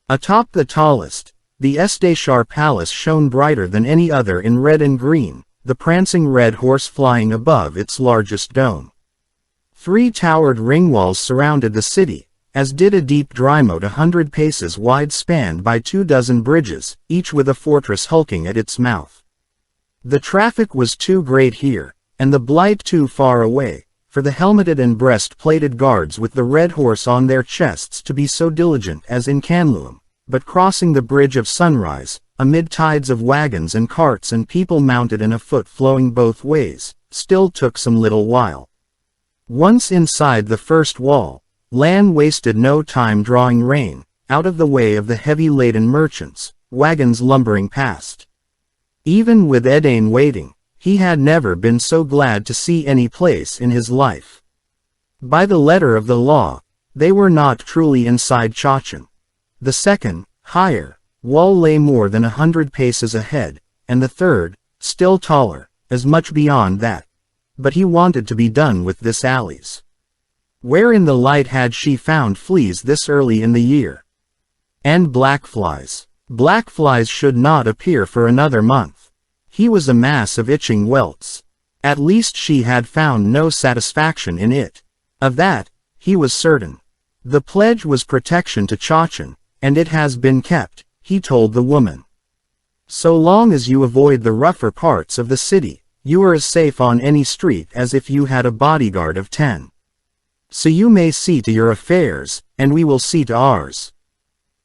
Atop the tallest, the Esteshar Palace shone brighter than any other in red and green, the prancing red horse flying above its largest dome. 3 towered ring walls surrounded the city, as did a deep dry moat 100 paces wide spanned by 24 bridges, each with a fortress hulking at its mouth. The traffic was too great here, and the blight too far away, for the helmeted and breast-plated guards with the red horse on their chests to be so diligent as in Canluam, but crossing the Bridge of Sunrise, amid tides of wagons and carts and people mounted and afoot flowing both ways, still took some little while. Once inside the first wall, Lan wasted no time drawing rein, out of the way of the heavy-laden merchants, wagons lumbering past. Even with Edain waiting, he had never been so glad to see any place in his life. By the letter of the law, they were not truly inside Chachan. The second, higher, wall lay more than 100 paces ahead, and the third, still taller, as much beyond that. But he wanted to be done with this alleys. Where in the light had she found fleas this early in the year? And blackflies. Blackflies should not appear for another month. He was a mass of itching welts. At least she had found no satisfaction in it. Of that, he was certain. The pledge was protection to Chachan, and it has been kept, he told the woman. So long as you avoid the rougher parts of the city, you are as safe on any street as if you had a bodyguard of 10. So you may see to your affairs, and we will see to ours.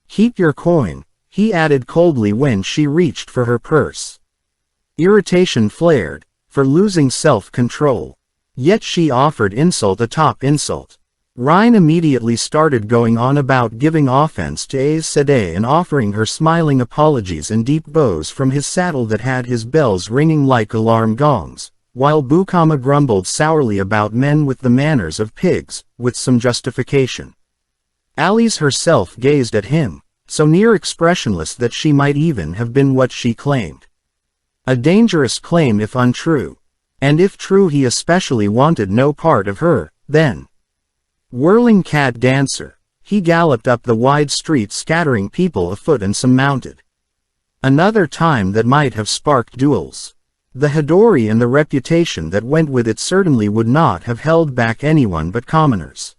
Keep your coin, he added coldly when she reached for her purse. Irritation flared, for losing self-control. Yet she offered insult atop insult. Rhine immediately started going on about giving offense to Aes Sedai and offering her smiling apologies and deep bows from his saddle that had his bells ringing like alarm gongs, while Bukama grumbled sourly about men with the manners of pigs, with some justification. Alice herself gazed at him, so near expressionless that she might even have been what she claimed. A dangerous claim if untrue. And if true, he especially wanted no part of her, then. Whirling cat dancer, he galloped up the wide street scattering people afoot and some mounted. Another time that might have sparked duels. The Hidori and the reputation that went with it certainly would not have held back anyone but commoners.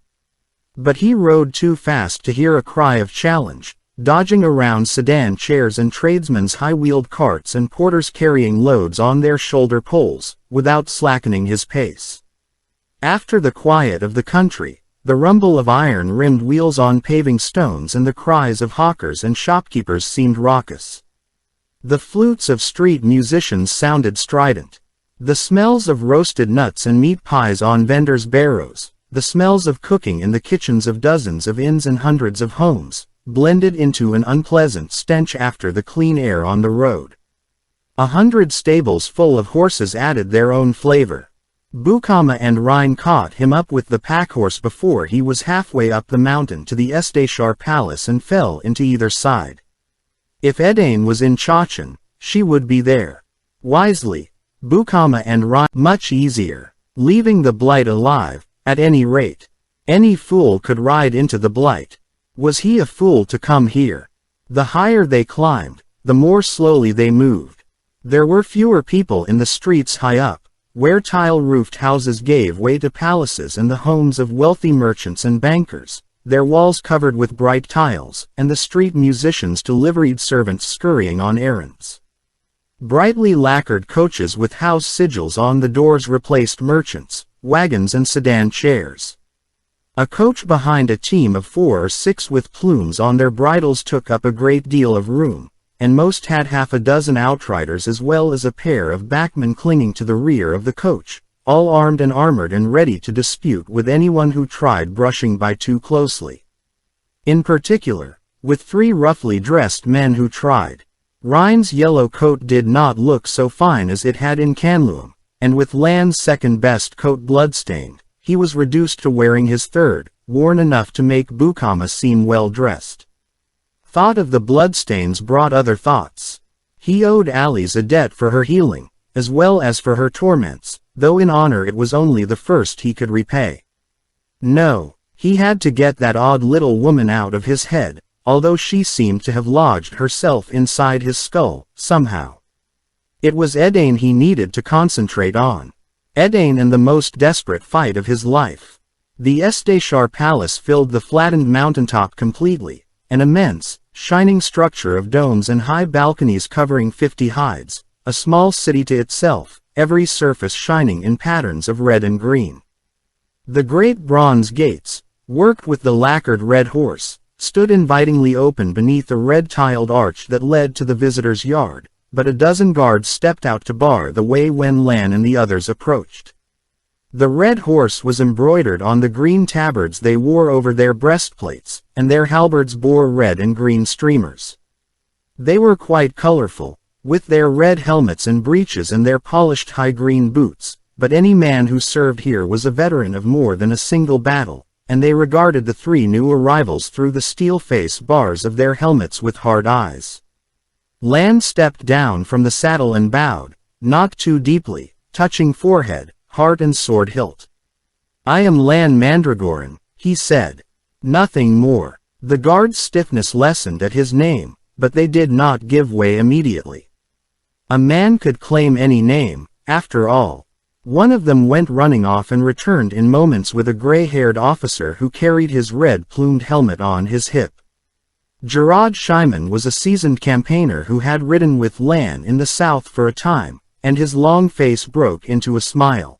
But he rode too fast to hear a cry of challenge, dodging around sedan chairs and tradesmen's high-wheeled carts and porters carrying loads on their shoulder poles, without slackening his pace. After the quiet of the country, the rumble of iron-rimmed wheels on paving stones and the cries of hawkers and shopkeepers seemed raucous. The flutes of street musicians sounded strident. The smells of roasted nuts and meat pies on vendors' barrows, the smells of cooking in the kitchens of dozens of inns and hundreds of homes, blended into an unpleasant stench after the clean air on the road. 100 stables full of horses added their own flavor. Bukama and Rhine caught him up with the packhorse before he was halfway up the mountain to the Esteshar Palace and fell into either side. If Edain was in Chachan, she would be there. Wisely, Bukama and Rhine much easier, leaving the blight alive, at any rate. Any fool could ride into the blight. Was he a fool to come here? The higher they climbed, the more slowly they moved. There were fewer people in the streets high up, where tile-roofed houses gave way to palaces and the homes of wealthy merchants and bankers, their walls covered with bright tiles, and the street musicians to liveried servants scurrying on errands. Brightly lacquered coaches with house sigils on the doors replaced merchants, wagons and sedan chairs. A coach behind a team of 4 or 6 with plumes on their bridles took up a great deal of room, and most had half a dozen outriders as well as a pair of backmen clinging to the rear of the coach, all armed and armored and ready to dispute with anyone who tried brushing by too closely. In particular, with 3 roughly dressed men who tried. Rhine's yellow coat did not look so fine as it had in Canluam, and with Lan's second-best coat bloodstained, he was reduced to wearing his third, worn enough to make Bukama seem well-dressed. Thought of the bloodstains brought other thoughts. He owed Alice a debt for her healing, as well as for her torments, though in honor it was only the first he could repay. No, he had to get that odd little woman out of his head, although she seemed to have lodged herself inside his skull, somehow. It was Edain he needed to concentrate on. Edain and the most desperate fight of his life. The Esteshar Palace filled the flattened mountaintop completely, an immense, shining structure of domes and high balconies covering 50 hides, a small city to itself, every surface shining in patterns of red and green. The great bronze gates, worked with the lacquered red horse, stood invitingly open beneath a red-tiled arch that led to the visitor's yard, but a dozen guards stepped out to bar the way when Lan and the others approached. The red horse was embroidered on the green tabards they wore over their breastplates, and their halberds bore red and green streamers. They were quite colorful, with their red helmets and breeches and their polished high green boots, but any man who served here was a veteran of more than a single battle, and they regarded the three new arrivals through the steel face bars of their helmets with hard eyes. Lan stepped down from the saddle and bowed, not too deeply, touching forehead, heart and sword hilt. "I am Lan Mandragoran," he said. Nothing more. The guard's stiffness lessened at his name, but they did not give way immediately. A man could claim any name, after all. One of them went running off and returned in moments with a gray-haired officer who carried his red-plumed helmet on his hip. Gerard Shyman was a seasoned campaigner who had ridden with Lan in the south for a time, and his long face broke into a smile.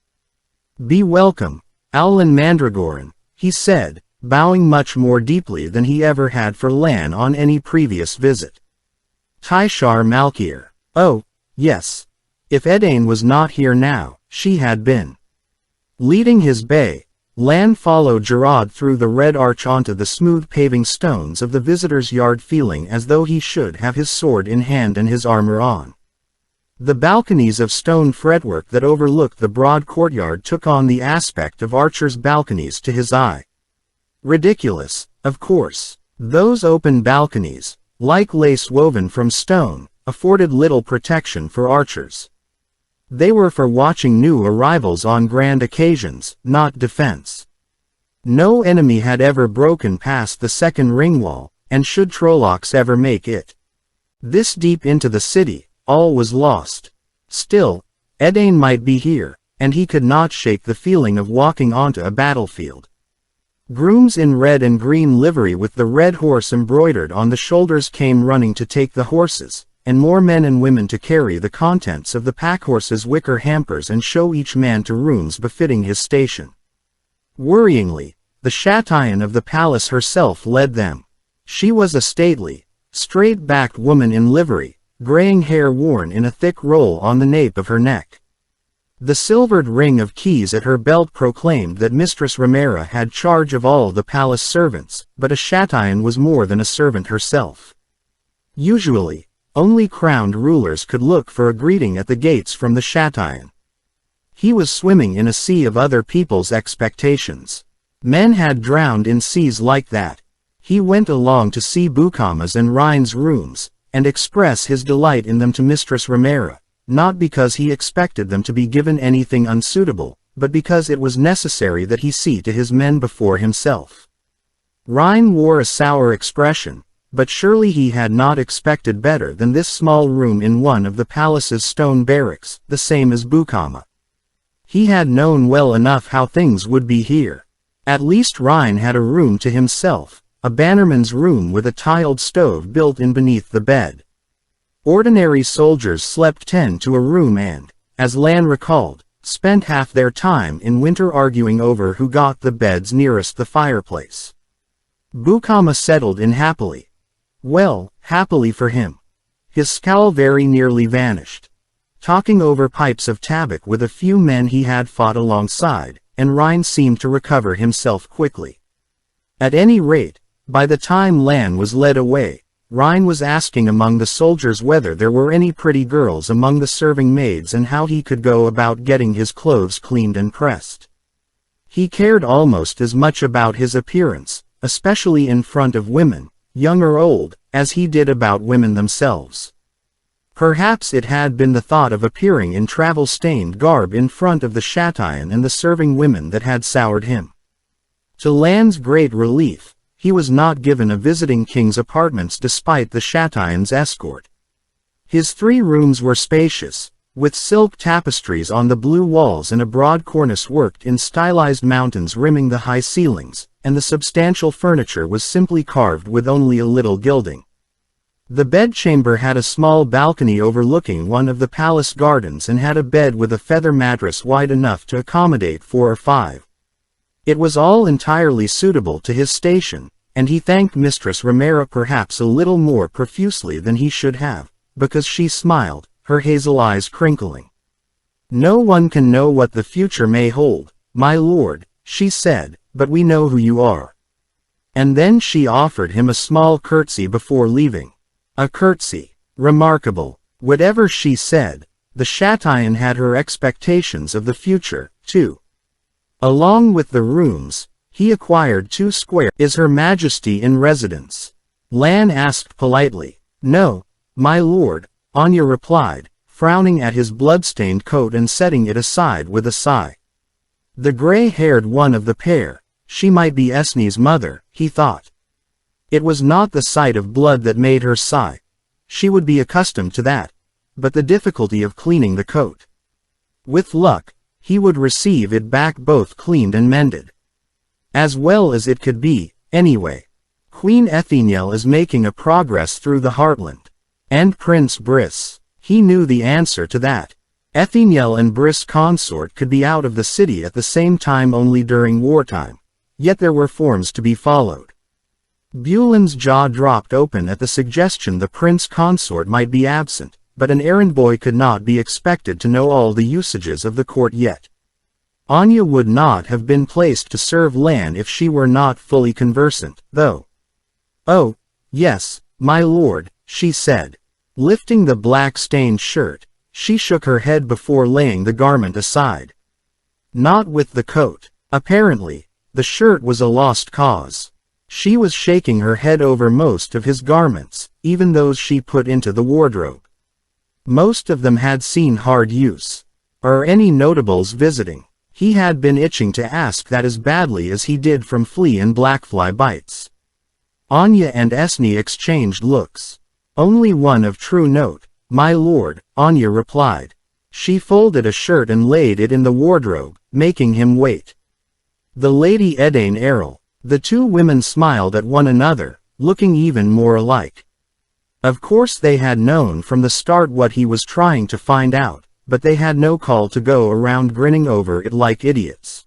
"Be welcome, Lan Mandragoran," he said, bowing much more deeply than he ever had for Lan on any previous visit. Tishar Malkier. Oh, yes. If Edain was not here now, she had been. Leading his bay, Lan followed Gerard through the red arch onto the smooth paving stones of the visitor's yard, feeling as though he should have his sword in hand and his armor on. The balconies of stone fretwork that overlooked the broad courtyard took on the aspect of archers' balconies to his eye. Ridiculous, of course. Those open balconies, like lace woven from stone, afforded little protection for archers. They were for watching new arrivals on grand occasions, not defense. No enemy had ever broken past the second ring wall, and should Trollocs ever make it this deep into the city, all was lost. Still, Edain might be here, and he could not shake the feeling of walking onto a battlefield. Grooms in red and green livery with the red horse embroidered on the shoulders came running to take the horses, and more men and women to carry the contents of the packhorses' wicker hampers and show each man to rooms befitting his station. Worryingly, the Châtillon of the palace herself led them. She was a stately, straight-backed woman in livery, graying hair worn in a thick roll on the nape of her neck. The silvered ring of keys at her belt proclaimed that Mistress Ramera had charge of all the palace servants, but a Châtillon was more than a servant herself. Usually, only crowned rulers could look for a greeting at the gates from the Châtillon. He was swimming in a sea of other people's expectations. Men had drowned in seas like that. He went along to see Bukama's and Rhine's rooms, and express his delight in them to Mistress Ramera, not because he expected them to be given anything unsuitable, but because it was necessary that he see to his men before himself. Rhine wore a sour expression, but surely he had not expected better than this small room in one of the palace's stone barracks, the same as Bukama. He had known well enough how things would be here. At least Rhine had a room to himself, a bannerman's room with a tiled stove built in beneath the bed. Ordinary soldiers slept 10 to a room and, as Lan recalled, spent half their time in winter arguing over who got the beds nearest the fireplace. Bukama settled in happily. Well, happily for him. His scowl very nearly vanished. Talking over pipes of tabac with a few men he had fought alongside, and Rhine seemed to recover himself quickly. At any rate, by the time Lan was led away, Rhine was asking among the soldiers whether there were any pretty girls among the serving maids and how he could go about getting his clothes cleaned and pressed. He cared almost as much about his appearance, especially in front of women, young or old, as he did about women themselves. Perhaps it had been the thought of appearing in travel-stained garb in front of the Châtillon and the serving women that had soured him. To Lan's great relief, he was not given a visiting king's apartments despite the Châtillon's escort. His 3 rooms were spacious, with silk tapestries on the blue walls and a broad cornice worked in stylized mountains rimming the high ceilings, and the substantial furniture was simply carved with only a little gilding. The bedchamber had a small balcony overlooking one of the palace gardens and had a bed with a feather mattress wide enough to accommodate 4 or 5. It was all entirely suitable to his station, and he thanked Mistress Ramera perhaps a little more profusely than he should have, because she smiled, her hazel eyes crinkling. No one can know what the future may hold, "My lord," she said, "but we know who you are." And then she offered him a small curtsy before leaving. A curtsy. Remarkable. Whatever she said, the Châtillon had her expectations of the future, too. Along with the rooms, he acquired 2 square. "Is Her Majesty in residence?" Lan asked politely. "No, my lord," Anya replied, frowning at his blood-stained coat and setting it aside with a sigh. The gray-haired one of the pair, she might be Esne's mother, he thought. It was not the sight of blood that made her sigh. She would be accustomed to that. But the difficulty of cleaning the coat. With luck, he would receive it back both cleaned and mended. As well as it could be, anyway. Queen Etheniel is making a progress through the heartland. And Prince Briss. He knew the answer to that. Etheniel and Briss consort could be out of the city at the same time only during wartime. Yet there were forms to be followed. Buellen's jaw dropped open at the suggestion the prince consort might be absent, but an errand boy could not be expected to know all the usages of the court yet. Anya would not have been placed to serve Lan if she were not fully conversant, though. "Oh, yes, my lord," she said. Lifting the black-stained shirt, she shook her head before laying the garment aside. Not with the coat. Apparently, the shirt was a lost cause. She was shaking her head over most of his garments, even those she put into the wardrobe. Most of them had seen hard use. Or any notables visiting. He had been itching to ask that as badly as he did from flea and blackfly bites. Anya and Esne exchanged looks. "Only one of true note, my lord," Anya replied. She folded a shirt and laid it in the wardrobe, making him wait. "The Lady Edain Errol." The 2 women smiled at one another, looking even more alike. Of course they had known from the start what he was trying to find out, but they had no call to go around grinning over it like idiots.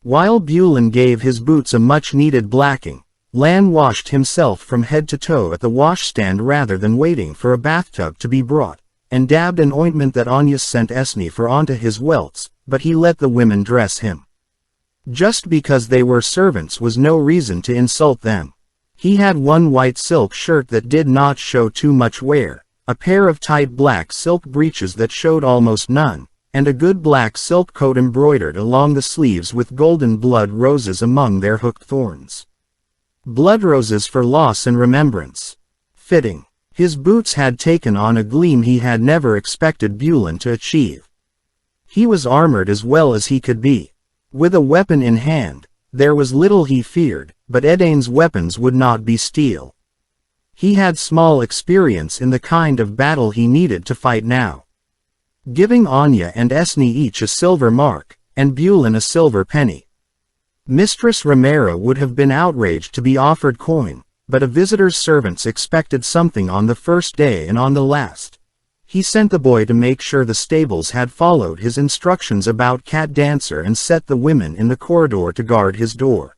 While Buellen gave his boots a much-needed blacking, Lan washed himself from head to toe at the washstand rather than waiting for a bathtub to be brought, and dabbed an ointment that Anya sent Esne for onto his welts, but he let the women dress him. Just because they were servants was no reason to insult them. He had one white silk shirt that did not show too much wear, a pair of tight black silk breeches that showed almost none, and a good black silk coat embroidered along the sleeves with golden blood roses among their hooked thorns. Blood roses for loss and remembrance. Fitting. His boots had taken on a gleam he had never expected Buellen to achieve. He was armored as well as he could be. With a weapon in hand, there was little he feared, but Edain's weapons would not be steel. He had small experience in the kind of battle he needed to fight now. Giving Anya and Esne each a silver mark, and Buellen a silver penny. Mistress Romero would have been outraged to be offered coin, but a visitor's servants expected something on the first day and on the last. He sent the boy to make sure the stables had followed his instructions about Cat Dancer and set the women in the corridor to guard his door.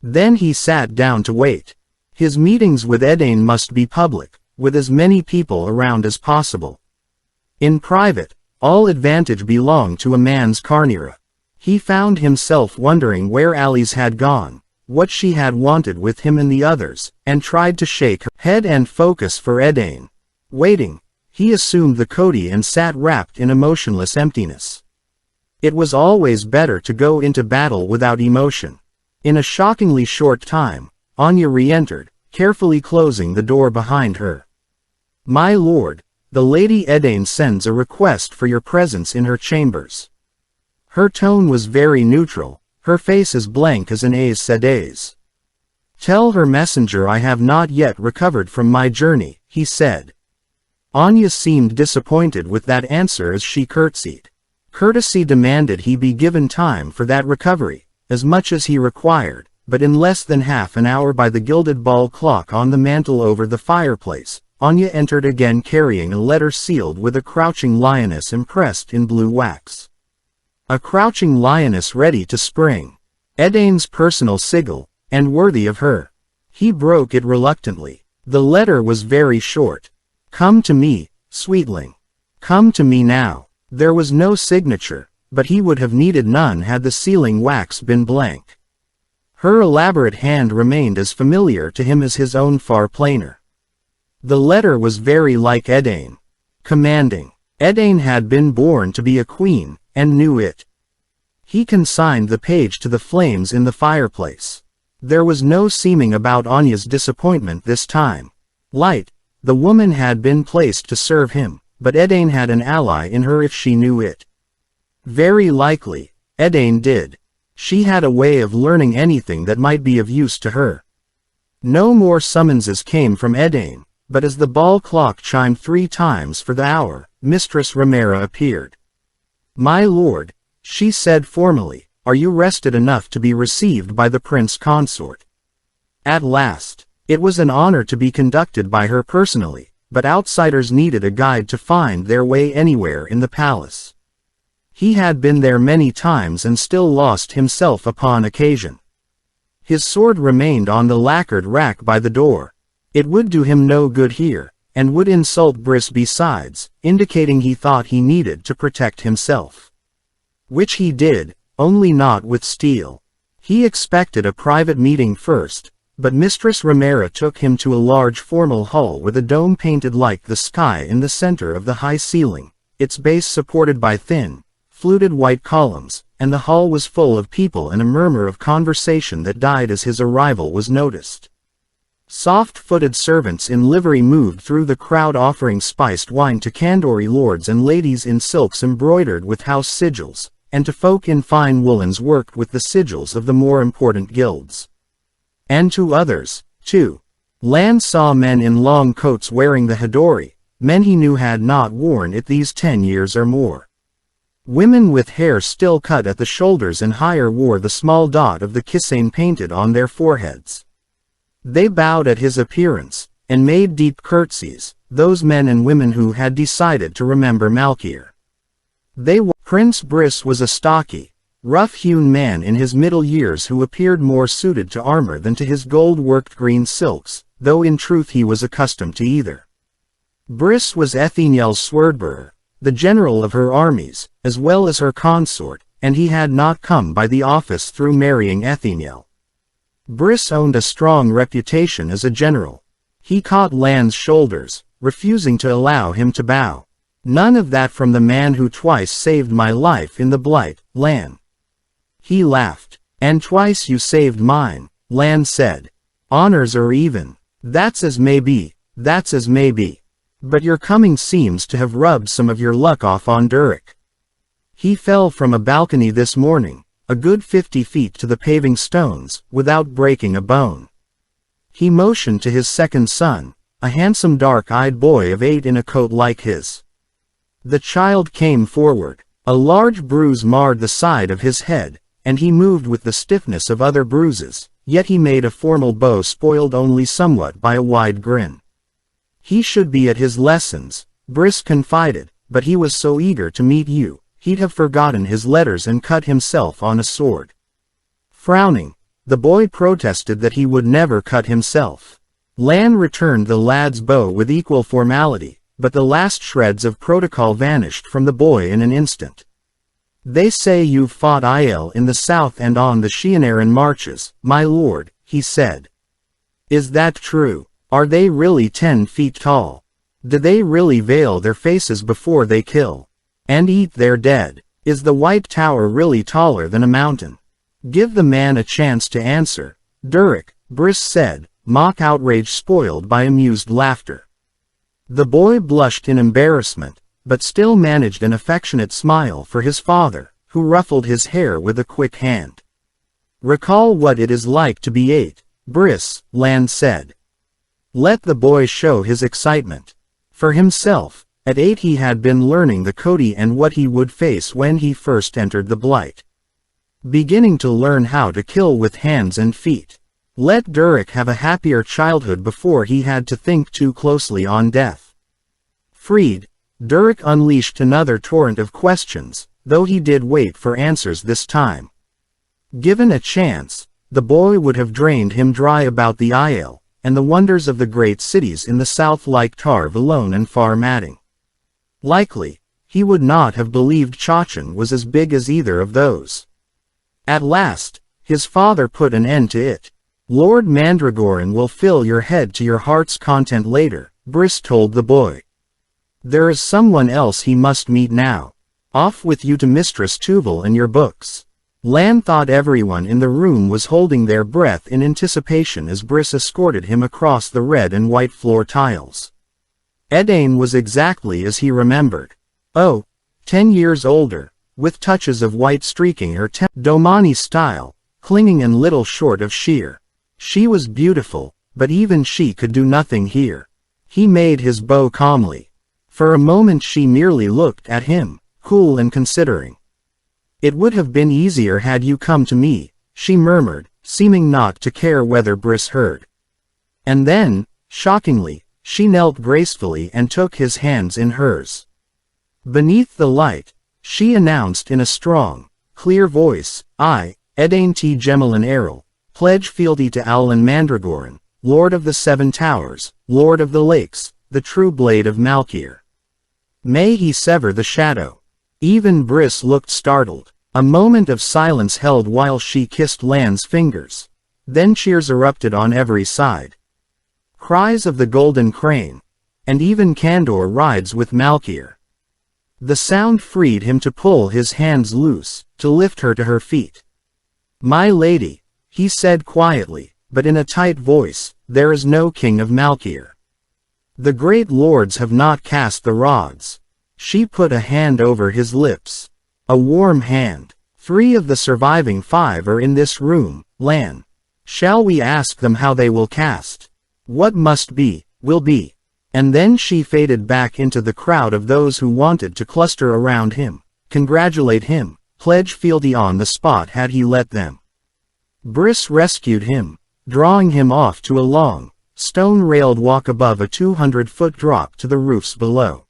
Then he sat down to wait. His meetings with Edain must be public, with as many people around as possible. In private, all advantage belonged to a man's Carnera. He found himself wondering where Alice had gone, what she had wanted with him and the others, and tried to shake her head and focus for Edain. Waiting. He assumed the Cody and sat wrapped in emotionless emptiness. It was always better to go into battle without emotion. In a shockingly short time, Anya re-entered, carefully closing the door behind her. "My lord, the Lady Edain sends a request for your presence in her chambers." Her tone was very neutral, her face as blank as an Aes Sedai's. "Tell her messenger I have not yet recovered from my journey," he said. Anya seemed disappointed with that answer as she curtsied. Courtesy demanded he be given time for that recovery, as much as he required, but in less than half an hour by the gilded ball clock on the mantel over the fireplace, Anya entered again carrying a letter sealed with a crouching lioness impressed in blue wax. A crouching lioness ready to spring. Edain's personal sigil, and worthy of her. He broke it reluctantly. The letter was very short. "Come to me, sweetling. Come to me now." There was no signature, but he would have needed none had the sealing wax been blank. Her elaborate hand remained as familiar to him as his own, far plainer. The letter was very like Edain. Commanding. Edain had been born to be a queen, and knew it. He consigned the page to the flames in the fireplace. There was no seeming about Anya's disappointment this time. Light, the woman had been placed to serve him, but Edain had an ally in her if she knew it. Very likely, Edain did. She had a way of learning anything that might be of use to her. No more summonses came from Edain, but as the ball clock chimed 3 times for the hour, Mistress Ramera appeared. "My lord," she said formally, "are you rested enough to be received by the prince consort?" At last. It was an honor to be conducted by her personally, but outsiders needed a guide to find their way anywhere in the palace. He had been there many times and still lost himself upon occasion. His sword remained on the lacquered rack by the door. It would do him no good here, and would insult Briss besides, indicating he thought he needed to protect himself. Which he did, only not with steel. He expected a private meeting first, but Mistress Ramera took him to a large formal hall with a dome painted like the sky in the center of the high ceiling, its base supported by thin, fluted white columns, and the hall was full of people and a murmur of conversation that died as his arrival was noticed. Soft-footed servants in livery moved through the crowd offering spiced wine to Kandori lords and ladies in silks embroidered with house sigils, and to folk in fine woolens worked with the sigils of the more important guilds. And to others, too. Lan saw men in long coats wearing the Hidori, men he knew had not worn it these 10 years or more. Women with hair still cut at the shoulders and higher wore the small dot of the Kisane painted on their foreheads. They bowed at his appearance, and made deep curtsies, those men and women who had decided to remember Malkier. Prince Briss was a stocky, rough-hewn man in his middle years who appeared more suited to armor than to his gold-worked green silks, though in truth he was accustomed to either. Briss was Etheniel's swordbearer, the general of her armies, as well as her consort, and he had not come by the office through marrying Etheniel. Briss owned a strong reputation as a general. He caught Lan's shoulders, refusing to allow him to bow. "None of that from the man who twice saved my life in the Blight, Lan." He laughed. "And twice you saved mine," Lan said. "Honors are even. That's as may be, that's as may be. But your coming seems to have rubbed some of your luck off on Durik. He fell from a balcony this morning, a good 50 feet to the paving stones, without breaking a bone." He motioned to his second son, a handsome dark-eyed boy of 8 in a coat like his. The child came forward. A large bruise marred the side of his head, and he moved with the stiffness of other bruises, yet he made a formal bow spoiled only somewhat by a wide grin. "He should be at his lessons," Briss confided, "but he was so eager to meet you, he'd have forgotten his letters and cut himself on a sword." Frowning, the boy protested that he would never cut himself. Lan returned the lad's bow with equal formality, but the last shreds of protocol vanished from the boy in an instant. "They say you've fought Aiel in the south and on the Shianaran marches, my lord," he said. "Is that true? Are they really 10 feet tall? Do they really veil their faces before they kill? And eat their dead? Is the White Tower really taller than a mountain?" "Give the man a chance to answer, Durik," Briss said, mock outrage spoiled by amused laughter. The boy blushed in embarrassment, but still managed an affectionate smile for his father, who ruffled his hair with a quick hand. "Recall what it is like to be 8, Briss," Lan said. Let the boy show his excitement. For himself, at 8 he had been learning the Cody and what he would face when he first entered the Blight. Beginning to learn how to kill with hands and feet. Let Durik have a happier childhood before he had to think too closely on death. Freed, Durik unleashed another torrent of questions, though he did wait for answers this time. Given a chance, the boy would have drained him dry about the Aiel, and the wonders of the great cities in the south like Tar Valon and Far Madding. Likely, He would not have believed Chachan was as big as either of those. At last, his father put an end to it. Lord Mandragoran will fill your head to your heart's content later, Briss told the boy. There is someone else he must meet now. Off with you to Mistress Tubal and your books. Lan thought everyone in the room was holding their breath in anticipation as Briss escorted him across the red and white floor tiles. Edain was exactly as he remembered. Oh, 10 years older, with touches of white streaking her Domani style, clinging and little short of sheer. She was beautiful, but even she could do nothing here. He made his bow calmly. For a moment she merely looked at him, cool and considering. It would have been easier had you come to me, she murmured, seeming not to care whether Briss heard. And then, shockingly, she knelt gracefully and took his hands in hers. Beneath the light, she announced in a strong, clear voice, I, Edain T. Gemelin Errol, pledge fealty to Alan Mandragoran, Lord of the Seven Towers, Lord of the Lakes, the true blade of Malkir. May he sever the shadow. Even Briss looked startled. A moment of silence held while she kissed Lan's fingers. Then cheers erupted on every side. Cries of the Golden Crane. And even Kandor rides with Malkir. The sound freed him to pull his hands loose, to lift her to her feet. My lady, he said quietly, but in a tight voice, there is no king of Malkir. The great lords have not cast the rods. She put a hand over his lips. A warm hand. 3 of the surviving 5 are in this room, Lan. Shall we ask them how they will cast? What must be, will be. And then she faded back into the crowd of those who wanted to cluster around him, congratulate him, pledge fealty on the spot had he let them. Briss rescued him, drawing him off to a long, stone-railed walk above a 200-foot drop to the roofs below.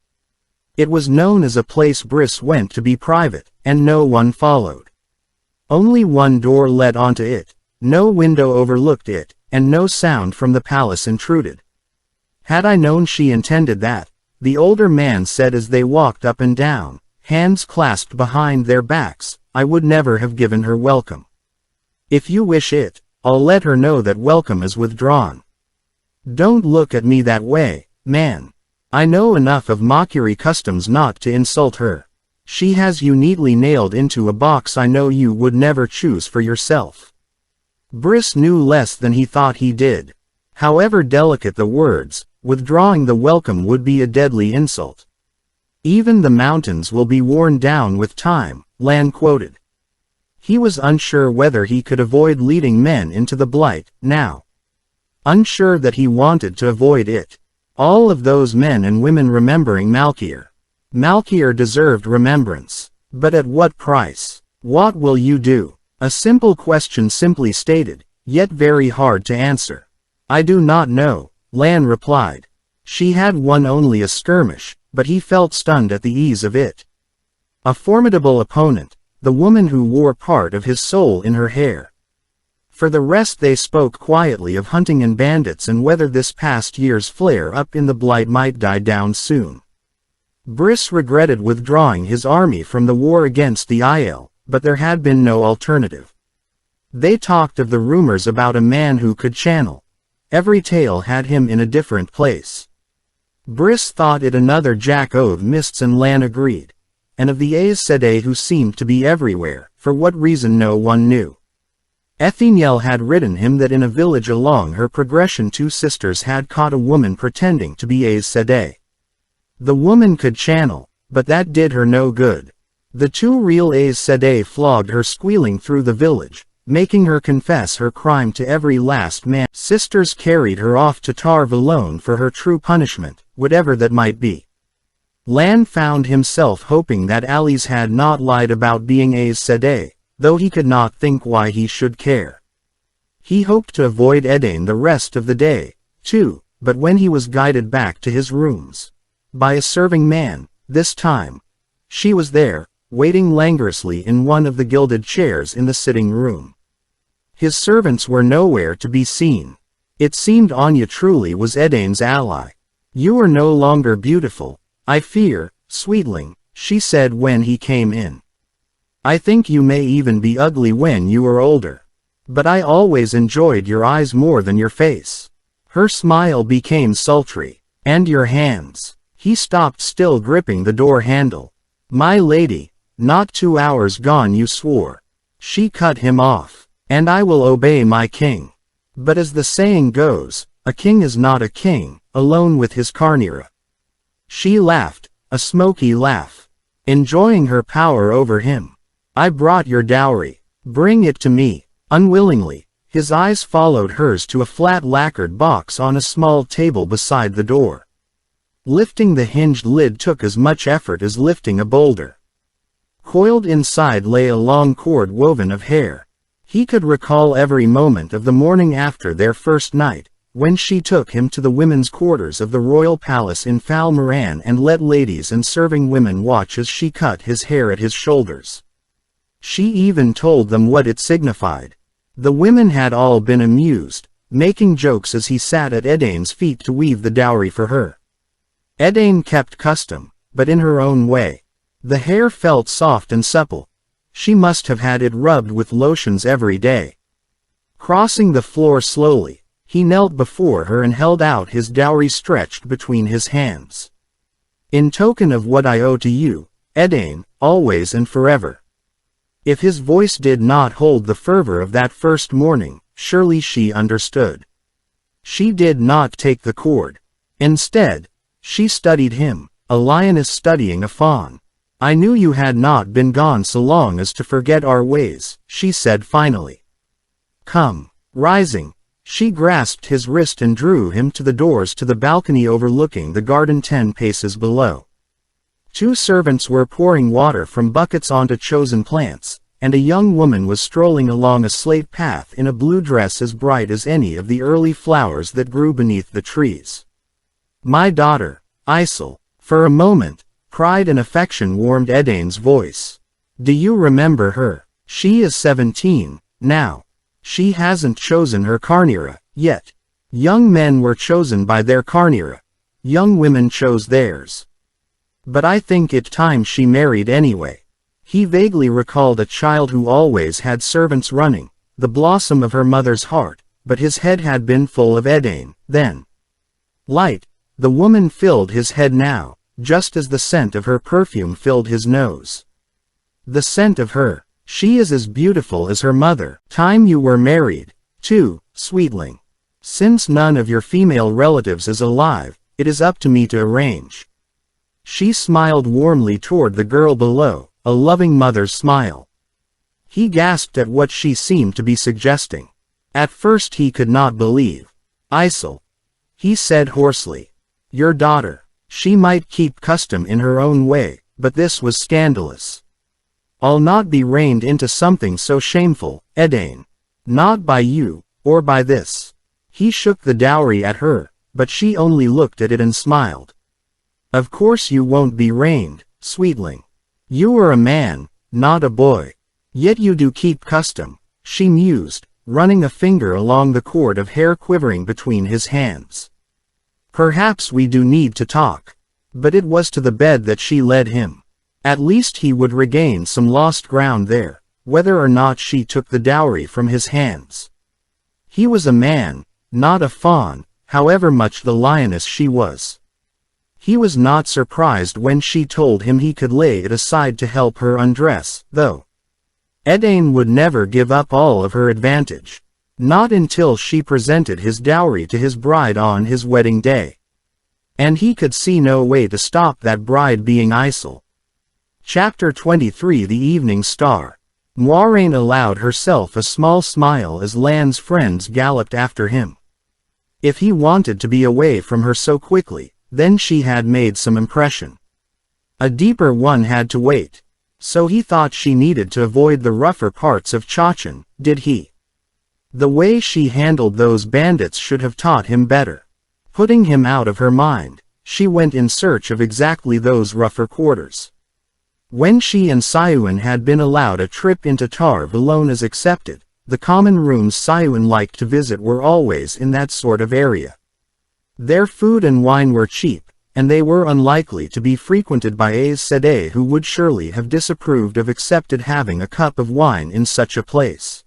It was known as a place Briss went to be private, and no one followed. Only one door led onto it, no window overlooked it, and no sound from the palace intruded. Had I known she intended that, the older man said as they walked up and down, hands clasped behind their backs, I would never have given her welcome. If you wish it, I'll let her know that welcome is withdrawn. Don't look at me that way, man. I know enough of Mockery customs not to insult her. She has you neatly nailed into a box I know you would never choose for yourself. Briss knew less than he thought he did. However delicate the words, withdrawing the welcome would be a deadly insult. Even the mountains will be worn down with time, Lan quoted. He was unsure whether he could avoid leading men into the Blight, now. Unsure that he wanted to avoid it. All of those men and women remembering Malkir. Malkir deserved remembrance. But at what price? What will you do? A simple question simply stated, yet very hard to answer. I do not know, Lan replied. She had won only a skirmish, but he felt stunned at the ease of it. A formidable opponent, the woman who wore part of his soul in her hair. For the rest they spoke quietly of hunting and bandits and whether this past year's flare-up in the Blight might die down soon. Briss regretted withdrawing his army from the war against the Aiel, but there had been no alternative. They talked of the rumors about a man who could channel. Every tale had him in a different place. Briss thought it another Jack of Mists and Lan agreed. And of the Aes Sedai who seemed to be everywhere, for what reason no one knew. Ethiniel had written him that in a village along her progression 2 sisters had caught a woman pretending to be Aes Sedai. The woman could channel, but that did her no good. The 2 real Aes Sedai flogged her squealing through the village, making her confess her crime to every last man. Sisters carried her off to Tar Valon for her true punishment, whatever that might be. Lan found himself hoping that Alice had not lied about being Aes Sedai, though he could not think why he should care. He hoped to avoid Edain the rest of the day, too, but when he was guided back to his rooms by a serving man, this time, she was there, waiting languorously in one of the gilded chairs in the sitting room. His servants were nowhere to be seen. It seemed Anya truly was Edain's ally. You are no longer beautiful, I fear, sweetling, she said when he came in. I think you may even be ugly when you are older. But I always enjoyed your eyes more than your face. Her smile became sultry. And your hands. He stopped, still gripping the door handle. My lady, not 2 hours gone you swore. She cut him off. And I will obey my king. But as the saying goes, a king is not a king, alone with his carnera. She laughed, a smoky laugh, enjoying her power over him. I brought your dowry. Bring it to me. Unwillingly, his eyes followed hers to a flat lacquered box on a small table beside the door. Lifting the hinged lid took as much effort as lifting a boulder. Coiled inside lay a long cord woven of hair. He could recall every moment of the morning after their first night, when she took him to the women's quarters of the royal palace in Falmeran and let ladies and serving women watch as she cut his hair at his shoulders. She even told them what it signified. The women had all been amused, making jokes as he sat at Edain's feet to weave the dowry for her. Edain kept custom, but in her own way. The hair felt soft and supple. She must have had it rubbed with lotions every day. Crossing the floor slowly, he knelt before her and held out his dowry stretched between his hands. In token of what I owe to you, Edain, always and forever. If his voice did not hold the fervor of that first morning, surely she understood. She did not take the cord. Instead, she studied him, a lioness studying a fawn. I knew you had not been gone so long as to forget our ways, she said finally. Come. Rising, she grasped his wrist and drew him to the doors to the balcony overlooking the garden 10 paces below. 2 servants were pouring water from buckets onto chosen plants, and a young woman was strolling along a slate path in a blue dress as bright as any of the early flowers that grew beneath the trees. My daughter, Isel. For a moment, pride and affection warmed Edain's voice. Do you remember her? She is 17, now. She hasn't chosen her carnera, yet. Young men were chosen by their carnera. Young women chose theirs. But I think it time she married anyway. He vaguely recalled a child who always had servants running, the blossom of her mother's heart, but his head had been full of Edain, then. Light, the woman filled his head now, just as the scent of her perfume filled his nose. The scent of her. She is as beautiful as her mother. Time you were married, too, sweetling. Since none of your female relatives is alive, it is up to me to arrange. She smiled warmly toward the girl below, a loving mother's smile. He gasped at what she seemed to be suggesting. At first he could not believe. Isel. He said hoarsely. Your daughter. She might keep custom in her own way, but this was scandalous. I'll not be reined into something so shameful, Edain. Not by you, or by this. He shook the dowry at her, but she only looked at it and smiled. Of course you won't be reined, sweetling. You are a man, not a boy. Yet you do keep custom, she mused, running a finger along the cord of hair quivering between his hands. Perhaps we do need to talk. But it was to the bed that she led him. At least he would regain some lost ground there, whether or not she took the dowry from his hands. He was a man, not a fawn, however much the lioness she was. He was not surprised when she told him he could lay it aside to help her undress, though. Edain would never give up all of her advantage. Not until she presented his dowry to his bride on his wedding day. And he could see no way to stop that bride being Isel. Chapter 23 The Evening Star. Moiraine allowed herself a small smile as Lan's friends galloped after him. If he wanted to be away from her so quickly, then she had made some impression. A deeper one had to wait. So he thought she needed to avoid the rougher parts of Chachan, did he? The way she handled those bandits should have taught him better. Putting him out of her mind, she went in search of exactly those rougher quarters. When she and Siuan had been allowed a trip into Tar Valon as accepted, the common rooms Siuan liked to visit were always in that sort of area. Their food and wine were cheap, and they were unlikely to be frequented by Aes Sedai, who would surely have disapproved of accepted having a cup of wine in such a place.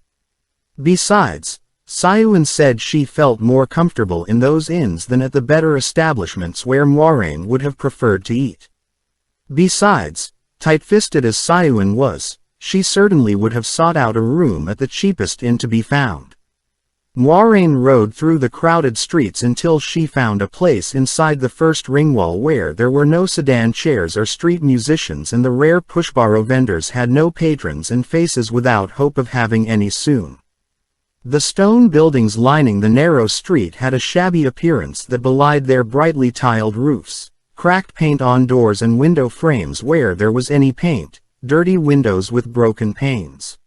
Besides, Sayuan said she felt more comfortable in those inns than at the better establishments where Moiraine would have preferred to eat. Besides, tight-fisted as Sayuan was, she certainly would have sought out a room at the cheapest inn to be found. Moiraine rode through the crowded streets until she found a place inside the first ringwall where there were no sedan chairs or street musicians, and the rare pushbaro vendors had no patrons and faces without hope of having any soon. The stone buildings lining the narrow street had a shabby appearance that belied their brightly tiled roofs, cracked paint on doors and window frames where there was any paint, dirty windows with broken panes.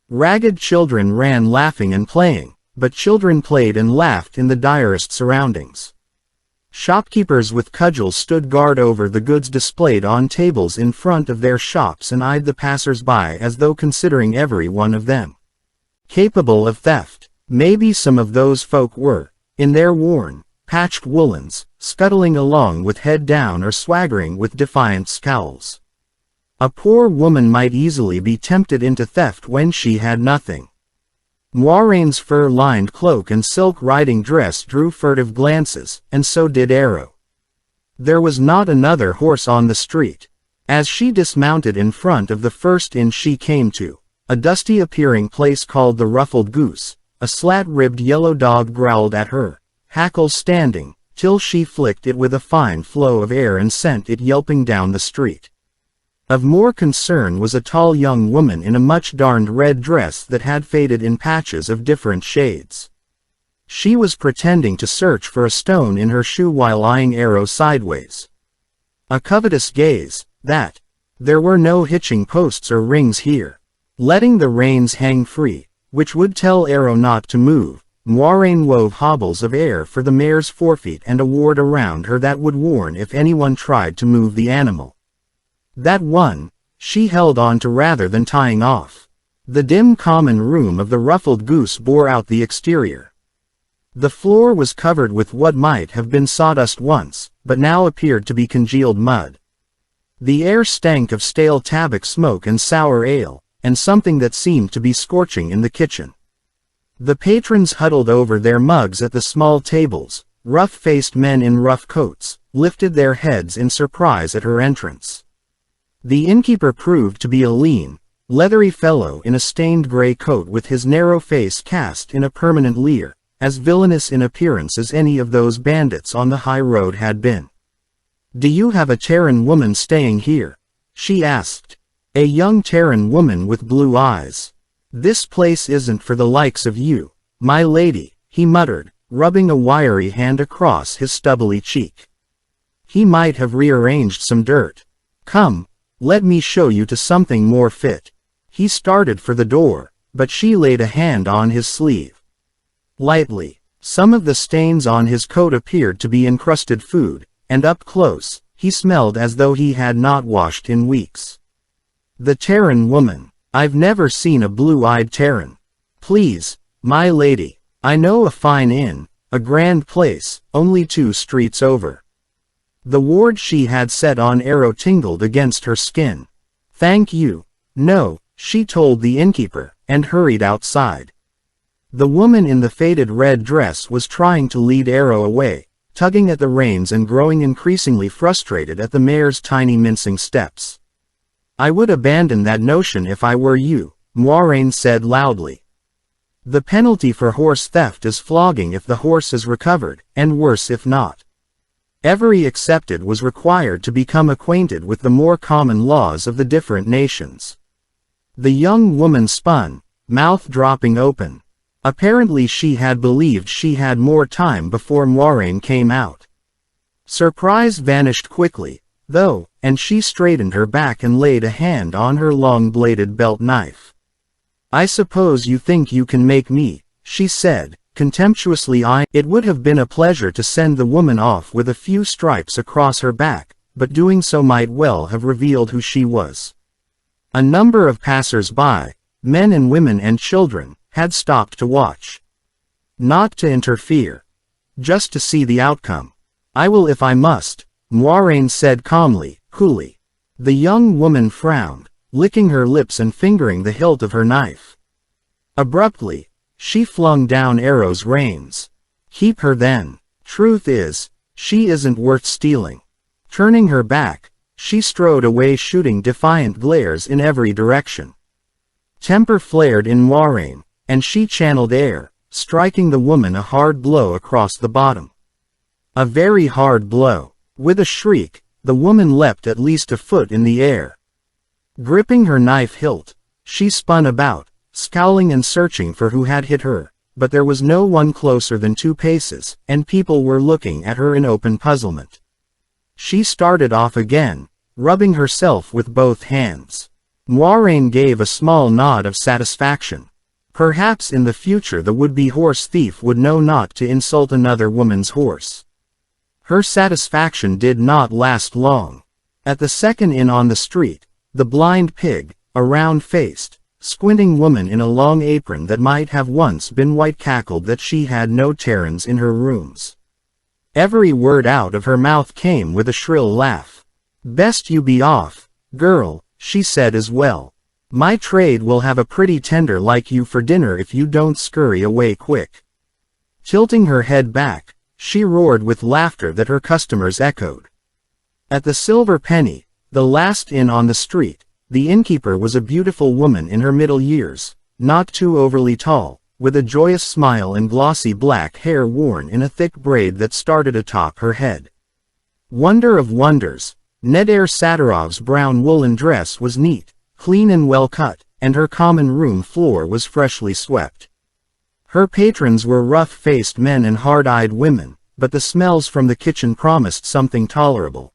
Ragged children ran laughing and playing, but children played and laughed in the direst surroundings. Shopkeepers with cudgels stood guard over the goods displayed on tables in front of their shops and eyed the passers-by as though considering every one of them capable of theft. Maybe some of those folk were, in their worn, patched woolens, scuttling along with head down or swaggering with defiant scowls. A poor woman might easily be tempted into theft when she had nothing. Moiraine's fur-lined cloak and silk riding dress drew furtive glances, and so did Arrow. There was not another horse on the street. As she dismounted in front of the first inn she came to, a dusty-appearing place called the Ruffled Goose, a slat-ribbed yellow dog growled at her, hackles standing, till she flicked it with a fine flow of air and sent it yelping down the street. Of more concern was a tall young woman in a much-darned red dress that had faded in patches of different shades. She was pretending to search for a stone in her shoe while eyeing Arrow sideways. A covetous gaze, that. There were no hitching posts or rings here. Letting the reins hang free, which would tell Arrow not to move, Moiraine wove hobbles of air for the mare's forefeet and a ward around her that would warn if anyone tried to move the animal. That one, she held on to rather than tying off. The dim common room of the Ruffled Goose bore out the exterior. The floor was covered with what might have been sawdust once, but now appeared to be congealed mud. The air stank of stale tabac smoke and sour ale, and something that seemed to be scorching in the kitchen. The patrons huddled over their mugs at the small tables. Rough-faced men in rough coats lifted their heads in surprise at her entrance. The innkeeper proved to be a lean, leathery fellow in a stained gray coat with his narrow face cast in a permanent leer, as villainous in appearance as any of those bandits on the high road had been. "Do you have a Terran woman staying here?" she asked. A young Terran woman with blue eyes. "This place isn't for the likes of you, my lady," he muttered, rubbing a wiry hand across his stubbly cheek. He might have rearranged some dirt. "Come, let me show you to something more fit." He started for the door, but she laid a hand on his sleeve. Lightly, some of the stains on his coat appeared to be encrusted food, and up close, he smelled as though he had not washed in weeks. "The Terran woman. I've never seen a blue-eyed Terran. Please, my lady, I know a fine inn, a grand place, only 2 streets over." The ward she had set on Arrow tingled against her skin. "Thank you. No," she told the innkeeper, and hurried outside. The woman in the faded red dress was trying to lead Arrow away, tugging at the reins and growing increasingly frustrated at the mare's tiny mincing steps. "I would abandon that notion if I were you," Moiraine said loudly. "The penalty for horse theft is flogging if the horse is recovered, and worse if not. Every accepted was required to become acquainted with the more common laws of the different nations." The young woman spun, mouth dropping open. Apparently she had believed she had more time before Moiraine came out. Surprise vanished quickly, though, and she straightened her back and laid a hand on her long-bladed belt knife. "I suppose you think you can make me," she said, contemptuously eyeing. It would have been a pleasure to send the woman off with a few stripes across her back, but doing so might well have revealed who she was. A number of passers-by, men and women and children, had stopped to watch. Not to interfere. Just to see the outcome. "I will if I must," Moiraine said calmly, coolly. The young woman frowned, licking her lips and fingering the hilt of her knife. Abruptly, she flung down Arrow's reins. Keep her then. Truth is, she isn't worth stealing. Turning her back, she strode away, shooting defiant glares in every direction. Temper flared in Moiraine, and she channeled air, striking the woman a hard blow across the bottom. A very hard blow. With a shriek, the woman leapt at least a foot in the air. Gripping her knife hilt, she spun about, scowling and searching for who had hit her, but there was no one closer than 2 paces, and people were looking at her in open puzzlement. She started off again, rubbing herself with both hands. Moiraine gave a small nod of satisfaction. Perhaps in the future the would-be horse thief would know not to insult another woman's horse. Her satisfaction did not last long. At the second inn on the street, the blind pig, a round-faced, squinting woman in a long apron that might have once been white, cackled that she had no Terrans in her rooms. Every word out of her mouth came with a shrill laugh. Best you be off, girl, she said as well. My trade will have a pretty tender like you for dinner if you don't scurry away quick. Tilting her head back, she roared with laughter that her customers echoed. At the Silver Penny, the last inn on the street, the innkeeper was a beautiful woman in her middle years, not too overly tall, with a joyous smile and glossy black hair worn in a thick braid that started atop her head. Wonder of wonders, Nedair Satirov's brown woolen dress was neat, clean and well cut, and her common room floor was freshly swept. Her patrons were rough-faced men and hard-eyed women, but the smells from the kitchen promised something tolerable.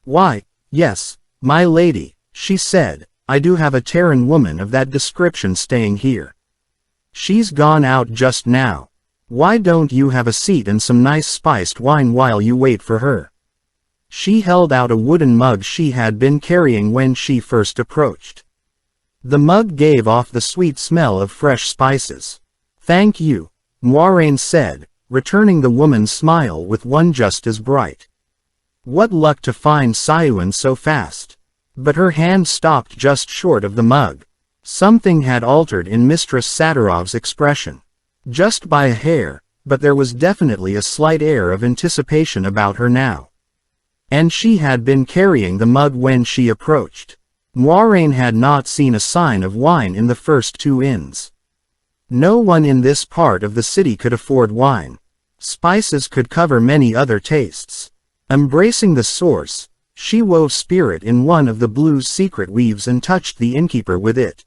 Why, yes, my lady, she said, I do have a Terran woman of that description staying here. She's gone out just now. Why don't you have a seat and some nice spiced wine while you wait for her? She held out a wooden mug she had been carrying when she first approached. The mug gave off the sweet smell of fresh spices. Thank you, Moiraine said, returning the woman's smile with one just as bright. What luck to find Siuan so fast. But her hand stopped just short of the mug. Something had altered in Mistress Satirov's expression. Just by a hair, but there was definitely a slight air of anticipation about her now. And she had been carrying the mug when she approached. Moiraine had not seen a sign of wine in the first 2 inns. No one in this part of the city could afford wine. Spices could cover many other tastes. Embracing the source, she wove spirit in one of the blue's secret weaves and touched the innkeeper with it.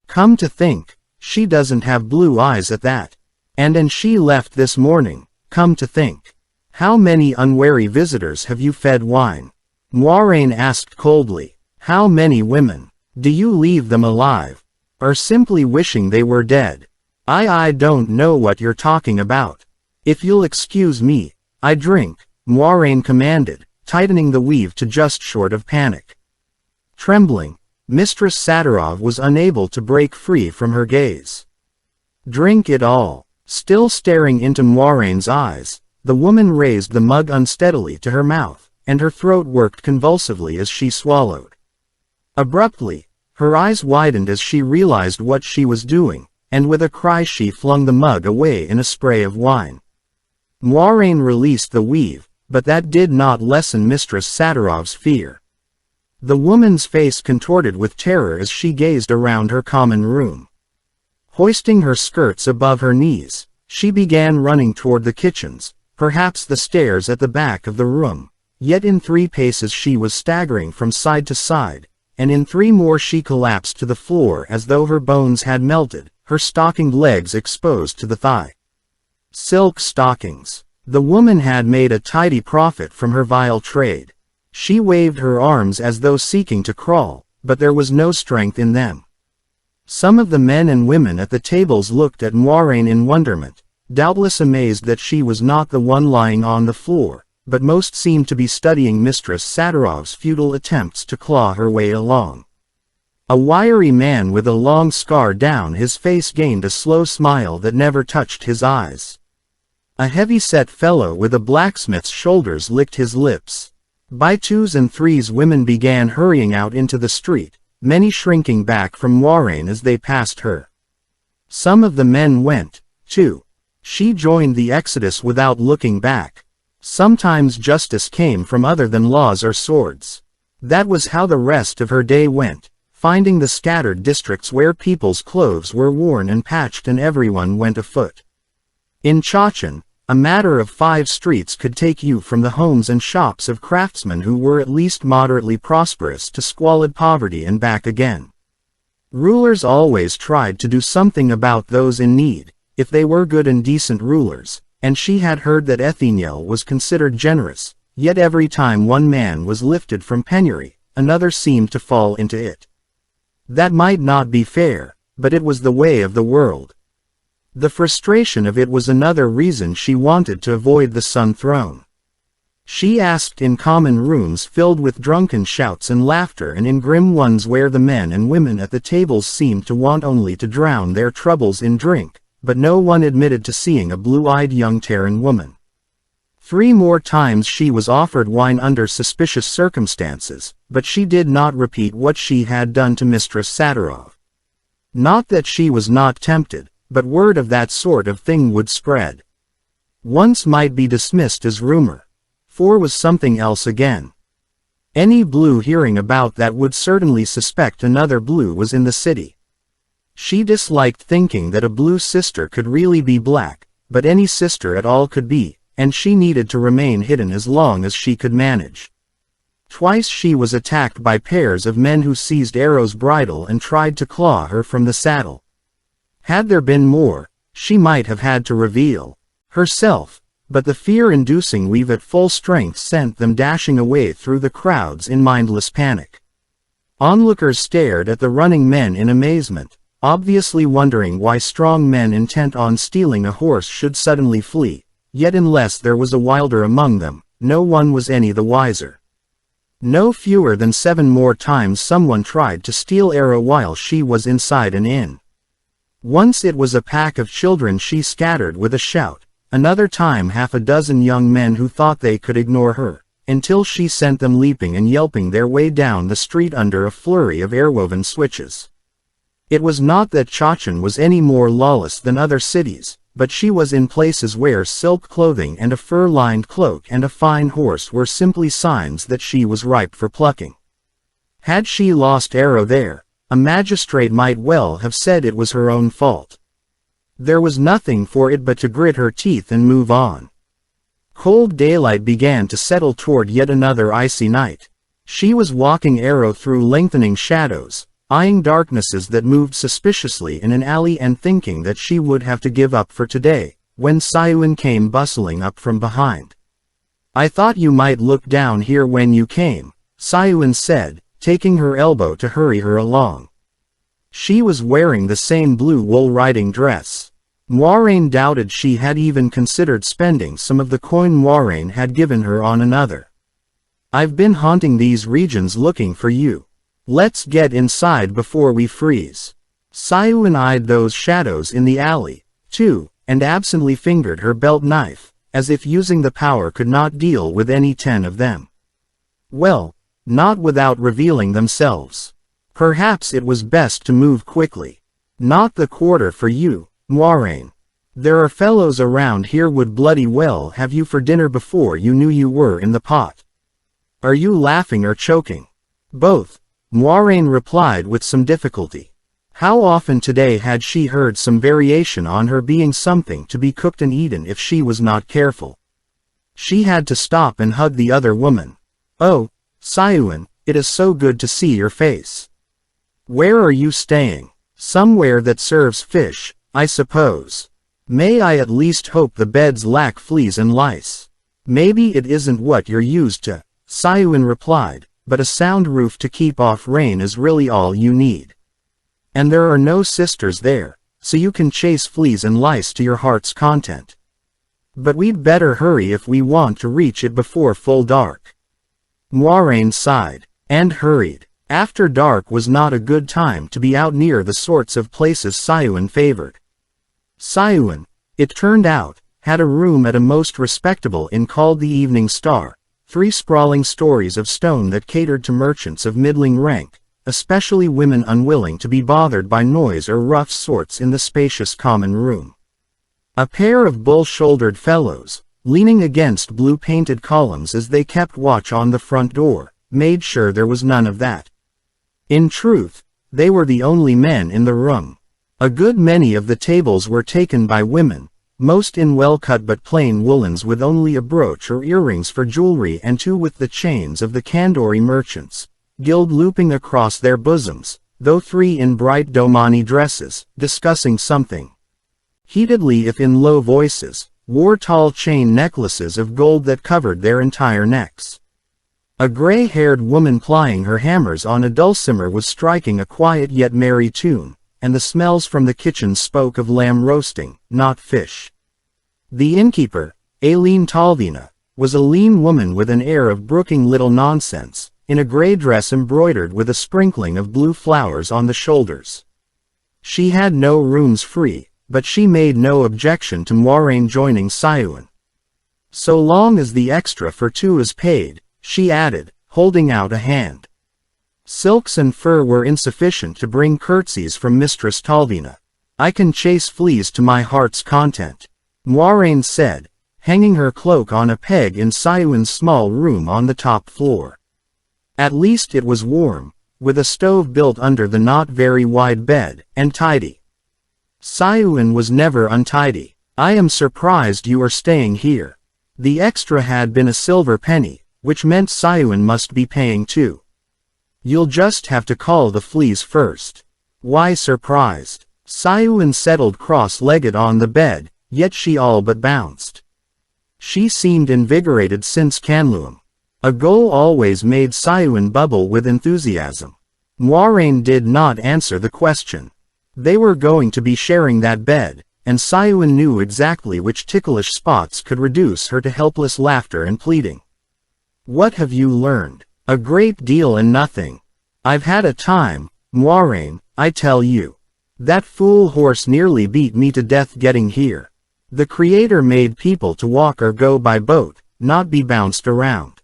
Come to think, she doesn't have blue eyes at that. And she left this morning, come to think. How many unwary visitors have you fed wine? Moiraine asked coldly. How many women? Do you leave them alive? Or simply wishing they were dead? I don't know what you're talking about. If you'll excuse me, I drink, Moiraine commanded, tightening the weave to just short of panic. Trembling, Mistress Satirov was unable to break free from her gaze. Drink it all. Still staring into Moiraine's eyes, the woman raised the mug unsteadily to her mouth, and her throat worked convulsively as she swallowed. Abruptly, her eyes widened as she realized what she was doing, and with a cry she flung the mug away in a spray of wine. Moiraine released the weave, but that did not lessen Mistress Satirov's fear. The woman's face contorted with terror as she gazed around her common room. Hoisting her skirts above her knees, she began running toward the kitchens, perhaps the stairs at the back of the room, yet in 3 paces she was staggering from side to side, and in 3 more she collapsed to the floor as though her bones had melted, her stockinged legs exposed to the thigh. Silk stockings. The woman had made a tidy profit from her vile trade. She waved her arms as though seeking to crawl, but there was no strength in them. Some of the men and women at the tables looked at Moiraine in wonderment, doubtless amazed that she was not the one lying on the floor, but most seemed to be studying Mistress Satirov's futile attempts to claw her way along. A wiry man with a long scar down his face gained a slow smile that never touched his eyes. A heavy-set fellow with a blacksmith's shoulders licked his lips. By twos and threes women began hurrying out into the street, many shrinking back from Moiraine as they passed her. Some of the men went, too. She joined the exodus without looking back. Sometimes justice came from other than laws or swords. That was how the rest of her day went, finding the scattered districts where people's clothes were worn and patched and everyone went afoot. In Chachan, a matter of 5 streets could take you from the homes and shops of craftsmen who were at least moderately prosperous to squalid poverty and back again. Rulers always tried to do something about those in need, if they were good and decent rulers, and she had heard that Etheniel was considered generous, yet every time one man was lifted from penury, another seemed to fall into it. That might not be fair, but it was the way of the world. The frustration of it was another reason she wanted to avoid the Sun Throne. She asked in common rooms filled with drunken shouts and laughter and in grim ones where the men and women at the tables seemed to want only to drown their troubles in drink, but no one admitted to seeing a blue-eyed young Terran woman. 3 more times she was offered wine under suspicious circumstances, but she did not repeat what she had done to Mistress Saturov. Not that she was not tempted, but word of that sort of thing would spread. Once might be dismissed as rumor. 4 was something else again. Any blue hearing about that would certainly suspect another blue was in the city. She disliked thinking that a blue sister could really be black, but any sister at all could be, and she needed to remain hidden as long as she could manage. Twice she was attacked by pairs of men who seized Arrow's bridle and tried to claw her from the saddle. Had there been more, she might have had to reveal herself, but the fear-inducing weave at full strength sent them dashing away through the crowds in mindless panic. Onlookers stared at the running men in amazement, obviously wondering why strong men intent on stealing a horse should suddenly flee, yet unless there was a wilder among them, no one was any the wiser. No fewer than 7 more times someone tried to steal Arrow while she was inside an inn. Once it was a pack of children she scattered with a shout, another time 6 young men who thought they could ignore her, until she sent them leaping and yelping their way down the street under a flurry of airwoven switches. It was not that Chachan was any more lawless than other cities, but she was in places where silk clothing and a fur-lined cloak and a fine horse were simply signs that she was ripe for plucking. Had she lost Arrow there, a magistrate might well have said it was her own fault. There was nothing for it but to grit her teeth and move on. Cold daylight began to settle toward yet another icy night. She was walking Arrow through lengthening shadows, eyeing darknesses that moved suspiciously in an alley and thinking that she would have to give up for today, when Sayuin came bustling up from behind. "I thought you might look down here when you came," Sayuin said, taking her elbow to hurry her along. She was wearing the same blue wool riding dress. Moiraine doubted she had even considered spending some of the coin Moiraine had given her on another. "I've been haunting these regions looking for you. Let's get inside before we freeze." Sayuin eyed those shadows in the alley, too, and absently fingered her belt knife, as if using the power could not deal with any 10 of them. Well, not without revealing themselves. Perhaps it was best to move quickly. "Not the quarter for you, Moiraine. There are fellows around here would bloody well have you for dinner before you knew you were in the pot." "Are you laughing or choking?" "Both," Moiraine replied with some difficulty. How often today had she heard some variation on her being something to be cooked and eaten if she was not careful? She had to stop and hug the other woman. "Oh, Sayuin, it is so good to see your face. Where are you staying?" "Somewhere that serves fish, I suppose. May I at least hope the beds lack fleas and lice?" "Maybe it isn't what you're used to," Sayuin replied, "but a sound roof to keep off rain is really all you need. And there are no sisters there, so you can chase fleas and lice to your heart's content. But we'd better hurry if we want to reach it before full dark." Moiraine sighed, and hurried. After dark was not a good time to be out near the sorts of places Sayuin favored. Sayuin, it turned out, had a room at a most respectable inn called the Evening Star, 3 sprawling stories of stone that catered to merchants of middling rank, especially women unwilling to be bothered by noise or rough sorts in the spacious common room. A pair of bull-shouldered fellows, leaning against blue-painted columns as they kept watch on the front door, made sure there was none of that. In truth, they were the only men in the room. A good many of the tables were taken by women, most in well-cut but plain woolens with only a brooch or earrings for jewelry and 2 with the chains of the Kandori merchants, gilt looping across their bosoms, though 3 in bright domani dresses, discussing something. Heatedly if in low voices, wore tall chain necklaces of gold that covered their entire necks. A gray-haired woman plying her hammers on a dulcimer was striking a quiet yet merry tune, and the smells from the kitchen spoke of lamb roasting, not fish. The innkeeper, Aileen Talvina, was a lean woman with an air of brooking little nonsense, in a gray dress embroidered with a sprinkling of blue flowers on the shoulders. She had no rooms free, but she made no objection to Moiraine joining Sayuan. So long as the extra for 2 is paid, she added, holding out a hand. Silks and fur were insufficient to bring curtsies from Mistress Talvina. I can chase fleas to my heart's content, Moiraine said, hanging her cloak on a peg in Sayuan's small room on the top floor. At least it was warm, with a stove built under the not very wide bed, and tidy. Sayuan was never untidy. I am surprised you are staying here. The extra had been a silver penny, which meant Sayuan must be paying too. You'll just have to call the fleas first. Why surprised? Sayuan settled cross-legged on the bed, yet she all but bounced. She seemed invigorated since Canluam. A goal always made Sayuan bubble with enthusiasm. Moiraine did not answer the question. They were going to be sharing that bed, and Sayuan knew exactly which ticklish spots could reduce her to helpless laughter and pleading. What have you learned? A great deal and nothing. I've had a time, Moiraine, I tell you. That fool horse nearly beat me to death getting here. The Creator made people to walk or go by boat, not be bounced around.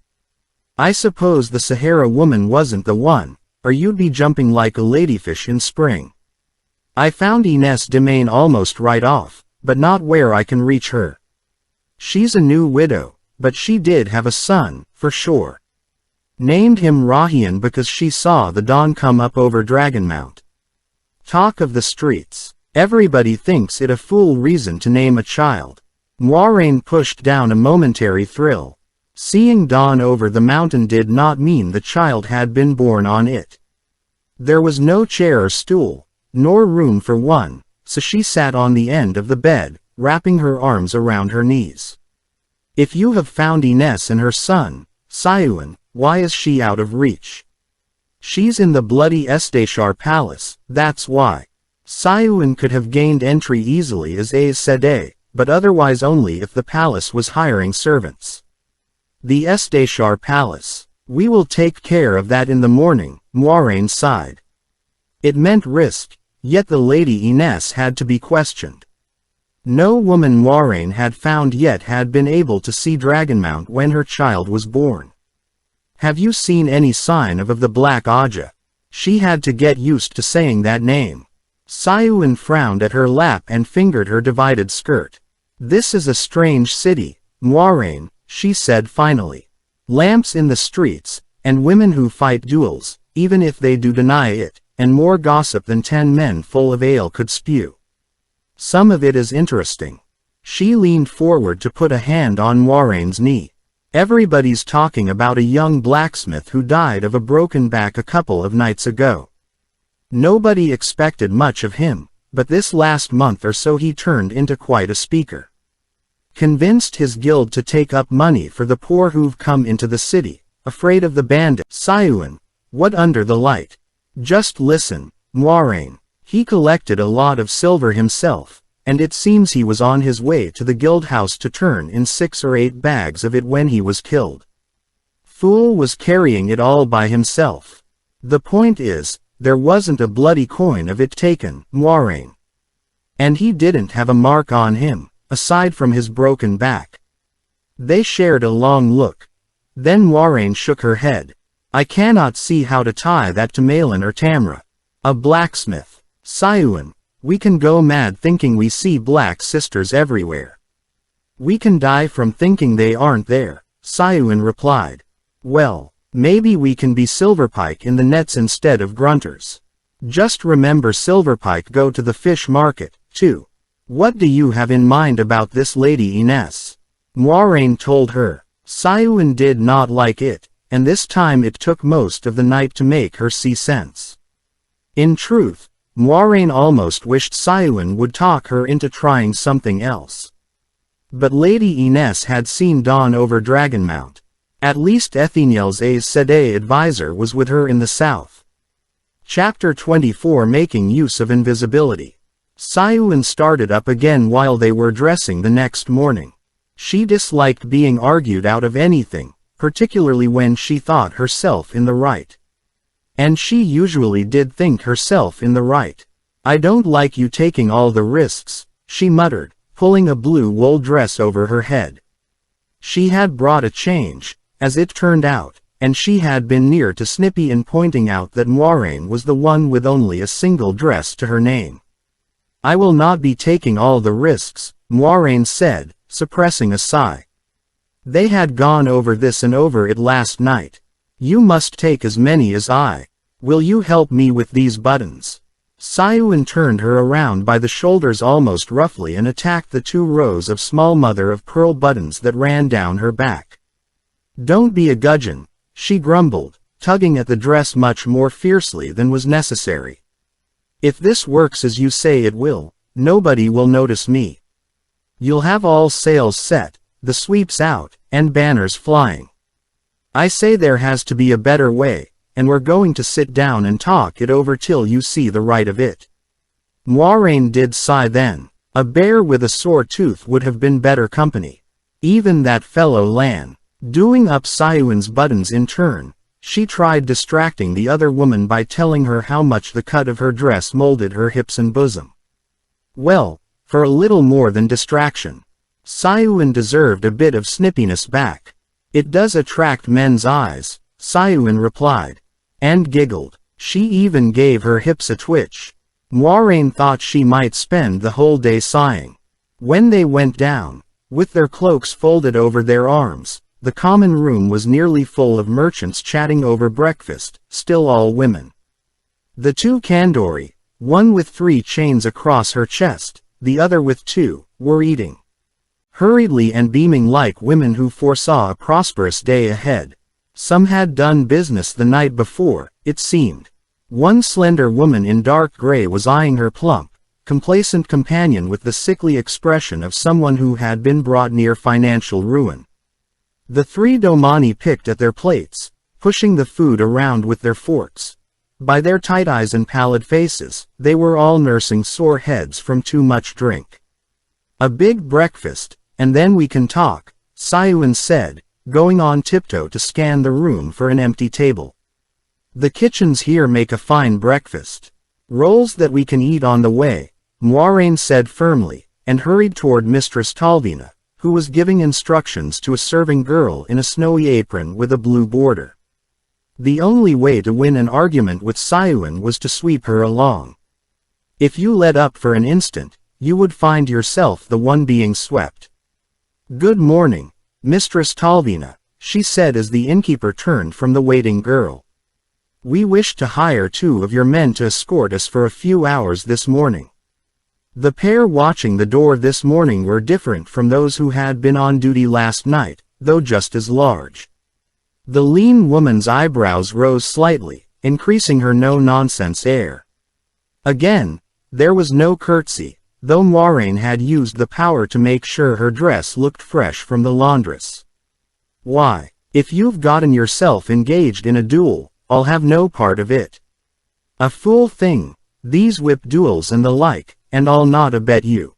I suppose the Sahara woman wasn't the one, or you'd be jumping like a ladyfish in spring. I found Ines Demain almost right off, but not where I can reach her. She's a new widow, but she did have a son, for sure. Named him Rahian because she saw the dawn come up over Dragonmount. Talk of the streets. Everybody thinks it a fool reason to name a child. Moiraine pushed down a momentary thrill. Seeing dawn over the mountain did not mean the child had been born on it. There was no chair or stool, nor room for one, so she sat on the end of the bed, wrapping her arms around her knees. If you have found Ines and her son, Sayuan, why is she out of reach? She's in the bloody Esteshar Palace, that's why. Sayuan could have gained entry easily as Aes Sedai, but otherwise only if the palace was hiring servants. The Esteshar Palace. We will take care of that in the morning, Moiraine sighed. It meant risk, yet the Lady Ines had to be questioned. No woman Moiraine had found yet had been able to see Dragonmount when her child was born. Have you seen any sign of the Black Aja? She had to get used to saying that name. Sayuan frowned at her lap and fingered her divided skirt. This is a strange city, Moiraine, she said finally. Lamps in the streets, and women who fight duels, even if they do deny it, and more gossip than 10 men full of ale could spew. Some of it is interesting. She leaned forward to put a hand on Moiraine's knee. Everybody's talking about a young blacksmith who died of a broken back a couple of nights ago. Nobody expected much of him, but this last month or so he turned into quite a speaker. Convinced his guild to take up money for the poor who've come into the city, afraid of the bandits. Sayuan, what under the light? Just listen, Moiraine. He collected a lot of silver himself, and it seems he was on his way to the guild house to turn in 6 or 8 bags of it when he was killed. Fool was carrying it all by himself. The point is, there wasn't a bloody coin of it taken, Moiraine. And he didn't have a mark on him, aside from his broken back. They shared a long look. Then Moiraine shook her head. I cannot see how to tie that to Malin or Tamra. A blacksmith. Siuan, we can go mad thinking we see black sisters everywhere. We can die from thinking they aren't there, Siuan replied. Well, maybe we can be Silverpike in the nets instead of grunters. Just remember Silverpike go to the fish market, too. What do you have in mind about this Lady Ines? Moiraine told her. Siuan did not like it, and this time it took most of the night to make her see sense. In truth, Moiraine almost wished Siuan would talk her into trying something else. But Lady Ines had seen dawn over Dragonmount. At least Etheniel's Aes Sedai advisor was with her in the south. Chapter 24 Making Use of Invisibility. Siuan started up again while they were dressing the next morning. She disliked being argued out of anything, particularly when she thought herself in the right. And she usually did think herself in the right. I don't like you taking all the risks, she muttered, pulling a blue wool dress over her head. She had brought a change, as it turned out, and she had been near to snippy in pointing out that Moiraine was the one with only a single dress to her name. I will not be taking all the risks, Moiraine said, suppressing a sigh. They had gone over this and over it last night. You must take as many as I. Will you help me with these buttons? Siuan turned her around by the shoulders almost roughly and attacked the 2 rows of small mother-of-pearl buttons that ran down her back. Don't be a gudgeon, she grumbled, tugging at the dress much more fiercely than was necessary. If this works as you say it will, nobody will notice me. You'll have all sails set, the sweeps out, and banners flying. I say there has to be a better way, and we're going to sit down and talk it over till you see the right of it. Moiraine did sigh then. A bear with a sore tooth would have been better company. Even that fellow Lan. Doing up Siuan's buttons in turn, she tried distracting the other woman by telling her how much the cut of her dress molded her hips and bosom. Well, for a little more than distraction. Siuan deserved a bit of snippiness back. It does attract men's eyes, Siuan replied. And giggled. She even gave her hips a twitch. Moiraine thought she might spend the whole day sighing. When they went down, with their cloaks folded over their arms, the common room was nearly full of merchants chatting over breakfast, still all women. The 2 Kandori, one with 3 chains across her chest, the other with 2, were eating. Hurriedly and beaming like women who foresaw a prosperous day ahead. Some had done business the night before, it seemed. One slender woman in dark gray was eyeing her plump, complacent companion with the sickly expression of someone who had been brought near financial ruin. The 3 Domani picked at their plates, pushing the food around with their forks. By their tight eyes and pallid faces, they were all nursing sore heads from too much drink. A big breakfast, and then we can talk, Siuan said, going on tiptoe to scan the room for an empty table. The kitchens here make a fine breakfast. Rolls that we can eat on the way, Moiraine said firmly, and hurried toward Mistress Talvina, who was giving instructions to a serving girl in a snowy apron with a blue border. The only way to win an argument with Siuan was to sweep her along. If you let up for an instant, you would find yourself the one being swept. Good morning, Mistress Talvina, she said as the innkeeper turned from the waiting girl. We wish to hire 2 of your men to escort us for a few hours this morning. The pair watching the door this morning were different from those who had been on duty last night, though just as large. The lean woman's eyebrows rose slightly, increasing her no-nonsense air. Again, there was no curtsy, though Moiraine had used the power to make sure her dress looked fresh from the laundress. Why, if you've gotten yourself engaged in a duel, I'll have no part of it. A fool thing, these whip duels and the like, and I'll not abet you.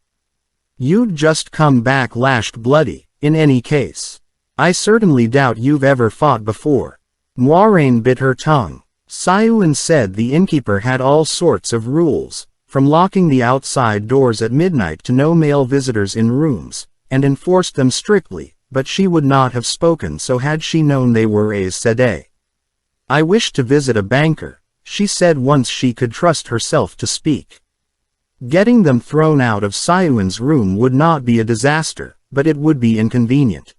You'd just come back lashed bloody, in any case. I certainly doubt you've ever fought before. Moiraine bit her tongue. Siuan said the innkeeper had all sorts of rules, from locking the outside doors at midnight to no male visitors in rooms, and enforced them strictly, but she would not have spoken so had she known they were Aes Sedai. "I wish to visit a banker," she said once she could trust herself to speak. Getting them thrown out of Sayuan's room would not be a disaster, but it would be inconvenient.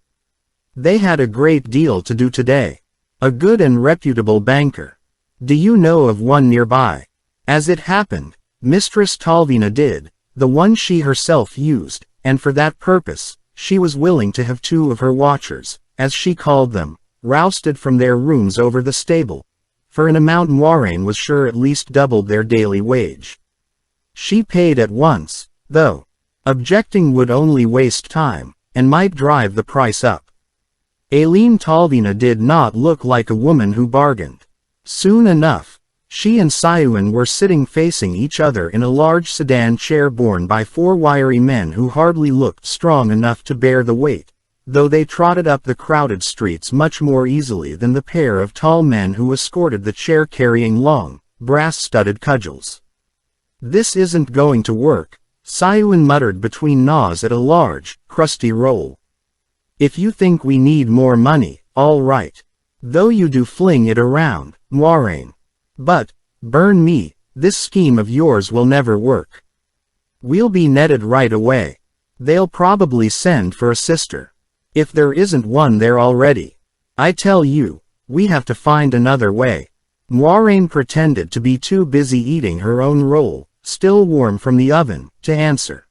They had a great deal to do today. A good and reputable banker. "Do you know of one nearby?" As it happened, Mistress Talvina did, the one she herself used, and for that purpose, she was willing to have 2 of her watchers, as she called them, rousted from their rooms over the stable, for an amount Moiraine was sure at least doubled their daily wage. She paid at once, though. Objecting would only waste time, and might drive the price up. Aileen Talvina did not look like a woman who bargained. Soon enough, she and Sayuan were sitting facing each other in a large sedan chair borne by 4 wiry men who hardly looked strong enough to bear the weight, though they trotted up the crowded streets much more easily than the pair of tall men who escorted the chair carrying long, brass-studded cudgels. "This isn't going to work," Sayuan muttered between gnaws at a large, crusty roll. "If you think we need more money, all right. Though you do fling it around, Moiraine. But, burn me, this scheme of yours will never work. We'll be netted right away. They'll probably send for a sister. If there isn't one there already. I tell you, we have to find another way." Moiraine pretended to be too busy eating her own roll, still warm from the oven, to answer.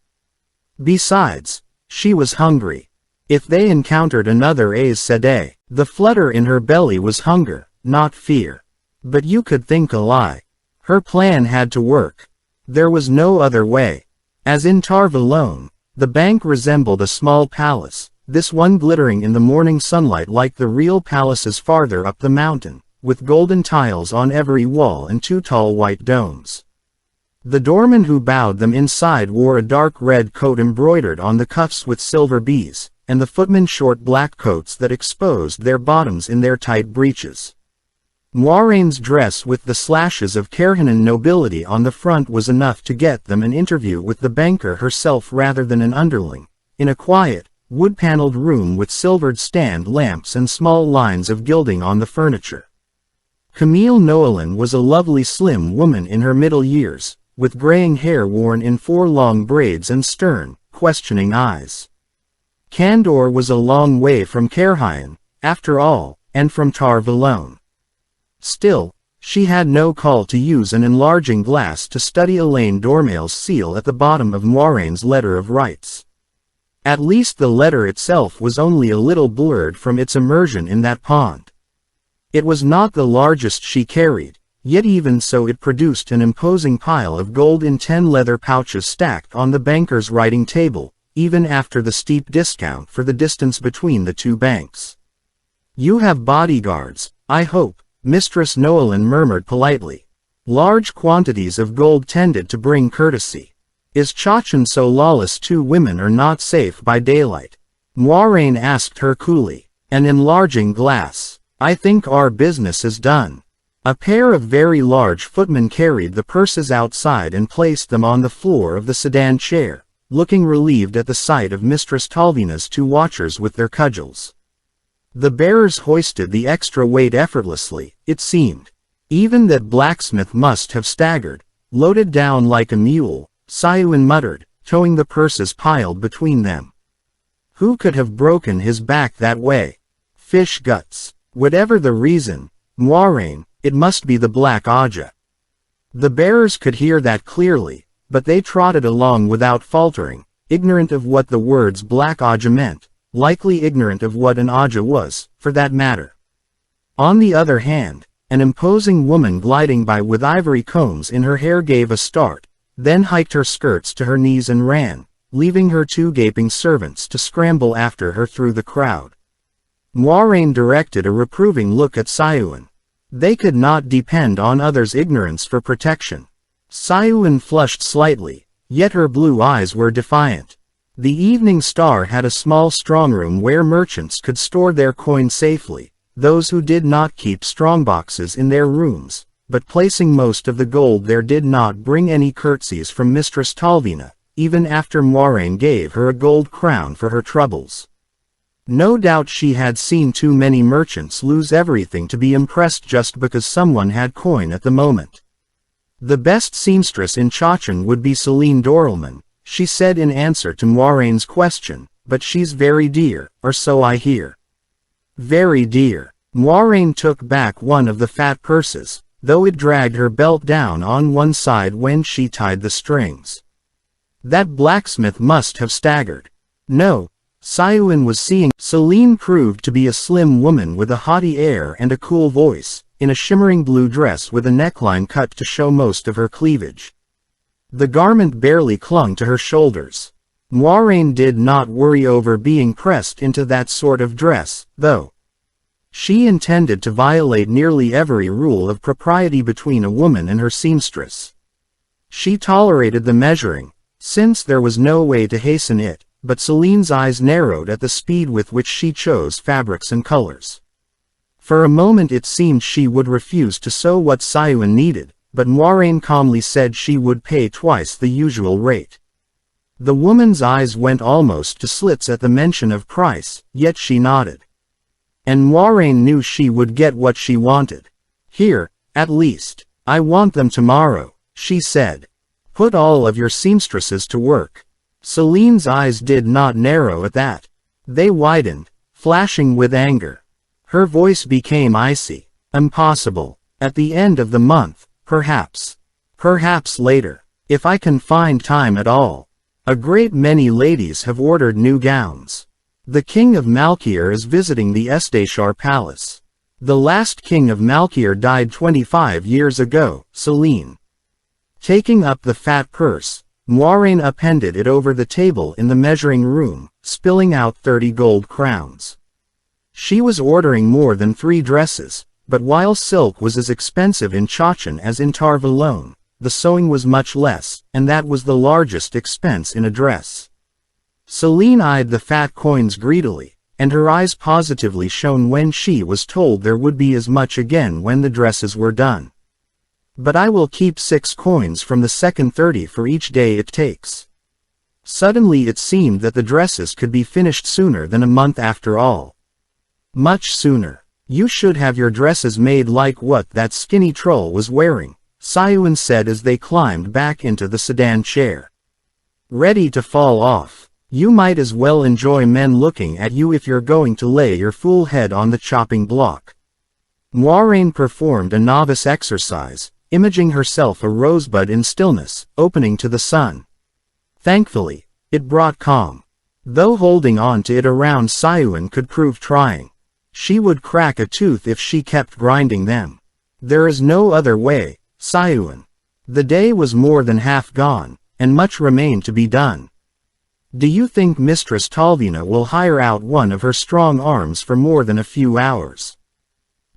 Besides, she was hungry. If they encountered another Aes Sedai, the flutter in her belly was hunger, not fear. But you could think a lie. Her plan had to work. There was no other way. As in Tar Valon, the bank resembled a small palace, this one glittering in the morning sunlight like the real palaces farther up the mountain, with golden tiles on every wall and 2 tall white domes. The doorman who bowed them inside wore a dark red coat embroidered on the cuffs with silver bees, and the footmen short black coats that exposed their bottoms in their tight breeches. Moiraine's dress with the slashes of Kerhanan nobility on the front was enough to get them an interview with the banker herself rather than an underling, in a quiet, wood-paneled room with silvered stand lamps and small lines of gilding on the furniture. Camille Nolan was a lovely slim woman in her middle years, with graying hair worn in 4 long braids and stern, questioning eyes. Candor was a long way from Kerhanan, after all, and from Tar Valon. Still, she had no call to use an enlarging glass to study Elaine Dormail's seal at the bottom of Moiraine's letter of rights. At least the letter itself was only a little blurred from its immersion in that pond. It was not the largest she carried, yet even so it produced an imposing pile of gold in 10 leather pouches stacked on the banker's writing table, even after the steep discount for the distance between the 2 banks. "You have bodyguards, I hope," Mistress Nolan murmured politely. Large quantities of gold tended to bring courtesy. "Is Chachan so lawless 2 women are not safe by daylight?" Moiraine asked her coolly. An enlarging glass. "I think our business is done." A pair of very large footmen carried the purses outside and placed them on the floor of the sedan chair, looking relieved at the sight of Mistress Talvina's 2 watchers with their cudgels. The bearers hoisted the extra weight effortlessly, it seemed. Even that blacksmith must have staggered, loaded down like a mule, Sayuan muttered, towing the purses piled between them. Who could have broken his back that way? Fish guts. Whatever the reason, Moiraine, it must be the Black Ajah. The bearers could hear that clearly, but they trotted along without faltering, ignorant of what the words Black Ajah meant, likely ignorant of what an Ajah was, for that matter. On the other hand, an imposing woman gliding by with ivory combs in her hair gave a start, then hiked her skirts to her knees and ran, leaving her 2 gaping servants to scramble after her through the crowd. Moiraine directed a reproving look at Sayuan. They could not depend on others' ignorance for protection. Sayuan flushed slightly, yet her blue eyes were defiant. The Evening Star had a small strongroom where merchants could store their coin safely, those who did not keep strongboxes in their rooms, but placing most of the gold there did not bring any curtsies from Mistress Talvina, even after Moiraine gave her a gold crown for her troubles. No doubt she had seen too many merchants lose everything to be impressed just because someone had coin at the moment. The best seamstress in Chachan would be Celine Dorelman, she said in answer to Moiraine's question, but she's very dear, or so I hear. Very dear. Moiraine took back one of the fat purses, though it dragged her belt down on one side when she tied the strings. That blacksmith must have staggered. No, Sayuan was seeing. Celine proved to be a slim woman with a haughty air and a cool voice, in a shimmering blue dress with a neckline cut to show most of her cleavage. The garment barely clung to her shoulders. Moiraine did not worry over being pressed into that sort of dress, though. She intended to violate nearly every rule of propriety between a woman and her seamstress. She tolerated the measuring, since there was no way to hasten it, but Celine's eyes narrowed at the speed with which she chose fabrics and colors. For a moment it seemed she would refuse to sew what Sayuan needed, but Moiraine calmly said she would pay twice the usual rate. The woman's eyes went almost to slits at the mention of price, yet she nodded. And Moiraine knew she would get what she wanted. Here, at least. I want them tomorrow, she said. Put all of your seamstresses to work. Celine's eyes did not narrow at that. They widened, flashing with anger. Her voice became icy. Impossible. At the end of the month, perhaps. Perhaps later. If I can find time at all. A great many ladies have ordered new gowns. The king of Malkier is visiting the Esteshar Palace. The last king of Malkier died 25 years ago, Celine. Taking up the fat purse, Moiraine appended it over the table in the measuring room, spilling out 30 gold crowns. She was ordering more than 3 dresses, but while silk was as expensive in Chachan as in Tar-Valon, the sewing was much less, and that was the largest expense in a dress. Celine eyed the fat coins greedily, and her eyes positively shone when she was told there would be as much again when the dresses were done. But I will keep 6 coins from the second 30 for each day it takes. Suddenly it seemed that the dresses could be finished sooner than a month after all. Much sooner. You should have your dresses made like what that skinny troll was wearing, Sayuan said as they climbed back into the sedan chair. Ready to fall off. You might as well enjoy men looking at you if you're going to lay your fool head on the chopping block. Moiraine performed a novice exercise, imaging herself a rosebud in stillness, opening to the sun. Thankfully, it brought calm. Though holding on to it around Sayuan could prove trying. She would crack a tooth if she kept grinding them. There is no other way, Sayuan. The day was more than half gone, and much remained to be done. Do you think Mistress Talvina will hire out one of her strong arms for more than a few hours?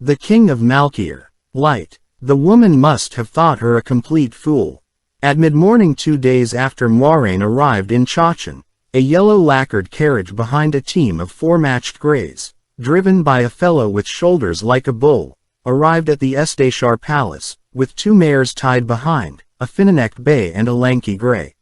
The king of Malkier. Light. The woman must have thought her a complete fool. At mid-morning 2 days after Moiraine arrived in Chachan, a yellow lacquered carriage behind a team of 4 matched greys, driven by a fellow with shoulders like a bull, arrived at the Esteshar Palace, with 2 mares tied behind, a Finneneck bay and a lanky grey.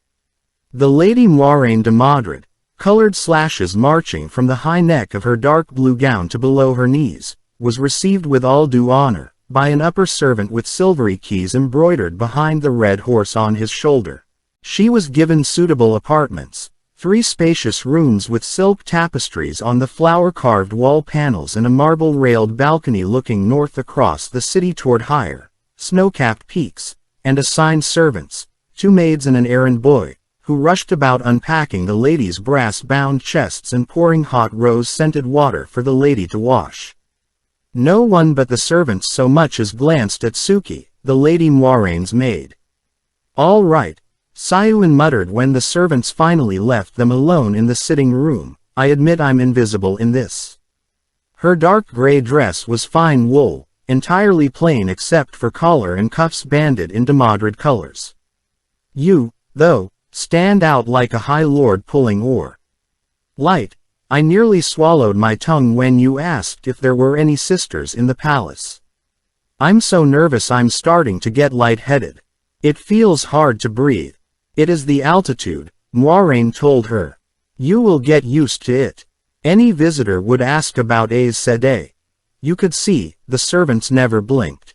The Lady Moiraine de Madrid, colored slashes marching from the high neck of her dark blue gown to below her knees, was received with all due honor, by an upper servant with silvery keys embroidered behind the red horse on his shoulder. She was given suitable apartments, 3 spacious rooms with silk tapestries on the flower-carved wall panels and a marble-railed balcony looking north across the city toward higher, snow-capped peaks, and assigned servants, 2 maids and an errand boy, who rushed about unpacking the lady's brass-bound chests and pouring hot rose-scented water for the lady to wash. No one but the servants so much as glanced at Suki, the Lady Moiraine's maid. All right, Sayuan muttered when the servants finally left them alone in the sitting room, I admit I'm invisible in this. Her dark gray dress was fine wool, entirely plain except for collar and cuffs banded in de Madrid colors. You, though, stand out like a high lord pulling oar. Light. I nearly swallowed my tongue when you asked if there were any sisters in the palace. I'm so nervous I'm starting to get lightheaded. It feels hard to breathe. It is the altitude, Moiraine told her. You will get used to it. Any visitor would ask about Aes Sedai. You could see, the servants never blinked.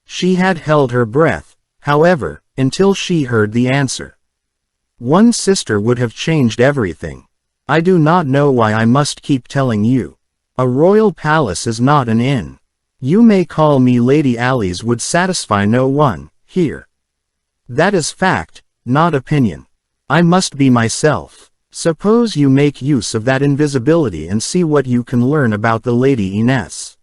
She had held her breath, however, until she heard the answer. One sister would have changed everything. I do not know why I must keep telling you. A royal palace is not an inn. You may call me Lady Alice would satisfy no one, here. That is fact, not opinion. I must be myself. Suppose you make use of that invisibility and see what you can learn about the Lady Ines.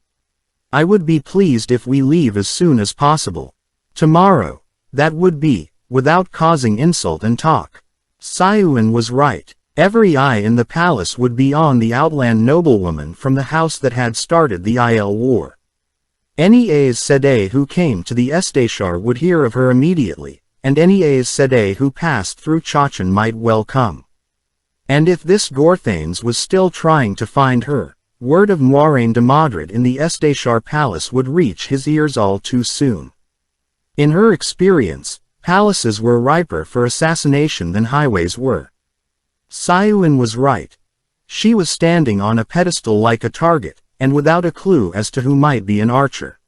I would be pleased if we leave as soon as possible. Tomorrow. That would be, without causing insult and talk. Sayuan was right. Every eye in the palace would be on the outland noblewoman from the house that had started the Il war. Any Aes Sedai who came to the Esteshar would hear of her immediately, and any Aes Sedai who passed through Chachan might well come. And if this Gorthanes was still trying to find her, word of Moiraine de Madrid in the Esteshar palace would reach his ears all too soon. In her experience, palaces were riper for assassination than highways were. Sayuan was right. She was standing on a pedestal like a target, and without a clue as to who might be an archer.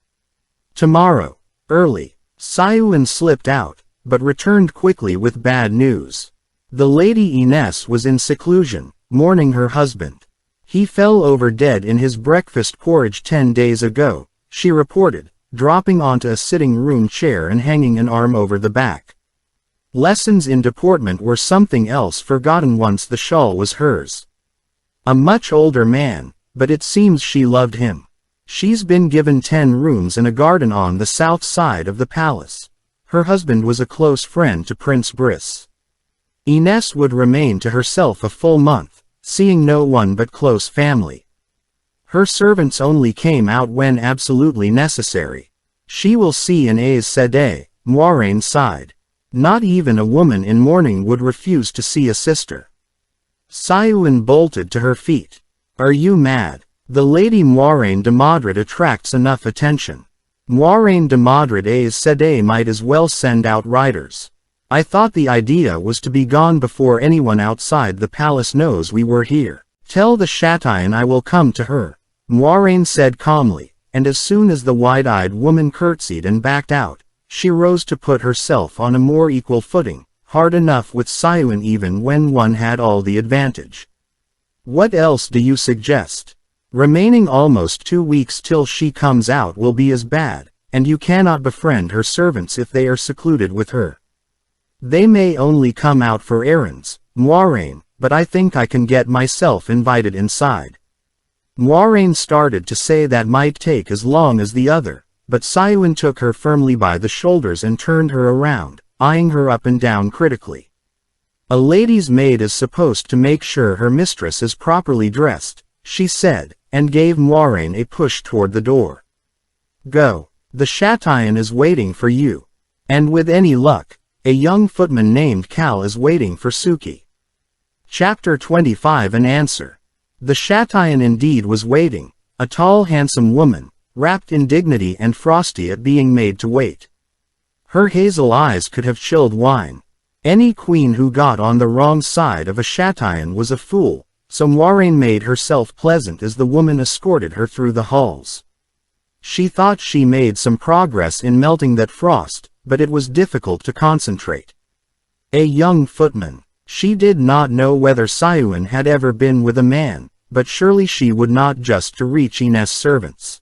Tomorrow, early, Sayuan slipped out, but returned quickly with bad news. The Lady Ines was in seclusion, mourning her husband. He fell over dead in his breakfast porridge 10 days ago, she reported, dropping onto a sitting room chair and hanging an arm over the back. Lessons in deportment were something else forgotten once the shawl was hers. A much older man, but it seems she loved him. She's been given 10 rooms and a garden on the south side of the palace. Her husband was a close friend to Prince Briss. Ines would remain to herself a full month, seeing no one but close family. Her servants only came out when absolutely necessary. She will see an Aes Sedai, Moiraine sighed. Not even a woman in mourning would refuse to see a sister. Sayuan bolted to her feet. Are you mad? The Lady Moiraine de Madrid attracts enough attention. Moiraine de Madrid Aes Sedai might as well send out riders. I thought the idea was to be gone before anyone outside the palace knows we were here. Tell the Châtillon I will come to her, Moiraine said calmly, and as soon as the wide-eyed woman curtsied and backed out, she rose to put herself on a more equal footing, hard enough with Sayuan even when one had all the advantage. What else do you suggest? Remaining almost 2 weeks till she comes out will be as bad, and you cannot befriend her servants if they are secluded with her. They may only come out for errands, Moiraine, but I think I can get myself invited inside. Moiraine started to say that might take as long as the other, but Sayuan took her firmly by the shoulders and turned her around, eyeing her up and down critically. A lady's maid is supposed to make sure her mistress is properly dressed, she said, and gave Moiraine a push toward the door. Go. The Châtillon is waiting for you. And with any luck, a young footman named Cal is waiting for Suki. Chapter 25 An Answer. The Châtillon indeed was waiting, a tall handsome woman, wrapped in dignity and frosty at being made to wait. Her hazel eyes could have chilled wine. Any queen who got on the wrong side of a Châtillon was a fool, so Moiraine made herself pleasant as the woman escorted her through the halls. She thought she made some progress in melting that frost, but it was difficult to concentrate. A young footman. She did not know whether Sayuan had ever been with a man, but surely she would not just to reach Ines' servants.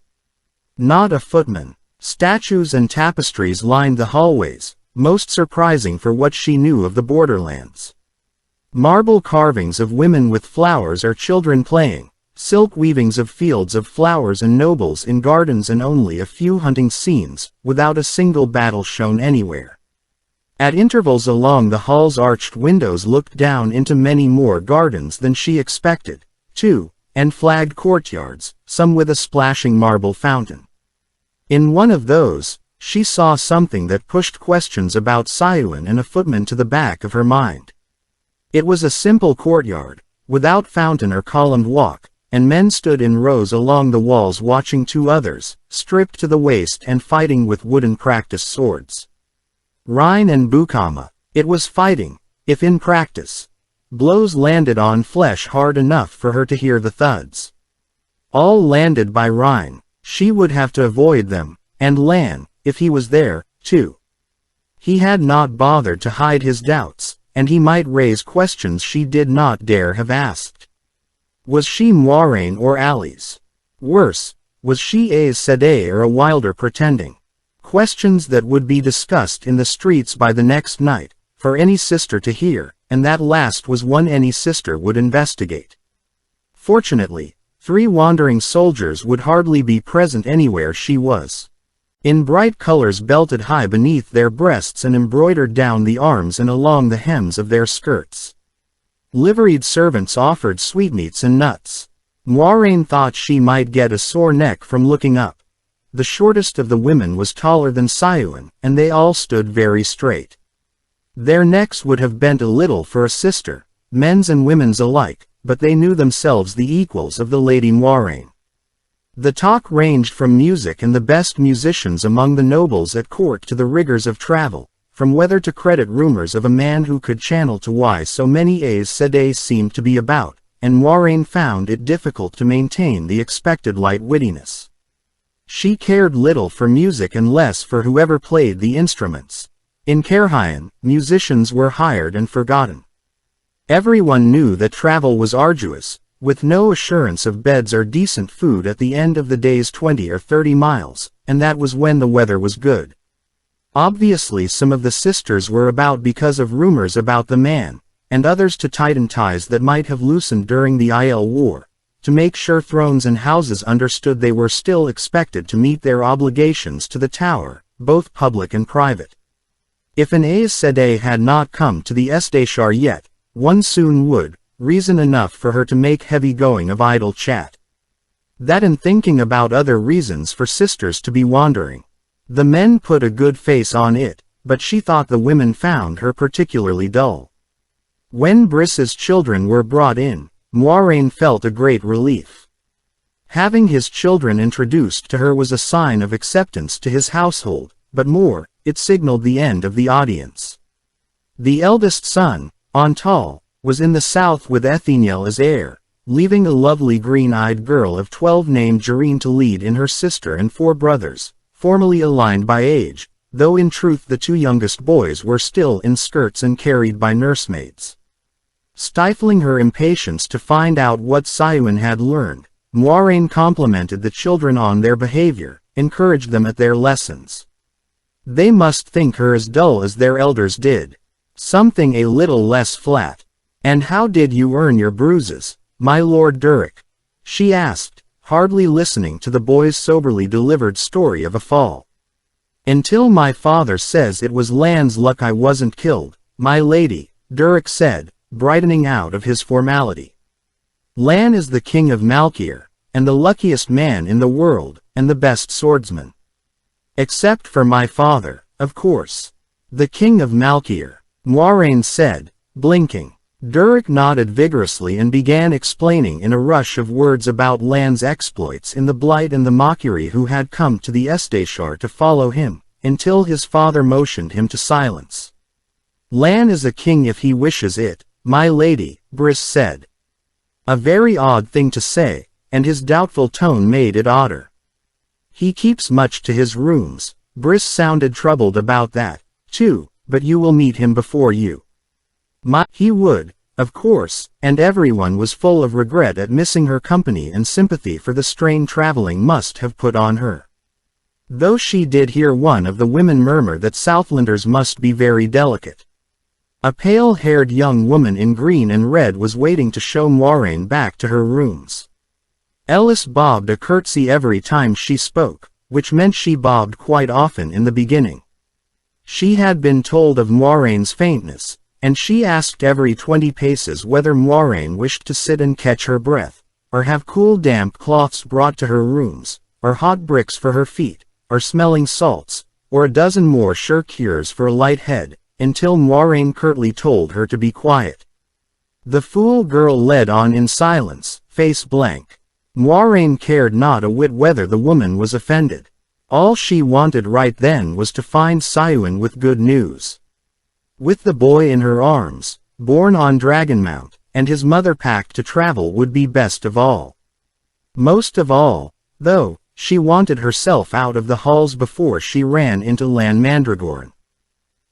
Not a footman. Statues and tapestries lined the hallways, most surprising for what she knew of the borderlands. Marble carvings of women with flowers or children playing, silk weavings of fields of flowers and nobles in gardens, and only a few hunting scenes, without a single battle shown anywhere. At intervals along the hall's arched windows looked down into many more gardens than she expected, too, and flagged courtyards, some with a splashing marble fountain. In one of those, she saw something that pushed questions about Sayuan and a footman to the back of her mind. It was a simple courtyard, without fountain or columned walk, and men stood in rows along the walls watching 2 others, stripped to the waist and fighting with wooden practice swords. Rhine and Bukama. It was fighting, if in practice. Blows landed on flesh hard enough for her to hear the thuds. All landed by Rhine. She would have to avoid them, and Lan, if he was there, too. He had not bothered to hide his doubts, and he might raise questions she did not dare have asked. Was she Moiraine or Ali's? Worse, was she Aes Sedai or a Wilder pretending? Questions that would be discussed in the streets by the next night, for any sister to hear, and that last was one any sister would investigate. Fortunately, 3 wandering soldiers would hardly be present anywhere she was. In bright colors belted high beneath their breasts and embroidered down the arms and along the hems of their skirts. Liveried servants offered sweetmeats and nuts. Moiraine thought she might get a sore neck from looking up. The shortest of the women was taller than Siuan, and they all stood very straight. Their necks would have bent a little for a sister, men's and women's alike, but they knew themselves the equals of the Lady Moiraine. The talk ranged from music and the best musicians among the nobles at court to the rigors of travel, from whether to credit rumors of a man who could channel to why so many Aes Sedai seemed to be about, and Moiraine found it difficult to maintain the expected light wittiness. She cared little for music and less for whoever played the instruments. In Caerhyen, musicians were hired and forgotten. Everyone knew that travel was arduous, with no assurance of beds or decent food at the end of the day's 20 or 30 miles, and that was when the weather was good. Obviously some of the sisters were about because of rumors about the man, and others to tighten ties that might have loosened during the Aiel War, to make sure thrones and houses understood they were still expected to meet their obligations to the tower, both public and private. If an Aes Sedai had not come to the Estachar yet, one soon would, reason enough for her to make heavy going of idle chat. That and thinking about other reasons for sisters to be wandering. The men put a good face on it, but she thought the women found her particularly dull. When Briss's children were brought in, Moiraine felt a great relief. Having his children introduced to her was a sign of acceptance to his household, but more, it signaled the end of the audience. The eldest son, Antal, was in the south with Etheniel as heir, leaving a lovely green-eyed girl of 12 named Jarine to lead in her sister and 4 brothers, formally aligned by age, though in truth the 2 youngest boys were still in skirts and carried by nursemaids. Stifling her impatience to find out what Siuan had learned, Moiraine complimented the children on their behavior, encouraged them at their lessons. They must think her as dull as their elders did. Something a little less flat. "And how did you earn your bruises, my Lord Durek?" she asked, hardly listening to the boy's soberly delivered story of a fall. "Until my father says it was Lan's luck I wasn't killed, my lady," Durek said, brightening out of his formality. "Lan is the king of Malkier, and the luckiest man in the world, and the best swordsman. Except for my father, of course." "The king of Malkier," Moiraine said, blinking. Durek nodded vigorously and began explaining in a rush of words about Lan's exploits in the Blight and the Mockery who had come to the Estachar to follow him, until his father motioned him to silence. "Lan is a king if he wishes it, my lady," Briss said. A very odd thing to say, and his doubtful tone made it odder. "He keeps much to his rooms." Briss sounded troubled about that, too, "but you will meet him before you." He would, of course, and everyone was full of regret at missing her company and sympathy for the strain traveling must have put on her. Though she did hear one of the women murmur that Southlanders must be very delicate. A pale-haired young woman in green and red was waiting to show Moiraine back to her rooms. Ellis bobbed a curtsy every time she spoke, which meant she bobbed quite often in the beginning. She had been told of Moiraine's faintness, and she asked every 20 paces whether Moiraine wished to sit and catch her breath, or have cool damp cloths brought to her rooms, or hot bricks for her feet, or smelling salts, or a dozen more sure cures for a light head, until Moiraine curtly told her to be quiet. The fool girl led on in silence, face blank. Moiraine cared not a whit whether the woman was offended. All she wanted right then was to find Siuan with good news. With the boy in her arms, born on Dragonmount, and his mother packed to travel would be best of all. Most of all, though, she wanted herself out of the halls before she ran into Lan Mandragoran.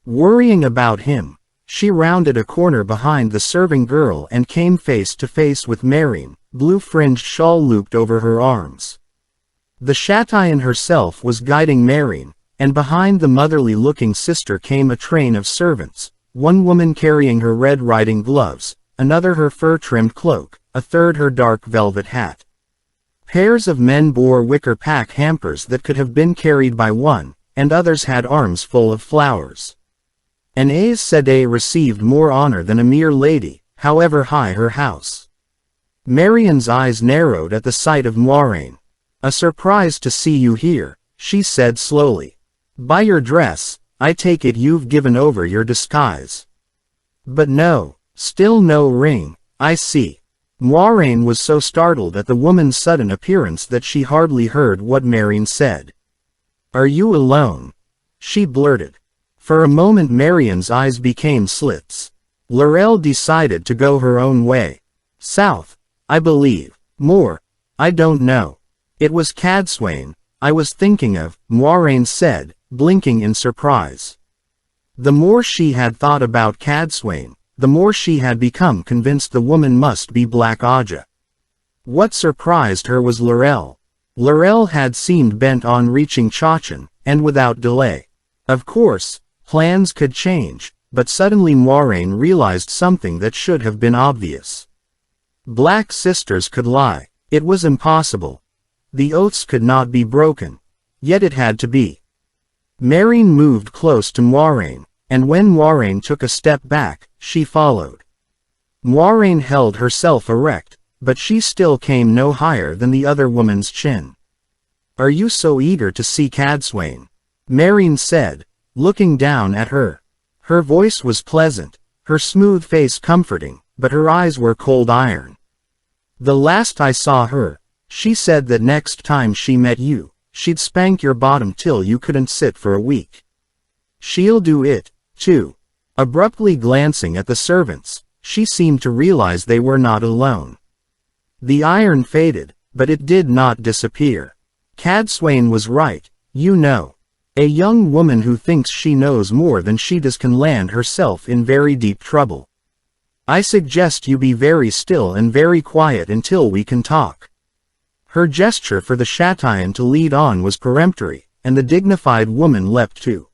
Worrying about him, she rounded a corner behind the serving girl and came face to face with Meereen, blue-fringed shawl looped over her arms. The Châtillon herself was guiding Meereen, and behind the motherly-looking sister came a train of servants, one woman carrying her red riding gloves, another her fur-trimmed cloak, a third her dark velvet hat. Pairs of men bore wicker pack hampers that could have been carried by one, and others had arms full of flowers. An Aes Sedai received more honor than a mere lady, however high her house. Marian's eyes narrowed at the sight of Moiraine. "A surprise to see you here," she said slowly. "By your dress, I take it you've given over your disguise. But no, still no ring, I see." Moiraine was so startled at the woman's sudden appearance that she hardly heard what Meereen said. "Are you alone?" she blurted. For a moment Marian's eyes became slits. Laurel decided to go her own way. "South, I believe. More, I don't know. It was Cadsuane I was thinking of," Moiraine said, blinking in surprise. The more she had thought about Cadsuane, the more she had become convinced the woman must be Black Aja. What surprised her was Laurel. Laurel had seemed bent on reaching Chachan, and without delay. Of course, plans could change, but suddenly Moiraine realized something that should have been obvious. Black sisters could lie. It was impossible. The oaths could not be broken. Yet it had to be. Meereen moved close to Moiraine, and when Moiraine took a step back, she followed. Moiraine held herself erect, but she still came no higher than the other woman's chin. "Are you so eager to see Cadsuane?" Meereen said, looking down at her. Her voice was pleasant, her smooth face comforting, but her eyes were cold iron. "The last I saw her, she said that next time she met you, she'd spank your bottom till you couldn't sit for a week. She'll do it, too." Abruptly glancing at the servants, she seemed to realize they were not alone. The iron faded, but it did not disappear. "Cadsuane was right, you know. A young woman who thinks she knows more than she does can land herself in very deep trouble. I suggest you be very still and very quiet until we can talk." Her gesture for the Châtillon to lead on was peremptory, and the dignified woman leapt to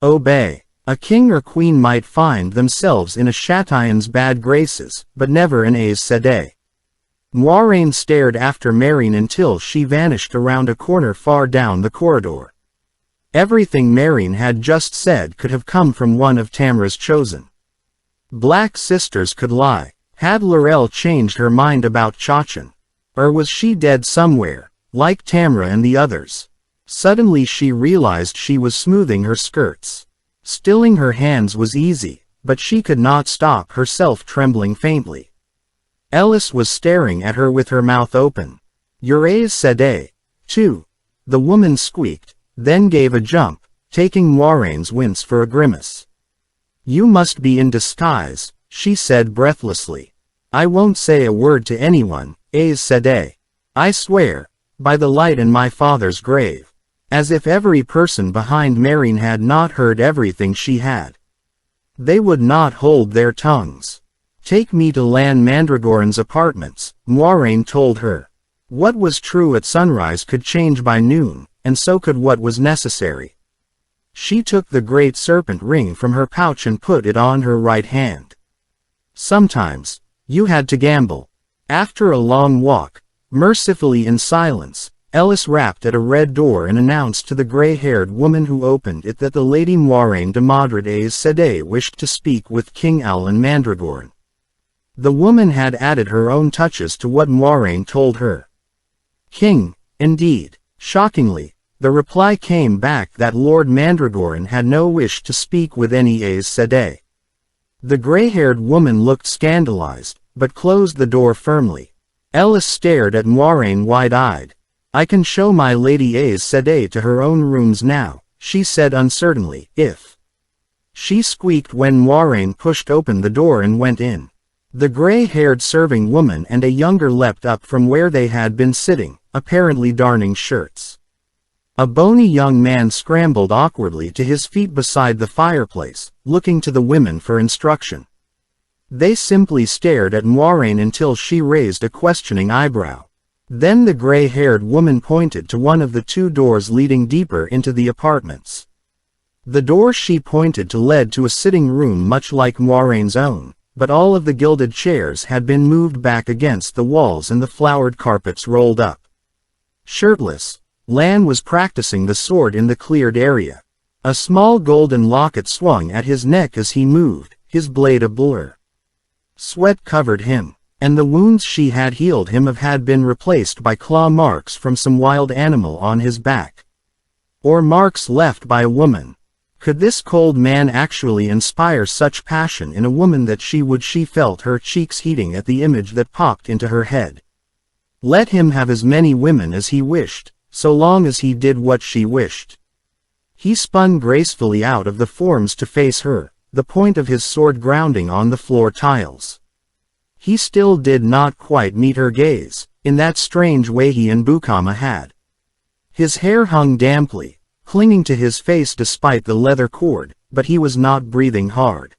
obey. A king or queen might find themselves in a Châtillon's bad graces, but never an Aes Sedai. Moiraine stared after Meereen until she vanished around a corner far down the corridor. Everything Meereen had just said could have come from one of Tamra's chosen. Black sisters could lie. Had Laurel changed her mind about Chachan? Or was she dead somewhere, like Tamra and the others? Suddenly she realized she was smoothing her skirts. Stilling her hands was easy, but she could not stop herself trembling faintly. Ellis was staring at her with her mouth open. "You're Aes Sedai, too," the woman squeaked, then gave a jump, taking Moiraine's wince for a grimace. "You must be in disguise," she said breathlessly. "I won't say a word to anyone, Aes Sedai. I swear, by the light in my father's grave." As if every person behind Meereen had not heard everything she had. They would not hold their tongues. "Take me to Lan Mandragoran's apartments," Moiraine told her. What was true at sunrise could change by noon, and so could what was necessary. She took the great serpent ring from her pouch and put it on her right hand. Sometimes, you had to gamble. After a long walk, mercifully in silence, Ellis rapped at a red door and announced to the gray-haired woman who opened it that the Lady Moiraine de Madrid Aes Sedai wished to speak with King Alan Mandragoran. The woman had added her own touches to what Moiraine told her. King, indeed. Shockingly, the reply came back that Lord Mandragoran had no wish to speak with any Aes Sedai. The gray-haired woman looked scandalized, but closed the door firmly. Ellis stared at Moiraine wide-eyed. "I can show my Lady Aes Sedai to her own rooms now," she said uncertainly, "if she squeaked when Moiraine pushed open the door and went in. The gray-haired serving woman and a younger leapt up from where they had been sitting, apparently darning shirts. A bony young man scrambled awkwardly to his feet beside the fireplace, looking to the women for instruction. They simply stared at Moiraine until she raised a questioning eyebrow. Then the gray-haired woman pointed to one of the two doors leading deeper into the apartments. The door she pointed to led to a sitting room much like Moiraine's own, but all of the gilded chairs had been moved back against the walls and the flowered carpets rolled up. Shirtless, Lan was practicing the sword in the cleared area. A small golden locket swung at his neck as he moved, his blade a blur. Sweat covered him, and the wounds she had healed him of had been replaced by claw marks from some wild animal on his back. Or marks left by a woman. Could this cold man actually inspire such passion in a woman that she felt her cheeks heating at the image that popped into her head. Let him have as many women as he wished, so long as he did what she wished. He spun gracefully out of the forms to face her, the point of his sword grounding on the floor tiles. He still did not quite meet her gaze, in that strange way he and Bukama had. His hair hung damply, clinging to his face despite the leather cord, but he was not breathing hard.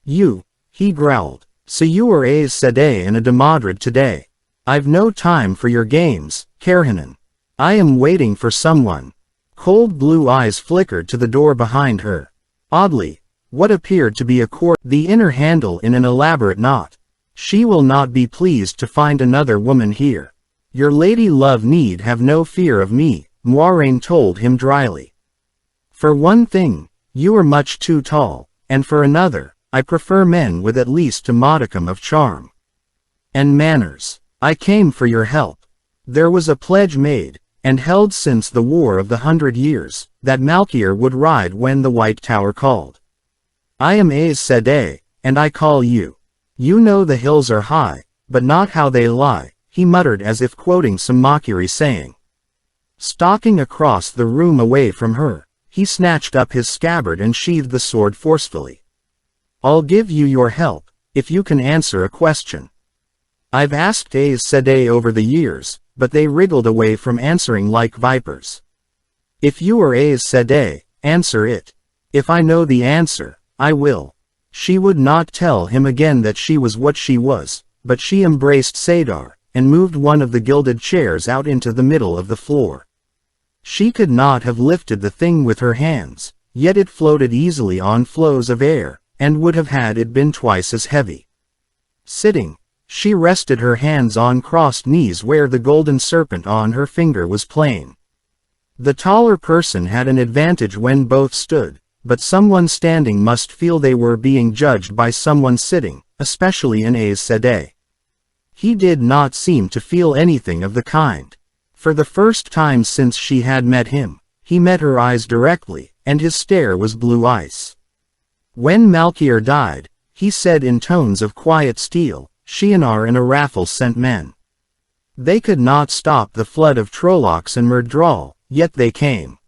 "You," he growled, "so you are Aes Sedai and a Demodred today. I've no time for your games, Kaerhanan. I am waiting for someone." Cold blue eyes flickered to the door behind her. Oddly, what appeared to be a cord, the inner handle in an elaborate knot. "She will not be pleased to find another woman here. Your lady love need have no fear of me," Moiraine told him dryly. "For one thing, you are much too tall, and for another, I prefer men with at least a modicum of charm. And manners. I came for your help. There was a pledge made, and held since the War of the 100 Years, that Malkier would ride when the White Tower called. I am Aes Sedai, and I call you. You know the hills are high, but not how they lie," he muttered as if quoting some mockery saying. Stalking across the room away from her, he snatched up his scabbard and sheathed the sword forcefully. "I'll give you your help, if you can answer a question. I've asked Aes Sedai over the years, but they wriggled away from answering like vipers. If you are Aes Sedai, answer it. If I know the answer, I will." She would not tell him again that she was what she was, but she embraced Sadar, and moved one of the gilded chairs out into the middle of the floor. She could not have lifted the thing with her hands, yet it floated easily on flows of air, and would have had it been twice as heavy. Sitting, she rested her hands on crossed knees where the golden serpent on her finger was plain. The taller person had an advantage when both stood, but someone standing must feel they were being judged by someone sitting, especially in Aes Sedai. He did not seem to feel anything of the kind. For the first time since she had met him, he met her eyes directly, and his stare was blue ice. When Malkier died, he said in tones of quiet steel, Shienar and Arathel sent men. They could not stop the flood of Trollocs and Myrddraal, yet they came.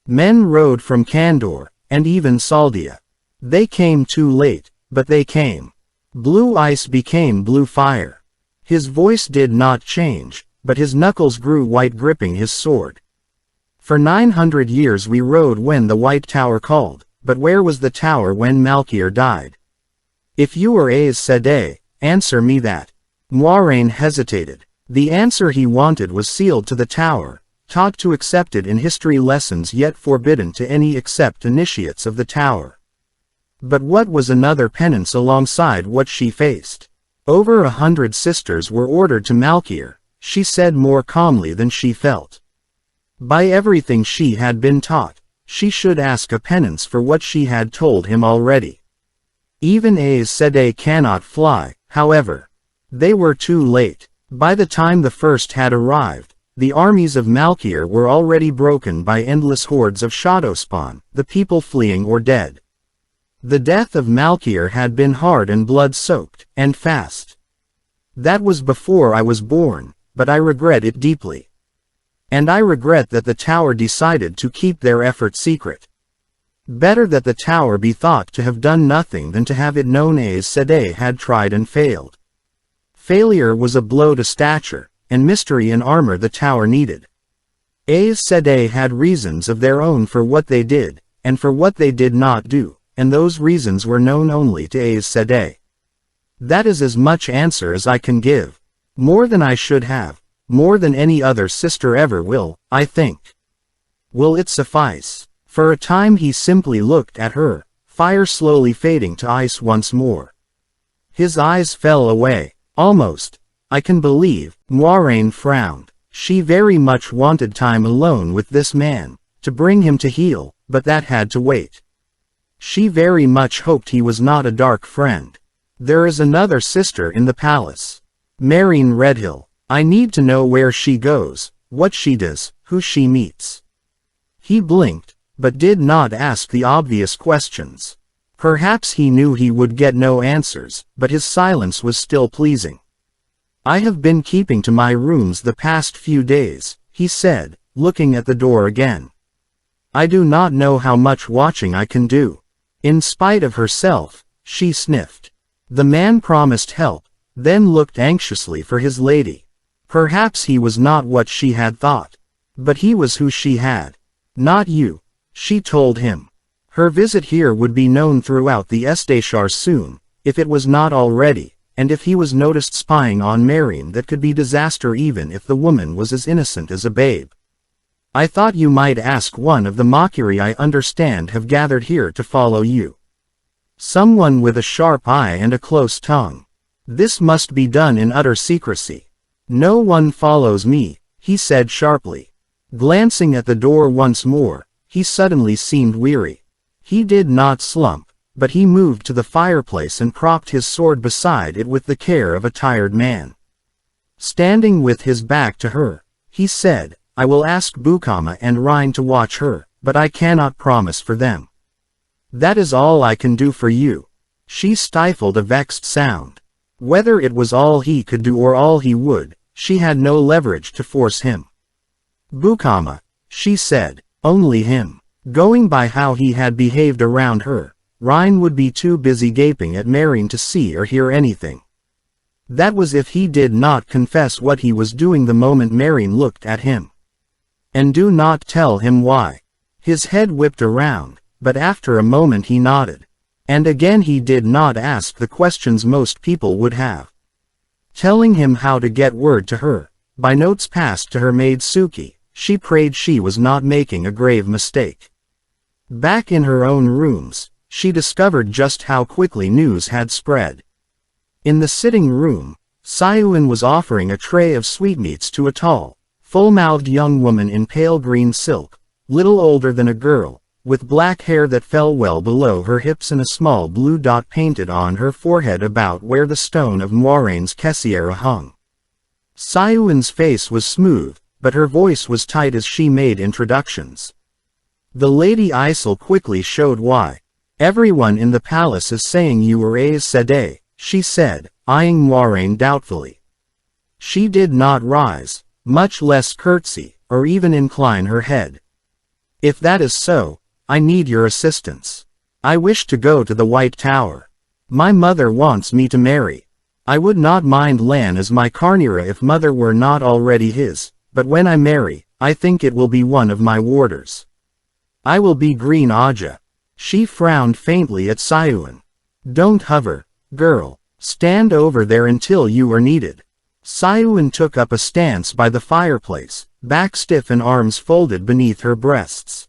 Men rode from Kandor, and even Saldia. They came too late, but they came. Blue ice became blue fire. His voice did not change, but his knuckles grew white gripping his sword. For 900 years we rode when the White Tower called, but where was the tower when Malkier died? If you are Aes Sedai, answer me that. Moiraine hesitated. The answer he wanted was sealed to the tower, taught to accept it in history lessons yet forbidden to any except initiates of the tower. But what was another penance alongside what she faced? Over 100 sisters were ordered to Malkier, she said more calmly than she felt. By everything she had been taught, she should ask a penance for what she had told him already. Even Aes Sedai cannot fly, however. They were too late. By the time the first had arrived, the armies of Malkier were already broken by endless hordes of Shadowspawn, the people fleeing or dead. The death of Malkier had been hard and blood-soaked, and fast. That was before I was born, but I regret it deeply. And I regret that the tower decided to keep their effort secret. Better that the tower be thought to have done nothing than to have it known Aes Sedai had tried and failed. Failure was a blow to stature, and mystery and armor the tower needed. Aes Sedai had reasons of their own for what they did, and for what they did not do, and those reasons were known only to Aes Sedai. That is as much answer as I can give. More than I should have, more than any other sister ever will, I think. Will it suffice? For a time he simply looked at her, fire slowly fading to ice once more. His eyes fell away. Almost. I can believe. Moiraine frowned. She very much wanted time alone with this man, to bring him to heel, but that had to wait. She very much hoped he was not a dark friend. There is another sister in the palace. Meereen Redhill. I need to know where she goes, what she does, who she meets. He blinked, but did not ask the obvious questions. Perhaps he knew he would get no answers, but his silence was still pleasing. I have been keeping to my rooms the past few days, he said, looking at the door again. I do not know how much watching I can do. In spite of herself, she sniffed. The man promised help, then looked anxiously for his lady. Perhaps he was not what she had thought. But he was who she had. Not you, she told him. Her visit here would be known throughout the Estachar soon, if it was not already, and if he was noticed spying on Meereen, that could be disaster even if the woman was as innocent as a babe. I thought you might ask one of the mockery I understand have gathered here to follow you. Someone with a sharp eye and a close tongue. This must be done in utter secrecy. No one follows me, he said sharply. Glancing at the door once more, he suddenly seemed weary. He did not slump, but he moved to the fireplace and propped his sword beside it with the care of a tired man. Standing with his back to her, he said, I will ask Bukama and Rhine to watch her, but I cannot promise for them. That is all I can do for you. She stifled a vexed sound. Whether it was all he could do or all he would, she had no leverage to force him. Bukama, she said, only him. Going by how he had behaved around her, Rhine would be too busy gaping at Meereen to see or hear anything. That was if he did not confess what he was doing the moment Meereen looked at him. And do not tell him why. His head whipped around, but after a moment he nodded. And again he did not ask the questions most people would have. Telling him how to get word to her, by notes passed to her maid Suki, she prayed she was not making a grave mistake. Back in her own rooms, she discovered just how quickly news had spread. In the sitting room, Sayuin was offering a tray of sweetmeats to a tall, full-mouthed young woman in pale green silk, little older than a girl, with black hair that fell well below her hips and a small blue dot painted on her forehead about where the stone of Moiraine's Kessiera hung. Sayuin's face was smooth, but her voice was tight as she made introductions. The Lady Isel quickly showed why. Everyone in the palace is saying you were Aes Sedai, she said, eyeing Moiraine doubtfully. She did not rise, much less curtsy, or even incline her head. If that is so, I need your assistance. I wish to go to the White Tower. My mother wants me to marry. I would not mind Lan as my Carnera if mother were not already his, but when I marry, I think it will be one of my warders. I will be Green Aja. She frowned faintly at Sayuin. Don't hover, girl. Stand over there until you are needed. Sayuin took up a stance by the fireplace, back stiff and arms folded beneath her breasts.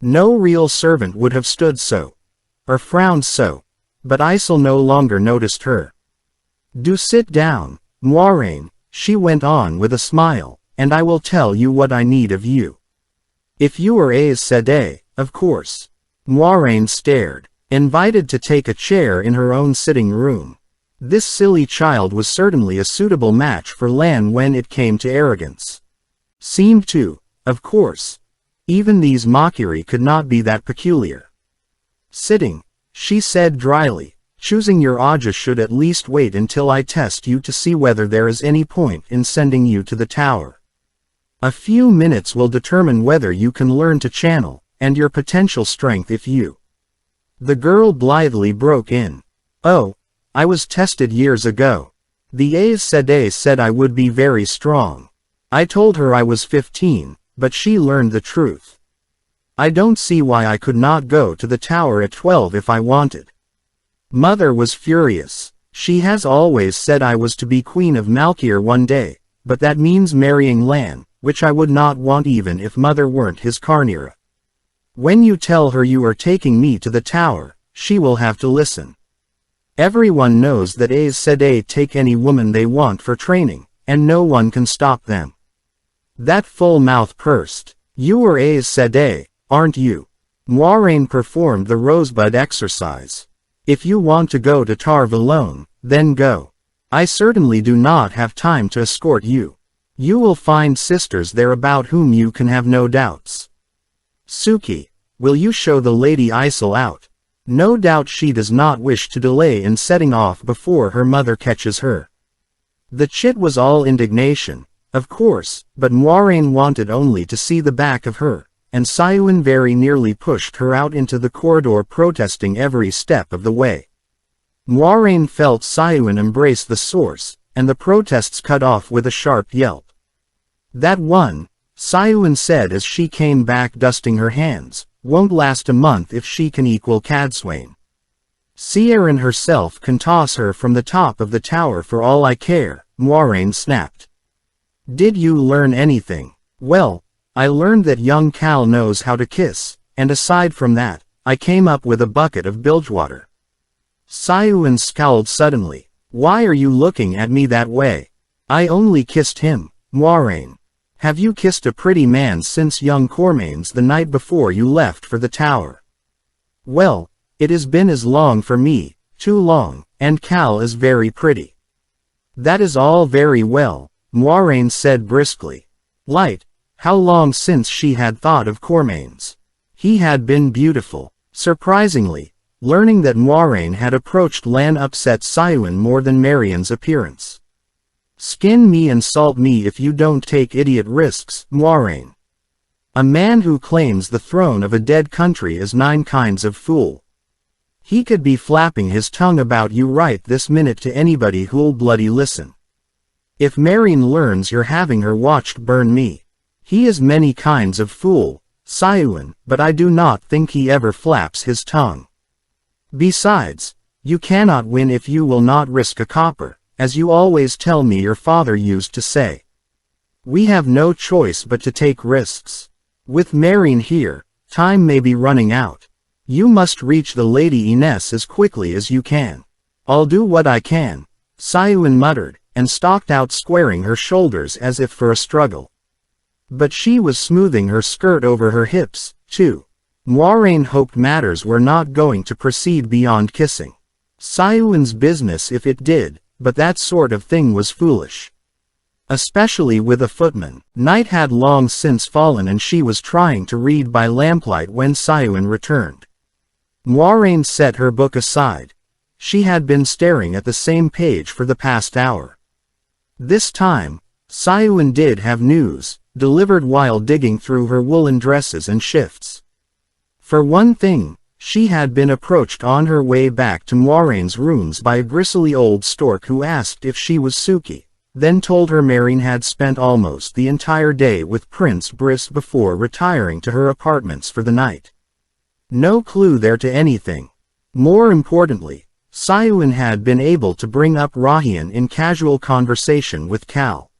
No real servant would have stood so, or frowned so, but Isel no longer noticed her. Do sit down, Moiraine, she went on with a smile, and I will tell you what I need of you. If you are Aes Sedai, of course. Moiraine stared, invited to take a chair in her own sitting room. This silly child was certainly a suitable match for Lan when it came to arrogance. Seemed to, of course. Even these mockery could not be that peculiar. Sitting, she said dryly, choosing your Aja should at least wait until I test you to see whether there is any point in sending you to the tower. A few minutes will determine whether you can learn to channel, and your potential strength if you. The girl blithely broke in. Oh, I was tested years ago. The Aes Sedai said I would be very strong. I told her I was 15, but she learned the truth. I don't see why I could not go to the tower at 12 if I wanted. Mother was furious. She has always said I was to be Queen of Malkier one day, but that means marrying Lan, which I would not want even if Mother weren't his Carnera. When you tell her you are taking me to the tower, she will have to listen. Everyone knows that Aes Sedai take any woman they want for training, and no one can stop them. That full mouth pursed. You are Aes Sedai, aren't you? Moiraine performed the rosebud exercise. If you want to go to Tar Valon, then go. I certainly do not have time to escort you. You will find sisters there about whom you can have no doubts. Suki, will you show the Lady Ysel out? No doubt she does not wish to delay in setting off before her mother catches her. The chit was all indignation, of course, but Moiraine wanted only to see the back of her, and Sayuin very nearly pushed her out into the corridor protesting every step of the way. Moiraine felt Sayuin embrace the source, and the protests cut off with a sharp yelp. That one, Sayuin said as she came back dusting her hands, won't last a month if she can equal Cadsuane. Ciaran herself can toss her from the top of the tower for all I care, Moiraine snapped. Did you learn anything? Well, I learned that young Cal knows how to kiss, and aside from that, I came up with a bucket of bilgewater. Sayuin scowled suddenly. Why are you looking at me that way? I only kissed him, Moiraine. Have you kissed a pretty man since young Cormaines the night before you left for the tower? Well, it has been as long for me, too long, and Cal is very pretty. That is all very well, Moiraine said briskly. Light, how long since she had thought of Cormaines? He had been beautiful. Surprisingly, learning that Moiraine had approached Lan upset Sayuin more than Marian's appearance. Skin me and salt me if you don't take idiot risks, Moiraine. A man who claims the throne of a dead country is 9 kinds of fool. He could be flapping his tongue about you right this minute to anybody who'll bloody listen. If Marian learns you're having her watched burn me. He is many kinds of fool, Sayuin, but I do not think he ever flaps his tongue. Besides, you cannot win if you will not risk a copper, as you always tell me your father used to say. We have no choice but to take risks. With Marian here, time may be running out. You must reach the Lady Ines as quickly as you can. I'll do what I can, Sayuin muttered, and stalked out squaring her shoulders as if for a struggle. But she was smoothing her skirt over her hips, too. Moiraine hoped matters were not going to proceed beyond kissing. Sayuin's business if it did, but that sort of thing was foolish. Especially with a footman. Night had long since fallen and she was trying to read by lamplight when Sayuin returned. Moiraine set her book aside. She had been staring at the same page for the past hour. This time, Sayuin did have news, delivered while digging through her woolen dresses and shifts. For one thing, she had been approached on her way back to Moiraine's rooms by a gristly old stork who asked if she was Suki, then told her Marian had spent almost the entire day with Prince Briss before retiring to her apartments for the night. No clue there to anything. More importantly, Sayuin had been able to bring up Rahian in casual conversation with Cal.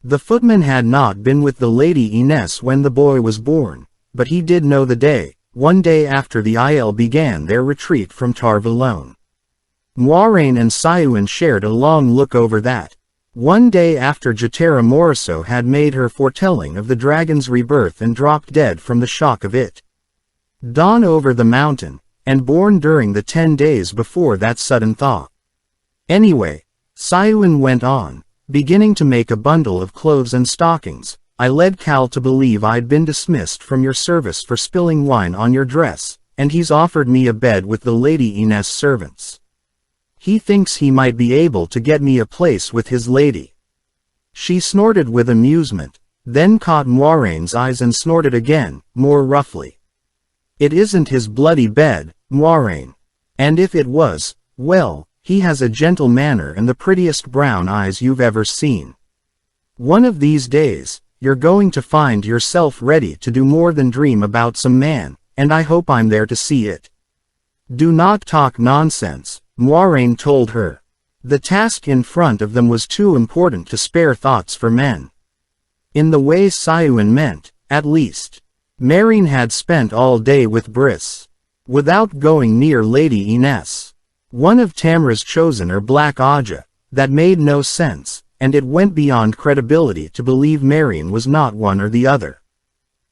The footman had not been with the Lady Ines when the boy was born, but he did know the day, one day after the Aiel began their retreat from Tar Valon. Moiraine and Sayuin shared a long look over that. One day after Jatera Moriso had made her foretelling of the dragon's rebirth and dropped dead from the shock of it. Dawn over the mountain, and born during the 10 days before that sudden thaw. Anyway, Sayuin went on, beginning to make a bundle of clothes and stockings. I led Cal to believe I'd been dismissed from your service for spilling wine on your dress, and he's offered me a bed with the Lady Ines servants. He thinks he might be able to get me a place with his lady. She snorted with amusement, then caught Moiraine's eyes and snorted again, more roughly. It isn't his bloody bed, Moiraine. And if it was, well, he has a gentle manner and the prettiest brown eyes you've ever seen. One of these days, you're going to find yourself ready to do more than dream about some man, and I hope I'm there to see it. Do not talk nonsense, Moiraine told her. The task in front of them was too important to spare thoughts for men. In the way Siuan meant, at least. Meereen had spent all day with Briss. Without going near Lady Ines. One of Tamra's chosen or Black Aja, that made no sense, and it went beyond credibility to believe Meereen was not one or the other.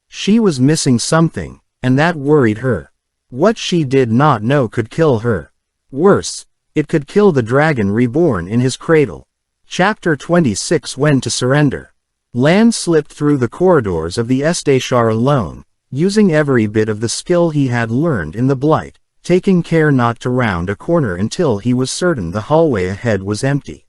She was missing something, and that worried her. What she did not know could kill her. Worse, it could kill the dragon reborn in his cradle. Chapter 26. When to surrender. Lan slipped through the corridors of the Esteshar alone, using every bit of the skill he had learned in the Blight, taking care not to round a corner until he was certain the hallway ahead was empty.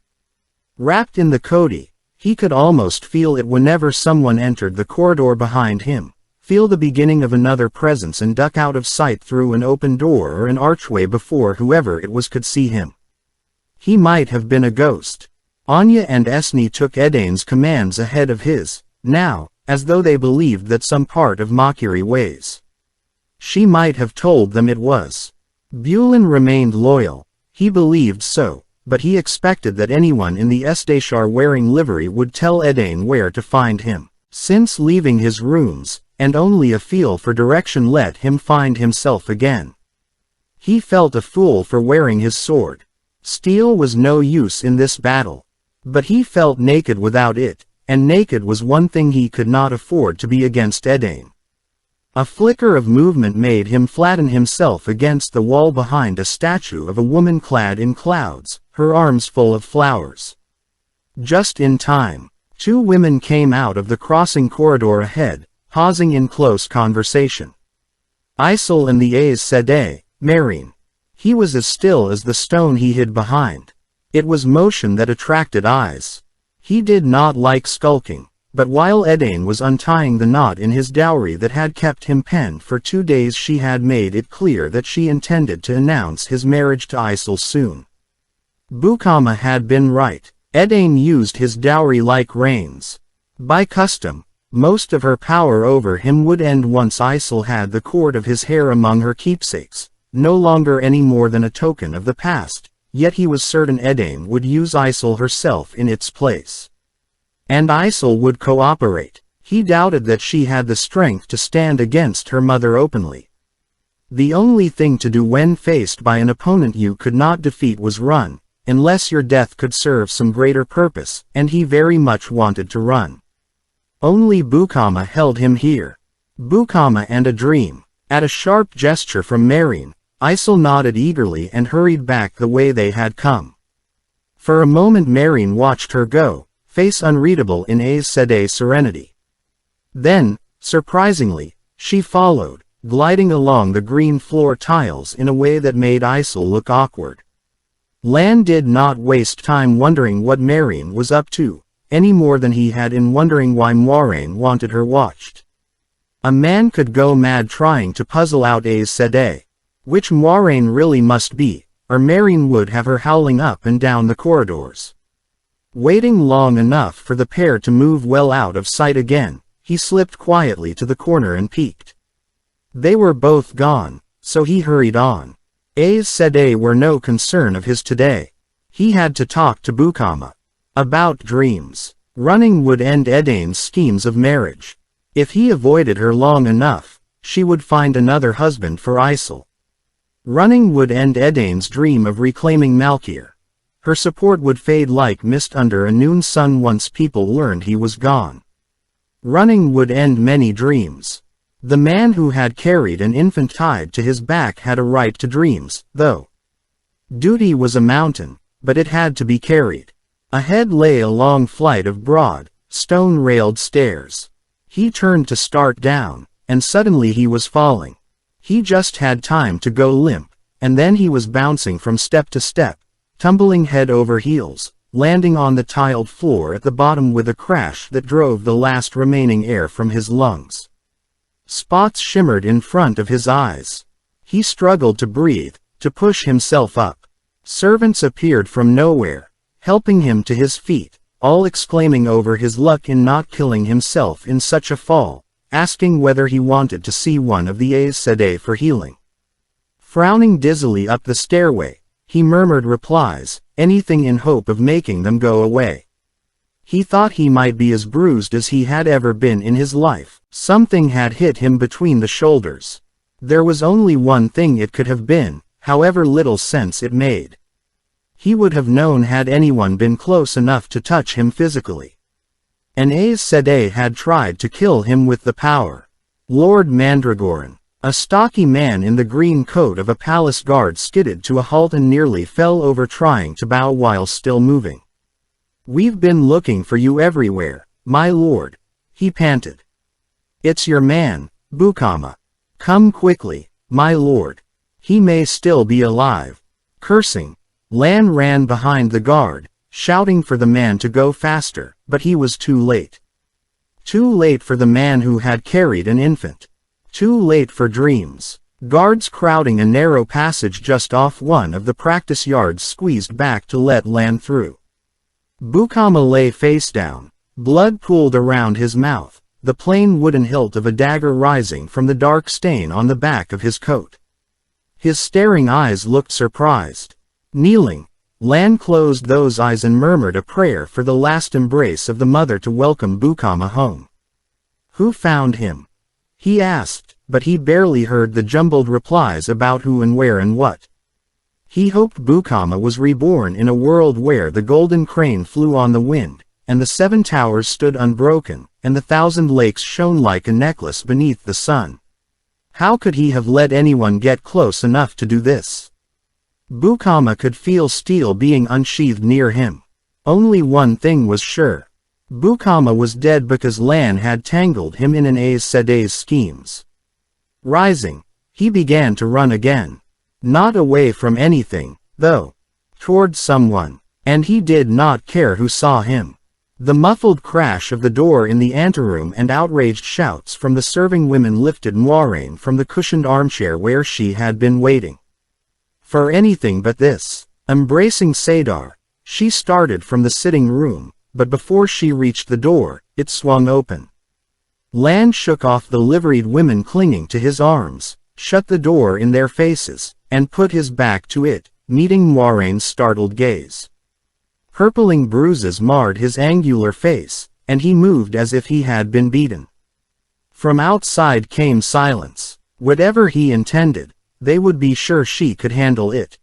Wrapped in the Kodi, he could almost feel it whenever someone entered the corridor behind him, feel the beginning of another presence and duck out of sight through an open door or an archway before whoever it was could see him. He might have been a ghost. Anya and Esne took Edain's commands ahead of his, now, as though they believed that some part of Mockery ways. She might have told them it was. Bulin remained loyal. He believed so, but he expected that anyone in the Esteshar wearing livery would tell Edain where to find him. Since leaving his rooms, and only a feel for direction let him find himself again. He felt a fool for wearing his sword. Steel was no use in this battle. But he felt naked without it, and naked was one thing he could not afford to be against Edain. A flicker of movement made him flatten himself against the wall behind a statue of a woman clad in clouds, her arms full of flowers. Just in time, two women came out of the crossing corridor ahead, pausing in close conversation. Isel and the Aes Sedai, Meereen. He was as still as the stone he hid behind. It was motion that attracted eyes. He did not like skulking, but while Edain was untying the knot in his dowry that had kept him penned for 2 days, she had made it clear that she intended to announce his marriage to Isel soon. Bukama had been right. Edain used his dowry like reins. By custom, most of her power over him would end once Isel had the cord of his hair among her keepsakes, no longer any more than a token of the past. Yet he was certain Edain would use Isel herself in its place. And Isel would cooperate. He doubted that she had the strength to stand against her mother openly. The only thing to do when faced by an opponent you could not defeat was run, unless your death could serve some greater purpose, and he very much wanted to run. Only Bukama held him here. Bukama and a dream. At a sharp gesture from Meereen, Isel nodded eagerly and hurried back the way they had come. For a moment Meereen watched her go, face unreadable in Aes Sedai serenity. Then, surprisingly, she followed, gliding along the green floor tiles in a way that made Isel look awkward. Lan did not waste time wondering what Meereen was up to, any more than he had in wondering why Moiraine wanted her watched. A man could go mad trying to puzzle out Aes Sedai. Which Moiraine really must be, or Meereen would have her howling up and down the corridors. Waiting long enough for the pair to move well out of sight again, he slipped quietly to the corner and peeked. They were both gone, so he hurried on. Aes Sedai were no concern of his today. He had to talk to Bukama. About dreams. Running would end Edain's schemes of marriage. If he avoided her long enough, she would find another husband for Isel. Running would end Edain's dream of reclaiming Malkir. Her support would fade like mist under a noon sun once people learned he was gone. Running would end many dreams. The man who had carried an infant tied to his back had a right to dreams, though. Duty was a mountain, but it had to be carried. Ahead lay a long flight of broad, stone-railed stairs. He turned to start down, and suddenly he was falling. He just had time to go limp, and then he was bouncing from step to step, tumbling head over heels, landing on the tiled floor at the bottom with a crash that drove the last remaining air from his lungs. Spots shimmered in front of his eyes. He struggled to breathe, to push himself up. Servants appeared from nowhere, helping him to his feet, all exclaiming over his luck in not killing himself in such a fall, asking whether he wanted to see one of the Aes Sedai for healing. Frowning dizzily up the stairway, he murmured replies, anything in hope of making them go away. He thought he might be as bruised as he had ever been in his life. Something had hit him between the shoulders. There was only one thing it could have been, however little sense it made. He would have known had anyone been close enough to touch him physically. An Aes Sedai had tried to kill him with the power. Lord Mandragoran, a stocky man in the green coat of a palace guard, skidded to a halt and nearly fell over trying to bow while still moving. "We've been looking for you everywhere, my lord," he panted. "It's your man, Bukama. Come quickly, my lord. He may still be alive." Cursing, Lan ran behind the guard, shouting for the man to go faster, but he was too late. Too late for the man who had carried an infant. Too late for dreams. Guards crowding a narrow passage just off one of the practice yards squeezed back to let Lan through. Bukama lay face down, blood pooled around his mouth, the plain wooden hilt of a dagger rising from the dark stain on the back of his coat. His staring eyes looked surprised. Kneeling, Lan closed those eyes and murmured a prayer for the last embrace of the mother to welcome Bukama home. "Who found him?" he asked, but he barely heard the jumbled replies about who and where and what. He hoped Bukama was reborn in a world where the golden crane flew on the wind, and the 7 towers stood unbroken, and the 1,000 lakes shone like a necklace beneath the sun. How could he have let anyone get close enough to do this? Bukama could feel steel being unsheathed near him. Only one thing was sure. Bukama was dead because Lan had tangled him in an Aes Sedai's schemes. Rising, he began to run again. Not away from anything, though. Towards someone. And he did not care who saw him. The muffled crash of the door in the anteroom and outraged shouts from the serving women lifted Moiraine from the cushioned armchair where she had been waiting for anything but this. Embracing Sadar, she started from the sitting room, but before she reached the door, it swung open. Lan shook off the liveried women clinging to his arms, shut the door in their faces, and put his back to it, meeting Moiraine's startled gaze. Purpling bruises marred his angular face, and he moved as if he had been beaten. From outside came silence. Whatever he intended, they would be sure she could handle it.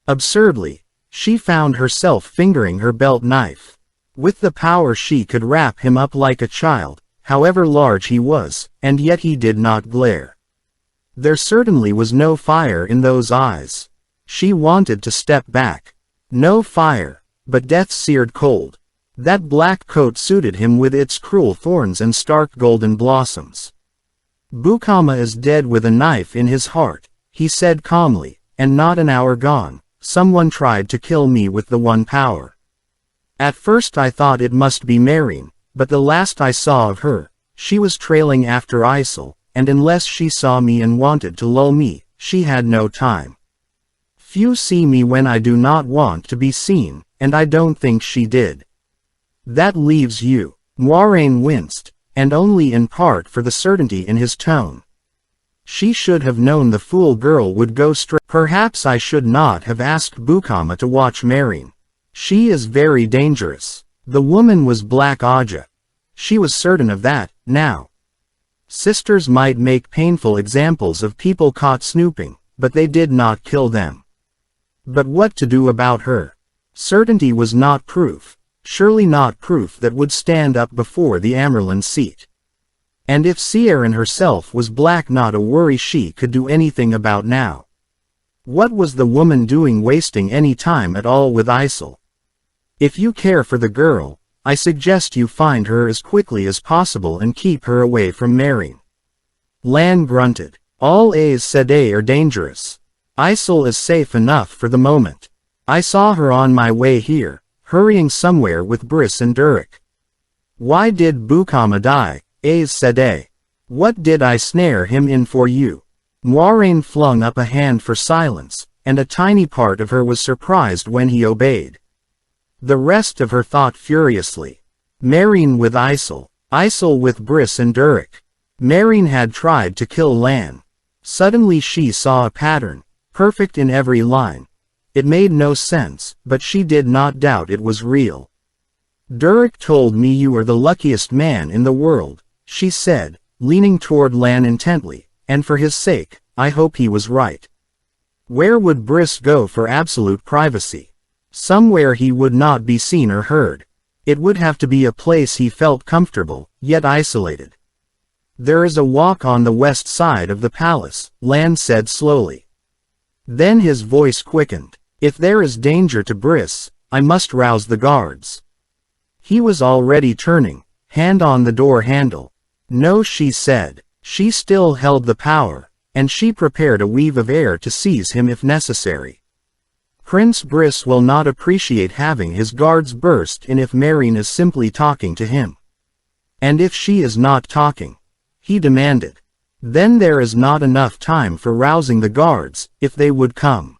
Absurdly, she found herself fingering her belt knife. With the power she could wrap him up like a child, however large he was, and yet he did not glare. There certainly was no fire in those eyes. She wanted to step back. No fire, but death-seared cold. That black coat suited him with its cruel thorns and stark golden blossoms. "Bukama is dead with a knife in his heart," he said calmly, "and not an hour gone, someone tried to kill me with the one power. At first I thought it must be Meereen, but the last I saw of her, she was trailing after Isol, and unless she saw me and wanted to lull me, she had no time. Few see me when I do not want to be seen, and I don't think she did. That leaves you." Moiraine winced, and only in part for the certainty in his tone. She should have known the fool girl would go straight. "Perhaps I should not have asked Bukama to watch Meereen. She is very dangerous." The woman was Black Aja. She was certain of that, now. Sisters might make painful examples of people caught snooping, but they did not kill them. But what to do about her? Certainty was not proof, surely not proof that would stand up before the Amyrlin seat. And if Ciaran herself was black, not a worry she could do anything about now. What was the woman doing wasting any time at all with Isol? "If you care for the girl, I suggest you find her as quickly as possible and keep her away from Meereen." Lan grunted. "All Aes Sedai are dangerous. Isol is safe enough for the moment. I saw her on my way here, hurrying somewhere with Briss and Durek." "Why did Bukama die, Aes Sedai?" What did I snare him in for you? Moiraine flung up a hand for silence, and a tiny part of her was surprised when he obeyed. The rest of her thought furiously. Meereen with Isol. Isol with Briss and Durek. Meereen had tried to kill Lan. Suddenly she saw a pattern, perfect in every line. It made no sense, but she did not doubt it was real. Durek told me you are the luckiest man in the world, she said, leaning toward Lan intently, and for his sake, I hope he was right. Where would Briss go for absolute privacy? Somewhere he would not be seen or heard. It would have to be a place he felt comfortable, yet isolated. There is a walk on the west side of the palace, Lan said slowly. Then his voice quickened. If there is danger to Briss, I must rouse the guards. He was already turning, hand on the door handle. No, she said. She still held the power, and she prepared a weave of air to seize him if necessary. Prince Briss will not appreciate having his guards burst in if Meereen is simply talking to him. And if she is not talking, he demanded. Then there is not enough time for rousing the guards, if they would come.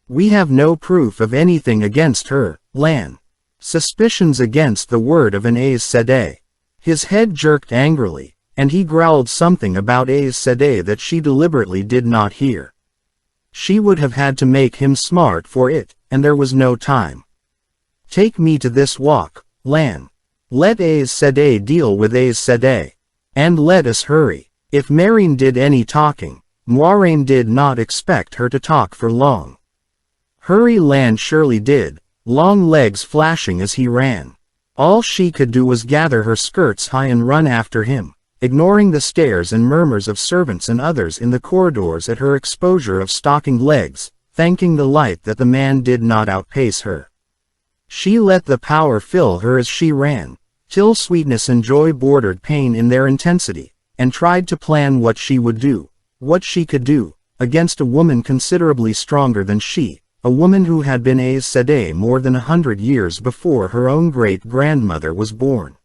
We have no proof of anything against her, Lan. Suspicions against the word of an Aes Sedai. His head jerked angrily, and he growled something about Aes Sedai that she deliberately did not hear. She would have had to make him smart for it, and there was no time. Take me to this walk, Lan. Let Aes Sedai deal with Aes Sedai. And let us hurry. If Meereen did any talking, Moiraine did not expect her to talk for long. Hurry, Lan surely did, long legs flashing as he ran. All she could do was gather her skirts high and run after him, ignoring the stares and murmurs of servants and others in the corridors at her exposure of stockinged legs, thanking the light that the man did not outpace her. She let the power fill her as she ran, till sweetness and joy bordered pain in their intensity, and tried to plan what she would do, what she could do, against a woman considerably stronger than she, a woman who had been Aes Sedai more than 100 years before her own great-grandmother was born.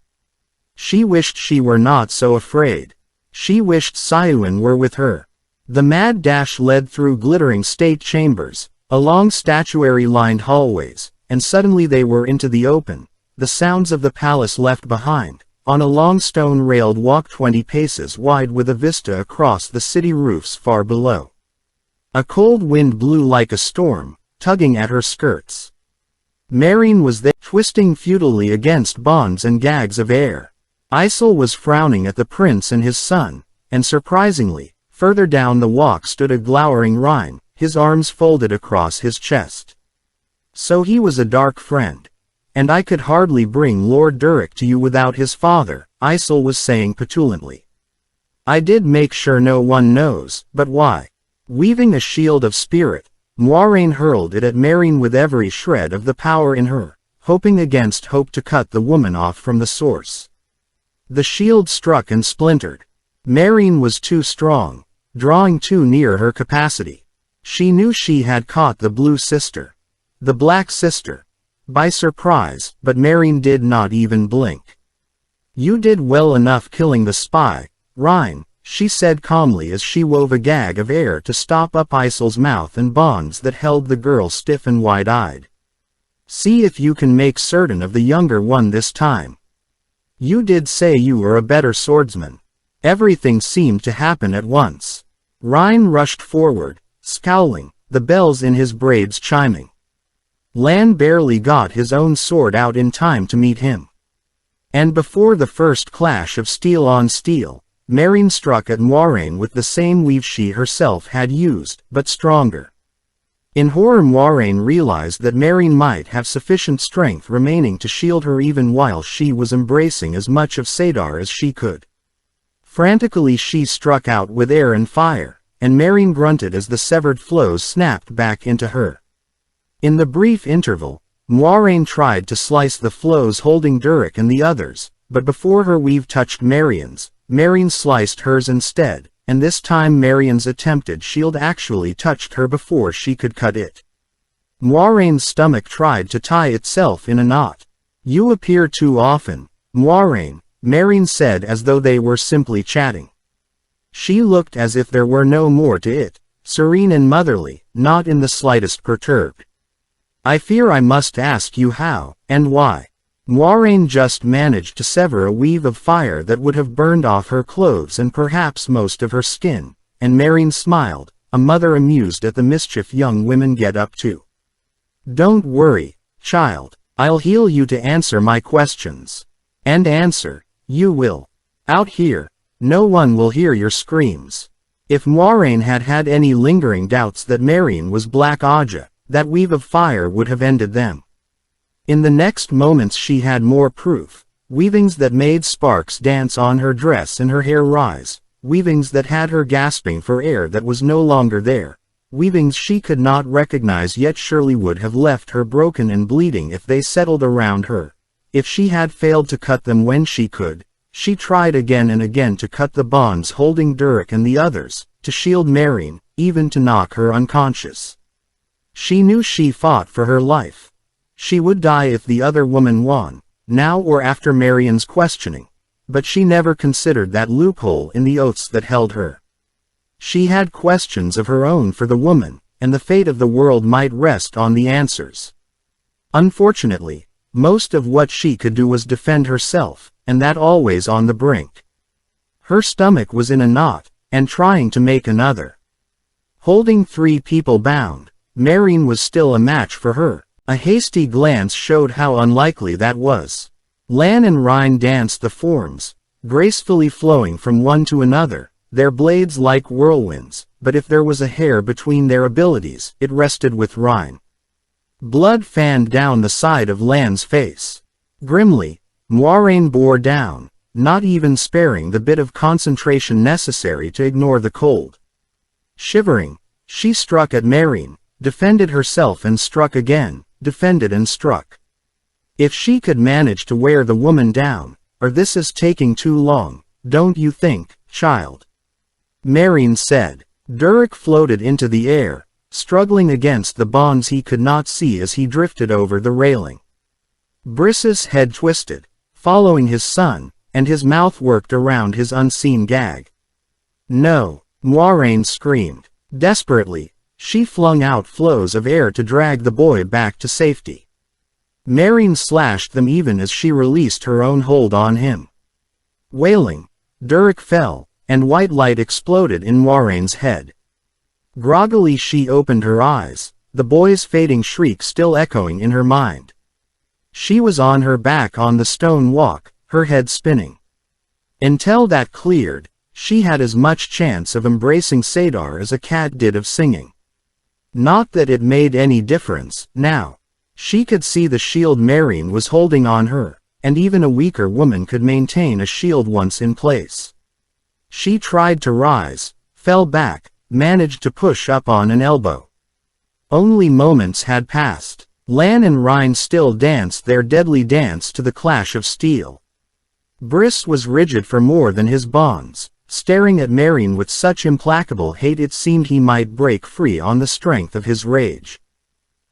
She wished she were not so afraid. She wished Siuan were with her. The mad dash led through glittering state chambers, along statuary-lined hallways, and suddenly they were into the open, the sounds of the palace left behind, on a long stone-railed walk 20 paces wide with a vista across the city roofs far below. A cold wind blew like a storm, tugging at her skirts. Meereen was there, twisting futilely against bonds and gags of air. Isol was frowning at the prince and his son, and surprisingly, further down the walk stood a glowering Rhine, his arms folded across his chest. So he was a dark friend. And I could hardly bring Lord Durek to you without his father, Isol was saying petulantly. I did make sure no one knows, but why? Weaving a shield of spirit, Moiraine hurled it at Meereen with every shred of the power in her, hoping against hope to cut the woman off from the source. The shield struck and splintered. Meereen was too strong, drawing too near her capacity. She knew she had caught the Blue Sister. The Black Sister. By surprise, but Meereen did not even blink. You did well enough killing the spy, Rhine, she said calmly as she wove a gag of air to stop up Isol's mouth and bonds that held the girl stiff and wide-eyed. See if you can make certain of the younger one this time. You did say you were a better swordsman. Everything seemed to happen at once. Rhine rushed forward, scowling, the bells in his braids chiming. Lan barely got his own sword out in time to meet him. And before the first clash of steel on steel, Meereen struck at Moiraine with the same weave she herself had used, but stronger. In horror, Moiraine realized that Meereen might have sufficient strength remaining to shield her even while she was embracing as much of Saidar as she could. Frantically she struck out with air and fire, and Meereen grunted as the severed flows snapped back into her. In the brief interval, Moiraine tried to slice the flows holding Durek and the others, but before her weave touched Meereen's, Meereen sliced hers instead, and this time Meereen's attempted shield actually touched her before she could cut it. Moiraine's stomach tried to tie itself in a knot. You appear too often, Moiraine, Meereen said as though they were simply chatting. She looked as if there were no more to it, serene and motherly, not in the slightest perturbed. I fear I must ask you how, and why. Moiraine just managed to sever a weave of fire that would have burned off her clothes and perhaps most of her skin, and Meereen smiled, a mother amused at the mischief young women get up to. Don't worry, child, I'll heal you to answer my questions. And answer, you will. Out here, no one will hear your screams. If Moiraine had had any lingering doubts that Meereen was Black Ajah, that weave of fire would have ended them. In the next moments she had more proof, weavings that made sparks dance on her dress and her hair rise, weavings that had her gasping for air that was no longer there, weavings she could not recognize yet surely would have left her broken and bleeding if they settled around her. If she had failed to cut them when she could, she tried again and again to cut the bonds holding Durek and the others, to shield Meereen, even to knock her unconscious. She knew she fought for her life. She would die if the other woman won, now or after Meereen's questioning, but she never considered that loophole in the oaths that held her. She had questions of her own for the woman, and the fate of the world might rest on the answers. Unfortunately, most of what she could do was defend herself, and that always on the brink. Her stomach was in a knot, and trying to make another. Holding 3 people bound, Meereen was still a match for her. A hasty glance showed how unlikely that was. Lan and Rhine danced the forms, gracefully flowing from one to another, their blades like whirlwinds, but if there was a hair between their abilities, it rested with Rhine. Blood fanned down the side of Lan's face. Grimly, Moiraine bore down, not even sparing the bit of concentration necessary to ignore the cold. Shivering, she struck at Meereen, defended herself and struck again, defended and struck. If she could manage to wear the woman down, or this is taking too long, don't you think, child? Meereen said. Durek floated into the air, struggling against the bonds he could not see as he drifted over the railing. Briss's head twisted, following his son, and his mouth worked around his unseen gag. No, Moiraine screamed. Desperately, she flung out flows of air to drag the boy back to safety. Meereen slashed them even as she released her own hold on him. Wailing, Durek fell, and white light exploded in Moiraine's head. Groggily she opened her eyes, the boy's fading shriek still echoing in her mind. She was on her back on the stone walk, her head spinning. Until that cleared, she had as much chance of embracing Saidar as a cat did of singing. Not that it made any difference, now. She could see the shield Meereen was holding on her, and even a weaker woman could maintain a shield once in place. She tried to rise, fell back, managed to push up on an elbow. Only moments had passed. Lan and Rhine still danced their deadly dance to the clash of steel. Briss was rigid for more than his bonds, staring at Meereen with such implacable hate it seemed he might break free on the strength of his rage.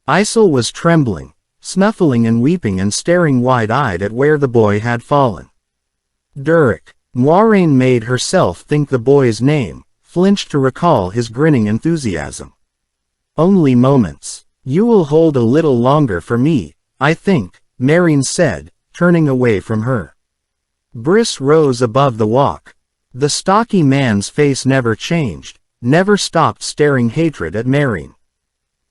Isel was trembling, snuffling and weeping and staring wide-eyed at where the boy had fallen. Durek. Moiraine made herself think the boy's name, flinched to recall his grinning enthusiasm. Only moments. You will hold a little longer for me, I think, Meereen said, turning away from her. Briss rose above the walk. The stocky man's face never changed, never stopped staring hatred at Meereen.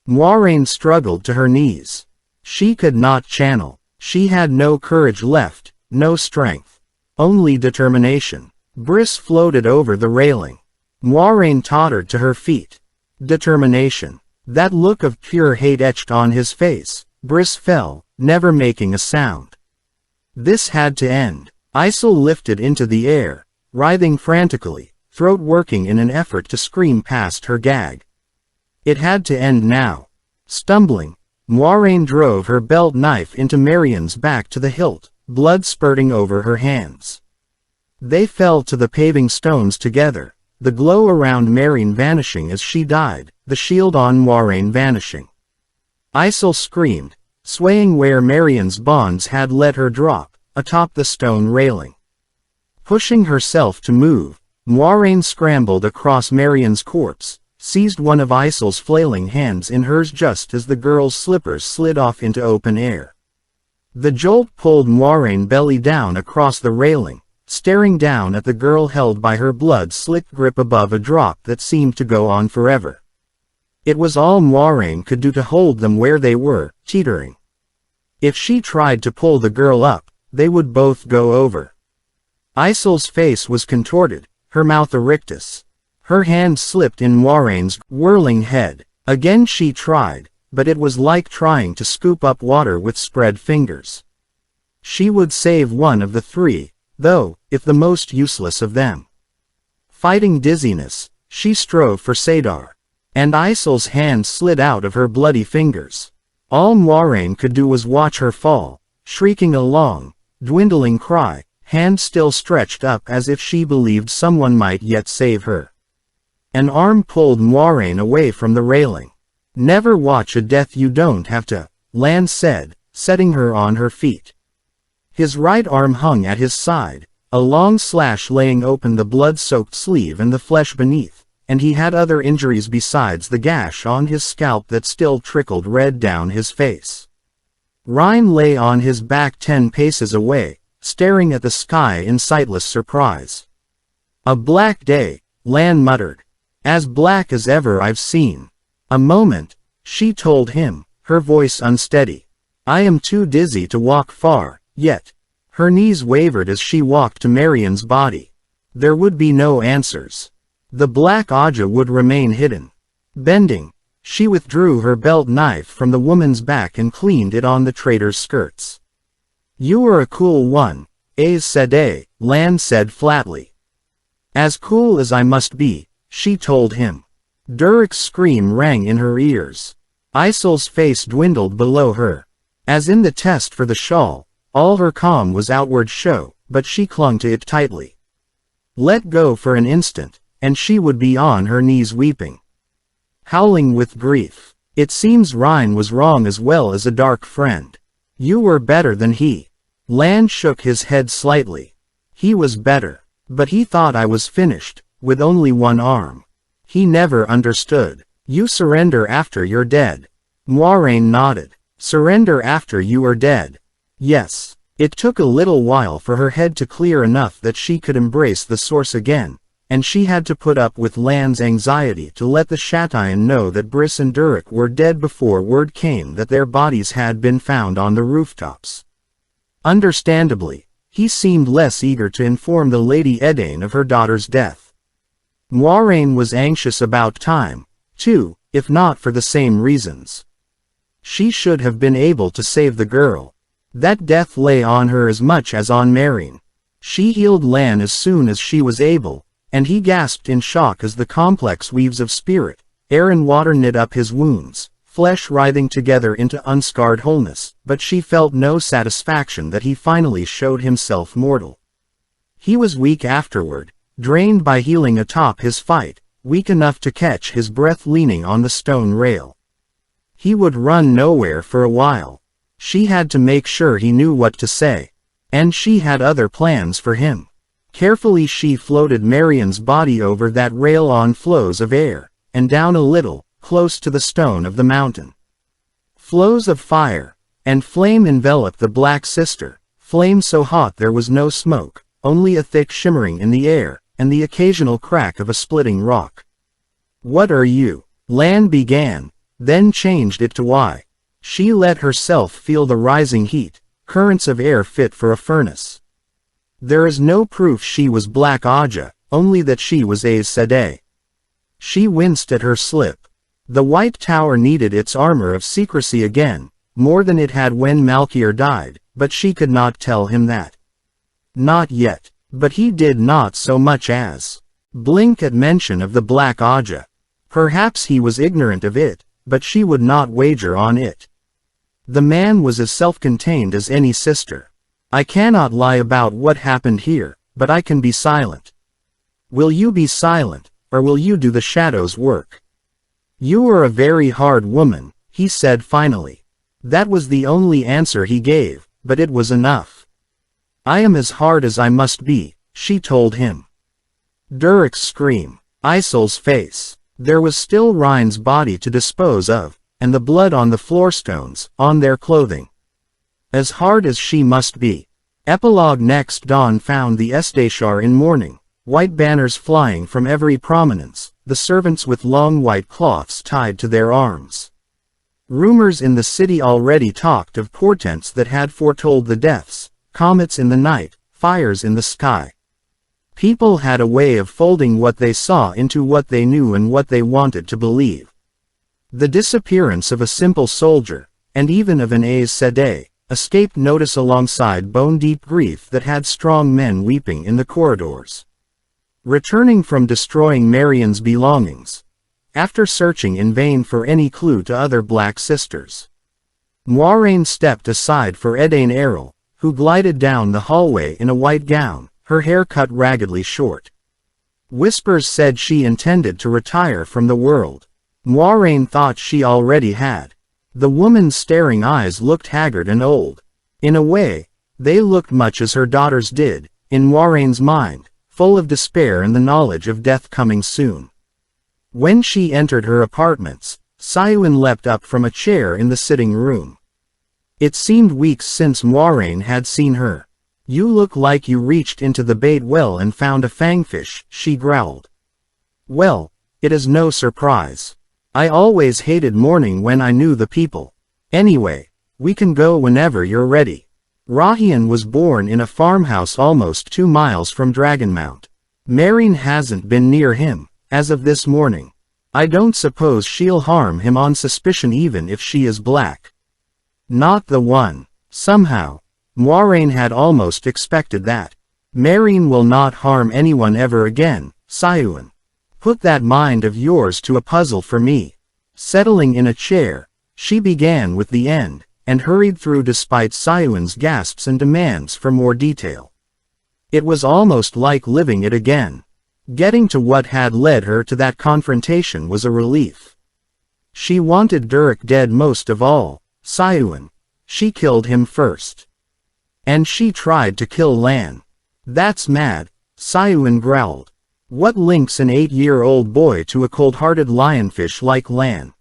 Moiraine struggled to her knees. She could not channel. She had no courage left, no strength. Only determination. Briss floated over the railing. Moiraine tottered to her feet. Determination. That look of pure hate etched on his face. Briss fell, never making a sound. This had to end. Isel lifted into the air, writhing frantically, throat working in an effort to scream past her gag. It had to end now. Stumbling, Moiraine drove her belt knife into Meereen's back to the hilt, blood spurting over her hands. They fell to the paving stones together, the glow around Meereen vanishing as she died, the shield on Moiraine vanishing. Isel screamed, swaying where Meereen's bonds had let her drop, atop the stone railing. Pushing herself to move, Moiraine scrambled across Marian's corpse, seized one of Isil's flailing hands in hers just as the girl's slippers slid off into open air. The jolt pulled Moiraine belly down across the railing, staring down at the girl held by her blood-slicked grip above a drop that seemed to go on forever. It was all Moiraine could do to hold them where they were, teetering. If she tried to pull the girl up, they would both go over. Isil's face was contorted, her mouth a rictus. Her hand slipped in Moiraine's whirling head. Again she tried, but it was like trying to scoop up water with spread fingers. She would save one of the three, though, if the most useless of them. Fighting dizziness, she strove for Saidar. And Isil's hand slid out of her bloody fingers. All Moiraine could do was watch her fall, shrieking a long, dwindling cry, hand still stretched up as if she believed someone might yet save her. An arm pulled Moiraine away from the railing. "Never watch a death you don't have to," Lan said, setting her on her feet. His right arm hung at his side, a long slash laying open the blood-soaked sleeve and the flesh beneath, and he had other injuries besides the gash on his scalp that still trickled red down his face. Rhine lay on his back 10 paces away, staring at the sky in sightless surprise. "A black day," Lan muttered. "As black as ever I've seen." "A moment," she told him, her voice unsteady. "I am too dizzy to walk far, yet." Her knees wavered as she walked to Marian's body. There would be no answers. The black Aja would remain hidden. Bending, she withdrew her belt knife from the woman's back and cleaned it on the traitor's skirts. "You are a cool one, Aes Sedai," Lan said flatly. "As cool as I must be," she told him. Durik's scream rang in her ears. Isil's face dwindled below her. As in the test for the shawl, all her calm was outward show, but she clung to it tightly. Let go for an instant, and she would be on her knees weeping, howling with grief. It seems Rhine was wrong as well as a dark friend. "You were better than he." Lan shook his head slightly. "He was better. But he thought I was finished, with only one arm. He never understood. You surrender after you're dead." Moiraine nodded. "Surrender after you are dead." Yes. It took a little while for her head to clear enough that she could embrace the source again, and she had to put up with Lan's anxiety to let the Shatayan know that Briss and Durik were dead before word came that their bodies had been found on the rooftops. Understandably, he seemed less eager to inform the Lady Edain of her daughter's death. Moiraine was anxious about time, too, if not for the same reasons. She should have been able to save the girl. That death lay on her as much as on Meereen. She healed Lan as soon as she was able, and he gasped in shock as the complex weaves of spirit, air and water knit up his wounds, flesh writhing together into unscarred wholeness, but she felt no satisfaction that he finally showed himself mortal. He was weak afterward, drained by healing atop his fight, weak enough to catch his breath leaning on the stone rail. He would run nowhere for a while. She had to make sure he knew what to say. And she had other plans for him. Carefully she floated Marian's body over that rail on flows of air, and down a little, close to the stone of the mountain. Flows of fire and flame enveloped the Black Sister, flame so hot there was no smoke, only a thick shimmering in the air, and the occasional crack of a splitting rock. "What are you?" Lan began, then changed it to "why." She let herself feel the rising heat, currents of air fit for a furnace. There is no proof she was Black Aja, only that she was Aes Sedai. She winced at her slip. The White Tower needed its armor of secrecy again, more than it had when Malkier died, but she could not tell him that. Not yet, but he did not so much as blink at mention of the Black Aja. Perhaps he was ignorant of it, but she would not wager on it. The man was as self-contained as any sister. "I cannot lie about what happened here, but I can be silent." "Will you be silent, or will you do the shadow's work?" "You are a very hard woman," he said finally. That was the only answer he gave, but it was enough. "I am as hard as I must be," she told him. Durek's scream. Isol's face. There was still Rhine's body to dispose of, and the blood on the floorstones, on their clothing. As hard as she must be. Epilogue. Next dawn found the Estachar in mourning, white banners flying from every prominence, the servants with long white cloths tied to their arms. Rumors in the city already talked of portents that had foretold the deaths, comets in the night, fires in the sky. People had a way of folding what they saw into what they knew and what they wanted to believe. The disappearance of a simple soldier, and even of an Aes Sedai, escaped notice alongside bone-deep grief that had strong men weeping in the corridors. Returning from destroying Marian's belongings, after searching in vain for any clue to other Black Sisters, Moiraine stepped aside for Edain Errol, who glided down the hallway in a white gown, her hair cut raggedly short. Whispers said she intended to retire from the world. Moiraine thought she already had. The woman's staring eyes looked haggard and old. In a way, they looked much as her daughters did, in Moiraine's mind, full of despair and the knowledge of death coming soon. When she entered her apartments, Sayuin leapt up from a chair in the sitting room. It seemed weeks since Moiraine had seen her. "You look like you reached into the bait well and found a fangfish," she growled. "Well, it is no surprise. I always hated mourning when I knew the people. Anyway, we can go whenever you're ready." Rahian was born in a farmhouse almost 2 miles from Dragonmount. Meereen hasn't been near him, as of this morning. I don't suppose she'll harm him on suspicion even if she is black. Not the one. Somehow, Moiraine had almost expected that. Meereen will not harm anyone ever again, Sayuin. Put that mind of yours to a puzzle for me. Settling in a chair, she began with the end, and hurried through despite Sayuin's gasps and demands for more detail. It was almost like living it again. Getting to what had led her to that confrontation was a relief. She wanted Durek dead most of all, Sayuin. She killed him first. And she tried to kill Lan. That's mad, Sayuin growled. What links an 8-year-old boy to a cold-hearted lionfish like Lan?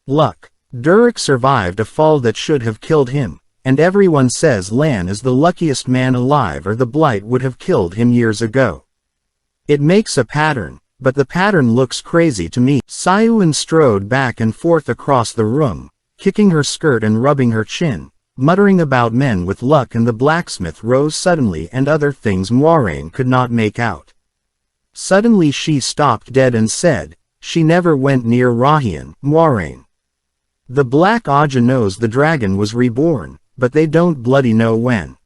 Luck. Durek survived a fall that should have killed him, and everyone says Lan is the luckiest man alive or the Blight would have killed him years ago. It makes a pattern, but the pattern looks crazy to me. Sayuin strode back and forth across the room, kicking her skirt and rubbing her chin, muttering about men with luck, and the blacksmith rose suddenly and other things Moiraine could not make out. Suddenly she stopped dead and said, "She never went near Rahian, Moiraine. The Black Ajah knows the dragon was reborn, but they don't bloody know when.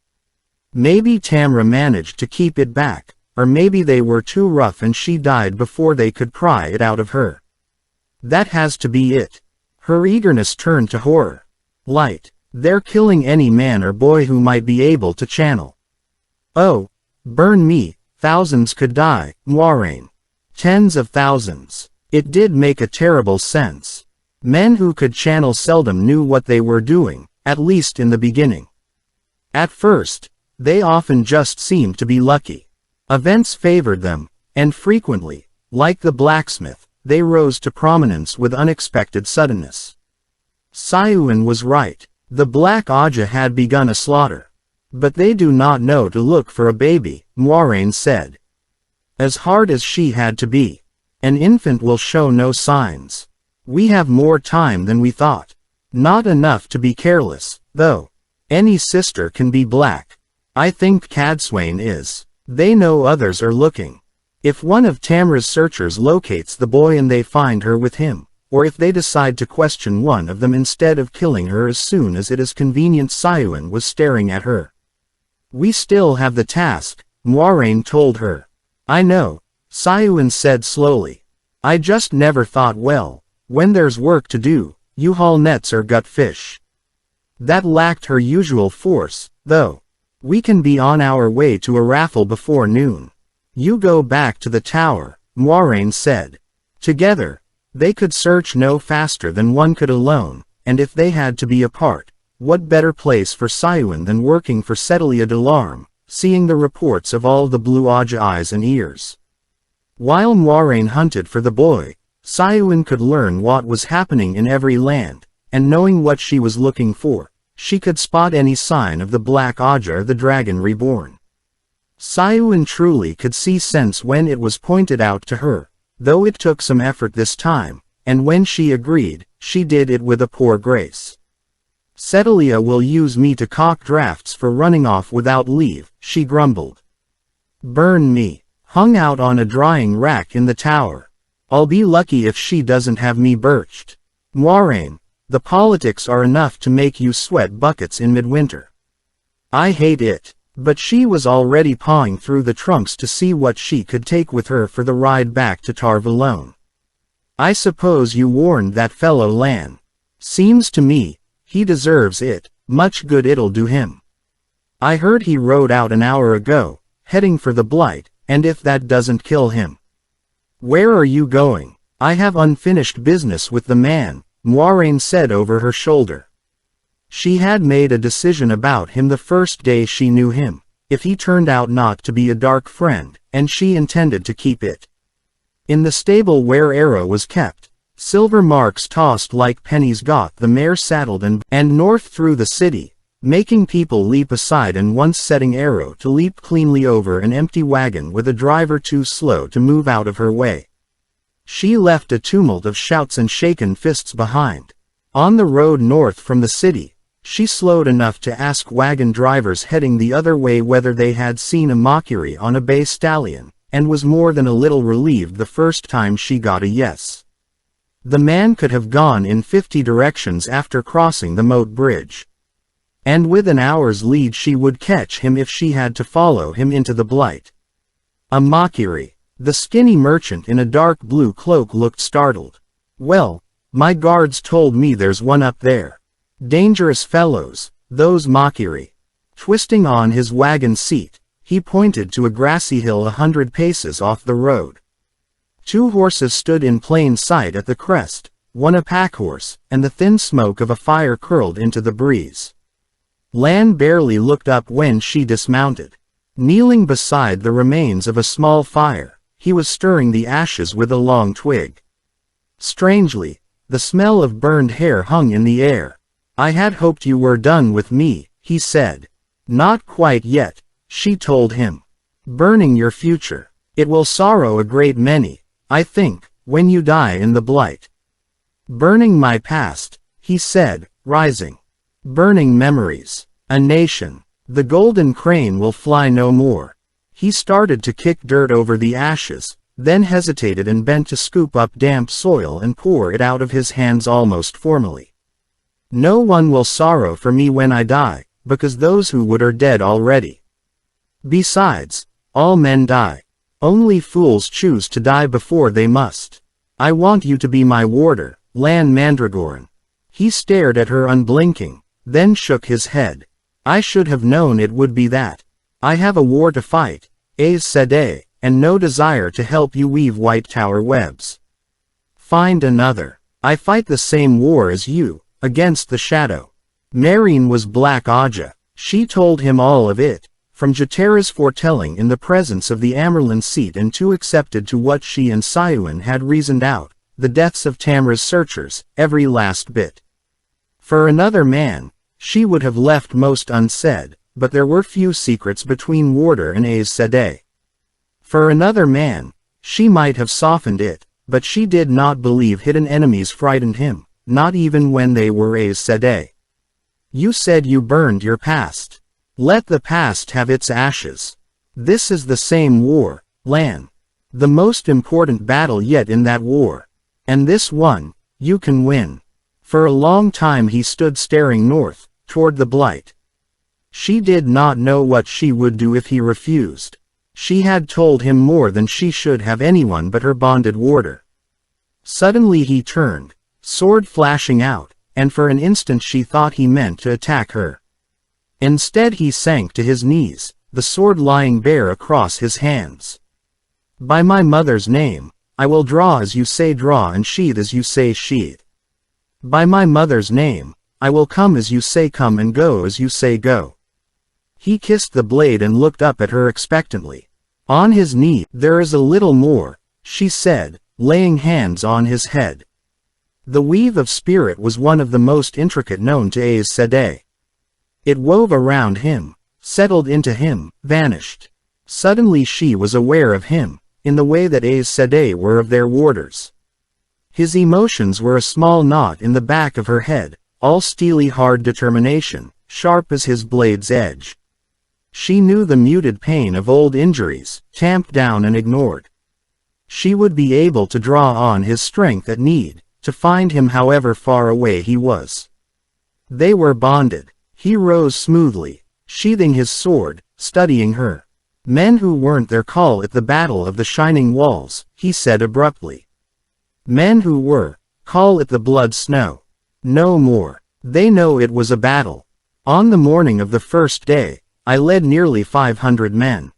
Maybe Tamra managed to keep it back, or maybe they were too rough and she died before they could pry it out of her. That has to be it." Her eagerness turned to horror. "Light. They're killing any man or boy who might be able to channel." "Oh, burn me, thousands could die, Moiraine. Tens of thousands." It did make a terrible sense. Men who could channel seldom knew what they were doing, at least in the beginning. At first, they often just seemed to be lucky. Events favored them, and frequently, like the blacksmith, they rose to prominence with unexpected suddenness. Sayuin was right. The Black Ajah had begun a slaughter. "But they do not know to look for a baby," Moiraine said. "As hard as she had to be. An infant will show no signs. We have more time than we thought. Not enough to be careless, though. Any sister can be black. I think Cadsuane is. They know others are looking. If one of Tamra's searchers locates the boy and they find her with him, or if they decide to question one of them instead of killing her as soon as it is convenient." Sayuin was staring at her. "We still have the task," Moiraine told her. "I know," Sayuin said slowly. "I just never thought, well, when there's work to do, you haul nets or gut fish." That lacked her usual force, though. "We can be on our way to a raffle before noon. You go back to the tower," Moiraine said. Together, they could search no faster than one could alone, and if they had to be apart, what better place for Sayuin than working for Sedalia Delarm, seeing the reports of all the Blue Ajah eyes and ears. While Moiraine hunted for the boy, Sayuin could learn what was happening in every land, and knowing what she was looking for, she could spot any sign of the Black Ajah, the Dragon Reborn. Sayuin truly could see sense when it was pointed out to her, though it took some effort this time, and when she agreed, she did it with a poor grace. Sedalia will use me to cock drafts for running off without leave, she grumbled. Burn me. Hung out on a drying rack in the tower. I'll be lucky if she doesn't have me birched. Moiraine, the politics are enough to make you sweat buckets in midwinter. I hate it. But she was already pawing through the trunks to see what she could take with her for the ride back to Tar Valon. I suppose you warned that fellow Lan. Seems to me, he deserves it, much good it'll do him. I heard he rode out an hour ago, heading for the Blight, and if that doesn't kill him. Where are you going? I have unfinished business with the man, Moiraine said over her shoulder. She had made a decision about him the first day she knew him, if he turned out not to be a dark friend, and she intended to keep it. In the stable where Arrow was kept, silver marks tossed like pennies got the mare saddled and north through the city, making people leap aside and once setting Arrow to leap cleanly over an empty wagon with a driver too slow to move out of her way. She left a tumult of shouts and shaken fists behind. On the road north from the city, she slowed enough to ask wagon drivers heading the other way whether they had seen a Mockery on a bay stallion, and was more than a little relieved the first time she got a yes. The man could have gone in 50 directions after crossing the moat bridge. And with an hour's lead she would catch him if she had to follow him into the Blight. A Mockery. The skinny merchant in a dark blue cloak looked startled. Well, my guards told me there's one up there. Dangerous fellows, those Mockery. Twisting on his wagon seat, he pointed to a grassy hill 100 paces off the road. 2 horses stood in plain sight at the crest, one a pack horse, and the thin smoke of a fire curled into the breeze. Lan barely looked up when she dismounted. Kneeling beside the remains of a small fire, he was stirring the ashes with a long twig. Strangely, the smell of burned hair hung in the air. I had hoped you were done with me, he said. Not quite yet, she told him. Burning your future. It will sorrow a great many, I think, when you die in the Blight. Burning my past, he said, rising. Burning memories. A nation. The golden crane will fly no more. He started to kick dirt over the ashes, then hesitated and bent to scoop up damp soil and pour it out of his hands almost formally. No one will sorrow for me when I die, because those who would are dead already. Besides, all men die. Only fools choose to die before they must. I want you to be my warder, Lan Mandragoran. He stared at her unblinking, then shook his head. I should have known it would be that. I have a war to fight, Aes Sedai, and no desire to help you weave White Tower webs. Find another. I fight the same war as you, against the shadow. Meereen was Black Ajah. She told him all of it, from Jatera's foretelling in the presence of the Amyrlin seat and too accepted to what she and Sayuin had reasoned out, the deaths of Tamra's searchers, every last bit. For another man, she would have left most unsaid, but there were few secrets between Warder and Aes Sedai. For another man, she might have softened it, but she did not believe hidden enemies frightened him, not even when they were Aes Sedai. You said you burned your past. Let the past have its ashes. This is the same war, Lan. The most important battle yet in that war. And this one, you can win. For a long time he stood staring north, toward the Blight. She did not know what she would do if he refused. She had told him more than she should have anyone but her bonded warder. Suddenly he turned, sword flashing out, and for an instant she thought he meant to attack her. Instead he sank to his knees, the sword lying bare across his hands. By my mother's name, I will draw as you say draw and sheathe as you say sheathe. By my mother's name, I will come as you say come and go as you say go. He kissed the blade and looked up at her expectantly. On his knee, there is a little more, she said, laying hands on his head. The weave of spirit was one of the most intricate known to Aes Sedai. It wove around him, settled into him, vanished. Suddenly she was aware of him, in the way that Aes Sedai were of their warders. His emotions were a small knot in the back of her head, all steely hard determination, sharp as his blade's edge. She knew the muted pain of old injuries, tamped down and ignored. She would be able to draw on his strength at need, to find him however far away he was. They were bonded. He rose smoothly, sheathing his sword, studying her. Men who weren't there call it the Battle of the Shining Walls, he said abruptly. Men who were, call it the Blood Snow. No more. They know it was a battle. On the morning of the first day, I led nearly 500 men.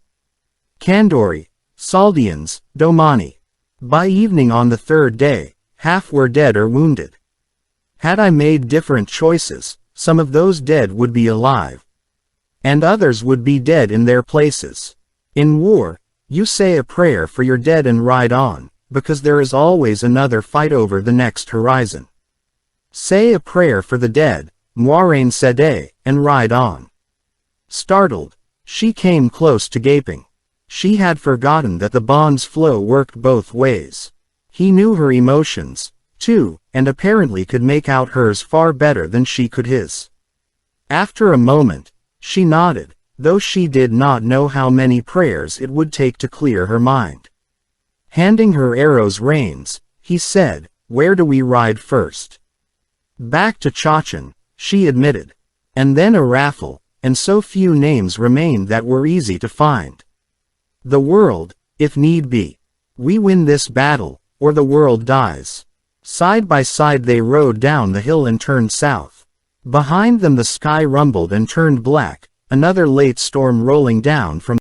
Kandori, Saldians, Domani. By evening on the third day, half were dead or wounded. Had I made different choices, some of those dead would be alive. And others would be dead in their places. In war, you say a prayer for your dead and ride on, because there is always another fight over the next horizon. Say a prayer for the dead, Moiraine Sedai, and ride on. Startled, she came close to gaping. She had forgotten that the bond's flow worked both ways. He knew her emotions, too, and apparently could make out hers far better than she could his. After a moment, she nodded, though she did not know how many prayers it would take to clear her mind. Handing her arrow's reins, he said, "Where do we ride first?" "Back to Chachan," she admitted. And then a raffle, and so few names remained that were easy to find. The world, if need be. We win this battle, or the world dies. Side by side they rode down the hill and turned south. Behind them the sky rumbled and turned black, another late storm rolling down from